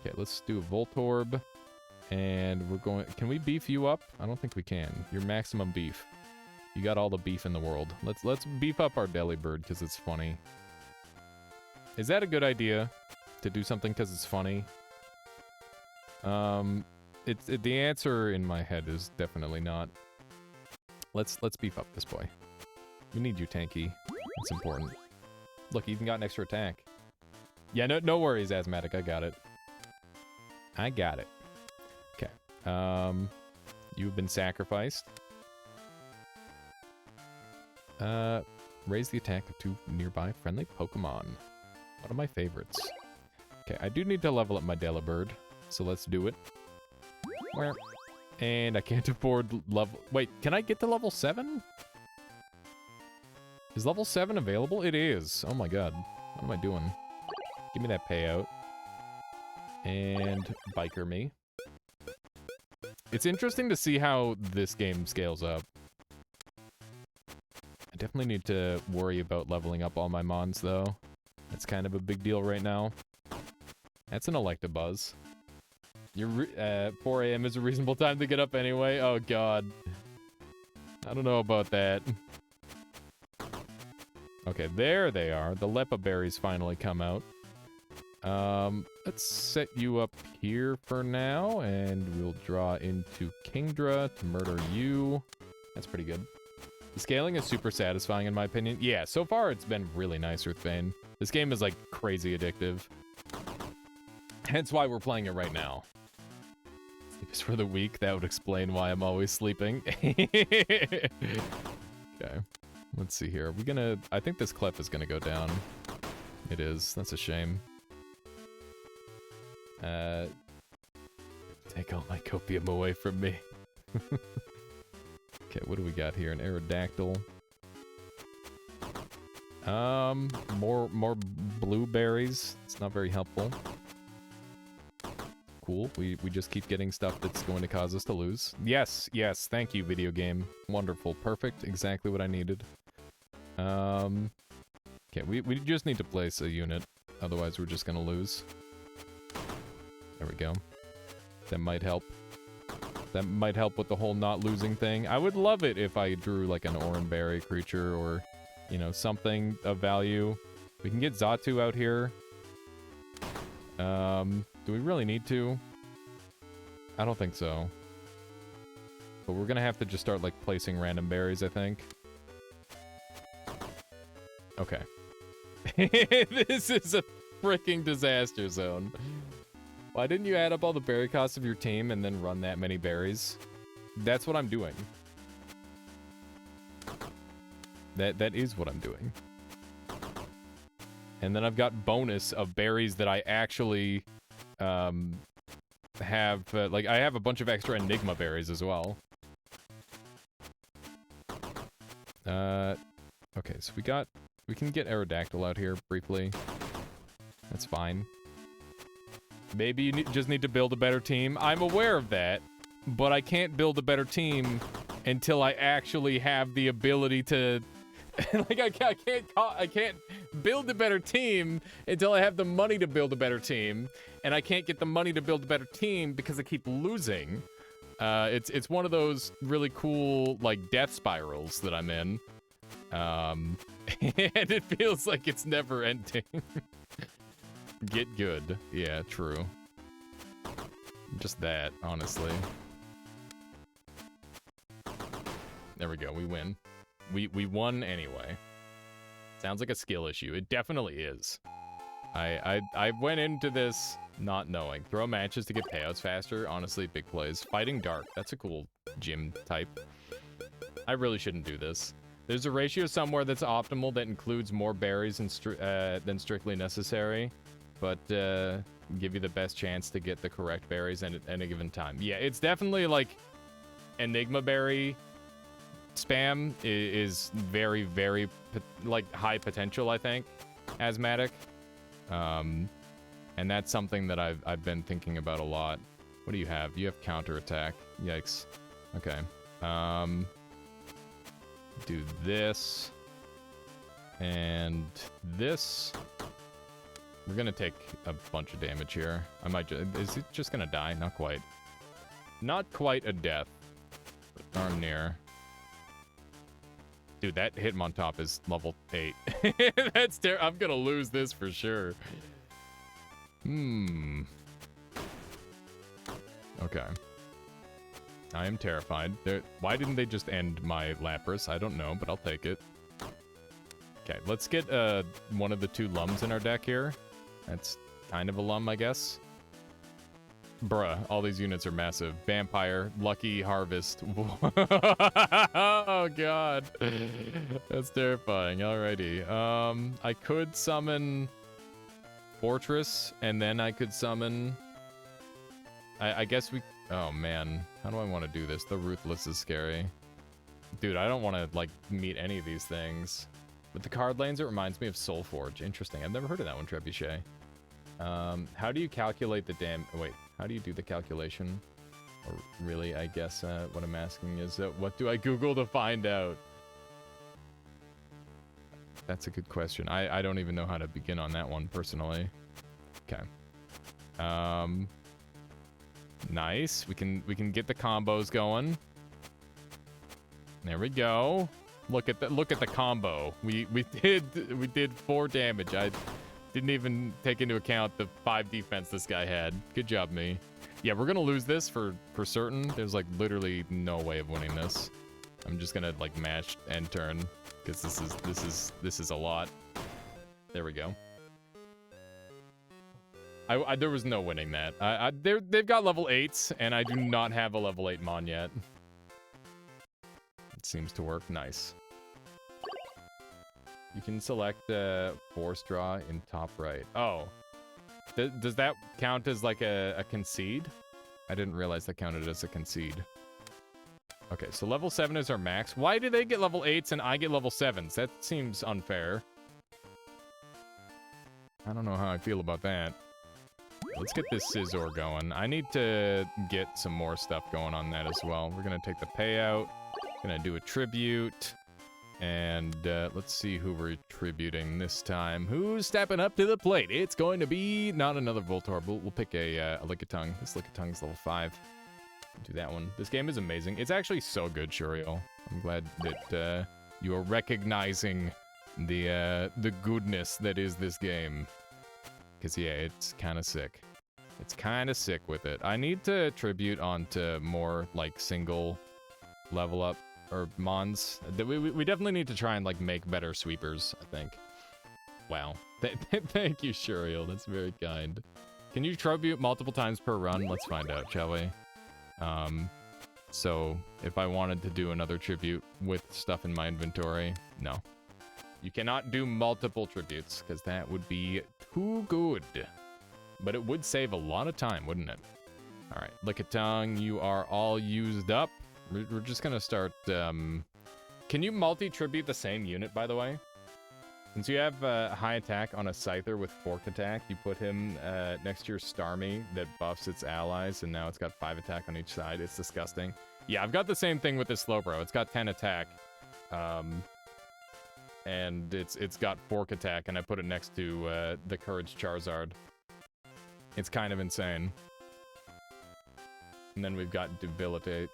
A: Okay, let's do a Voltorb. And we're going... Can we beef you up? I don't think we can. Your maximum beef. You got all the beef in the world. Let's beef up our Delibird because it's funny. Is that a good idea? To do something because it's funny? The answer in my head is definitely not. Let's beef up this boy. We need you, Tanky. It's important. Look, he even got an extra attack. Yeah, no worries, Asthmatic. I got it. Okay. You've been sacrificed. Raise the attack of 2 nearby friendly Pokemon. One of my favorites. Okay, I do need to level up my Delibird, so let's do it. And I can't afford level... Wait, can I get to level 7? Is level 7 available? It is. Oh my god. What am I doing? Give me that payout. And biker me. It's interesting to see how this game scales up. I definitely need to worry about leveling up all my mons, though. That's kind of a big deal right now. That's an Electabuzz. 4 a.m. is a reasonable time to get up anyway. Oh, God. I don't know about that. Okay, there they are. The Lepa berries finally come out. Let's set you up here for now, and we'll draw into Kingdra to murder you. That's pretty good. The scaling is super satisfying in my opinion. Yeah, so far it's been really nice, Ruthbane. This game is like crazy addictive. Hence why we're playing it right now. Sleep is for the weak. That would explain why I'm always sleeping. Okay. Let's see here. Are we gonna... I think this clef is gonna go down. It is. That's a shame. Take all my copium away from me. Okay, what do we got here? An Aerodactyl. More blueberries. It's not very helpful. Cool. We just keep getting stuff that's going to cause us to lose. Yes, thank you, video game. Wonderful. Perfect. Exactly what I needed. Okay, we just need to place a unit. Otherwise, we're just gonna lose. There we go. That might help. That might help with the whole not losing thing. I would love it if I drew like an Oranberry creature or, you know, something of value. We can get Xatu out here. Do we really need to? I don't think so. But we're gonna have to just start like placing random berries, I think. Okay. This is a freaking disaster zone. Why didn't you add up all the berry costs of your team and then run that many berries? That's what I'm doing. That is what I'm doing. And then I've got bonus of berries that I actually have. Like, I have a bunch of extra Enigma berries as well. Okay, so we can get Aerodactyl out here briefly. That's fine. Maybe you just need to build a better team. I'm aware of that, but I can't build a better team until I actually have the ability to... like, I can't build a better team until I have the money to build a better team, and I can't get the money to build a better team because I keep losing. It's one of those really cool, like, death spirals that I'm in. And it feels like it's never ending. Get good. Yeah, true. Just that, honestly. There we go, we win. We won anyway. Sounds like a skill issue. It definitely is. I went into this not knowing. Throw matches to get payouts faster. Honestly, big plays. Fighting Dark. That's a cool gym type. I really shouldn't do this. There's a ratio somewhere that's optimal that includes more berries than strictly necessary, but give you the best chance to get the correct berries at a given time. Yeah, it's definitely like Enigma berry spam is very, very like high potential, I think, asthmatic. And that's something that I've been thinking about a lot. What do you have? You have counterattack. Yikes. Okay. Do this and this. We're gonna take a bunch of damage here. I might just... Is it just gonna die? Not quite. Not quite a death. But darn near. Dude, that Hitmontop is level 8. That's terrible. I'm gonna lose this for sure. Okay. I am terrified. Why didn't they just end my Lapras? I don't know, but I'll take it. Okay, let's get one of the 2 Lums in our deck here. That's kind of a Lum, I guess. Bruh, all these units are massive. Vampire, Lucky Harvest. Oh, God. That's terrifying. Alrighty. I could summon Fortress, and then I could summon... I guess we... Oh, man. How do I want to do this? The Ruthless is scary. Dude, I don't want to, like, meet any of these things. With the card lanes, it reminds me of Soulforge. Interesting. I've never heard of that one, Trebuchet. How do you calculate the Wait, how do you do the calculation? Or really, I guess what I'm asking is, what do I Google to find out? That's a good question. I don't even know how to begin on that one, personally. Okay. Nice. We can get the combos going. There we go. Look at the combo. We did 4 damage. I didn't even take into account the 5 defense this guy had. Good job, me. Yeah, we're gonna lose this for certain. There's like literally no way of winning this. I'm just gonna like mash end turn because this is a lot. There we go. There was no winning that. They've got level 8s, and I do not have a level 8 Mon yet. It seems to work. Nice. You can select Force Draw in top right. Oh. Does that count as like a concede? I didn't realize that counted as a concede. Okay, so level 7 is our max. Why do they get level 8s and I get level 7s? That seems unfair. I don't know how I feel about that. Let's get this Scizor going. I need to get some more stuff going on that as well. We're gonna take the payout. Gonna do a tribute. And let's see who we're tributing this time. Who's stepping up to the plate? It's going to be not another Voltorb. We'll pick a Lickitung. This Lickitung's level 5. Do that one. This game is amazing. It's actually so good, Shuriel. I'm glad that you are recognizing the goodness that is this game. Because, yeah, it's kind of sick. It's kind of sick with it. I need to tribute onto more, like, single level up or mons. We definitely need to try and, like, make better sweepers, I think. Wow. Thank you, Shuriel. That's very kind. Can you tribute multiple times per run? Let's find out, shall we? So if I wanted to do another tribute with stuff in my inventory, no. You cannot do multiple tributes, because that would be too good. But it would save a lot of time, wouldn't it? All right, Lickitung, you are all used up. We're just gonna start, Can you multi-tribute the same unit, by the way? Since you have high attack on a Scyther with fork attack, you put him next to your Starmie that buffs its allies, and now it's got 5 attack on each side. It's disgusting. Yeah, I've got the same thing with this Slowbro. It's got 10 attack, and it's got fork attack, and I put it next to the Courage Charizard. It's kind of insane. And then we've got Debilitate.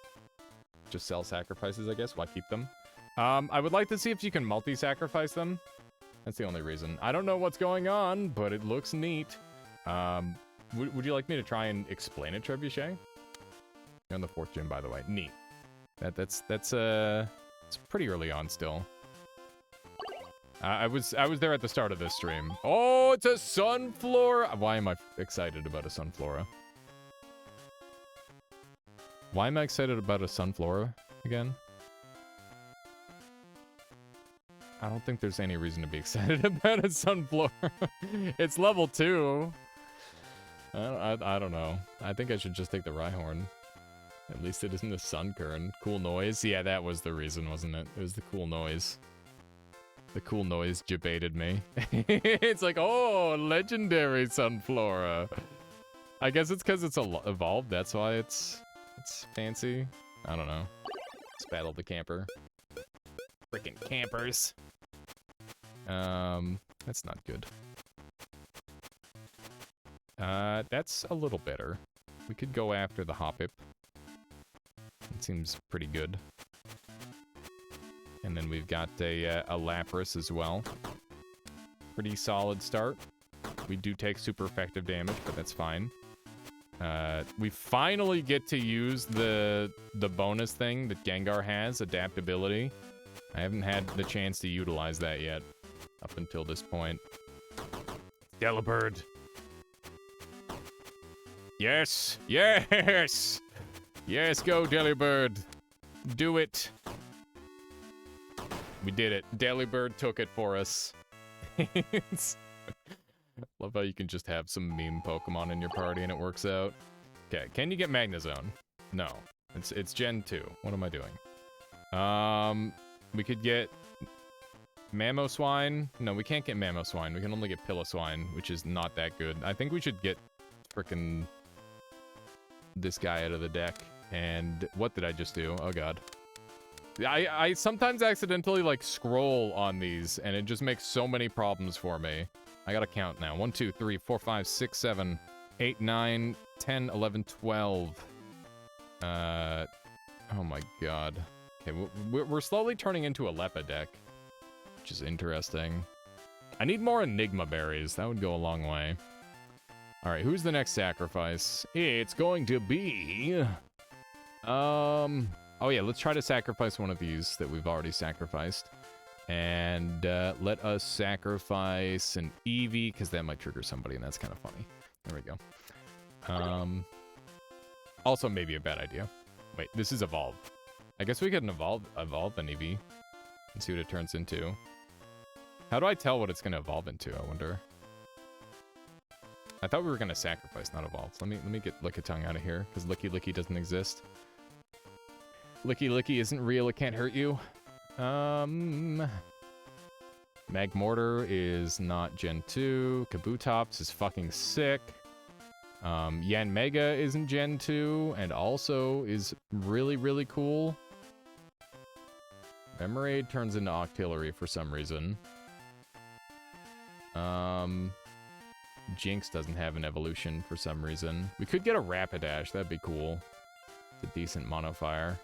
A: Just sell sacrifices, I guess. Why keep them? I would like to see if you can multi-sacrifice them. That's the only reason. I don't know what's going on, but it looks neat. Would you like me to try and explain it, Trebuchet? You're on the 4th gym, by the way. Neat. That's it's pretty early on still. I was there at the start of this stream. Oh, it's a Sunflora! Why am I excited about a Sunflora? Why am I excited about a Sunflora again? I don't think there's any reason to be excited about a Sunflora. It's level 2. I don't know. I think I should just take the Rhyhorn. At least it isn't a Sunkern. Cool noise? Yeah, that was the reason, wasn't it? It was the cool noise. The cool noise debated me. It's like, oh, legendary Sunflora. I guess it's because it's evolved. That's why it's fancy. I don't know. Let's battle the camper. Freaking campers. That's not good. That's a little better. We could go after the Hoppip. It seems pretty good. And then we've got a Lapras as well. Pretty solid start. We do take super effective damage, but that's fine. We finally get to use the bonus thing that Gengar has, adaptability. I haven't had the chance to utilize that yet, up until this point. Delibird. Yes! Yes! Yes, go Delibird! Do it! We did it. Delibird took it for us. Love how you can just have some meme Pokemon in your party and it works out. Okay, can you get Magnezone? No. It's Gen 2. What am I doing? We could get Mamoswine. No, we can't get Mamoswine. We can only get Piloswine, which is not that good. I think we should get frickin' this guy out of the deck. And what did I just do? Oh god. I sometimes accidentally, like, scroll on these, and it just makes so many problems for me. I gotta count now. 1, 2, 3, 4, 5, 6, 7, 8, 9, 10, 11, 12. Oh my god. Okay, we're slowly turning into a Leppa deck, which is interesting. I need more Enigma berries. That would go a long way. Alright, who's the next sacrifice? It's going to be... Oh yeah, let's try to sacrifice one of these that we've already sacrificed. And let us sacrifice an Eevee, because that might trigger somebody, and that's kind of funny. There we go. Also maybe a bad idea. Wait, this is Evolve. I guess we could evolve an Eevee and see what it turns into. How do I tell what it's going to evolve into, I wonder? I thought we were going to sacrifice, not evolve. Let me get Lickitung out of here, because Licky Licky doesn't exist. Licky Licky isn't real, it can't hurt you. Magmortar is not Gen 2. Kabutops is fucking sick. Yanmega isn't Gen 2, and also is really, really cool. Remoraid turns into Octillery for some reason. Jinx doesn't have an evolution for some reason. We could get a Rapidash, that'd be cool. It's a decent monofire.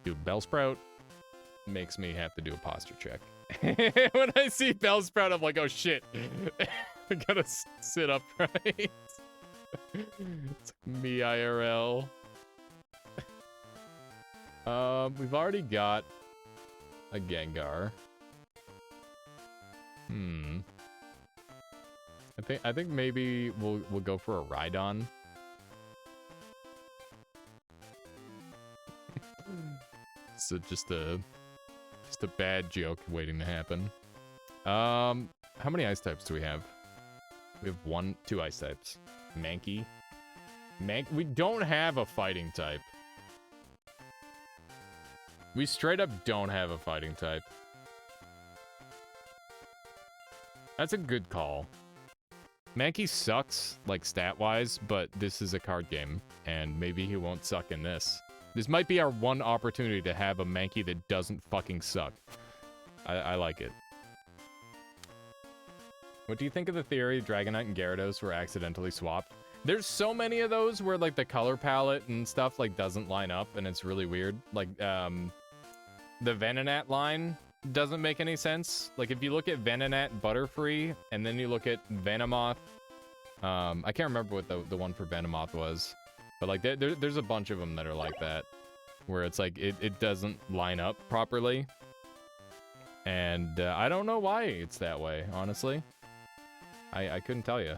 A: Dude, Bellsprout makes me have to do a posture check. When I see Bellsprout, I'm like, oh shit. I gotta sit upright. It's me IRL. We've already got a Gengar. I think maybe we'll go for a Rhydon. So just a bad joke waiting to happen. How many ice types do we have? We have 2 ice types. Mankey. We don't have a fighting type. We straight up don't have a fighting type. That's a good call. Mankey sucks, like, stat-wise, but this is a card game, and maybe he won't suck in this. This might be our one opportunity to have a Mankey that doesn't fucking suck. I like it. What do you think of the theory Dragonite and Gyarados were accidentally swapped? There's so many of those where, like, the color palette and stuff, like, doesn't line up, and it's really weird. Like, the Venonat line doesn't make any sense. Like, if you look at Venonat Butterfree, and then you look at Venomoth, I can't remember what the one for Venomoth was, but, like, there's a bunch of them that are like that, where it's like, it doesn't line up properly, and I don't know why it's that way, honestly. I couldn't tell you.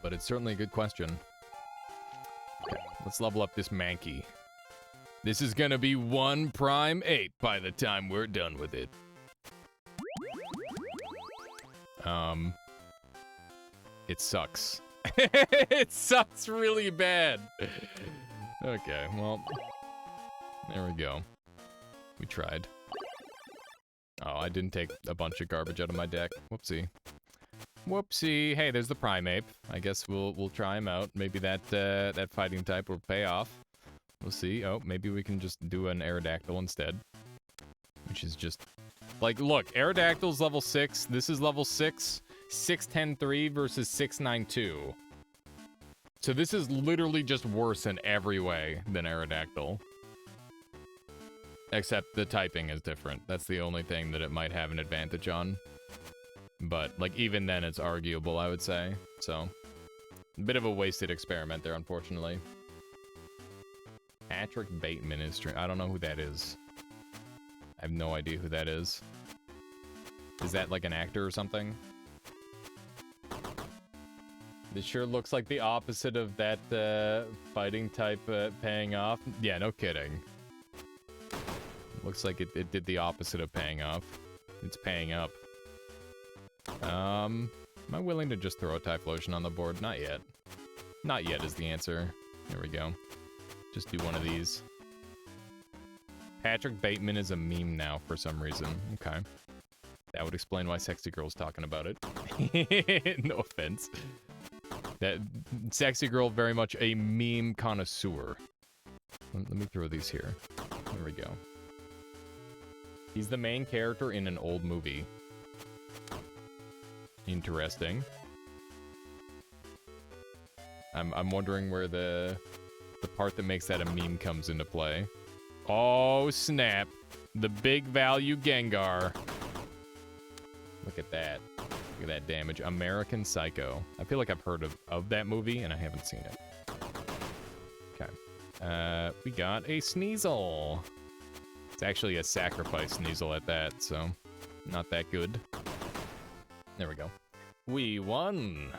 A: But it's certainly a good question. Okay, let's level up this Mankey. This is gonna be 1 Prime 8 by the time we're done with it. It sucks. It sucks really bad. Okay, well, there we go. We tried. Oh, I didn't take a bunch of garbage out of my deck. Whoopsie. Whoopsie. Hey, there's the Primeape. I guess we'll try him out. Maybe that fighting type will pay off. We'll see. Oh, maybe we can just do an Aerodactyl instead. Which is just... Like, look, Aerodactyl's level 6. This is level 6. 6'10" versus 6'9" So this is literally just worse in every way than Aerodactyl. Except the typing is different. That's the only thing that it might have an advantage on. But, like, even then it's arguable, I would say. So, a bit of a wasted experiment there, unfortunately. Patrick Bateman is... I don't know who that is. I have no idea who that is. Is that, like, an actor or something? This sure looks like the opposite of that fighting type paying off. Yeah, no kidding. Looks like it did the opposite of paying off. It's paying up. Am I willing to just throw a Typhlosion on the board? Not yet. Not yet is the answer. There we go. Just do one of these. Patrick Bateman is a meme now for some reason. Okay. That would explain why Sexy Girl's talking about it. No offense. That Sexy Girl, very much a meme connoisseur. Let me throw these here. There we go. He's the main character in an old movie. Interesting. I'm wondering where the part that makes that a meme comes into play. Oh, snap. The big value Gengar. Look at that. Look at that damage. American Psycho. I feel like I've heard of that movie, and I haven't seen it. Okay. We got a Sneasel. It's actually a sacrifice Sneasel at that, so not that good. There we go. We won!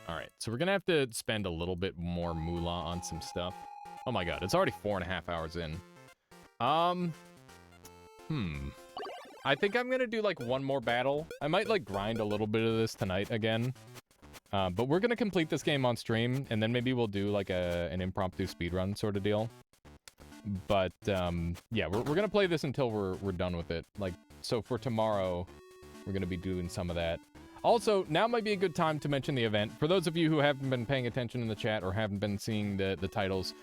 A: Alright, so we're gonna have to spend a little bit more moolah on some stuff. Oh my god, it's already 4.5 hours in. I think I'm gonna do, like, one more battle. I might, like, grind a little bit of this tonight again. But we're gonna complete this game on stream, and then maybe we'll do, like, an impromptu speedrun sort of deal. But, yeah, we're gonna play this until we're done with it. Like, so for tomorrow, we're gonna be doing some of that. Also, now might be a good time to mention the event. For those of you who haven't been paying attention in the chat or haven't been seeing the titles,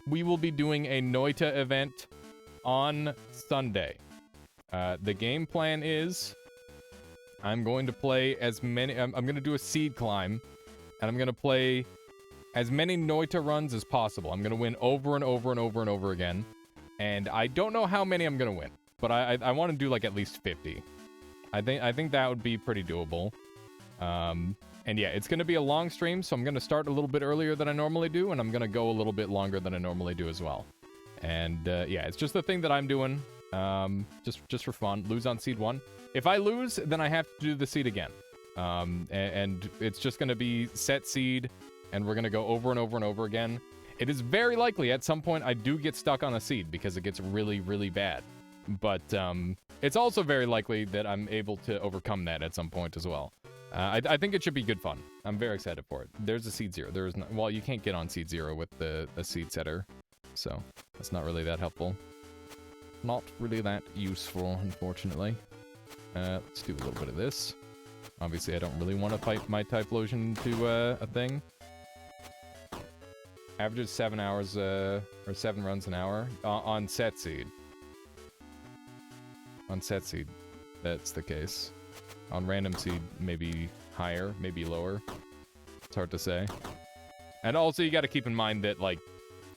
A: we will be doing a Noita event on Sunday. The game plan is I'm going to play as many... I'm going to do a seed climb, and I'm going to play as many Noita runs as possible. I'm going to win over and over and over and over again. And I don't know how many I'm going to win, but I want to do like at least 50. I think that would be pretty doable. And yeah, it's going to be a long stream, so I'm going to start a little bit earlier than I normally do, and I'm going to go a little bit longer than I normally do as well. And yeah, it's just the thing that I'm doing, just for fun. Lose on seed 1. If I lose, then I have to do the seed again. And it's just going to be set seed, and we're going to go over and over and over again. It is very likely at some point I do get stuck on a seed because it gets really, really bad. But it's also very likely that I'm able to overcome that at some point as well. I think it should be good fun. I'm very excited for it. There's a seed 0. There is no, well, you can't get on seed 0 with the seed setter, so that's not really that helpful. Not really that useful, unfortunately. Let's do a little bit of this. Obviously, I don't really want to fight my Typhlosion to a thing. Averages 7 hours, or 7 runs an hour on set seed. On set seed, that's the case. On random seed, maybe higher, maybe lower. It's hard to say. And also, you got to keep in mind that, like,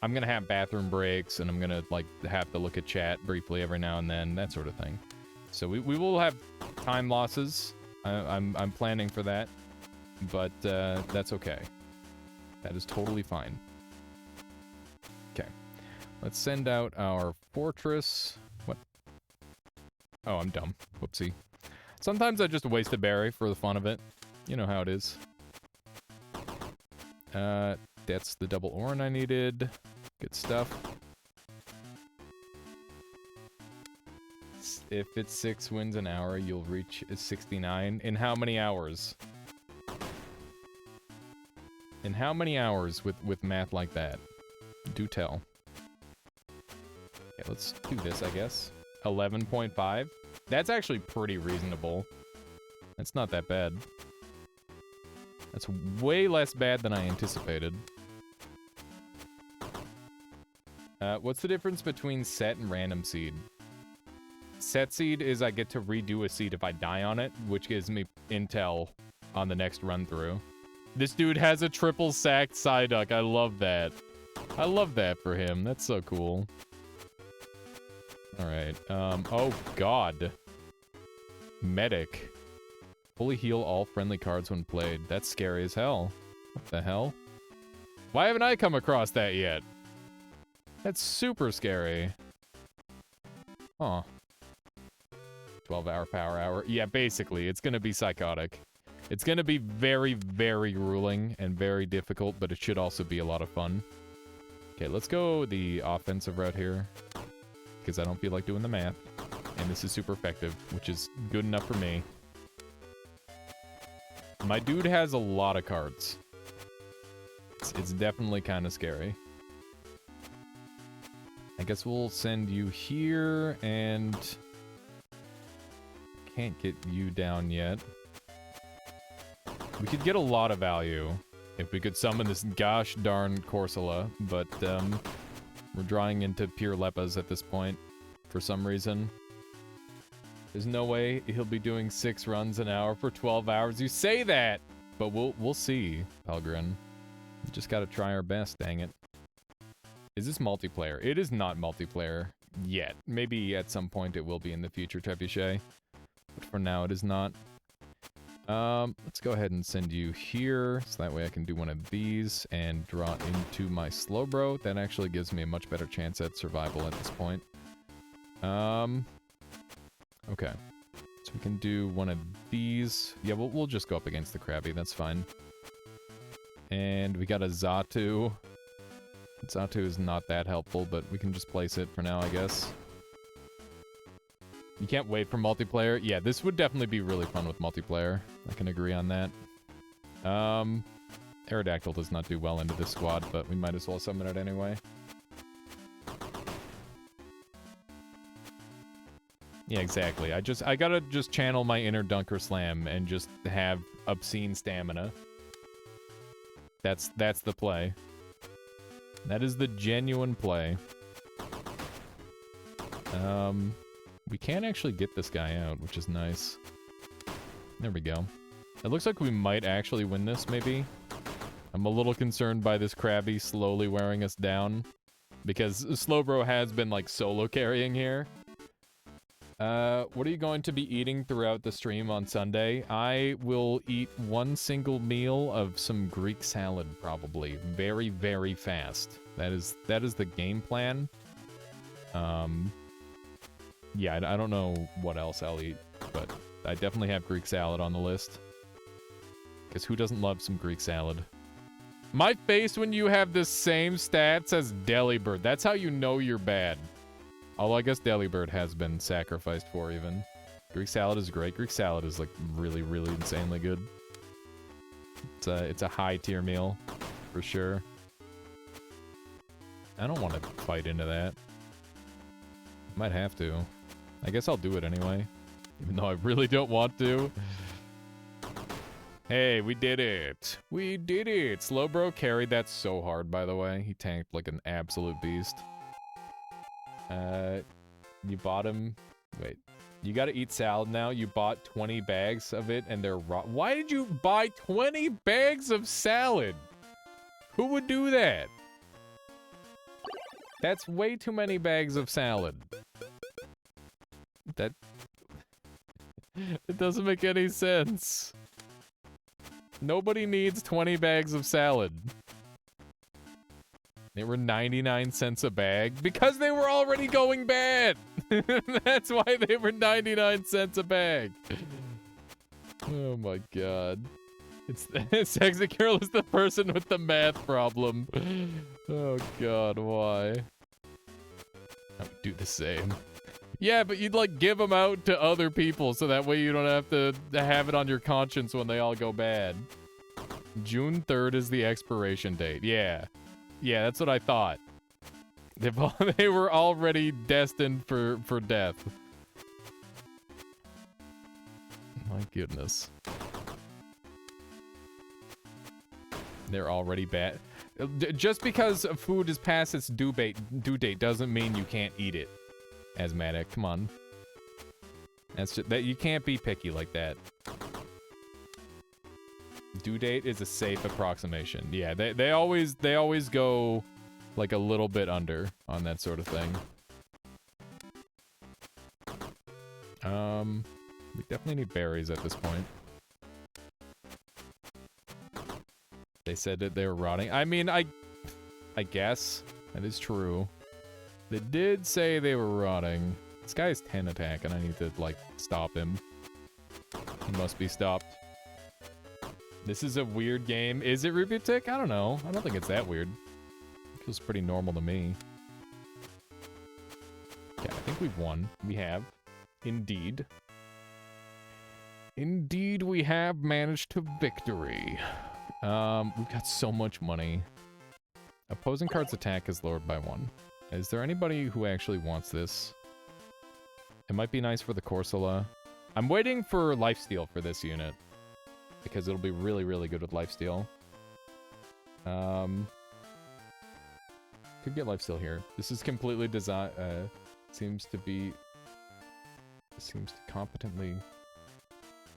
A: I'm going to have bathroom breaks, and I'm going to, like, have to look at chat briefly every now and then, that sort of thing. So we will have time losses. I'm planning for that. But that's okay. That is totally fine. Okay. Let's send out our fortress. What? Oh, I'm dumb. Whoopsie. Sometimes I just waste a berry for the fun of it. You know how it is. That's the double oran I needed. Good stuff. If it's 6 wins an hour, you'll reach 69. In how many hours? In how many hours with math like that? Do tell. Okay, let's do this, I guess. 11.5. That's actually pretty reasonable. That's not that bad. That's way less bad than I anticipated. What's the difference between set and random seed? Set seed is I get to redo a seed if I die on it, which gives me intel on the next run through. This dude has a triple sacked Psyduck. I love that. I love that for him. That's so cool. Alright, oh god. Medic. Fully heal all friendly cards when played. That's scary as hell. What the hell? Why haven't I come across that yet? That's super scary. Huh. 12-hour power hour. Yeah, basically, it's gonna be psychotic. It's gonna be very, very grueling and very difficult, but it should also be a lot of fun. Okay, let's go the offensive route here. Because I don't feel like doing the math. And this is super effective, which is good enough for me. My dude has a lot of cards. It's definitely kind of scary. I guess we'll send you here, and... Can't get you down yet. We could get a lot of value if we could summon this gosh darn Corsola, but we're drawing into pure Leppas at this point for some reason. There's no way he'll be doing 6 runs an hour for 12 hours. You say that, but we'll see, Pelgrin. We just gotta try our best, dang it. Is this multiplayer? It is not multiplayer yet. Maybe at some point it will be in the future, Trebuchet. But for now, it is not. Let's go ahead and send you here, so that way I can do one of these and draw into my Slowbro. That actually gives me a much better chance at survival at this point. Okay. So we can do one of these. Yeah, we'll just go up against the Krabby, that's fine. And we got a Xatu. Xatu is not that helpful, but we can just place it for now, I guess. You can't wait for multiplayer. Yeah, this would definitely be really fun with multiplayer. I can agree on that. Aerodactyl does not do well into this squad, but we might as well summon it anyway. Yeah, exactly. I gotta just channel my inner Dunker Slam and just have obscene stamina. That's the play. That is the genuine play. We can actually get this guy out, which is nice. There we go. It looks like we might actually win this, maybe. I'm a little concerned by this Krabby slowly wearing us down. Because Slowbro has been, like, solo carrying here. What are you going to be eating throughout the stream on Sunday? I will eat one single meal of some Greek salad, probably. Very, very fast. That is the game plan. Yeah, I don't know what else I'll eat, but I definitely have Greek salad on the list. Because who doesn't love some Greek salad? My face when you have the same stats as Delibird. That's how you know you're bad. Although I guess Delibird has been sacrificed for even. Greek salad is great. Greek salad is like really, really insanely good. It's a high tier meal for sure. I don't want to fight into that. Might have to. I guess I'll do it anyway. Even though I really don't want to. Hey, we did it. We did it. Slowbro carried that so hard, by the way. He tanked like an absolute beast. You bought him... Wait. You gotta eat salad now. You bought 20 bags of it and they're raw. Why did you buy 20 bags of salad? Who would do that? That's way too many bags of salad. That... It doesn't make any sense. Nobody needs 20 bags of salad. They were 99 cents a bag because they were already going bad. That's why they were 99 cents a bag. Oh my god. Sexy Girl is the person with the math problem. Oh god, why? I would do the same. Yeah, but you'd like give them out to other people so that way you don't have to have it on your conscience when they all go bad. June 3rd is the expiration date. Yeah. Yeah, that's what I thought. They were already destined for death. My goodness. They're already bad. Just because food is past its due date doesn't mean you can't eat it. Asthmatic, come on. That's just, that you can't be picky like that. Due date is a safe approximation. Yeah, they always go like a little bit under on that sort of thing. We definitely need berries at this point. They said that they were rotting. I mean, I guess that is true. They did say they were rotting. This guy is 10 attack and I need to like stop him. He must be stopped. This is a weird game. Is it Rubutic? I don't know. I don't think it's that weird. It feels pretty normal to me. Okay, I think we've won. We have. Indeed. Indeed, we have managed to victory. We've got so much money. Opposing card's attack is lowered by 1. Is there anybody who actually wants this? It might be nice for the Corsola. I'm waiting for lifesteal for this unit. Because it'll be really, really good with lifesteal. Could get lifesteal here. This is completely designed, seems to competently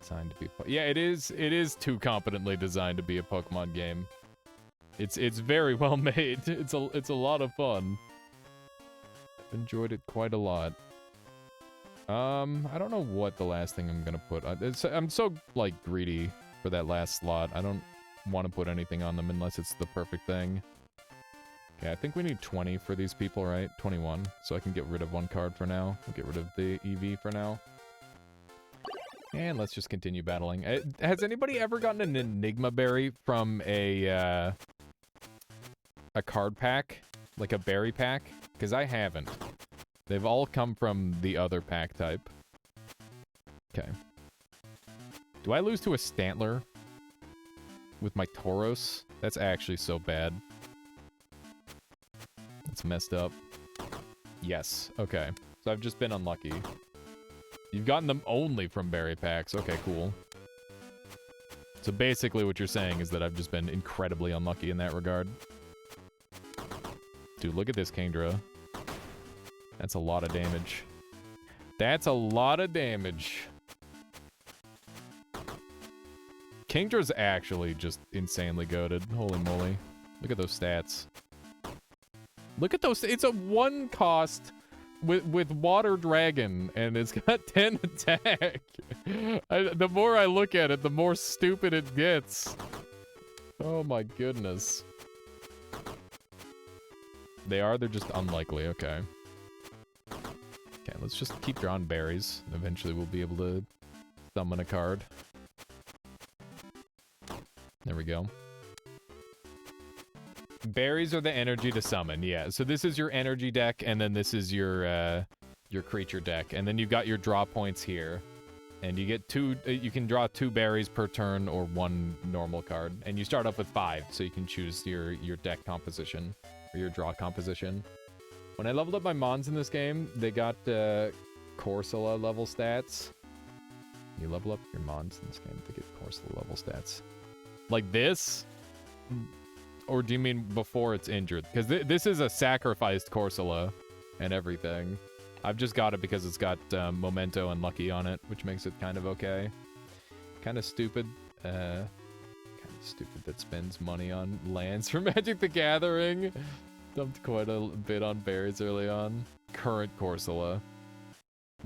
A: designed to be, yeah, it is too competently designed to be a Pokemon game. It's very well made. It's a lot of fun. I've enjoyed it quite a lot. I don't know what the last thing I'm gonna put. I'm so, like, greedy for that last slot. I don't want to put anything on them unless it's the perfect thing. Okay, I think we need 20 for these people, right? 21. So I can get rid of one card for now. We'll get rid of the EV for now. And let's just continue battling. Has anybody ever gotten an Enigma Berry from a card pack? Like a berry pack? Because I haven't. They've all come from the other pack type. Okay. Do I lose to a Stantler? With my Tauros? That's actually so bad. That's messed up. Yes. Okay. So I've just been unlucky. You've gotten them only from berry packs. Okay, cool. So basically what you're saying is that I've just been incredibly unlucky in that regard. Dude, look at this Kingdra. That's a lot of damage. That's a lot of damage. Kingdra's actually just insanely goated. Holy moly. Look at those stats. Look at those. It's a 1 cost with Water Dragon, and it's got 10 attack. The more I look at it, the more stupid it gets. Oh my goodness. They're just unlikely. Okay. Okay, let's just keep drawing berries. Eventually we'll be able to summon a card. There we go. Berries are the energy to summon, yeah. So this is your energy deck, and then this is your creature deck. And then you've got your draw points here. And you get 2, you can draw 2 berries per turn or 1 normal card. And you start off with 5, so you can choose your deck composition, or your draw composition. When I leveled up my Mons in this game, they got Corsola level stats. You level up your Mons in this game to get Corsola level stats. Like this? Or do you mean before it's injured? Because this is a sacrificed Corsola and everything. I've just got it because it's got Memento and Lucky on it, which makes it kind of okay. Kind of stupid. Kind of stupid that spends money on lands for Magic the Gathering. Dumped quite a bit on berries early on. Current Corsola.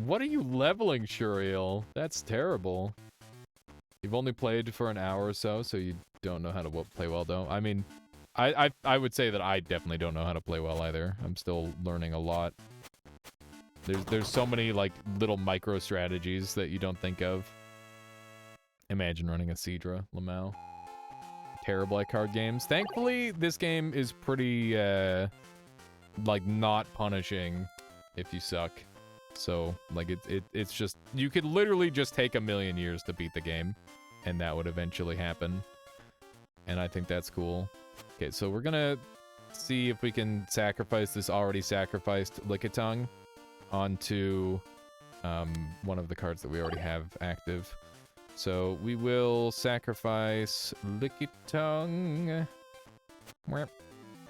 A: What are you leveling, Shuriel? That's terrible. You've only played for an hour or so you don't know how to play well, though. I mean, I would say that I definitely don't know how to play well either. I'm still learning a lot. There's so many, like, little micro strategies that you don't think of. Imagine running a Seadra, Lamau. Terrible at card games. Thankfully, this game is pretty, like, not punishing if you suck. So, like, it's just... You could literally just take a million years to beat the game, and that would eventually happen. And I think that's cool. Okay, so we're gonna see if we can sacrifice this already sacrificed Lickitung onto one of the cards that we already have active. So we will sacrifice Lickitung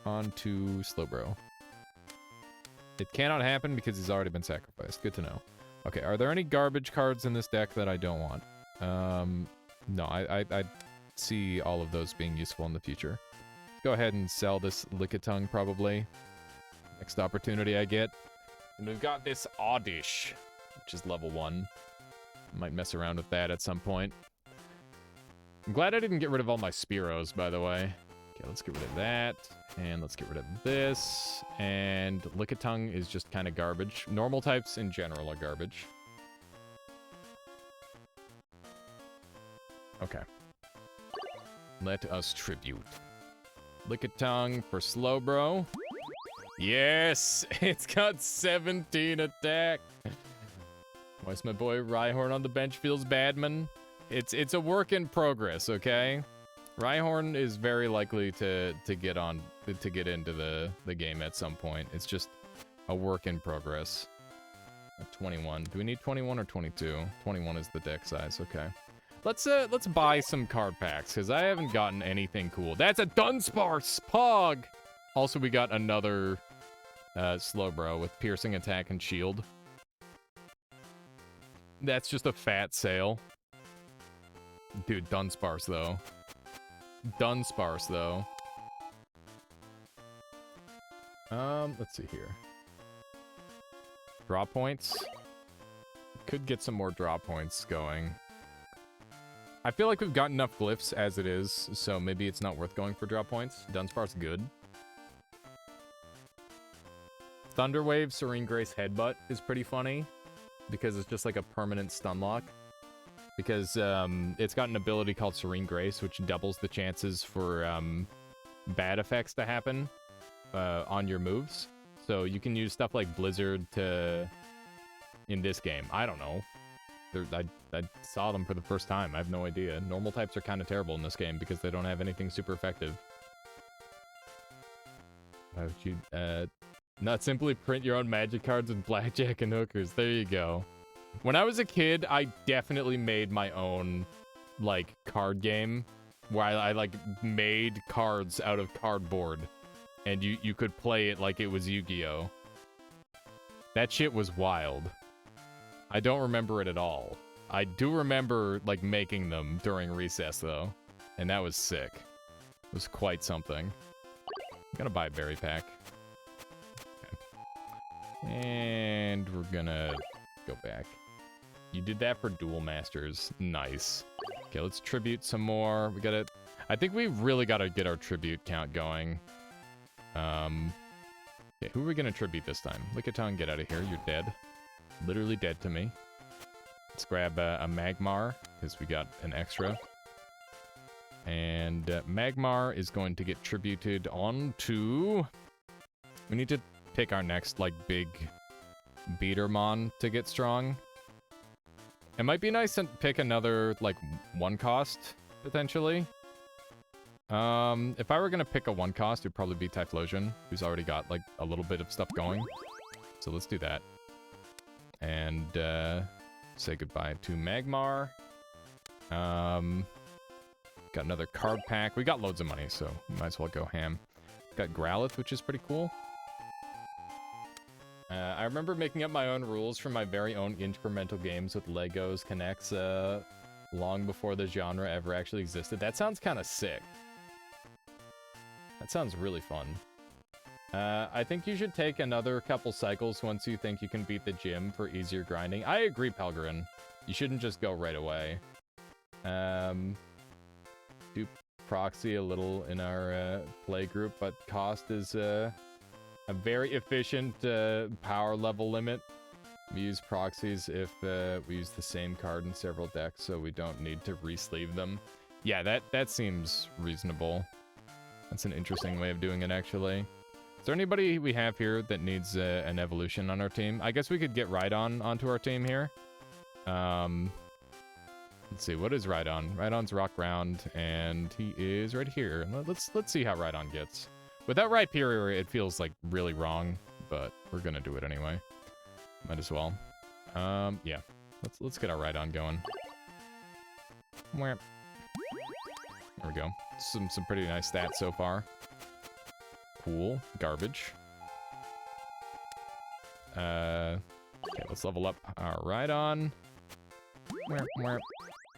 A: onto Slowbro. It cannot happen because he's already been sacrificed. Good to know. Okay, are there any garbage cards in this deck that I don't want? No, I see all of those being useful in the future. Let's go ahead and sell this Lickitung probably. Next opportunity I get. And we've got this Oddish, which is level 1. Might mess around with that at some point. I'm glad I didn't get rid of all my Spearows, by the way. Okay, let's get rid of that. And let's get rid of this. And Lickitung is just kind of garbage. Normal types in general are garbage. Okay. Let us tribute. Lickitung for Slowbro. Yes! It's got 17 attack! Why's my boy Rhyhorn on the bench feels bad, man? It's a work in progress, okay? Rhyhorn is very likely to get into the game at some point. It's just a work in progress. 21. Do we need 21 or 22? 21 is the deck size, okay. Let's buy some card packs, because I haven't gotten anything cool. That's a Dunsparce! Pog! Also, we got another Slowbro with piercing attack and shield. That's just a fat sale. Dude, Dunsparce, though. Dunsparce, though. Let's see here. Draw points. Could get some more draw points going. I feel like we've got enough glyphs as it is, so maybe it's not worth going for draw points. Dunsparce good. Thunderwave Serene Grace Headbutt is pretty funny, because it's just like a permanent stun lock. Because it's got an ability called Serene Grace, which doubles the chances for bad effects to happen on your moves. So you can use stuff like Blizzard in this game. I don't know. I saw them for the first time. I have no idea. Normal types are kind of terrible in this game because they don't have anything super effective. Why would you not simply print your own magic cards with blackjack and hookers? There you go. When I was a kid, I definitely made my own, like, card game where I like, made cards out of cardboard. And you could play it like it was Yu-Gi-Oh! That shit was wild. I don't remember it at all. I do remember, like, making them during recess, though. And that was sick. It was quite something. I'm gonna buy a berry pack. Okay. And we're gonna go back. You did that for Duel Masters. Nice. Okay, let's tribute some more. We gotta... I think we really gotta get our tribute count going. Okay, who are we gonna tribute this time? Lickitung, get out of here. You're dead. Literally dead to me. Let's grab a Magmar, because we got an extra. And Magmar is going to get tributed onto... We need to pick our next, like, big Beatermon to get strong. It might be nice to pick another, like, one cost, potentially. If I were gonna pick a one cost, it'd probably be Typhlosion, who's already got, like, a little bit of stuff going. So let's do that. And, say goodbye to Magmar. Got another card pack. We got loads of money, so we might as well go ham. Got Growlithe, which is pretty cool. I remember making up my own rules for my very own incremental games with Legos Connects long before the genre ever actually existed. That sounds kind of sick. That sounds really fun. I think you should take another couple cycles once you think you can beat the gym for easier grinding. I agree, Pelgrin. You shouldn't just go right away. Do proxy a little in our play group, but cost is a very efficient power level limit. We use proxies if we use the same card in several decks, so we don't need to re-sleeve them. Yeah, that seems reasonable. That's an interesting way of doing it, actually. Is there anybody we have here that needs an evolution on our team? I guess we could get Rhydon onto our team here. Let's see, what is Rhydon? Rhydon's rock ground, and he is right here. Let's see how Rhydon gets. Without Rhyperior, it feels like really wrong, but we're gonna do it anyway. Might as well. Yeah. Let's get our Rhydon going. There we go. Some pretty nice stats so far. Cool. Garbage. Okay, let's level up our Rhydon.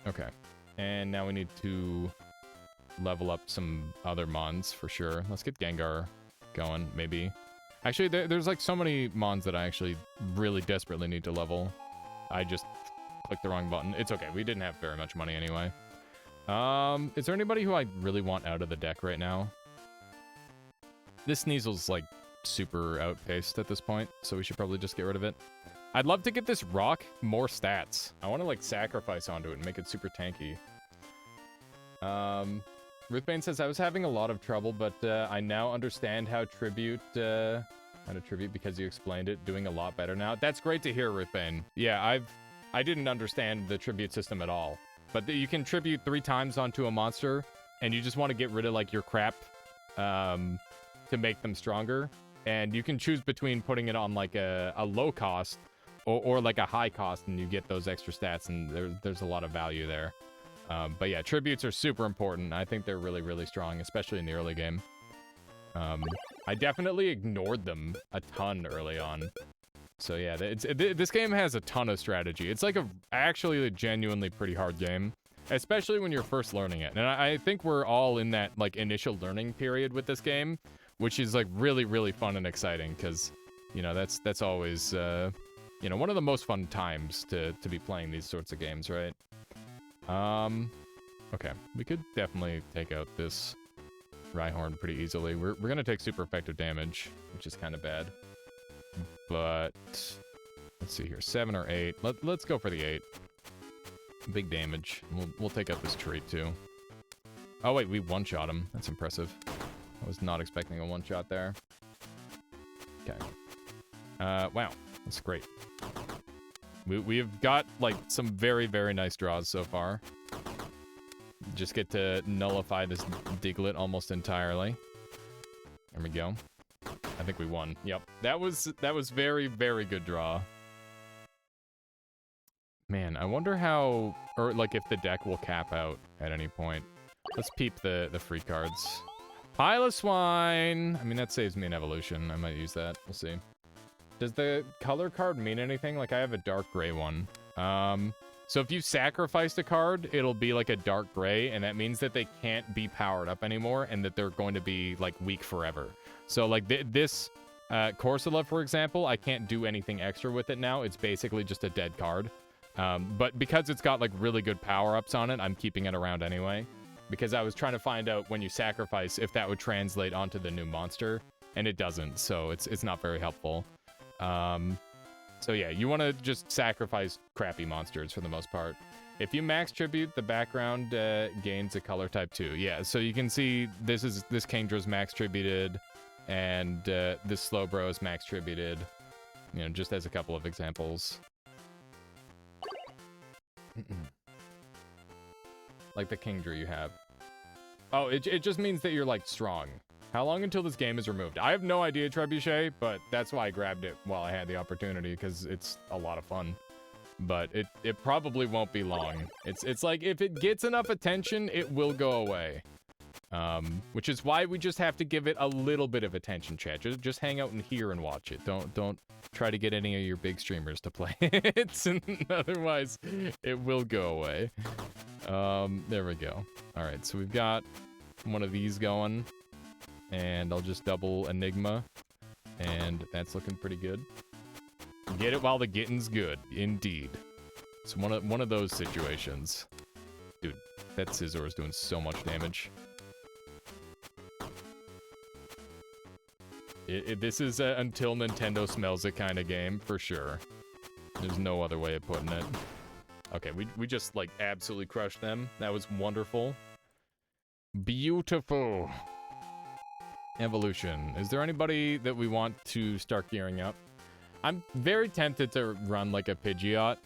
A: Okay. And now we need to level up some other mons for sure. Let's get Gengar going, maybe. Actually, there's like so many mons that I actually really desperately need to level. I just clicked the wrong button. It's okay. We didn't have very much money anyway. Is there anybody who I really want out of the deck right now? This Sneasel's like super outpaced at this point, so we should probably just get rid of it. I'd love to get this rock more stats. I want to like sacrifice onto it and make it super tanky. Ruthbane says, I was having a lot of trouble, but I now understand how to tribute because you explained it, doing a lot better now. That's great to hear, Ruthbane. Yeah, I didn't understand the tribute system at all. But you can tribute 3 times onto a monster, and you just want to get rid of like your crap to make them stronger. And you can choose between putting it on like a low cost or like a high cost, and you get those extra stats, and there's a lot of value there. But yeah, tributes are super important. I think they're really, really strong, especially in the early game. I definitely ignored them a ton early on. So yeah, this game has a ton of strategy. It's like actually a genuinely pretty hard game, especially when you're first learning it. And I think we're all in that like initial learning period with this game, which is like really, really fun and exciting because, you know, that's always, you know, one of the most fun times to be playing these sorts of games, right? Okay, we could definitely take out this Rhyhorn pretty easily. We're gonna take super effective damage, which is kind of bad. But let's see here, 7 or 8. Let's go for the 8. Big damage. We'll take out this tree too. Oh wait, we one-shot him. That's impressive. I was not expecting a one-shot there. Okay. Wow, that's great. We've got like some very, very nice draws so far. Just get to nullify this Diglett almost entirely. There we go. I think we won. Yep. That was very, very good draw. Man, I wonder how, or like if the deck will cap out at any point. Let's peep the free cards. Piloswine! I mean, that saves me an evolution. I might use that. We'll see. Does the color card mean anything? Like, I have a dark gray one. So if you sacrificed a card, it'll be like a dark gray, and that means that they can't be powered up anymore, and that they're going to be, like, weak forever. So, like, this Corsola, for example, I can't do anything extra with it now. It's basically just a dead card. But because it's got, like, really good power-ups on it, I'm keeping it around anyway. Because I was trying to find out when you sacrifice if that would translate onto the new monster, and it doesn't, so it's not very helpful. So yeah, you want to just sacrifice crappy monsters for the most part. If you max tribute, the background gains a color type too. Yeah, so you can see this Kingdra's max tributed, and this Slowbro is max tributed. You know, just as a couple of examples. Like the Kingdra you have. Oh, it just means that you're, like, strong. How long until this game is removed? I have no idea, Trebuchet, but that's why I grabbed it while I had the opportunity, because it's a lot of fun. But it probably won't be long. It's like, if it gets enough attention, it will go away. Which is why we just have to give it a little bit of attention, chat. Just hang out in here and watch it. Don't try to get any of your big streamers to play it. Otherwise, it will go away. There we go. All right, so we've got one of these going, and I'll just double Enigma, and that's looking pretty good. Get it while the getting's good, indeed. It's one of those situations. Dude, that Scizor is doing so much damage. This is a until Nintendo smells it kind of game, for sure. There's no other way of putting it. Okay, we just, like, absolutely crushed them. That was wonderful. Beautiful. Evolution. Is there anybody that we want to start gearing up? I'm very tempted to run, like, a Pidgeot,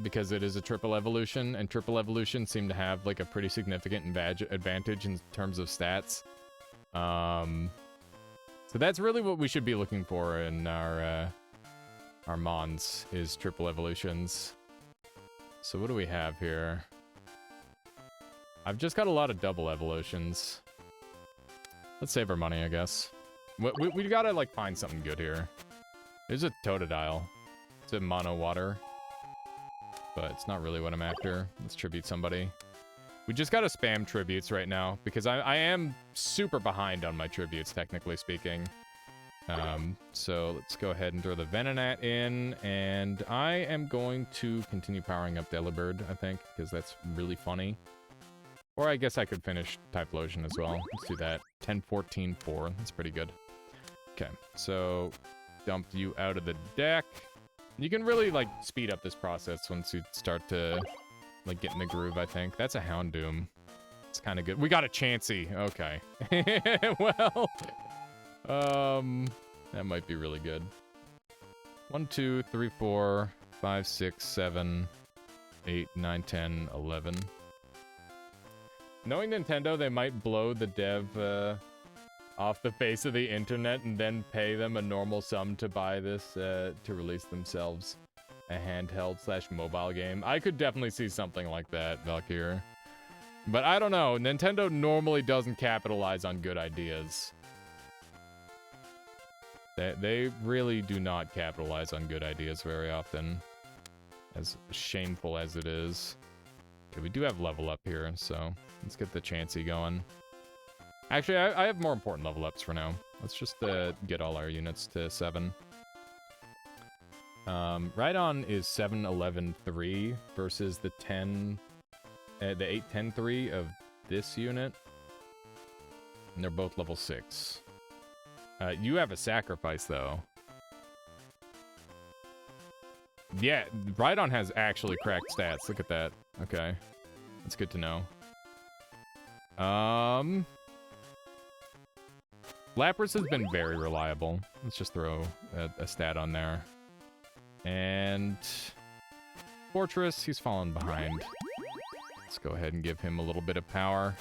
A: because it is a triple evolution, and triple evolutions seem to have, like, a pretty significant advantage in terms of stats. So that's really what we should be looking for in our Mons, is triple evolutions. So what do we have here? I've just got a lot of double evolutions. Let's save our money, I guess. We gotta, like, find something good here. There's a Totodile. It's a mono water. But it's not really what I'm after. Let's tribute somebody. We just gotta spam tributes right now, because I am super behind on my tributes, technically speaking. So let's go ahead and throw the Venonat in, and I am going to continue powering up Delibird, I think, because that's really funny. Or I guess I could finish Typhlosion as well. Let's do that. 10, 14, 4. That's pretty good. Okay, so dump you out of the deck. You can really, like, speed up this process once you start to, like, get in the groove, I think. That's a Houndoom. It's kind of good. We got a Chansey. Okay. Well, that might be really good. 1, 2, 3, 4, 5, 6, 7, 8, 9, 10, 11. Knowing Nintendo, they might blow the dev off the face of the internet and then pay them a normal sum to buy this to release themselves a handheld/mobile game. I could definitely see something like that, Valkyr. But I don't know. Nintendo normally doesn't capitalize on good ideas. They really do not capitalize on good ideas very often. As shameful as it is. Okay, we do have level up here, so let's get the Chansey going. Actually, I have more important level ups for now. Let's just get all our units to 7. Rhydon is 7, 11, 3 versus the 10, the 8, 10, 3 of this unit. And they're both level 6. You have a sacrifice, though. Yeah, Rhydon has actually cracked stats. Look at that. Okay. That's good to know. Lapras has been very reliable. Let's just throw a stat on there. And Fortress, he's fallen behind. Let's go ahead and give him a little bit of power.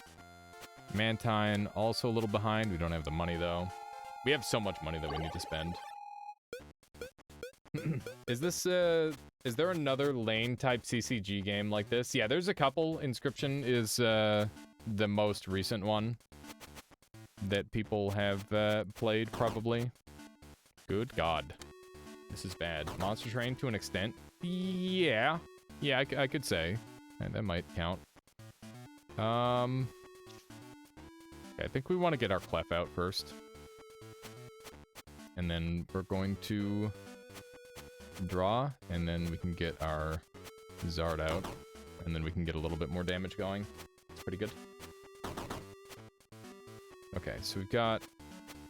A: Mantine, also a little behind. We don't have the money, though. We have so much money that we need to spend. Is there another lane-type CCG game like this? Yeah, there's a couple. Inscription is the most recent one that people have played, probably. Good God. This is bad. Monster Train to an extent. Yeah. Yeah, I could say. And that might count. Okay, I think we want to get our Clef out first. And then we're going to draw, and then we can get our Zard out. And then we can get a little bit more damage going. It's pretty good. Okay, so we've got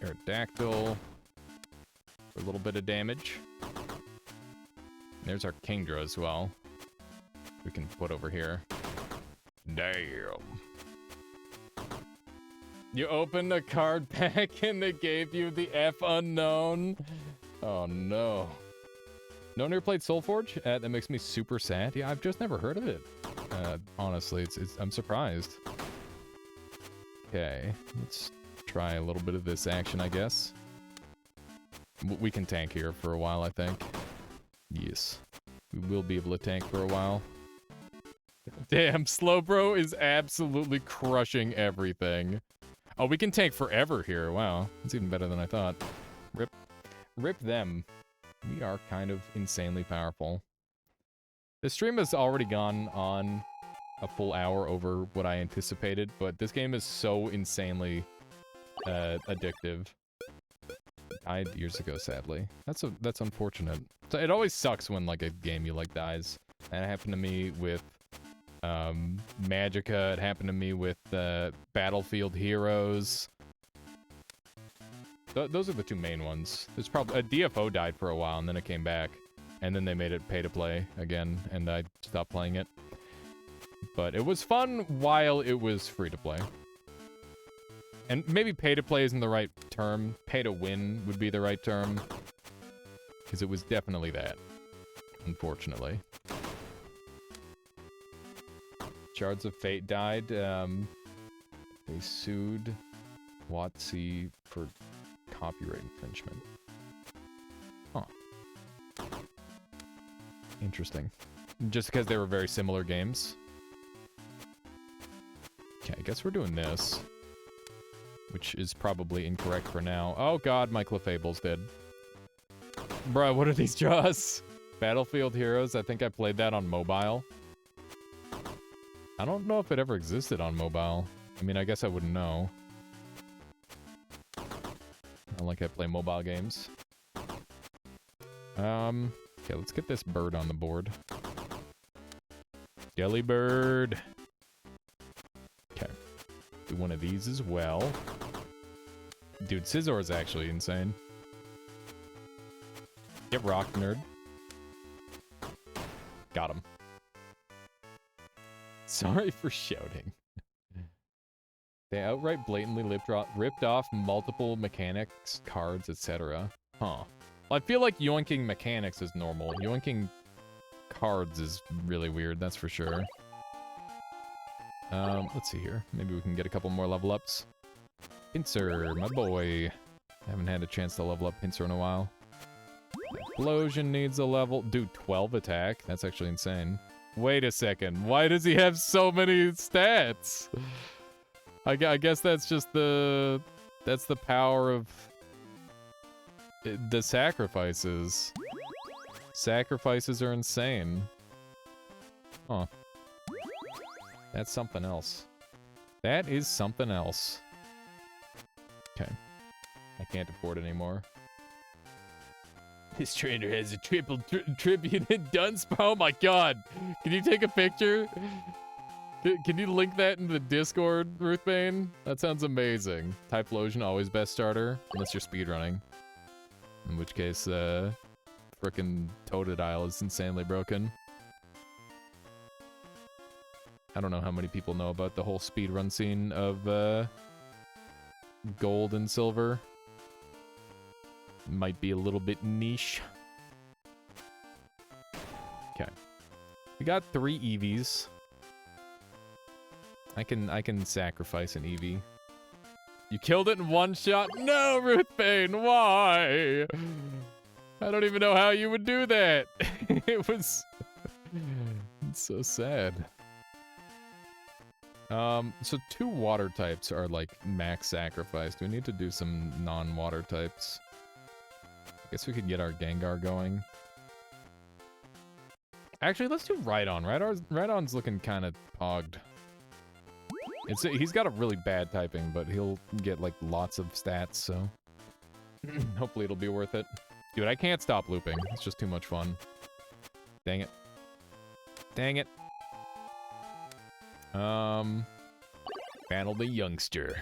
A: Aerodactyl for a little bit of damage. There's our Kingdra as well. We can put over here. Damn. You opened a card pack and they gave you the F unknown. Oh no. No one ever played Soulforge? That makes me super sad. Yeah, I've just never heard of it. Honestly, I'm surprised. Okay, let's try a little bit of this action, I guess. We can tank here for a while, I think. Yes. We will be able to tank for a while. Damn, Slowbro is absolutely crushing everything. Oh, we can tank forever here. Wow, that's even better than I thought. Rip them. We are kind of insanely powerful. The stream has already gone on a full hour over what I anticipated, but this game is so insanely addictive. Died years ago, sadly. That's unfortunate. So it always sucks when like a game you like dies. And it happened to me with Magicka. It happened to me with Battlefield Heroes. Those are the two main ones. There's probably DFO died for a while and then it came back, and then they made it pay to play again, and I stopped playing it. But it was fun while it was free to play. And maybe pay to play isn't the right term. Pay to win would be the right term. Because it was definitely that. Unfortunately. Shards of Fate died. They sued WotC for copyright infringement. Huh. Interesting. Just because they were very similar games. Okay, I guess we're doing this. Which is probably incorrect for now. Oh god, my Clefable's dead. Bruh, what are these jaws? Battlefield Heroes, I think I played that on mobile. I don't know if it ever existed on mobile. I mean, I guess I wouldn't know. Not like I play mobile games. Okay, let's get this bird on the board. Jelly bird. Okay. Do one of these as well. Dude, Scizor is actually insane. Get rocked, nerd. Got him. Sorry for shouting. They outright blatantly ripped off multiple mechanics, cards, etc. Huh. Well, I feel like yoinking mechanics is normal. Yoinking cards is really weird, that's for sure. Let's see here. Maybe we can get a couple more level ups. Pinsir, my boy. Haven't had a chance to level up Pinsir in a while. Explosion needs a level. Dude, 12 attack? That's actually insane. Wait a second. Why does he have so many stats? I guess that's just the... That's the power of... the sacrifices. Sacrifices are insane. Huh. That's something else. That is something else. Okay. I can't afford it anymore. This trainer has a triple tribute in Dunsparce. Oh my god! Can you take a picture? Can you link that in the Discord, Ruthbane? That sounds amazing. Typhlosion, always best starter, unless you're speedrunning. In which case, frickin' Totodile is insanely broken. I don't know how many people know about the whole speedrun scene of, gold and silver. Might be a little bit niche. Okay. We got 3 EVs. I can sacrifice an EV. You killed it in one shot? No, Ruthbane, why? I don't even know how you would do that. It was... It's so sad. So 2 water types are like max sacrifice. Do we need to do some non-water types? I guess we could get our Gengar going. Actually, let's do Rhydon. Rhydon's looking kind of pogged. He's got a really bad typing, but he'll get like lots of stats, so hopefully it'll be worth it. Dude, I can't stop looping. It's just too much fun. Dang it. Dang it. Battle the youngster.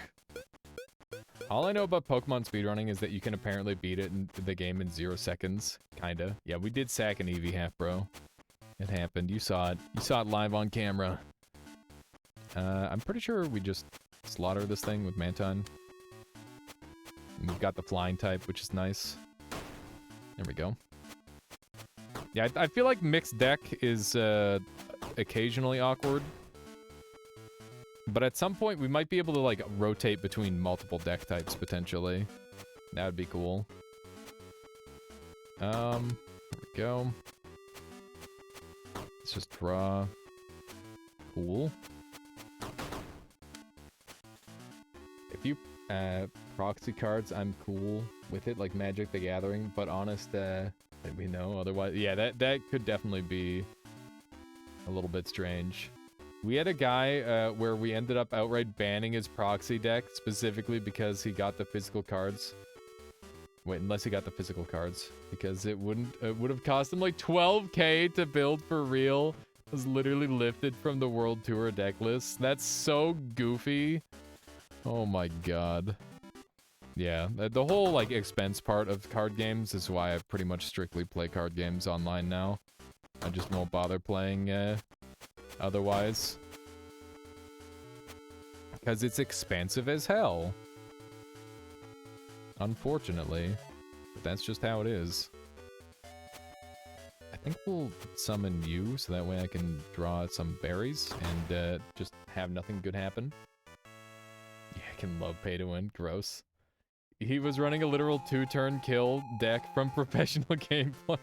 A: All I know about Pokemon speedrunning is that you can apparently beat it in the game in 0 seconds. Kinda. Yeah, we did sack an Eevee half, bro. It happened. You saw it. You saw it live on camera. I'm pretty sure we just slaughter this thing with Manton. And we've got the flying type, which is nice. There we go. Yeah, I feel like mixed deck is occasionally awkward. But at some point, we might be able to, like, rotate between multiple deck types, potentially. That would be cool. There we go. Let's just draw. Cool. If you proxy cards, I'm cool with it, like Magic the Gathering, but honest, we know otherwise. Yeah, that could definitely be a little bit strange. We had a guy where we ended up outright banning his proxy deck specifically because he got the physical cards. Wait, unless he got the physical cards, because it would have cost him like 12K to build for real. It was literally lifted from the World Tour deck list. That's so goofy. Oh my god. Yeah, the whole like expense part of card games is why I pretty much strictly play card games online now. I just won't bother playing otherwise. Because it's expensive as hell. Unfortunately. But that's just how it is. I think we'll summon you so that way I can draw some berries and just have nothing good happen. Yeah, I can love pay to win. Gross. He was running a literal 2-turn kill deck from professional gameplay.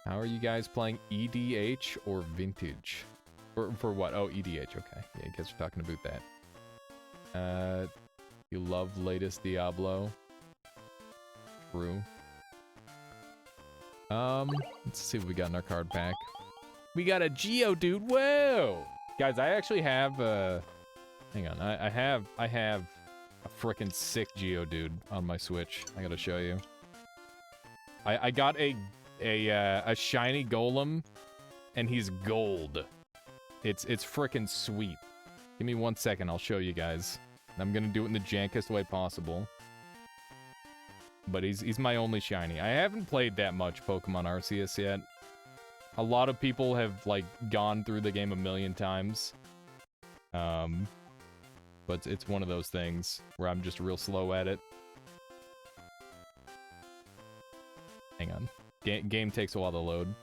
A: How are you guys playing EDH or Vintage? For what? Oh, EDH, okay. Yeah, you guys are talking about that. You love latest Diablo. True. Let's see what we got in our card pack. We got a Geodude, whoa! Guys, I actually have, hang on, I have a frickin' sick Geodude on my Switch. I gotta show you. I got a shiny golem, and he's gold. It's frickin' sweet. Give me 1 second, I'll show you guys. I'm gonna do it in the jankest way possible. But he's my only shiny. I haven't played that much Pokemon Arceus yet. A lot of people have, like, gone through the game a million times. But it's one of those things where I'm just real slow at it. Hang on. Game takes a while to load.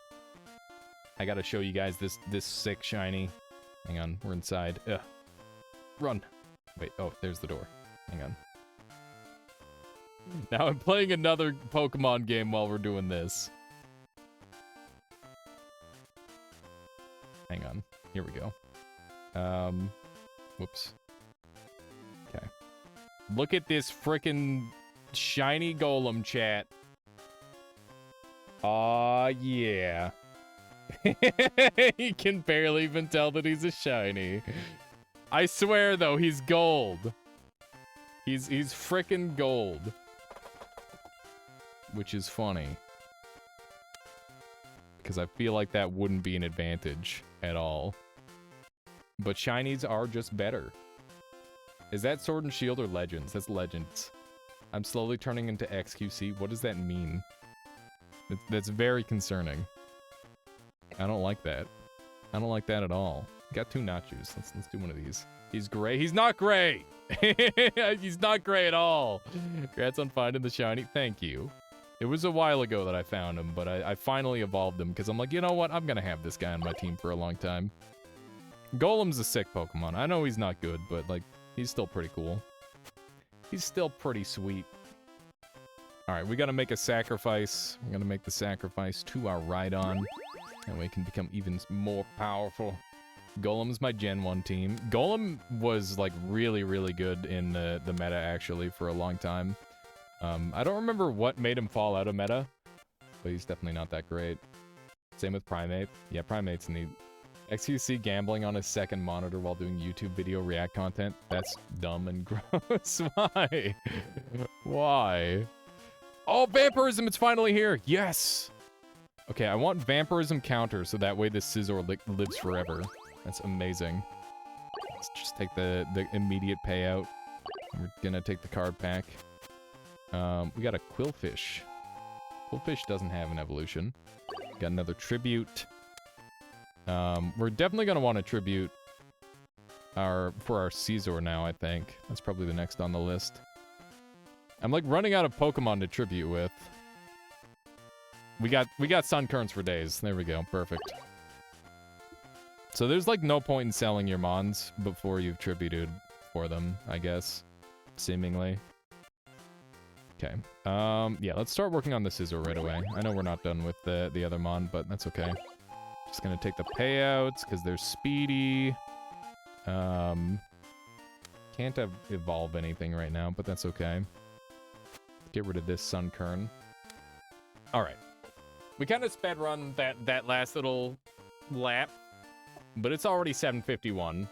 A: I gotta show you guys this sick shiny. Hang on, we're inside. Ugh. Run. Wait, oh, there's the door. Hang on. Now I'm playing another Pokemon game while we're doing this. Hang on. Here we go. Whoops. Okay. Look at this frickin' shiny golem, chat. Aw, yeah. He can barely even tell that he's a shiny. I swear, though, he's gold. He's frickin' gold. Which is funny. Because I feel like that wouldn't be an advantage at all. But shinies are just better. Is that Sword and Shield or Legends? That's Legends. I'm slowly turning into XQC. What does that mean? That's very concerning. I don't like that. I don't like that at all. Got 2 Nachus. Let's do one of these. He's gray. He's not gray! He's not gray at all! Congrats on finding the shiny. Thank you. It was a while ago that I found him, but I finally evolved him because I'm like, you know what? I'm gonna have this guy on my team for a long time. Golem's a sick Pokemon. I know he's not good, but, like, he's still pretty cool. He's still pretty sweet. Alright, we gotta make a sacrifice. We're gonna make the sacrifice to our Rhydon. And we can become even more powerful. Golem's my Gen 1 team. Golem was like really, really good in the meta actually for a long time. I don't remember what made him fall out of meta, but he's definitely not that great. Same with Primate. Yeah, Primate's neat. XQC gambling on his second monitor while doing YouTube video react content. That's dumb and gross. Why? Why? Oh, vampirism, it's finally here. Yes. Okay, I want vampirism counter so that way this scissor lives forever. That's amazing. Let's just take the immediate payout. We're gonna take the card pack. We got a Quillfish. Quillfish doesn't have an evolution. Got another tribute. We're definitely gonna want to tribute for our Caesar now, I think. That's probably the next on the list. I'm like running out of Pokemon to tribute with. We got Sun Currents for days. There we go. Perfect. So there's like no point in selling your Mons before you've tributed for them, I guess. Seemingly. Okay. Yeah, let's start working on the Scizor right away. I know we're not done with the other Mon, but that's okay. Just gonna take the payouts, because they're speedy. Can't evolve anything right now, but that's okay. Get rid of this Sunkern. Alright. We kind of sped run that last little lap, but it's already 7:51.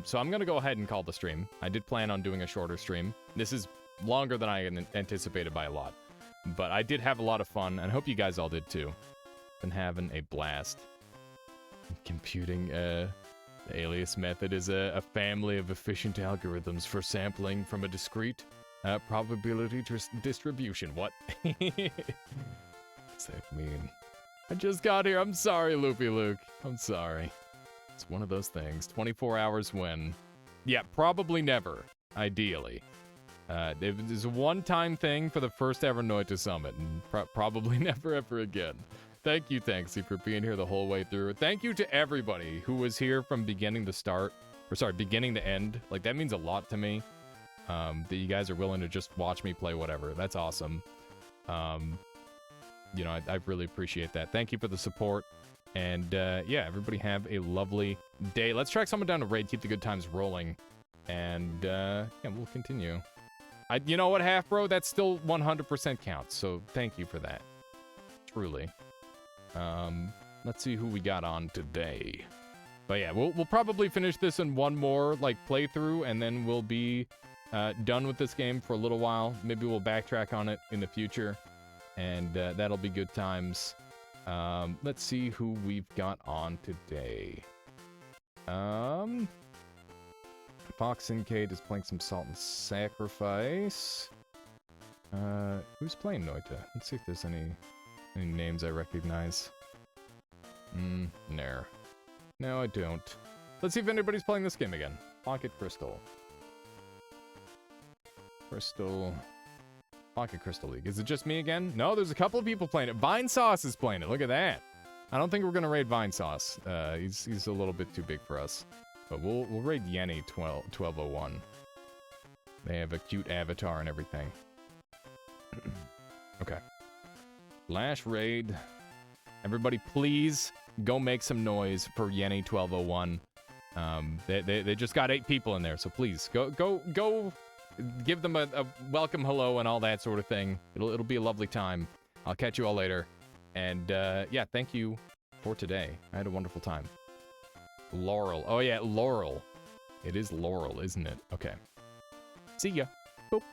A: So I'm gonna go ahead and call the stream. I did plan on doing a shorter stream. This is longer than I anticipated by a lot. But I did have a lot of fun, and I hope you guys all did too. Been having a blast. Computing, the alias method is a family of efficient algorithms for sampling from a discrete probability distribution. What? What's that mean? I just got here. I'm sorry, Loopy Luke. I'm sorry. It's one of those things. 24 hours when? Yeah, probably never. Ideally. It was a one-time thing for the first ever Noita Summit, and probably never ever again. Thank you, Tanksy, for being here the whole way through. Thank you to everybody who was here from beginning to start. Or sorry, beginning to end. Like, that means a lot to me. That you guys are willing to just watch me play whatever. That's awesome. You know, I really appreciate that. Thank you for the support. And, yeah, everybody have a lovely day. Let's track someone down to raid, keep the good times rolling. And, yeah, we'll continue. You know what, Half Bro? That still 100% counts, so thank you for that. Truly. Let's see who we got on today. But yeah, we'll probably finish this in one more, like, playthrough, and then we'll be done with this game for a little while. Maybe we'll backtrack on it in the future, and that'll be good times. Let's see who we've got on today. Fox and Kate is playing some Salt and Sacrifice. Who's playing Noita? Let's see if there's any names I recognize. No. No, I don't. Let's see if anybody's playing this game again. Pocket Crystal. Pocket Crystal League. Is it just me again? No, there's a couple of people playing it. Vine Sauce is playing it. Look at that. I don't think we're gonna raid Vine Sauce. He's a little bit too big for us. But we'll raid Yenny 1201. They have a cute avatar and everything. Okay. Last raid. Everybody please go make some noise for Yenny 1201. They just got 8 people in there, so please go give them a welcome hello and all that sort of thing. It'll be a lovely time. I'll catch you all later. And yeah, thank you for today. I had a wonderful time. Laurel. Oh yeah, Laurel. It is Laurel, isn't it? Okay. See ya. Boop.